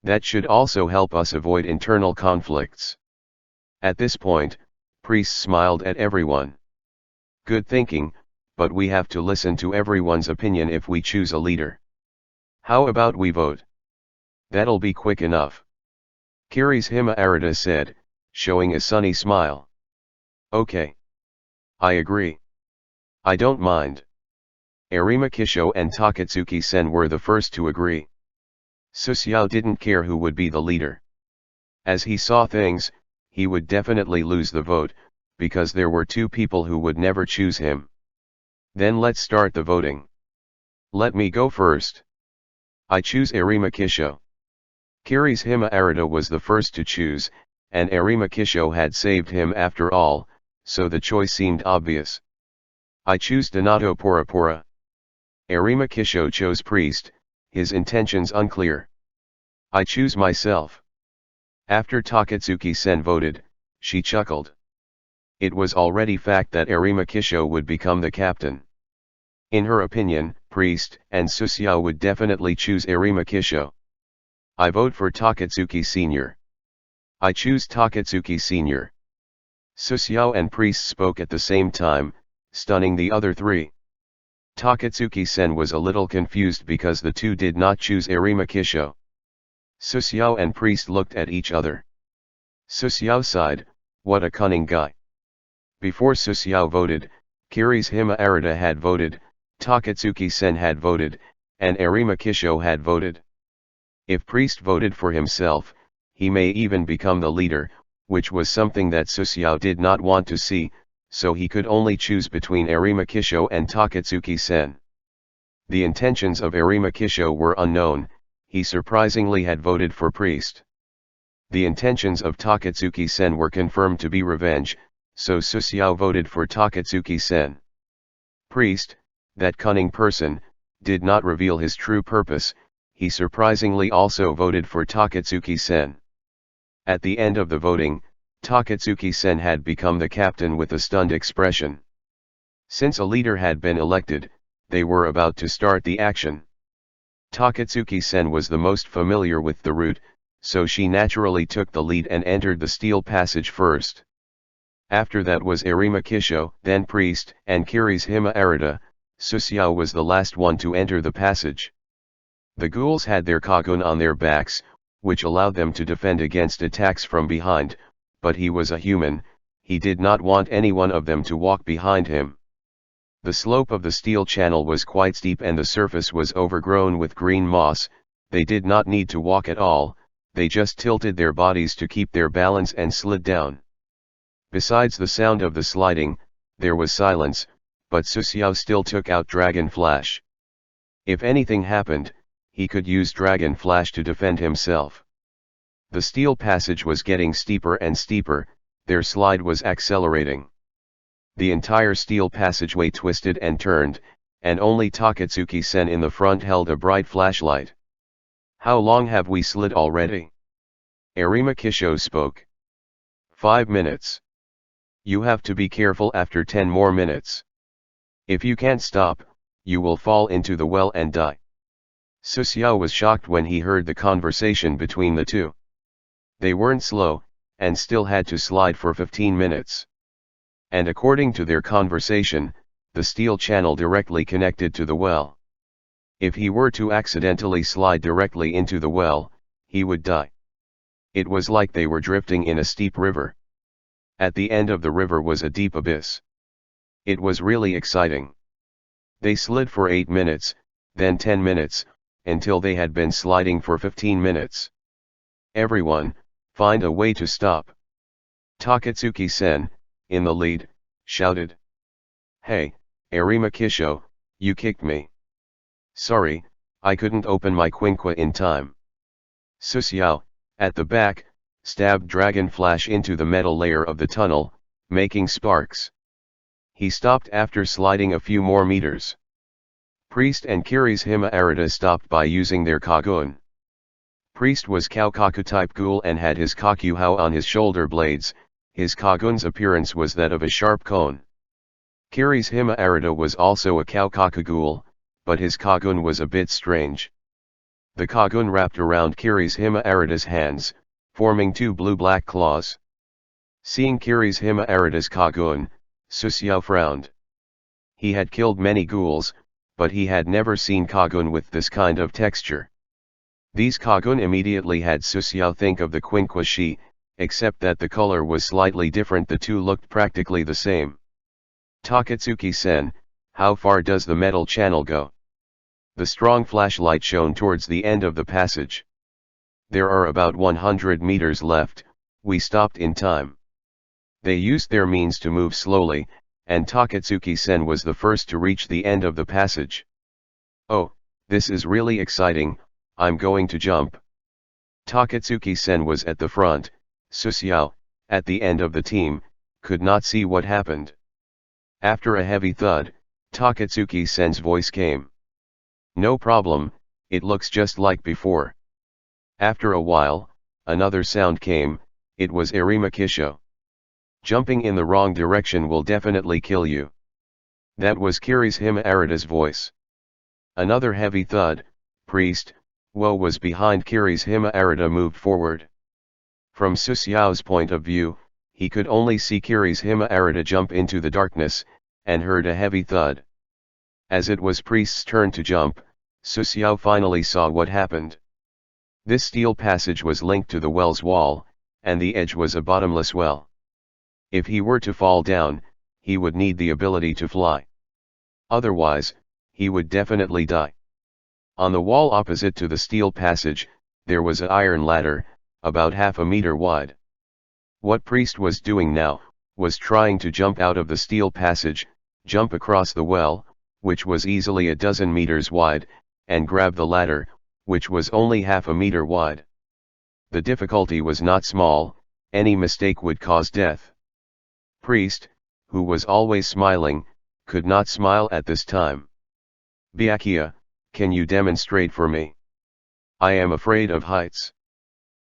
That should also help us avoid internal conflicts. At this point, Priest smiled at everyone. Good thinking, but we have to listen to everyone's opinion if we choose a leader. How about we vote? That'll be quick enough. Kirishima Arata said, showing a sunny smile. Okay. I agree. I don't mind. Arima Kisho and Takatsuki-sen were the first to agree. Susuo didn't care who would be the leader. As he saw things, he would definitely lose the vote, because there were two people who would never choose him. Then let's start the voting. Let me go first. I choose Arima Kisho. Kirishima Arata was the first to choose, and Arima Kisho had saved him after all, so the choice seemed obvious. I choose Donato Porapora. Arima Kisho chose priest, his intentions unclear. I choose myself. After Takatsuki-sen voted, she chuckled. It was already fact that Arima Kisho would become the captain. In her opinion, priest and Susuo would definitely choose Arima Kisho. I vote for Takatsuki Sr. I choose Takatsuki Sr. Susuo and priest spoke at the same time, stunning the other three. Takatsuki-sen was a little confused because the two did not choose Arima Kisho. Susuo and priest looked at each other. Susuo sighed, what a cunning guy. Before Susuo voted, Kirishima Arata had voted, Takatsuki-sen had voted, and Arima Kisho had voted. If priest voted for himself, he may even become the leader, which was something that Susuo did not want to see, so he could only choose between Arima Kisho and Takatsuki-sen. The intentions of Arima Kisho were unknown, he surprisingly had voted for priest. The intentions of Takatsuki-sen were confirmed to be revenge, so Susuo voted for Takatsuki-sen. Priest, that cunning person, did not reveal his true purpose, he surprisingly also voted for Takatsuki-sen. At the end of the voting, Takatsuki-sen had become the captain with a stunned expression. Since a leader had been elected, they were about to start the action. Takatsuki-sen was the most familiar with the route, so she naturally took the lead and entered the steel passage first. After that was Arima Kisho, then priest, and Kirishima Arata. Susuo was the last one to enter the passage. The ghouls had their kagun on their backs, which allowed them to defend against attacks from behind, but he was a human, he did not want any one of them to walk behind him. The slope of the steel channel was quite steep and the surface was overgrown with green moss. They did not need to walk at all, they just tilted their bodies to keep their balance and slid down. Besides the sound of the sliding, there was silence, but Susuo still took out Dragon Flash. If anything happened, he could use Dragon Flash to defend himself. The steel passage was getting steeper and steeper, their slide was accelerating. The entire steel passageway twisted and turned, and only Takatsuki-sen in the front held a bright flashlight. How long have we slid already? Arima Kisho spoke. 5 minutes. You have to be careful after 10 more minutes. If you can't stop, you will fall into the well and die. Susuo was shocked when he heard the conversation between the two. They weren't slow, and still had to slide for 15 minutes. And according to their conversation, the steel channel directly connected to the well. If he were to accidentally slide directly into the well, he would die. It was like they were drifting in a steep river. At the end of the river was a deep abyss. It was really exciting. They slid for 8 minutes, then 10 minutes, until they had been sliding for 15 minutes. Everyone, find a way to stop. Takatsuki-sen, in the lead, shouted. Hey, Arima Kisho, you kicked me. Sorry, I couldn't open my quinqua in time. Susuo, at the back, stabbed Dragon Flash into the metal layer of the tunnel, making sparks. He stopped after sliding a few more meters. Priest and Kirishima Arata stopped by using their kagun. Priest was Kaukaku type ghoul and had his kakuhao on his shoulder blades, his kagun's appearance was that of a sharp cone. Kirishima Arata was also a Kaukaku ghoul, but his kagun was a bit strange. The kagun wrapped around Kirishima Arata's hands, forming two blue-black claws. Seeing Kirishima Arata's kagun, Susuo frowned. He had killed many ghouls, but he had never seen kagun with this kind of texture. These kagun immediately had Susuo think of the quinquashi, except that the color was slightly different. The two looked practically the same. Takatsuki-sen, how far does the metal channel go? The strong flashlight shone towards the end of the passage. There are about 100 meters left. We stopped in time. They used their means to move slowly, and Takatsuki-sen was the first to reach the end of the passage. Oh, this is really exciting, I'm going to jump. Takatsuki-sen was at the front. Susiao, at the end of the team, could not see what happened. After a heavy thud, Takatsuki-sen's voice came. No problem, it looks just like before. After a while, another sound came. It was Arimakisho. Jumping in the wrong direction will definitely kill you. That was Kirishima Arita's voice. Another heavy thud. Priest, Wo was behind Kirishima Arita moved forward. From Susiao's point of view, he could only see Kirishima Arita jump into the darkness, and heard a heavy thud. As it was Priest's turn to jump, Susiao finally saw what happened. This steel passage was linked to the well's wall, and the edge was a bottomless well. If he were to fall down, he would need the ability to fly. Otherwise, he would definitely die. On the wall opposite to the steel passage, there was an iron ladder, about half a meter wide. What Priest was doing now, was trying to jump out of the steel passage, jump across the well, which was easily a dozen meters wide, and grab the ladder, which was only half a meter wide. The difficulty was not small, any mistake would cause death. Priest, who was always smiling, could not smile at this time. Byakuya, can you demonstrate for me? I am afraid of heights.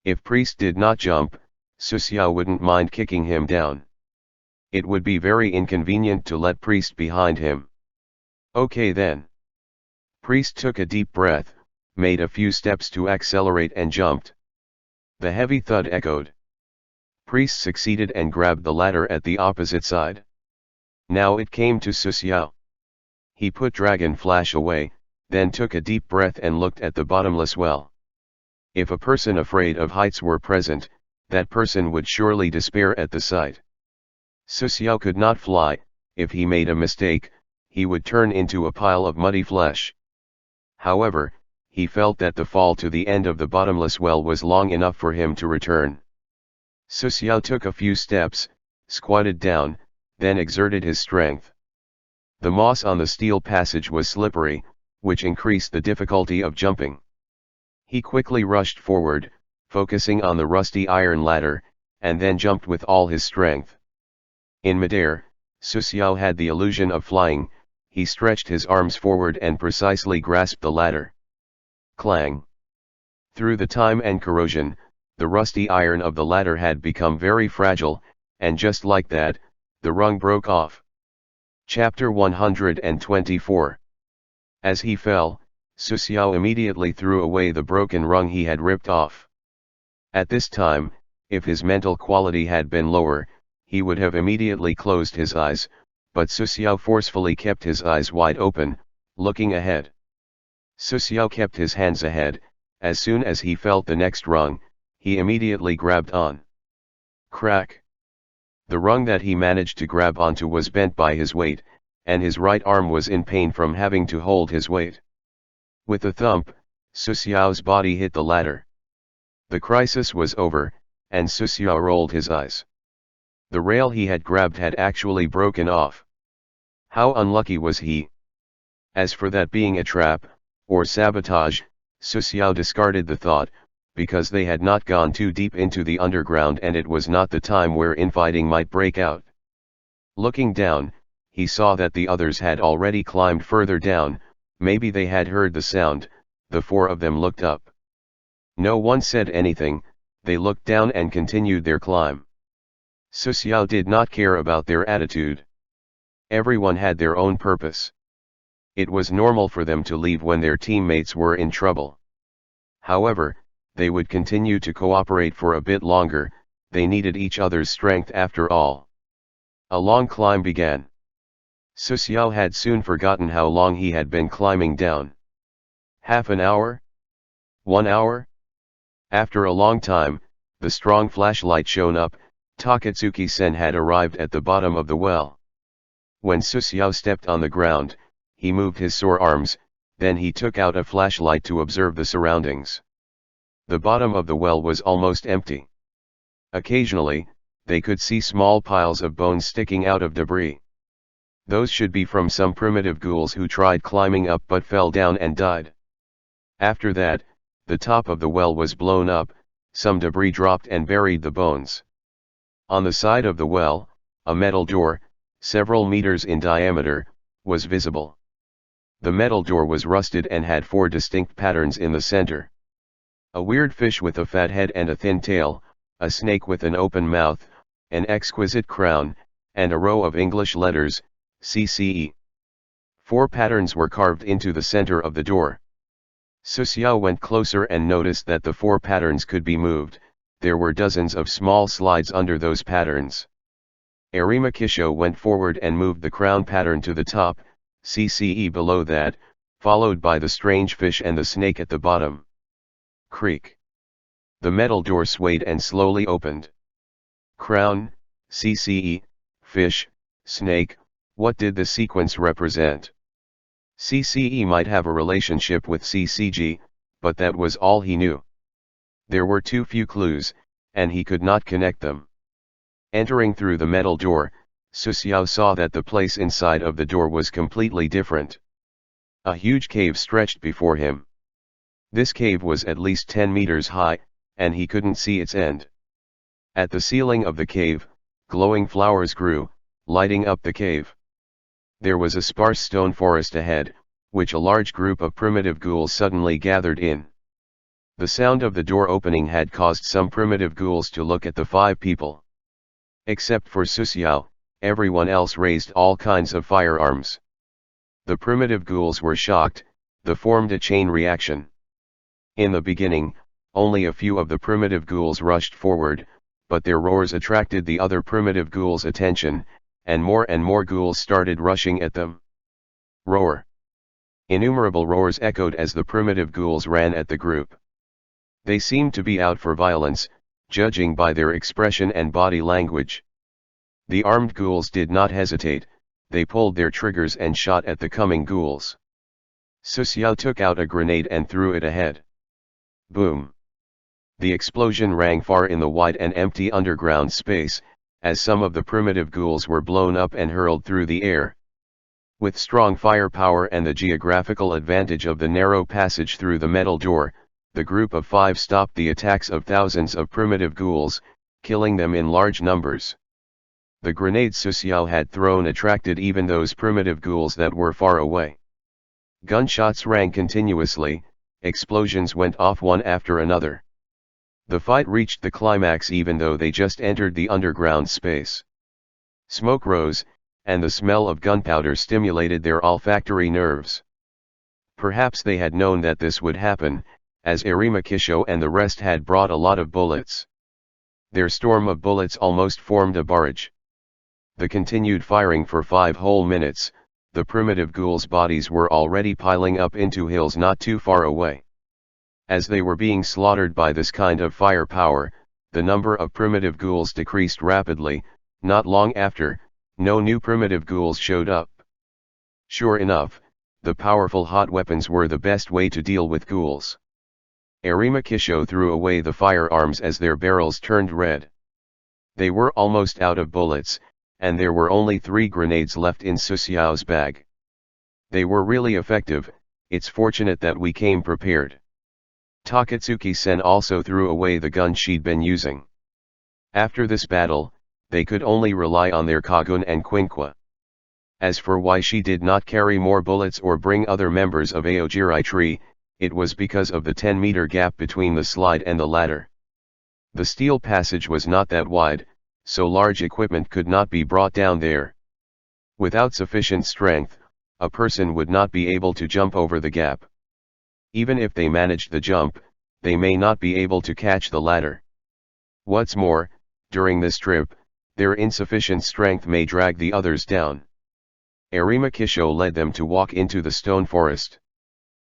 If Priest did not jump, Susiao wouldn't mind kicking him down. It would be very inconvenient to let Priest behind him. Okay then. Priest took a deep breath, made a few steps to accelerate and jumped. The heavy thud echoed. Priest succeeded and grabbed the ladder at the opposite side. Now it came to Susiao. He put Dragon Flash away, then took a deep breath and looked at the bottomless well. If a person afraid of heights were present, that person would surely despair at the sight. Susiao could not fly. If he made a mistake, he would turn into a pile of muddy flesh. However, he felt that the fall to the end of the bottomless well was long enough for him to return. Susiao took a few steps, squatted down, then exerted his strength. The moss on the steel passage was slippery, which increased the difficulty of jumping. He quickly rushed forward, focusing on the rusty iron ladder, and then jumped with all his strength. In midair, Susiao had the illusion of flying. He stretched his arms forward and precisely grasped the ladder. Clang! Through the time and corrosion, the rusty iron of the ladder had become very fragile, and just like that, the rung broke off. Chapter 124. As he fell, Susiao immediately threw away the broken rung he had ripped off. At this time, if his mental quality had been lower, he would have immediately closed his eyes, but Susiao forcefully kept his eyes wide open, looking ahead. Susiao kept his hands ahead. As soon as he felt the next rung, he immediately grabbed on. Crack! The rung that he managed to grab onto was bent by his weight, and his right arm was in pain from having to hold his weight. With a thump, Susiao's body hit the ladder. The crisis was over, and Susiao rolled his eyes. The rail he had grabbed had actually broken off. How unlucky was he? As for that being a trap, or sabotage, Susiao discarded the thought, because they had not gone too deep into the underground and it was not the time where infighting might break out. Looking down, he saw that the others had already climbed further down. Maybe they had heard the sound. The four of them looked up. No one said anything. They looked down and continued their climb. Susiao did not care about their attitude. Everyone had their own purpose. It was normal for them to leave when their teammates were in trouble. However, they would continue to cooperate for a bit longer. They needed each other's strength after all. A long climb began. Susiao had soon forgotten how long he had been climbing down. Half an hour? 1 hour? After a long time, the strong flashlight shone up. Takatsuki-sen had arrived at the bottom of the well. When Susiao stepped on the ground, he moved his sore arms, then he took out a flashlight to observe the surroundings. The bottom of the well was almost empty. Occasionally, they could see small piles of bones sticking out of debris. Those should be from some primitive ghouls who tried climbing up but fell down and died. After that, the top of the well was blown up, some debris dropped and buried the bones. On the side of the well, a metal door, several meters in diameter, was visible. The metal door was rusted and had 4 distinct patterns in the center. A weird fish with a fat head and a thin tail, a snake with an open mouth, an exquisite crown, and a row of English letters, CCE. 4 patterns were carved into the center of the door. Susiao went closer and noticed that the 4 patterns could be moved. There were dozens of small slides under those patterns. Arimakisho went forward and moved the crown pattern to the top, CCE below that, followed by the strange fish and the snake at the bottom. Creak. The metal door swayed and slowly opened. Crown, CCE, fish, snake, what did the sequence represent? CCE might have a relationship with CCG, but that was all he knew. There were too few clues, and he could not connect them. Entering through the metal door, Susiao saw that the place inside of the door was completely different. A huge cave stretched before him. This cave was at least 10 meters high, and he couldn't see its end. At the ceiling of the cave, glowing flowers grew, lighting up the cave. There was a sparse stone forest ahead, which a large group of primitive ghouls suddenly gathered in. The sound of the door opening had caused some primitive ghouls to look at the 5 people. Except for Susiao, everyone else raised all kinds of firearms. The primitive ghouls were shocked, they formed a chain reaction. In the beginning, only a few of the primitive ghouls rushed forward, but their roars attracted the other primitive ghouls' attention, and more ghouls started rushing at them. Roar. Innumerable roars echoed as the primitive ghouls ran at the group. They seemed to be out for violence, judging by their expression and body language. The armed ghouls did not hesitate, they pulled their triggers and shot at the coming ghouls. Susiao took out a grenade and threw it ahead. Boom! The explosion rang far in the wide and empty underground space, as some of the primitive ghouls were blown up and hurled through the air. With strong firepower and the geographical advantage of the narrow passage through the metal door, the group of 5 stopped the attacks of thousands of primitive ghouls, killing them in large numbers. The grenades Susiao had thrown attracted even those primitive ghouls that were far away. Gunshots rang continuously, explosions went off one after another. The fight reached the climax even though they just entered the underground space. Smoke rose, and the smell of gunpowder stimulated their olfactory nerves. Perhaps they had known that this would happen, as Arimakisho and the rest had brought a lot of bullets. Their storm of bullets almost formed a barrage. The continued firing for 5 whole minutes, the primitive ghouls' bodies were already piling up into hills not too far away. As they were being slaughtered by this kind of firepower, the number of primitive ghouls decreased rapidly. Not long after, no new primitive ghouls showed up. Sure enough, the powerful hot weapons were the best way to deal with ghouls. Arimakisho threw away the firearms as their barrels turned red. They were almost out of bullets, and there were only 3 grenades left in Susiao's bag. They were really effective, it's fortunate that we came prepared. Takatsuki-sen also threw away the gun she'd been using. After this battle, they could only rely on their Kagun and Quinqua. As for why she did not carry more bullets or bring other members of Aogiri tree, it was because of the 10-meter gap between the slide and the ladder. The steel passage was not that wide, so large equipment could not be brought down there. Without sufficient strength, a person would not be able to jump over the gap. Even if they managed the jump, they may not be able to catch the ladder. What's more, during this trip, their insufficient strength may drag the others down. Arimakisho led them to walk into the stone forest.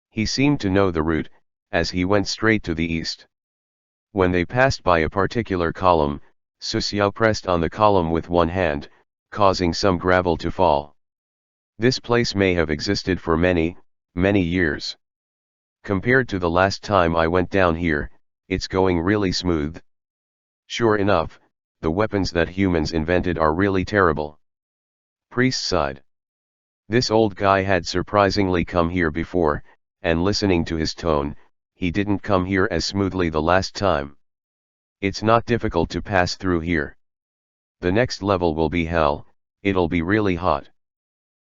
He seemed to know the route, as he went straight to the east. When they passed by a particular column, Susiao pressed on the column with one hand, causing some gravel to fall. This place may have existed for many, many years. Compared to the last time I went down here, it's going really smooth. Sure enough, the weapons that humans invented are really terrible. Priest sighed. This old guy had surprisingly come here before, and listening to his tone, he didn't come here as smoothly the last time. It's not difficult to pass through here. The next level will be hell, it'll be really hot.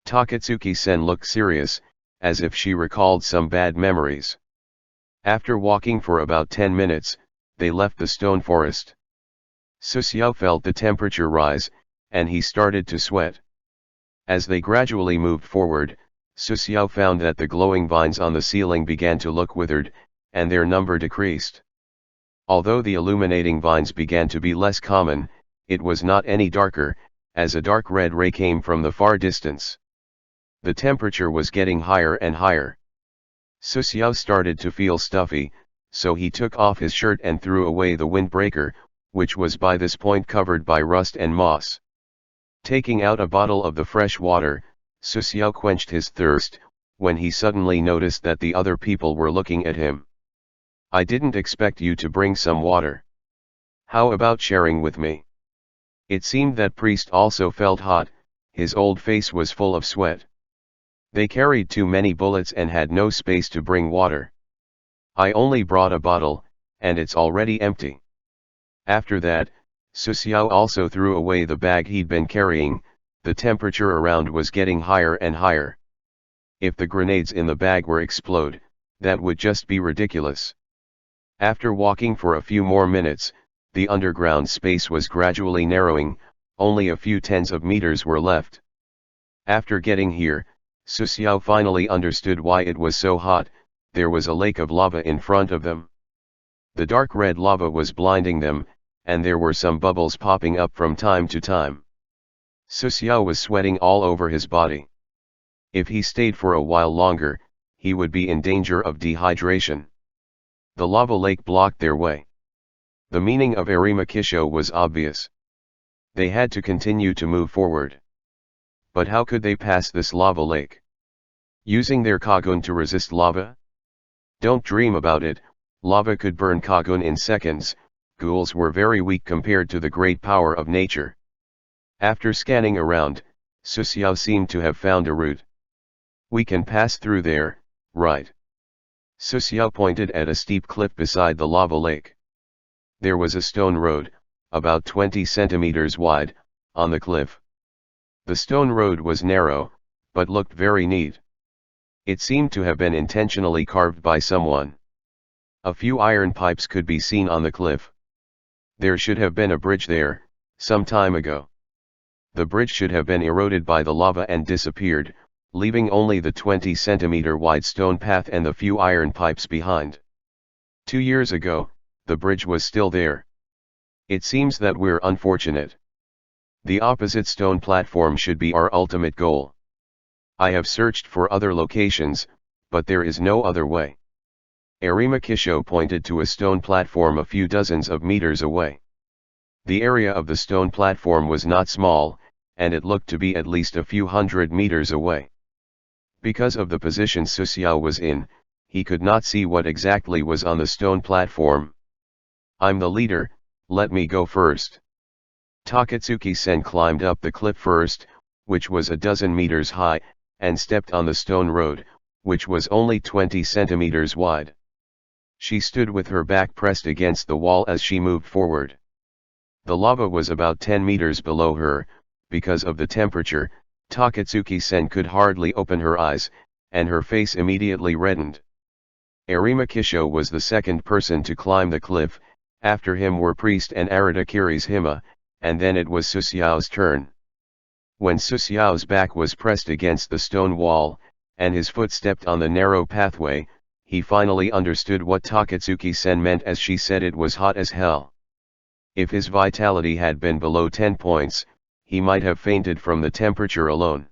Takatsuki-sen looked serious, as if she recalled some bad memories. After walking for about 10 minutes, they left the stone forest. Susiao felt the temperature rise, and he started to sweat. As they gradually moved forward, Susiao found that the glowing vines on the ceiling began to look withered, and their number decreased. Although the illuminating vines began to be less common, it was not any darker, as a dark red ray came from the far distance. The temperature was getting higher and higher. Susiao started to feel stuffy, so he took off his shirt and threw away the windbreaker, which was by this point covered by rust and moss. Taking out a bottle of the fresh water, Susiao quenched his thirst, when he suddenly noticed that the other people were looking at him. I didn't expect you to bring some water. How about sharing with me? It seemed that priest also felt hot, his old face was full of sweat. They carried too many bullets and had no space to bring water. I only brought a bottle, and it's already empty. After that, Susiao also threw away the bag he'd been carrying. The temperature around was getting higher and higher. If the grenades in the bag were explode, that would just be ridiculous. After walking for a few more minutes, the underground space was gradually narrowing, only a few tens of meters were left. After getting here, Susiao finally understood why it was so hot. There was a lake of lava in front of them. The dark red lava was blinding them, and there were some bubbles popping up from time to time. Susiao was sweating all over his body. If he stayed for a while longer, he would be in danger of dehydration. The lava lake blocked their way. The meaning of Arimakisho was obvious. They had to continue to move forward. But how could they pass this lava lake? Using their Kagun to resist lava? Don't dream about it. Lava could burn Kagun in seconds. Ghouls were very weak compared to the great power of nature. After scanning around, Susiao seemed to have found a route. We can pass through there, right? Susiao pointed at a steep cliff beside the lava lake. There was a stone road, about 20 centimeters wide, on the cliff. The stone road was narrow, but looked very neat. It seemed to have been intentionally carved by someone. A few iron pipes could be seen on the cliff. There should have been a bridge there, some time ago. The bridge should have been eroded by the lava and disappeared, leaving only the 20-centimeter wide stone path and the few iron pipes behind. 2 years ago, the bridge was still there. It seems that we're unfortunate. The opposite stone platform should be our ultimate goal. I have searched for other locations, but there is no other way. Arimakisho pointed to a stone platform a few dozens of meters away. The area of the stone platform was not small, and it looked to be at least a few hundred meters away. Because of the position Susiao was in, he could not see what exactly was on the stone platform. I'm the leader, let me go first. Takatsuki-sen climbed up the cliff first, which was a dozen meters high, and stepped on the stone road, which was only 20 centimeters wide. She stood with her back pressed against the wall as she moved forward. The lava was about 10 meters below her. Because of the temperature, Takatsuki-sen could hardly open her eyes, and her face immediately reddened. Arimakisho was the second person to climb the cliff. After him were Priest and Arata Kirishima, and then it was Susiao's turn. When Susiao's back was pressed against the stone wall, and his foot stepped on the narrow pathway, he finally understood what Takatsuki-sen meant as she said it was hot as hell. If his vitality had been below 10 points, he might have fainted from the temperature alone.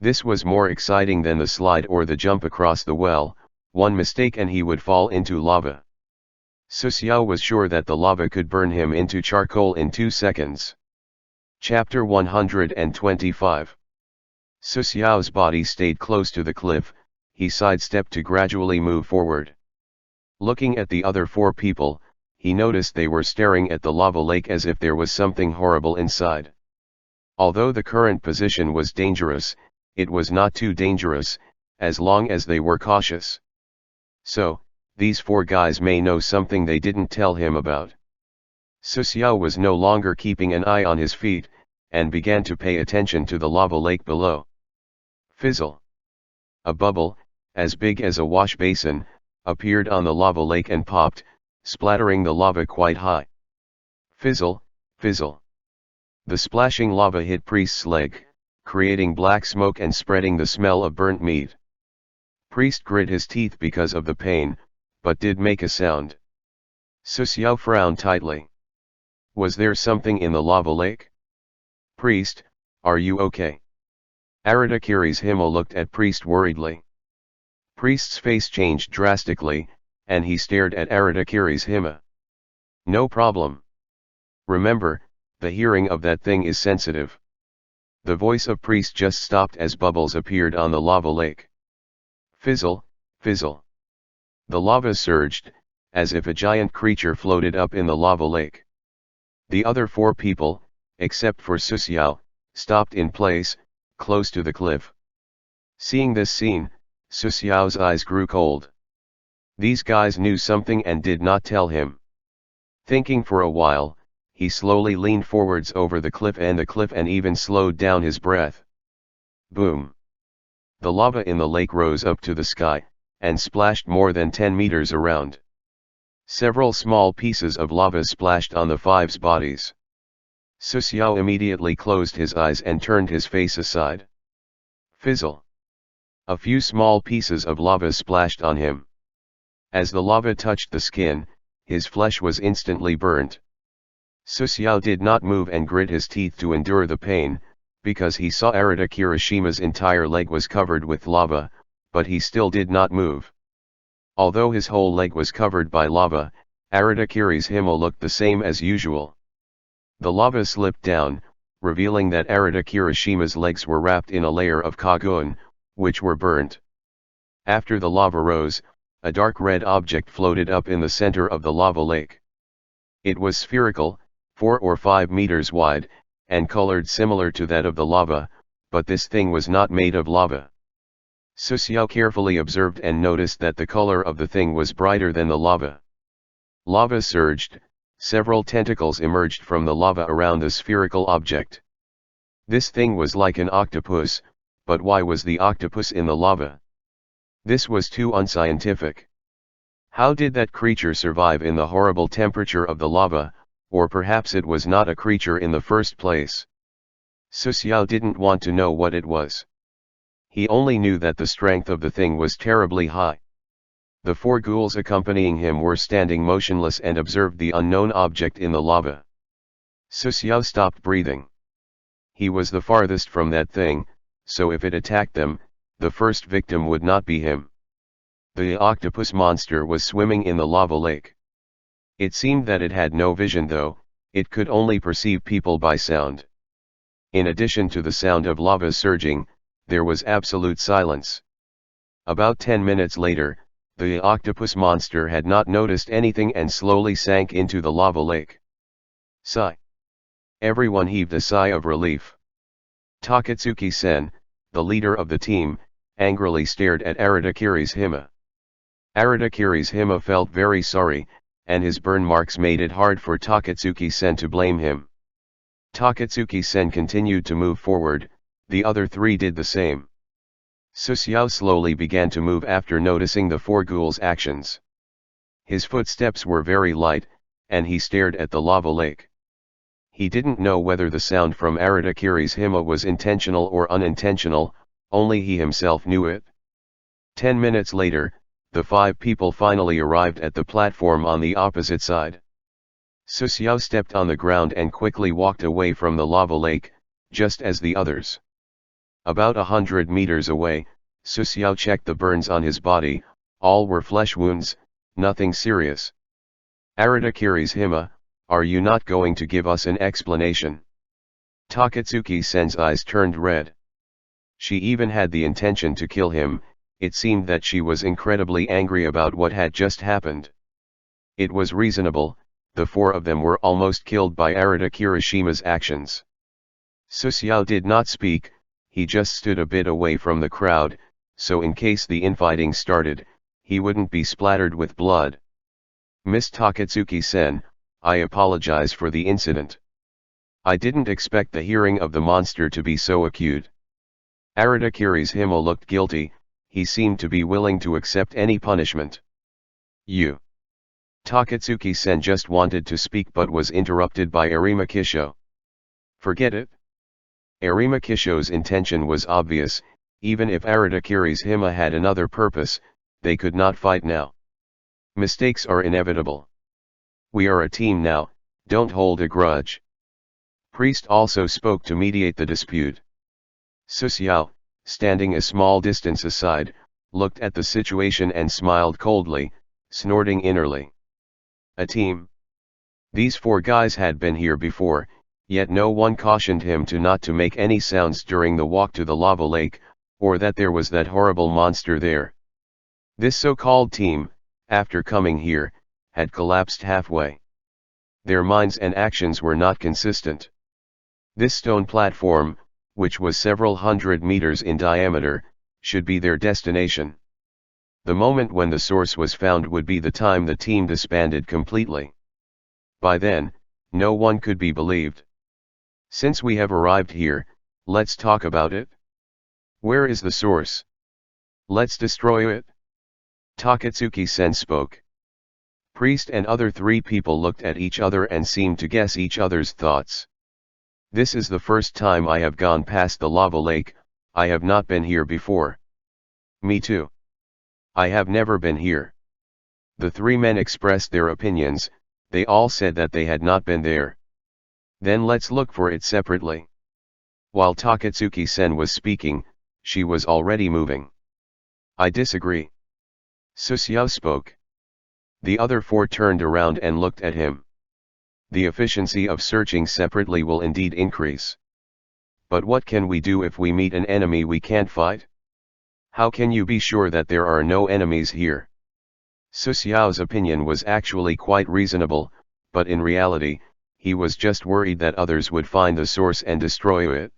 This was more exciting than the slide or the jump across the well. One mistake and he would fall into lava. Susiao was sure that the lava could burn him into charcoal in 2 seconds. Chapter 125. Susiao's body stayed close to the cliff, he sidestepped to gradually move forward. Looking at the other four people, he noticed they were staring at the lava lake as if there was something horrible inside. Although the current position was dangerous, it was not too dangerous, as long as they were cautious. So, these four guys may know something they didn't tell him about. Susiao was no longer keeping an eye on his feet, and began to pay attention to the lava lake below. Fizzle. A bubble, as big as a wash basin, appeared on the lava lake and popped, splattering the lava quite high. Fizzle, fizzle. The splashing lava hit Priest's leg, creating black smoke and spreading the smell of burnt meat. Priest grit his teeth because of the pain, but did make a sound. Susiao frowned tightly. Was there something in the lava lake? Priest, are you okay? Aradakiri's Himo looked at Priest worriedly. Priest's face changed drastically, and he stared at Aradakiri's Hima. No problem. Remember, the hearing of that thing is sensitive. The voice of Priest just stopped as bubbles appeared on the lava lake. Fizzle, fizzle. The lava surged, as if a giant creature floated up in the lava lake. The other four people, except for Susiao, stopped in place, close to the cliff. Seeing this scene, Susiao's eyes grew cold. These guys knew something and did not tell him. Thinking for a while, he slowly leaned forwards over the cliff and even slowed down his breath. Boom! The lava in the lake rose up to the sky, and splashed more than 10 meters around. Several small pieces of lava splashed on the five's bodies. Susiao immediately closed his eyes and turned his face aside. Fizzle! A few small pieces of lava splashed on him. As the lava touched the skin, his flesh was instantly burnt. Susiao did not move and grit his teeth to endure the pain, because he saw Arata Kirishima's entire leg was covered with lava, but he still did not move. Although his whole leg was covered by lava, Arata Kiri's Himo looked the same as usual. The lava slipped down, revealing that Arata Kirishima's legs were wrapped in a layer of kagun, which were burnt. After the lava rose, a dark red object floated up in the center of the lava lake. It was spherical, 4 or 5 meters wide, and colored similar to that of the lava, but this thing was not made of lava. Susiao carefully observed and noticed that the color of the thing was brighter than the lava. Lava surged, several tentacles emerged from the lava around the spherical object. This thing was like an octopus, but why was the octopus in the lava? This was too unscientific. How did that creature survive in the horrible temperature of the lava, or perhaps it was not a creature in the first place? Susiao didn't want to know what it was. He only knew that the strength of the thing was terribly high. The four ghouls accompanying him were standing motionless and observed the unknown object in the lava. Susiao stopped breathing. He was the farthest from that thing, so if it attacked them, the first victim would not be him. The octopus monster was swimming in the lava lake. It seemed that it had no vision though, it could only perceive people by sound. In addition to the sound of lava surging, there was absolute silence. About 10 minutes later, the octopus monster had not noticed anything and slowly sank into the lava lake. Sigh. Everyone heaved a sigh of relief. Takatsuki-sen, the leader of the team, angrily stared at Aradakiri's Hima. Aradakiri's Hima felt very sorry, and his burn marks made it hard for Takatsuki-sen to blame him. Takatsuki-sen continued to move forward, the other three did the same. Susiao slowly began to move after noticing the four ghouls' actions. His footsteps were very light, and he stared at the lava lake. He didn't know whether the sound from Aradakiri's Hima was intentional or unintentional, only he himself knew it. 10 minutes later, the five people finally arrived at the platform on the opposite side. Susiao stepped on the ground and quickly walked away from the lava lake, just as the others. About 100 meters away, Susiao checked the burns on his body, all were flesh wounds, nothing serious. Aradakiri's Hima, are you not going to give us an explanation? Takatsuki-sen's eyes turned red. She even had the intention to kill him. It seemed that she was incredibly angry about what had just happened. It was reasonable, the four of them were almost killed by Arata Kirishima's actions. Susiao did not speak, he just stood a bit away from the crowd, so in case the infighting started, he wouldn't be splattered with blood. Miss Takatsuki-sen, I apologize for the incident. I didn't expect the hearing of the monster to be so acute. Arata Kirishima looked guilty, he seemed to be willing to accept any punishment. You. Takatsuki-sen just wanted to speak but was interrupted by Arima Kisho. Forget it. Arima Kisho's intention was obvious, even if Arata Kirishima had another purpose, they could not fight now. Mistakes are inevitable. We are a team now, don't hold a grudge. Priest also spoke to mediate the dispute. Susiao, standing a small distance aside, looked at the situation and smiled coldly, snorting innerly. A team. These four guys had been here before, yet no one cautioned him to not to make any sounds during the walk to the lava lake, or that there was that horrible monster there. This so-called team, after coming here, had collapsed halfway. Their minds and actions were not consistent. This stone platform, which was several hundred meters in diameter, should be their destination. The moment when the source was found would be the time the team disbanded completely. By then, no one could be believed. Since we have arrived here, let's talk about it. Where is the source? Let's destroy it. Takatsuki-sen spoke. Priest and other three people looked at each other and seemed to guess each other's thoughts. This is the first time I have gone past the lava lake, I have not been here before. Me too. I have never been here. The three men expressed their opinions, they all said that they had not been there. Then let's look for it separately. While Takatsuki-sen was speaking, she was already moving. I disagree. Susiao spoke. The other four turned around and looked at him. The efficiency of searching separately will indeed increase. But what can we do if we meet an enemy we can't fight? How can you be sure that there are no enemies here? Susiao's opinion was actually quite reasonable, but in reality, he was just worried that others would find the source and destroy it.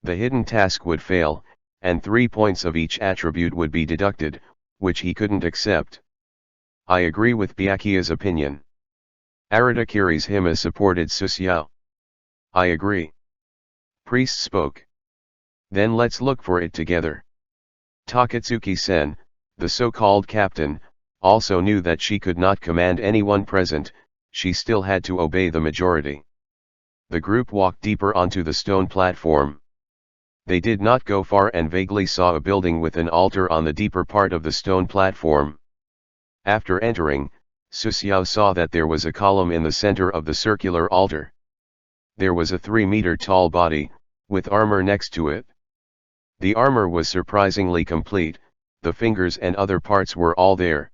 The hidden task would fail, and 3 points of each attribute would be deducted, which he couldn't accept. I agree with Byakuya's opinion. Arata Kirishima supported Susiao. I agree. Priest spoke. Then let's look for it together. Takatsuki-sen, the so-called captain, also knew that she could not command anyone present, she still had to obey the majority. The group walked deeper onto the stone platform. They did not go far and vaguely saw a building with an altar on the deeper part of the stone platform. After entering, Susiao saw that there was a column in the center of the circular altar. There was a 3-meter tall body, with armor next to it. The armor was surprisingly complete, the fingers and other parts were all there.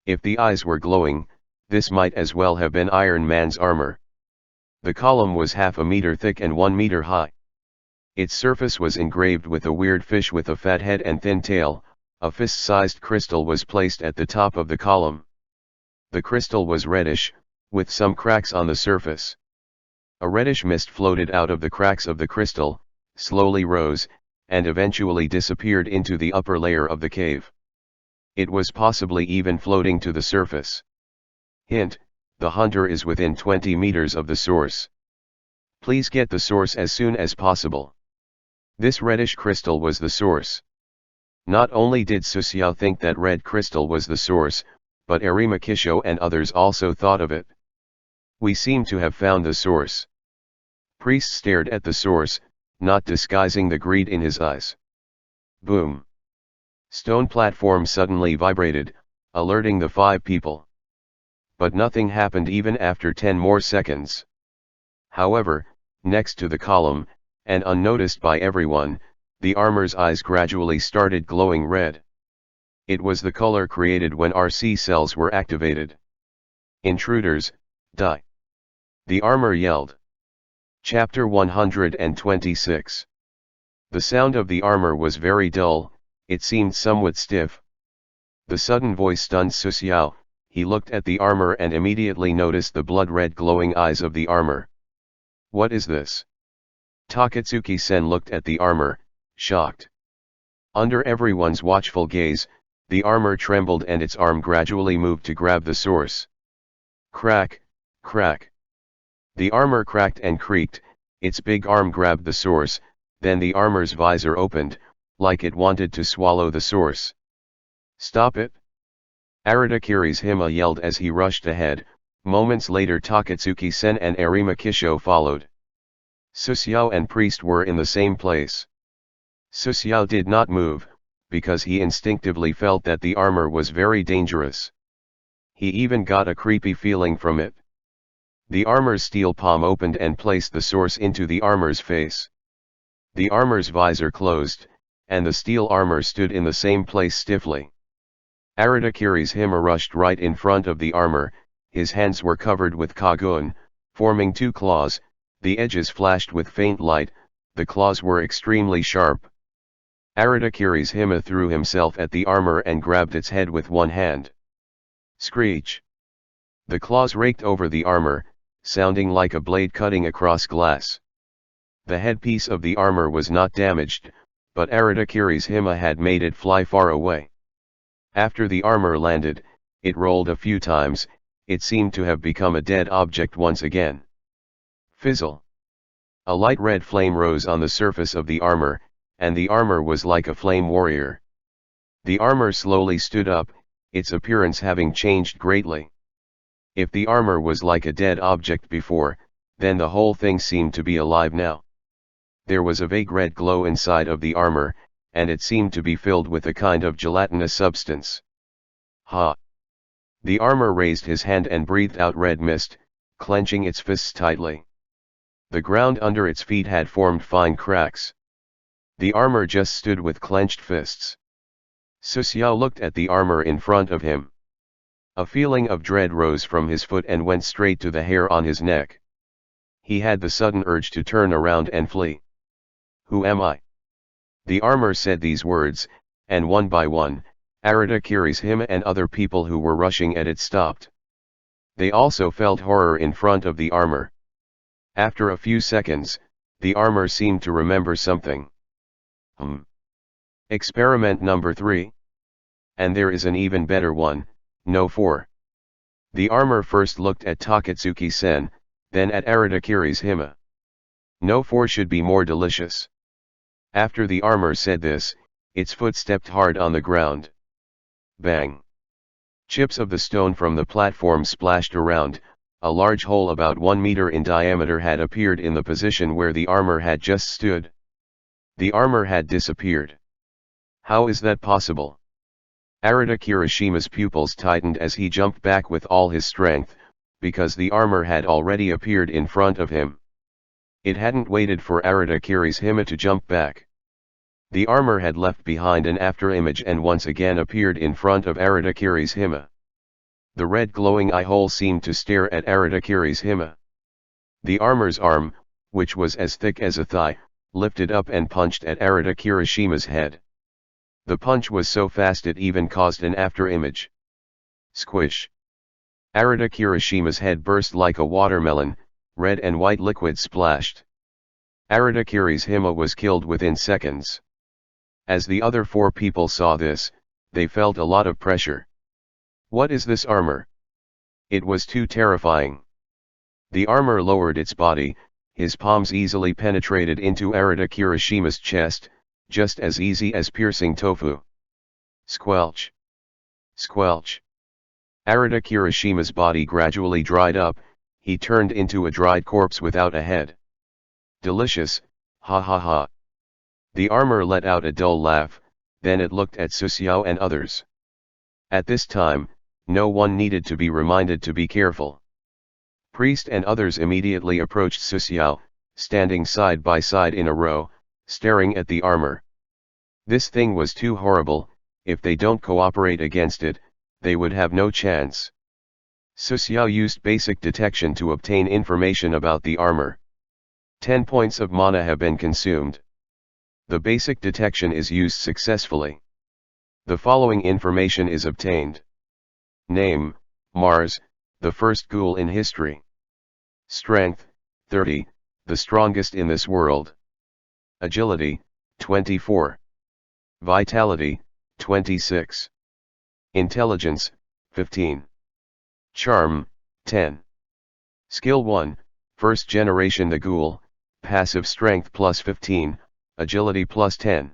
If the eyes were glowing, this might as well have been Iron Man's armor. The column was half a meter thick and 1 meter high. Its surface was engraved with a weird fish with a fat head and thin tail. A fist-sized crystal was placed at the top of the column. The crystal was reddish, with some cracks on the surface. A reddish mist floated out of the cracks of the crystal, slowly rose, and eventually disappeared into the upper layer of the cave. It was possibly even floating to the surface. Hint: the hunter is within 20 meters of the source. Please get the source as soon as possible. This reddish crystal was the source. Not only did Susiao think that red crystal was the source, but Arima Kisho and others also thought of it. We seem to have found the source. Priest stared at the source, not disguising the greed in his eyes. Boom! Stone platform suddenly vibrated, alerting the 5 people. But nothing happened even after 10 more seconds. However, next to the column, and unnoticed by everyone, the armor's eyes gradually started glowing red. It was the color created when RC cells were activated. Intruders, die! The armor yelled. Chapter 126. The sound of the armor was very dull, it seemed somewhat stiff. The sudden voice stunned Susiao. He looked at the armor and immediately noticed the blood-red glowing eyes of the armor. What is this? Takatsuki-sen looked at the armor, shocked. Under everyone's watchful gaze, the armor trembled and its arm gradually moved to grab the source. Crack, crack. The armor cracked and creaked, its big arm grabbed the source, then the armor's visor opened, like it wanted to swallow the source. Stop it! Arata Kirishima yelled as he rushed ahead. Moments later Takatsuki-sen and Arima Kisho followed. Susiao and Priest were in the same place. Susiao did not move, because he instinctively felt that the armor was very dangerous. He even got a creepy feeling from it. The armor's steel palm opened and placed the source into the armor's face. The armor's visor closed, and the steel armor stood in the same place stiffly. Arata Kirishima rushed right in front of the armor, his hands were covered with kagun, forming two claws, the edges flashed with faint light, the claws were extremely sharp. Arata Kirishima threw himself at the armor and grabbed its head with one hand. Screech! The claws raked over the armor, sounding like a blade cutting across glass. The headpiece of the armor was not damaged, but Arata Kirishima had made it fly far away. After the armor landed, it rolled a few times, it seemed to have become a dead object once again. Fizzle! A light red flame rose on the surface of the armor, and the armor was like a flame warrior. The armor slowly stood up, its appearance having changed greatly. If the armor was like a dead object before, then the whole thing seemed to be alive now. There was a vague red glow inside of the armor, and it seemed to be filled with a kind of gelatinous substance. Ha! The armor raised his hand and breathed out red mist, clenching its fists tightly. The ground under its feet had formed fine cracks. The armor just stood with clenched fists. Susiao looked at the armor in front of him. A feeling of dread rose from his foot and went straight to the hair on his neck. He had the sudden urge to turn around and flee. Who am I? The armor said these words, and one by one, Arata Kirishima and other people who were rushing at it stopped. They also felt horror in front of the armor. After a few seconds, the armor seemed to remember something. Experiment number 3. And there is an even better one, no 4. The armor first looked at Takatsuki-sen, then at Arata Kirishima. No 4 should be more delicious. After the armor said this, its foot stepped hard on the ground. Bang! Chips of the stone from the platform splashed around, a large hole about 1 meter in diameter had appeared in the position where the armor had just stood. The armor had disappeared. How is that possible? Arata Kirishima's pupils tightened as he jumped back with all his strength, because the armor had already appeared in front of him. It hadn't waited for Arata Kirishima to jump back. The armor had left behind an after-image and once again appeared in front of Arata Kirishima. The red glowing eye hole seemed to stare at Arata Kirishima. The armor's arm, which was as thick as a thigh, lifted up and punched at Arata Kirishima's head. The punch was so fast it even caused an after-image. Squish! Arata Kirishima's head burst like a watermelon, red and white liquid splashed. Arata Kirishima was killed within seconds. As the other 4 people saw this, they felt a lot of pressure. What is this armor? It was too terrifying. The armor lowered its body, his palms easily penetrated into Arata Kirishima's chest, just as easy as piercing tofu. Squelch! Squelch! Arata Kirishima's body gradually dried up, he turned into a dried corpse without a head. Delicious, ha ha ha. The armor let out a dull laugh, then it looked at Susiao and others. At this time, no one needed to be reminded to be careful. Priest and others immediately approached Susiao, standing side by side in a row, staring at the armor. This thing was too horrible, if they don't cooperate against it, they would have no chance. Susiao used basic detection to obtain information about the armor. 10 points of mana have been consumed. The basic detection is used successfully. The following information is obtained. Name, Mars, the first ghoul in history. Strength, 30, the strongest in this world. Agility, 24. Vitality, 26. Intelligence, 15. Charm, 10. Skill 1, first generation the ghoul, passive strength plus 15, agility plus 10.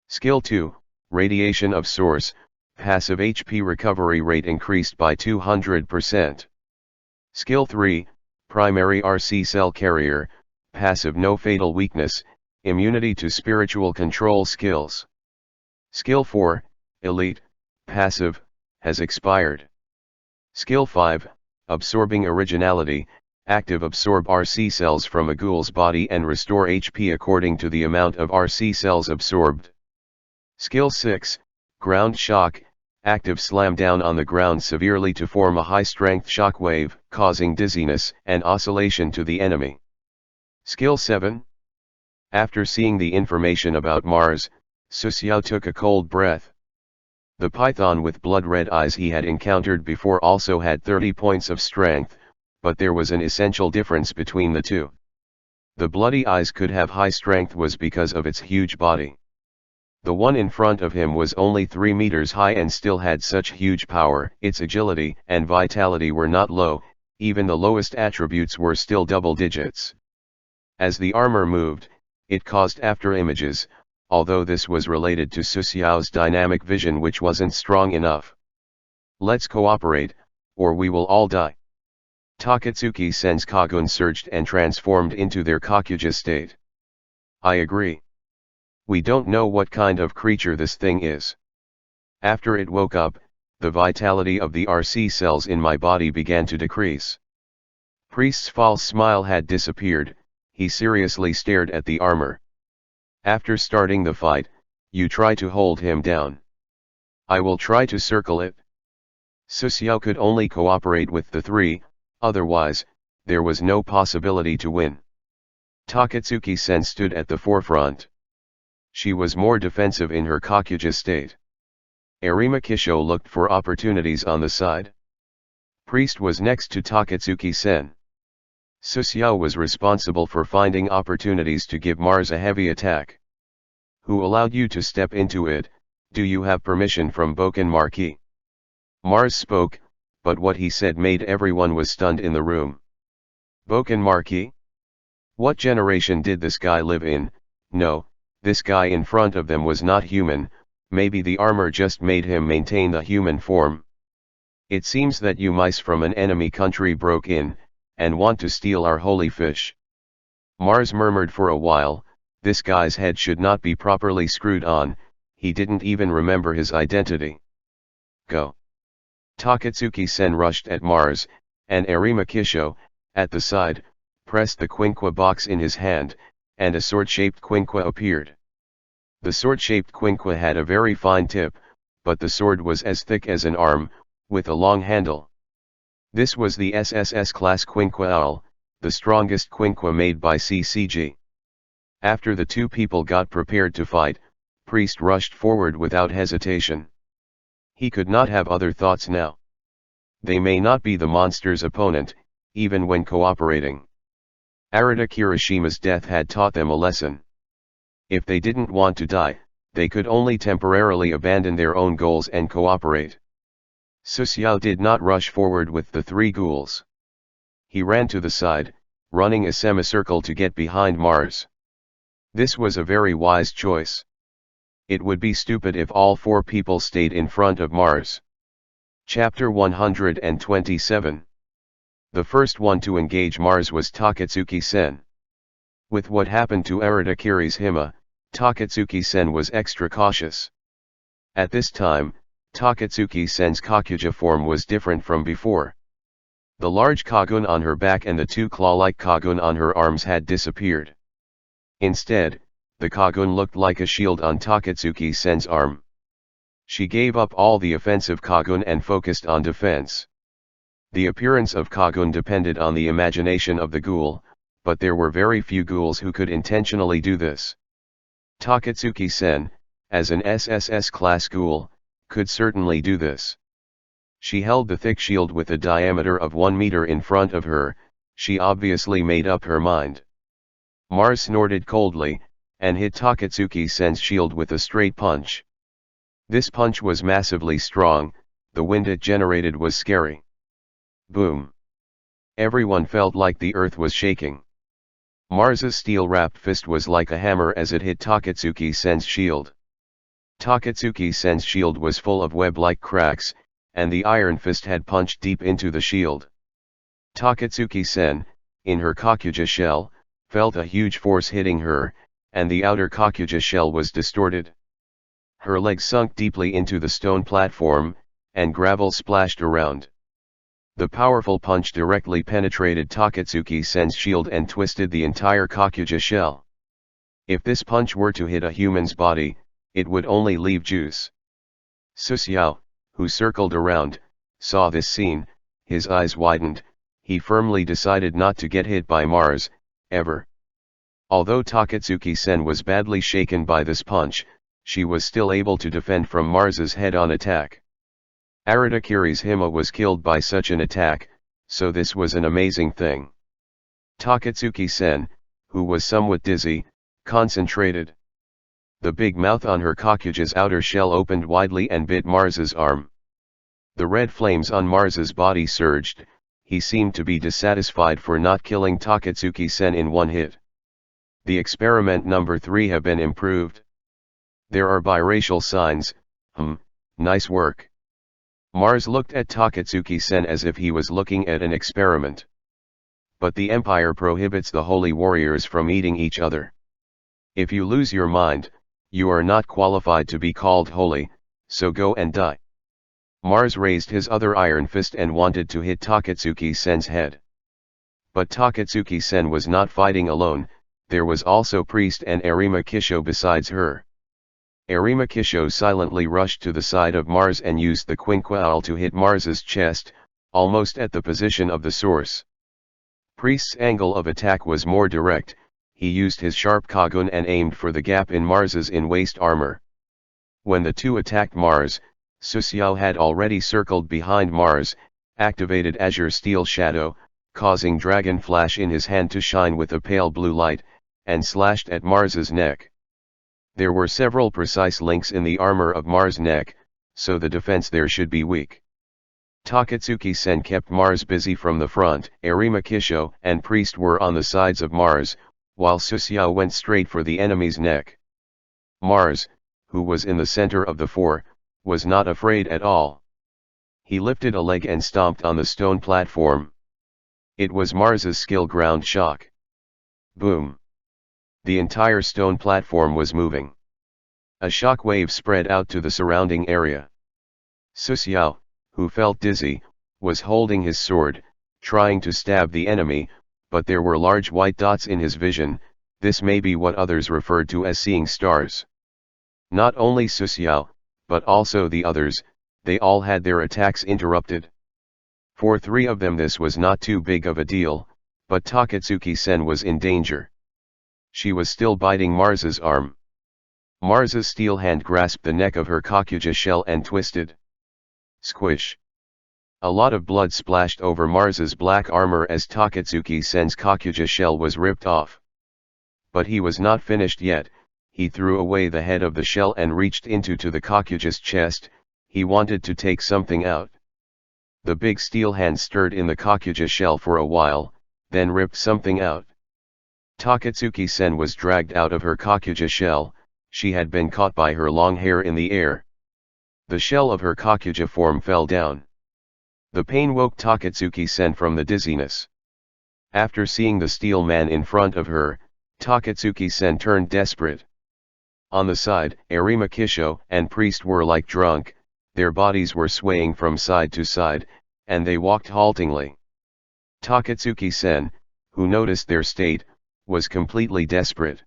Skill 2, radiation of source, passive HP recovery rate increased by 200%. Skill 3, primary RC cell carrier, passive no fatal weakness, immunity to spiritual control skills. Skill 4, elite, passive, has expired. Skill 5, absorbing originality, active absorb RC cells from a ghoul's body and restore HP according to the amount of RC cells absorbed. Skill 6, ground shock, active slam down on the ground severely to form a high-strength shock wave, causing dizziness and oscillation to the enemy. Skill 7. After seeing the information about Mars, Susiao took a cold breath. The python with blood-red eyes he had encountered before also had 30 points of strength, but there was an essential difference between the two. The bloody eyes could have high strength was because of its huge body. The one in front of him was only 3 meters high and still had such huge power. Its agility and vitality were not low, even the lowest attributes were still double digits. As the armor moved, it caused afterimages, although this was related to Susiao's dynamic vision which wasn't strong enough. Let's cooperate, or we will all die. Takatsuki-sen's Kagun surged and transformed into their Kakuja state. I agree. We don't know what kind of creature this thing is. After it woke up, the vitality of the RC cells in my body began to decrease. Priest's false smile had disappeared, he seriously stared at the armor. After starting the fight, you try to hold him down. I will try to circle it. Susiao could only cooperate with the three, otherwise, there was no possibility to win. Takatsuki-sen stood at the forefront. She was more defensive in her Kakuja state. Arima Kisho looked for opportunities on the side. Priest was next to Takatsuki-sen. Susiao was responsible for finding opportunities to give Mars a heavy attack. Who allowed you to step into it? Do you have permission from Boken Marquis? Mars spoke, but what he said made everyone was stunned in the room. Boken Marquis? What generation did this guy live in? No, this guy in front of them was not human, maybe the armor just made him maintain the human form. It seems that you mice from an enemy country broke in, and want to steal our holy fish. Mars murmured for a while, this guy's head should not be properly screwed on, he didn't even remember his identity. Go. Takatsuki-sen rushed at Mars, and Arima Kisho, at the side, pressed the quinqua box in his hand, and a sword-shaped quinqua appeared. The sword-shaped quinqua had a very fine tip, but the sword was as thick as an arm, with a long handle. This was the SSS class quinqua owl, the strongest quinqua made by CCG. After the two people got prepared to fight, Priest rushed forward without hesitation. He could not have other thoughts now. They may not be the monster's opponent, even when cooperating. Arata Kirishima's death had taught them a lesson. If they didn't want to die, they could only temporarily abandon their own goals and cooperate. Susiao did not rush forward with the three ghouls. He ran to the side, running a semicircle to get behind Mars. This was a very wise choice. It would be stupid if all four people stayed in front of Mars. Chapter 127. The first one to engage Mars was Takatsuki-sen. With what happened to Arata Kirishima, Takatsuki-sen was extra cautious. At this time, Takatsuki-sen's Kakuja form was different from before. The large Kagun on her back and the two claw-like Kagun on her arms had disappeared. Instead, the Kagun looked like a shield on Takatsuki-sen's arm. She gave up all the offensive Kagun and focused on defense. The appearance of Kagun depended on the imagination of the ghoul, but there were very few ghouls who could intentionally do this. Takatsuki-sen, as an SSS class ghoul, could certainly do this. She held the thick shield with a diameter of 1 meter in front of her. She obviously made up her mind. Mars snorted coldly, and hit Takatsuki-sen's shield with a straight punch. This punch was massively strong, the wind it generated was scary. Boom! Everyone felt like the earth was shaking. Mars's steel-wrapped fist was like a hammer as it hit Takatsuki-sen's shield. Takatsuki-sen's shield was full of web-like cracks, and the iron fist had punched deep into the shield. Takatsuki-sen, in her Kakuja shell, felt a huge force hitting her, and the outer Kakuja shell was distorted. Her legs sunk deeply into the stone platform, and gravel splashed around. The powerful punch directly penetrated Takatsuki-sen's shield and twisted the entire Kakuja shell. If this punch were to hit a human's body, it would only leave juice. Susiao, who circled around, saw this scene. His eyes widened. He firmly decided not to get hit by Mars, ever. Although Takatsuki-sen was badly shaken by this punch, she was still able to defend from Mars's head-on attack. Aradakiri's Hima was killed by such an attack, so this was an amazing thing. Takatsuki-sen, who was somewhat dizzy, concentrated. The big mouth on her Kakuja's outer shell opened widely and bit Mars's arm. The red flames on Mars's body surged. He seemed to be dissatisfied for not killing Takatsuki-sen in one hit. The experiment number 3 have been improved. There are biracial signs. Nice work. Mars looked at Takatsuki-sen as if he was looking at an experiment. But the Empire prohibits the holy warriors from eating each other. If you lose your mind, you are not qualified to be called holy, so go and die. Mars raised his other iron fist and wanted to hit Takatsuki-sen's head. But Takatsuki-sen was not fighting alone. There was also Priest and Arima Kisho besides her. Arima Kisho silently rushed to the side of Mars and used the quinquaal to hit Mars's chest, almost at the position of the source. Priest's angle of attack was more direct. He used his sharp kagun and aimed for the gap in Mars's in-waist armor. When the two attacked Mars, Susiao had already circled behind Mars, activated Azure Steel Shadow, causing Dragon Flash in his hand to shine with a pale blue light, and slashed at Mars's neck. There were several precise links in the armor of Mars' neck, so the defense there should be weak. Takatsuki-sen kept Mars busy from the front. Arima Kisho and Priest were on the sides of Mars, while Susiao went straight for the enemy's neck. Mars, who was in the center of the four, was not afraid at all. He lifted a leg and stomped on the stone platform. It was Mars's skill ground shock. Boom! The entire stone platform was moving. A shock wave spread out to the surrounding area. Susiao, who felt dizzy, was holding his sword, trying to stab the enemy, but there were large white dots in his vision. This may be what others referred to as seeing stars. Not only Susiao, but also the others, they all had their attacks interrupted. For 3 of them this was not too big of a deal, but Takatsuki-sen was in danger. She was still biting Mars's arm. Mars's steel hand grasped the neck of her Kakuja shell and twisted. Squish! A lot of blood splashed over Mars's black armor as Takatsuki-sen's Kakuja shell was ripped off. But he was not finished yet. He threw away the head of the shell and reached into the Kakuja's chest. He wanted to take something out. The big steel hand stirred in the Kakuja shell for a while, then ripped something out. Takatsuki-sen was dragged out of her Kakuja shell. She had been caught by her long hair in the air. The shell of her Kakuja form fell down. The pain woke Takatsuki-sen from the dizziness. After seeing the steel man in front of her, Takatsuki-sen turned desperate. On the side, Arima Kisho and Priest were like drunk. Their bodies were swaying from side to side, and they walked haltingly. Takatsuki-sen, who noticed their state, was completely desperate.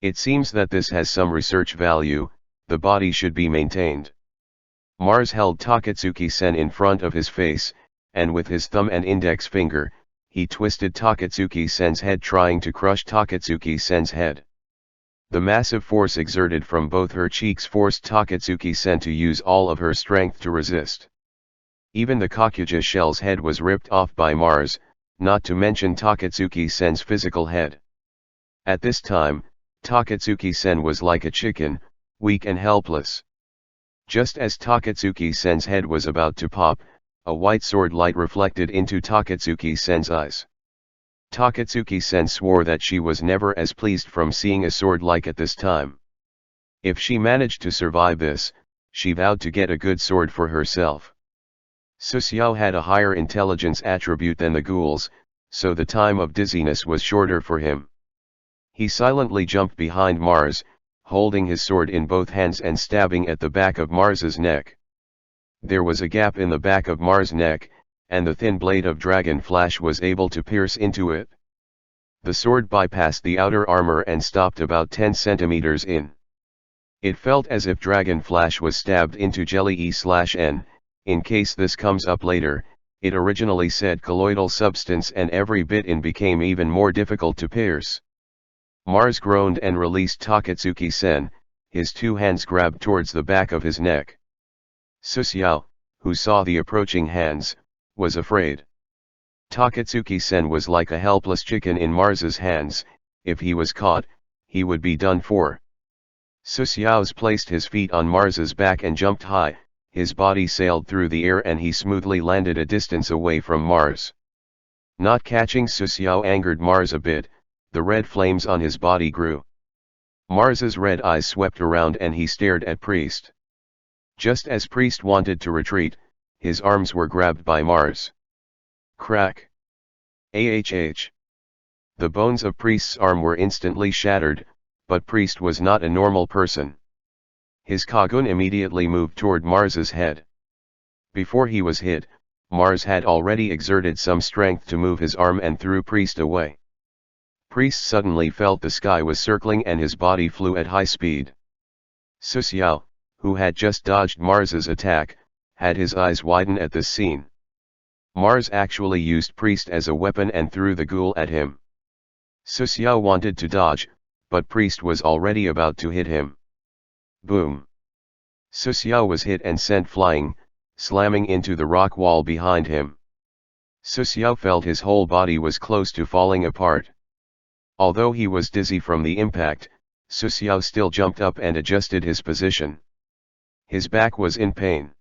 It seems that this has some research value. The body should be maintained. Mars held Takatsuki-sen in front of his face, and with his thumb and index finger, he twisted Takatsuki-sen's head, trying to crush Takatsuki-sen's head. The massive force exerted from both her cheeks forced Takatsuki-sen to use all of her strength to resist. Even the Kakuja shell's head was ripped off by Mars, not to mention Takatsuki-sen's physical head. At this time, Takatsuki-sen was like a chicken, weak and helpless. Just as Takatsuki-sen's head was about to pop, a white sword light reflected into Takatsuki-sen's eyes. Takatsuki-sen swore that she was never as pleased from seeing a sword like at this time. If she managed to survive this, she vowed to get a good sword for herself. Susiao had a higher intelligence attribute than the ghouls, so the time of dizziness was shorter for him. He silently jumped behind Mars, holding his sword in both hands and stabbing at the back of Mars's neck. There was a gap in the back of Mars' neck, and the thin blade of Dragon Flash was able to pierce into it. The sword bypassed the outer armor and stopped about 10 centimeters in. It felt as if Dragon Flash was stabbed into jelly E/N, in case this comes up later. It originally said colloidal substance and every bit in became even more difficult to pierce. Mars groaned and released Takatsuki-sen, his two hands grabbed towards the back of his neck. Susiao, who saw the approaching hands, was afraid. Takatsuki-sen was like a helpless chicken in Mars's hands. If he was caught, he would be done for. Susiao placed his feet on Mars's back and jumped high, his body sailed through the air and he smoothly landed a distance away from Mars. Not catching Susiao angered Mars a bit. The red flames on his body grew. Mars's red eyes swept around and he stared at Priest. Just as Priest wanted to retreat, his arms were grabbed by Mars. Crack! AHH! The bones of Priest's arm were instantly shattered, but Priest was not a normal person. His Kagun immediately moved toward Mars's head. Before he was hit, Mars had already exerted some strength to move his arm and threw Priest away. Priest suddenly felt the sky was circling and his body flew at high speed. Susiao, who had just dodged Mars's attack, had his eyes widen at this scene. Mars actually used Priest as a weapon and threw the ghoul at him. Susiao wanted to dodge, but Priest was already about to hit him. Boom! Susiao was hit and sent flying, slamming into the rock wall behind him. Susiao felt his whole body was close to falling apart. Although he was dizzy from the impact, Susiao still jumped up and adjusted his position. His back was in pain.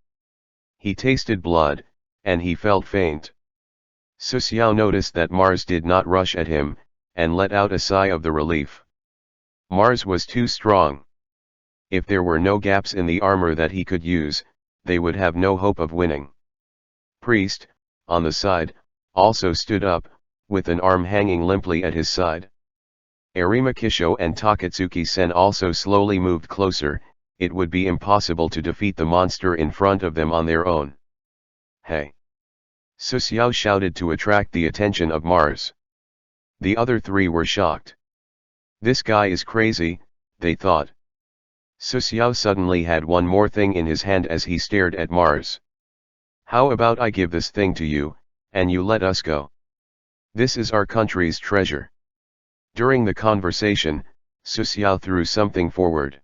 He tasted blood, and he felt faint. Susiao noticed that Mars did not rush at him, and let out a sigh of the relief. Mars was too strong. If there were no gaps in the armor that he could use, they would have no hope of winning. Priest, on the side, also stood up, with an arm hanging limply at his side. Arima Kisho and Takatsuki-sen also slowly moved closer. It would be impossible to defeat the monster in front of them on their own. Hey! Susiao shouted to attract the attention of Mars. The other three were shocked. This guy is crazy, they thought. Susiao suddenly had one more thing in his hand as he stared at Mars. How about I give this thing to you, and you let us go? This is our country's treasure. During the conversation, Susiao threw something forward.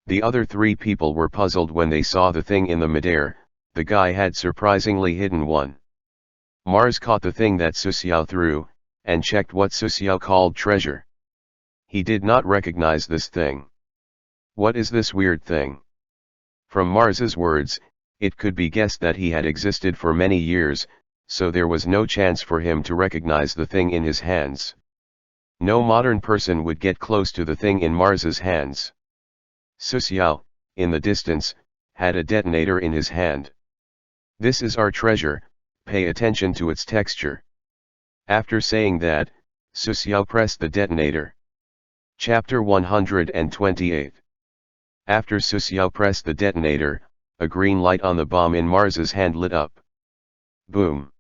The other three people were puzzled when they saw the thing in the midair. The guy had surprisingly hidden one. Mars caught the thing that Susiao threw, and checked what Susiao called treasure. He did not recognize this thing. What is this weird thing? From Mars's words, it could be guessed that he had existed for many years, so there was no chance for him to recognize the thing in his hands. No modern person would get close to the thing in Mars's hands. Susiao, in the distance, had a detonator in his hand. This is our treasure, pay attention to its texture. After saying that, Susiao pressed the detonator. Chapter 128. After Susiao pressed the detonator, a green light on the bomb in Mars's hand lit up. Boom!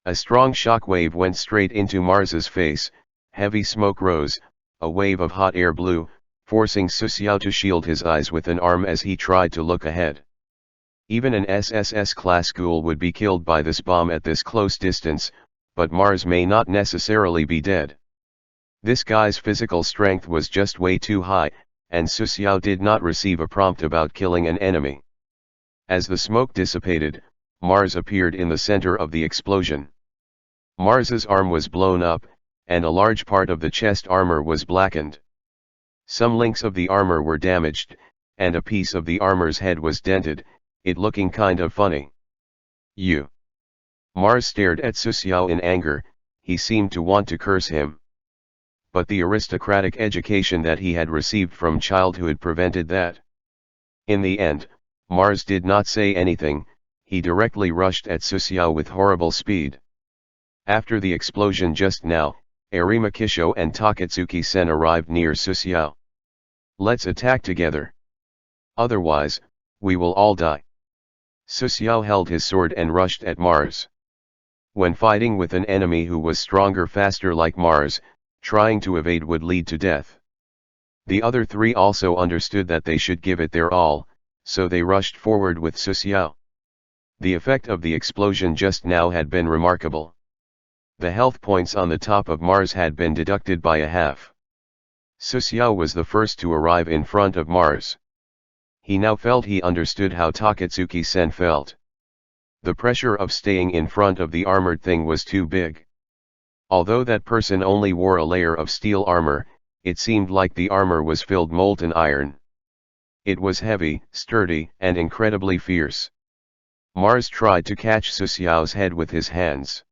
A strong shock wave went straight into Mars's face. Heavy smoke rose, a wave of hot air blew, forcing Susiao to shield his eyes with an arm as he tried to look ahead. Even an SSS-class ghoul would be killed by this bomb at this close distance, but Mars may not necessarily be dead. This guy's physical strength was just way too high, and Susiao did not receive a prompt about killing an enemy. As the smoke dissipated, Mars appeared in the center of the explosion. Mars's arm was blown up, and a large part of the chest armor was blackened. Some links of the armor were damaged, and a piece of the armor's head was dented, it looking kind of funny. You. Mars stared at Susiao in anger, he seemed to want to curse him. But the aristocratic education that he had received from childhood prevented that. In the end, Mars did not say anything, he directly rushed at Susiao with horrible speed. After the explosion just now, Arima Kisho and Takatsuki-sen arrived near Susiao. Let's attack together. Otherwise, we will all die. Susiao held his sword and rushed at Mars. When fighting with an enemy who was stronger faster like Mars, trying to evade would lead to death. The other three also understood that they should give it their all, so they rushed forward with Susiao. The effect of the explosion just now had been remarkable. The health points on the top of Mars had been deducted by a half. Susiao was the first to arrive in front of Mars. He now felt he understood how Takatsuki-sen felt. The pressure of staying in front of the armored thing was too big. Although that person only wore a layer of steel armor, it seemed like the armor was filled molten iron. It was heavy, sturdy, and incredibly fierce. Mars tried to catch Susiao's head with his hands.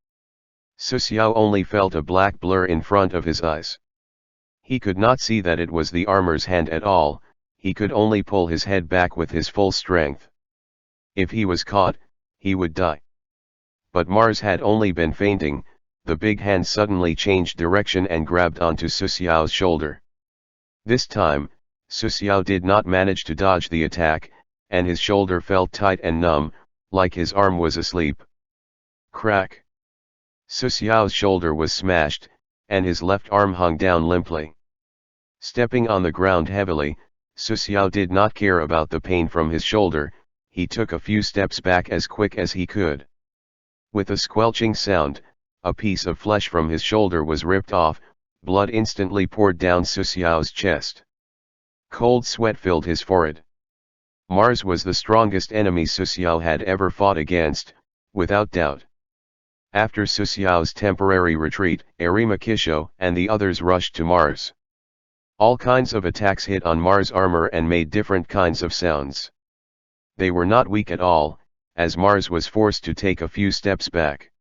Susiao only felt a black blur in front of his eyes. He could not see that it was the armor's hand at all, he could only pull his head back with his full strength. If he was caught, he would die. But Mars had only been feinting, the big hand suddenly changed direction and grabbed onto Susiao's shoulder. This time, Susiao did not manage to dodge the attack, and his shoulder felt tight and numb, like his arm was asleep. Crack! Susiao's shoulder was smashed, and his left arm hung down limply. Stepping on the ground heavily, Susiao did not care about the pain from his shoulder, he took a few steps back as quick as he could. With a squelching sound, a piece of flesh from his shoulder was ripped off, blood instantly poured down Susiao's chest. Cold sweat filled his forehead. Mars was the strongest enemy Susiao had ever fought against, without doubt. After Susiao's temporary retreat, Arima Kisho and the others rushed to Mars. All kinds of attacks hit on Mars' armor and made different kinds of sounds. They were not weak at all, as Mars was forced to take a few steps back.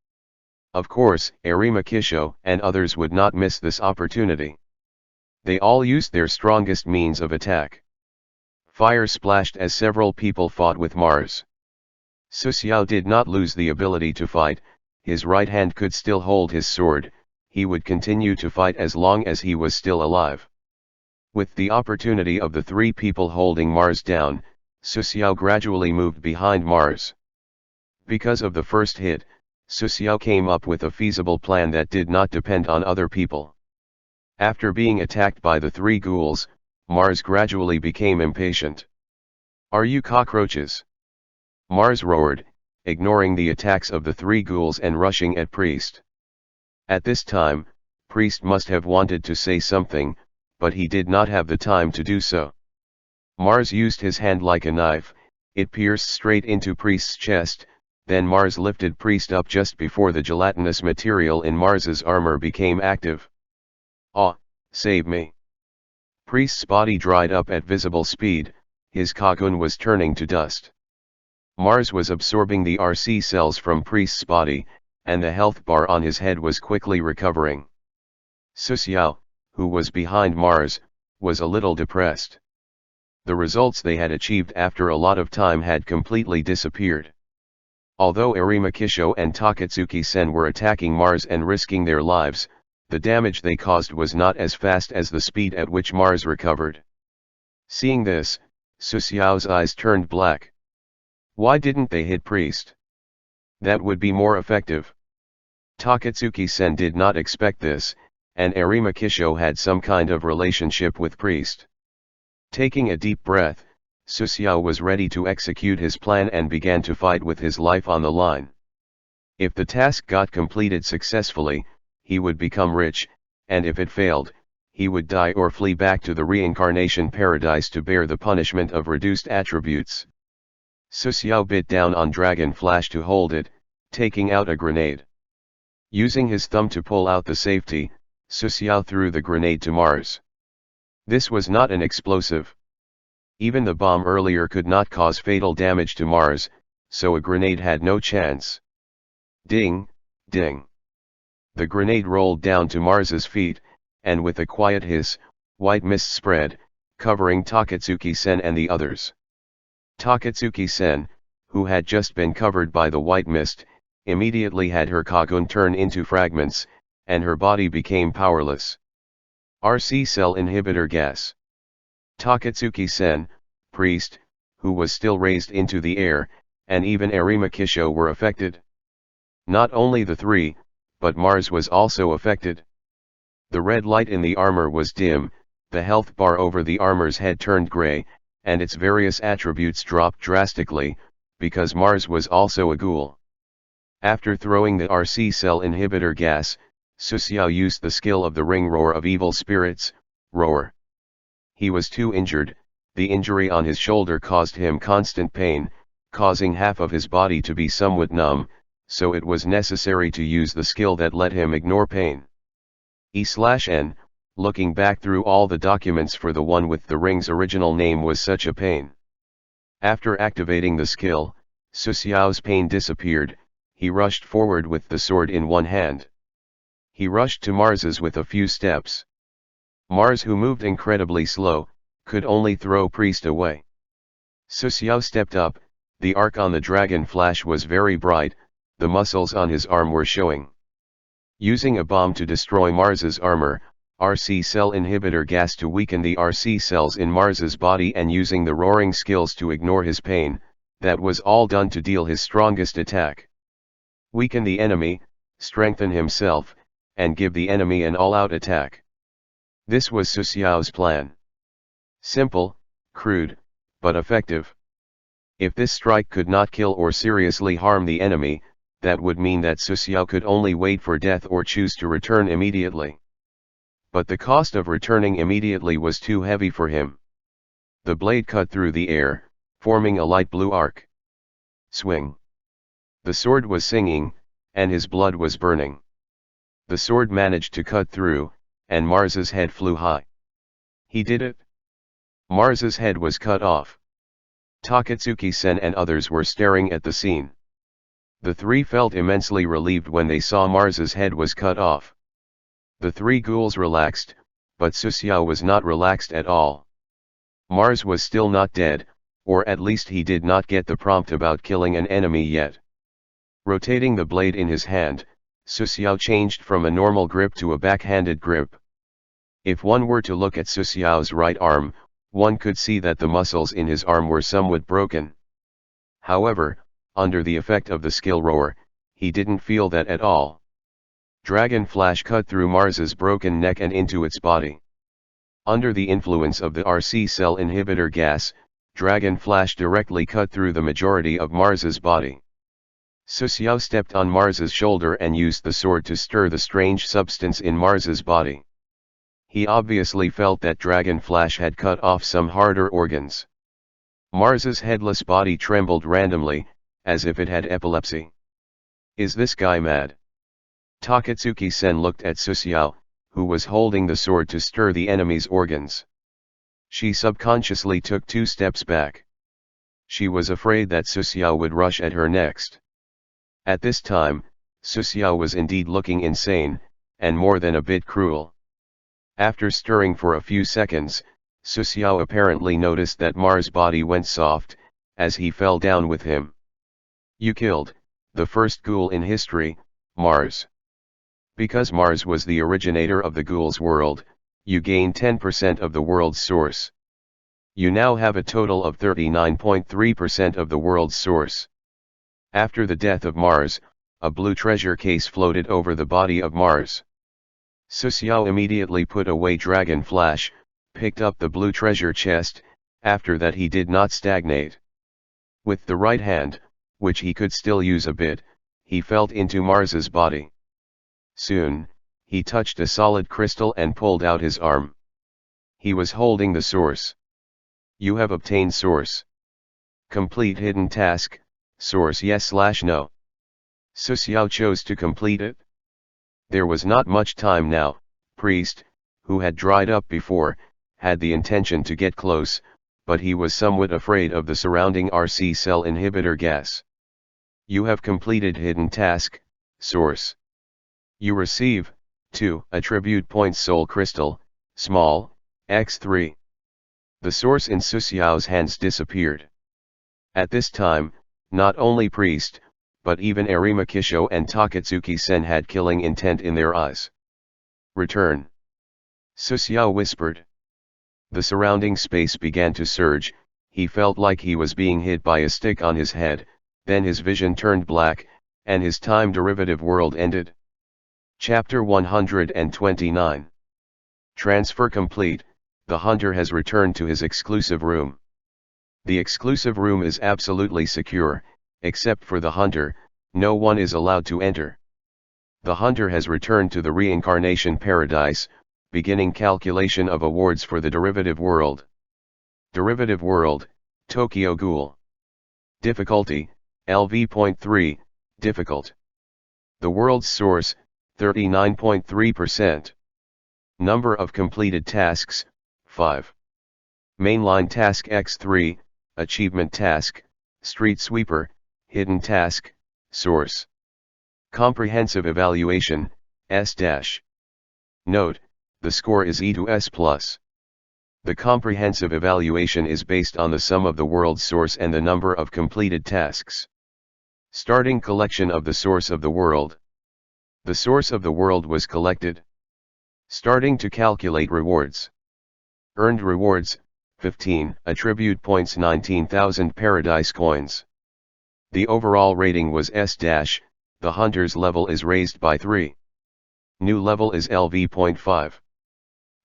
Of course, Arima Kisho and others would not miss this opportunity. They all used their strongest means of attack. Fire splashed as several people fought with Mars. Susiao did not lose the ability to fight, his right hand could still hold his sword, he would continue to fight as long as he was still alive. With the opportunity of the three people holding Mars down, Susiao gradually moved behind Mars. Because of the first hit, Susiao came up with a feasible plan that did not depend on other people. After being attacked by the three ghouls, Mars gradually became impatient. "Are you cockroaches?" Mars roared, ignoring the attacks of the three ghouls and rushing at Priest. At this time, Priest must have wanted to say something, but he did not have the time to do so. Mars used his hand like a knife, it pierced straight into Priest's chest, then Mars lifted Priest up just before the gelatinous material in Mars's armor became active. "Ah, save me." Priest's body dried up at visible speed, his cocoon was turning to dust. Mars was absorbing the RC cells from Priest's body, and the health bar on his head was quickly recovering. Susiao, who was behind Mars, was a little depressed. The results they had achieved after a lot of time had completely disappeared. Although Arima Kisho and Takatsuki-sen were attacking Mars and risking their lives, the damage they caused was not as fast as the speed at which Mars recovered. Seeing this, Susiao's eyes turned black. Why didn't they hit Priest? That would be more effective. Takatsuki-sen did not expect this, and Arima Kisho had some kind of relationship with Priest. Taking a deep breath, Susiao was ready to execute his plan and began to fight with his life on the line. If the task got completed successfully, he would become rich, and if it failed, he would die or flee back to the reincarnation paradise to bear the punishment of reduced attributes. Su Xiao bit down on Dragon Flash to hold it, taking out a grenade. Using his thumb to pull out the safety, Su Xiao threw the grenade to Mars. This was not an explosive. Even the bomb earlier could not cause fatal damage to Mars, so a grenade had no chance. Ding, ding. The grenade rolled down to Mars's feet, and with a quiet hiss, white mist spread, covering Takatsuki-sen and the others. Takatsuki-sen, who had just been covered by the white mist, immediately had her Kagun turn into fragments, and her body became powerless. RC cell inhibitor gas. Takatsuki-sen, priest, who was still raised into the air, and even Arima Kisho were affected. Not only the three, but Mars was also affected. The red light in the armor was dim, the health bar over the armor's head turned gray, and its various attributes dropped drastically, because Mars was also a ghoul. After throwing the RC cell inhibitor gas, Su Xiao used the skill of the ring roar of evil spirits, roar. He was too injured, the injury on his shoulder caused him constant pain, causing half of his body to be somewhat numb, so it was necessary to use the skill that let him ignore pain. E/N, looking back through all the documents for the one with the ring's original name was such a pain. After activating the skill, Su Xiao's pain disappeared, he rushed forward with the sword in one hand. He rushed to Mars's with a few steps. Mars, who moved incredibly slow, could only throw Priest away. Su Xiao stepped up, the arc on the Dragon Flash was very bright, the muscles on his arm were showing. Using a bomb to destroy Mars's armor, RC cell inhibitor gas to weaken the RC cells in Mars's body, and using the roaring skills to ignore his pain, that was all done to deal his strongest attack. Weaken the enemy, strengthen himself, and give the enemy an all-out attack. This was Su Xiao's plan. Simple, crude, but effective. If this strike could not kill or seriously harm the enemy, that would mean that Su Xiao could only wait for death or choose to return immediately. But the cost of returning immediately was too heavy for him. The blade cut through the air, forming a light blue arc. Swing. The sword was singing, and his blood was burning. The sword managed to cut through, and Mars's head flew high. He did it. Mars's head was cut off. Takatsuki-sen and others were staring at the scene. The three felt immensely relieved when they saw Mars's head was cut off. The three ghouls relaxed, but Su Xiao was not relaxed at all. Mars was still not dead, or at least he did not get the prompt about killing an enemy yet. Rotating the blade in his hand, Su Xiao changed from a normal grip to a backhanded grip. If one were to look at Su Xiao's right arm, one could see that the muscles in his arm were somewhat broken. However, under the effect of the skill roar, he didn't feel that at all. Dragon Flash cut through Mars's broken neck and into its body. Under the influence of the RC cell inhibitor gas, Dragon Flash directly cut through the majority of Mars's body. Su Xiao stepped on Mars's shoulder and used the sword to stir the strange substance in Mars's body. He obviously felt that Dragon Flash had cut off some harder organs. Mars's headless body trembled randomly, as if it had epilepsy. Is this guy mad? Takatsuki-sen looked at Su Xiao, who was holding the sword to stir the enemy's organs. She subconsciously took 2 steps back. She was afraid that Su Xiao would rush at her next. At this time, Su Xiao was indeed looking insane, and more than a bit cruel. After stirring for a few seconds, Su Xiao apparently noticed that Mars' body went soft, as he fell down with him. You killed the first ghoul in history, Mars. Because Mars was the originator of the ghouls world, you gain 10% of the world's source. You now have a total of 39.3% of the world's source. After the death of Mars, a blue treasure case floated over the body of Mars. Su Xiao immediately put away Dragon Flash, picked up the blue treasure chest. After that he did not stagnate. With the right hand, which he could still use a bit, he felt into Mars's body. Soon, he touched a solid crystal and pulled out his arm. He was holding the source. You have obtained source. Complete hidden task, source yes/no. Su Xiao chose to complete it. There was not much time now. Priest, who had dried up before, had the intention to get close, but he was somewhat afraid of the surrounding RC cell inhibitor gas. You have completed hidden task, source. You receive 2 attribute points soul crystal, small, x3. The source in Su Xiao's hands disappeared. At this time, not only Priest, but even Arima Kisho and Takatsuki-sen had killing intent in their eyes. Return. Su Xiao whispered. The surrounding space began to surge. He felt like he was being hit by a stick on his head, then his vision turned black, and his time derivative world ended. Chapter 129. Transfer complete. The hunter has returned to his exclusive room. The exclusive room is absolutely secure, except for the hunter. No one is allowed to enter. The hunter has returned to the reincarnation paradise, beginning calculation of awards for the derivative world. Derivative world, Tokyo Ghoul. Difficulty, LV.3, difficult. The world's source, 39.3%. Number of completed tasks, 5. Mainline task X3, achievement task, street sweeper, hidden task, source. Comprehensive evaluation, S-. Note, the score is E to S+. The comprehensive evaluation is based on the sum of the world's source and the number of completed tasks. Starting collection of the source of the world. The source of the world was collected. Starting to calculate rewards. Earned rewards, 15, attribute points 19,000 paradise coins. The overall rating was S-. The hunter's level is raised by 3. New level is LV.5.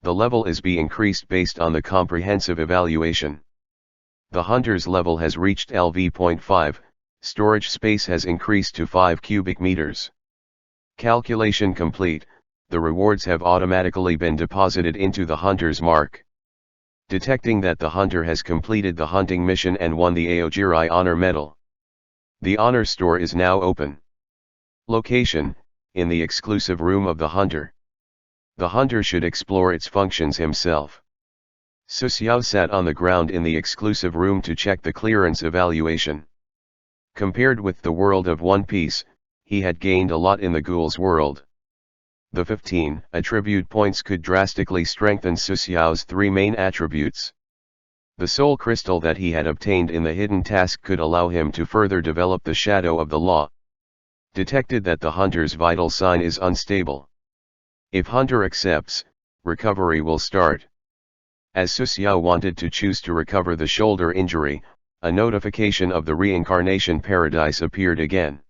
The level is be increased based on the comprehensive evaluation. The hunter's level has reached LV.5, storage space has increased to 5 cubic meters. Calculation complete, the rewards have automatically been deposited into the hunter's mark. Detecting that the hunter has completed the hunting mission and won the Aojirai Honor Medal. The honor store is now open. Location, in the exclusive room of the hunter. The hunter should explore its functions himself. Su Xiao sat on the ground in the exclusive room to check the clearance evaluation. Compared with the world of One Piece, he had gained a lot in the ghoul's world. The 15 attribute points could drastically strengthen Su Xiao's 3 main attributes. The soul crystal that he had obtained in the hidden task could allow him to further develop the shadow of the law. Detected that the hunter's vital sign is unstable. If hunter accepts, recovery will start. As Su Xiao wanted to choose to recover the shoulder injury, a notification of the reincarnation paradise appeared again.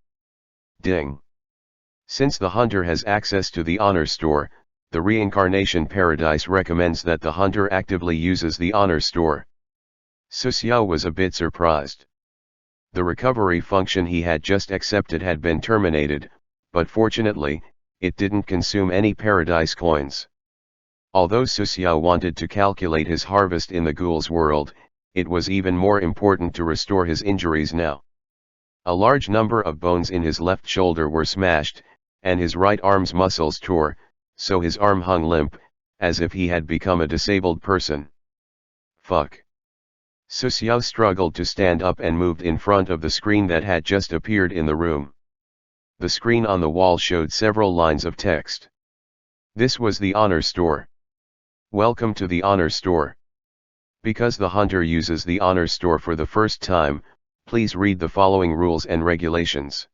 Ding. Since the hunter has access to the honor store, the reincarnation paradise recommends that the hunter actively uses the honor store. Su Xiao was a bit surprised. The recovery function he had just accepted had been terminated, but fortunately, it didn't consume any paradise coins. Although Su Xiao wanted to calculate his harvest in the ghoul's world, it was even more important to restore his injuries now. A large number of bones in his left shoulder were smashed, and his right arm's muscles tore, so his arm hung limp, as if he had become a disabled person. Fuck. Su Xiao struggled to stand up and moved in front of the screen that had just appeared in the room. The screen on the wall showed several lines of text. This was the honor store. Welcome to the honor store. Because the hunter uses the honor store for the first time, please read the following rules and regulations.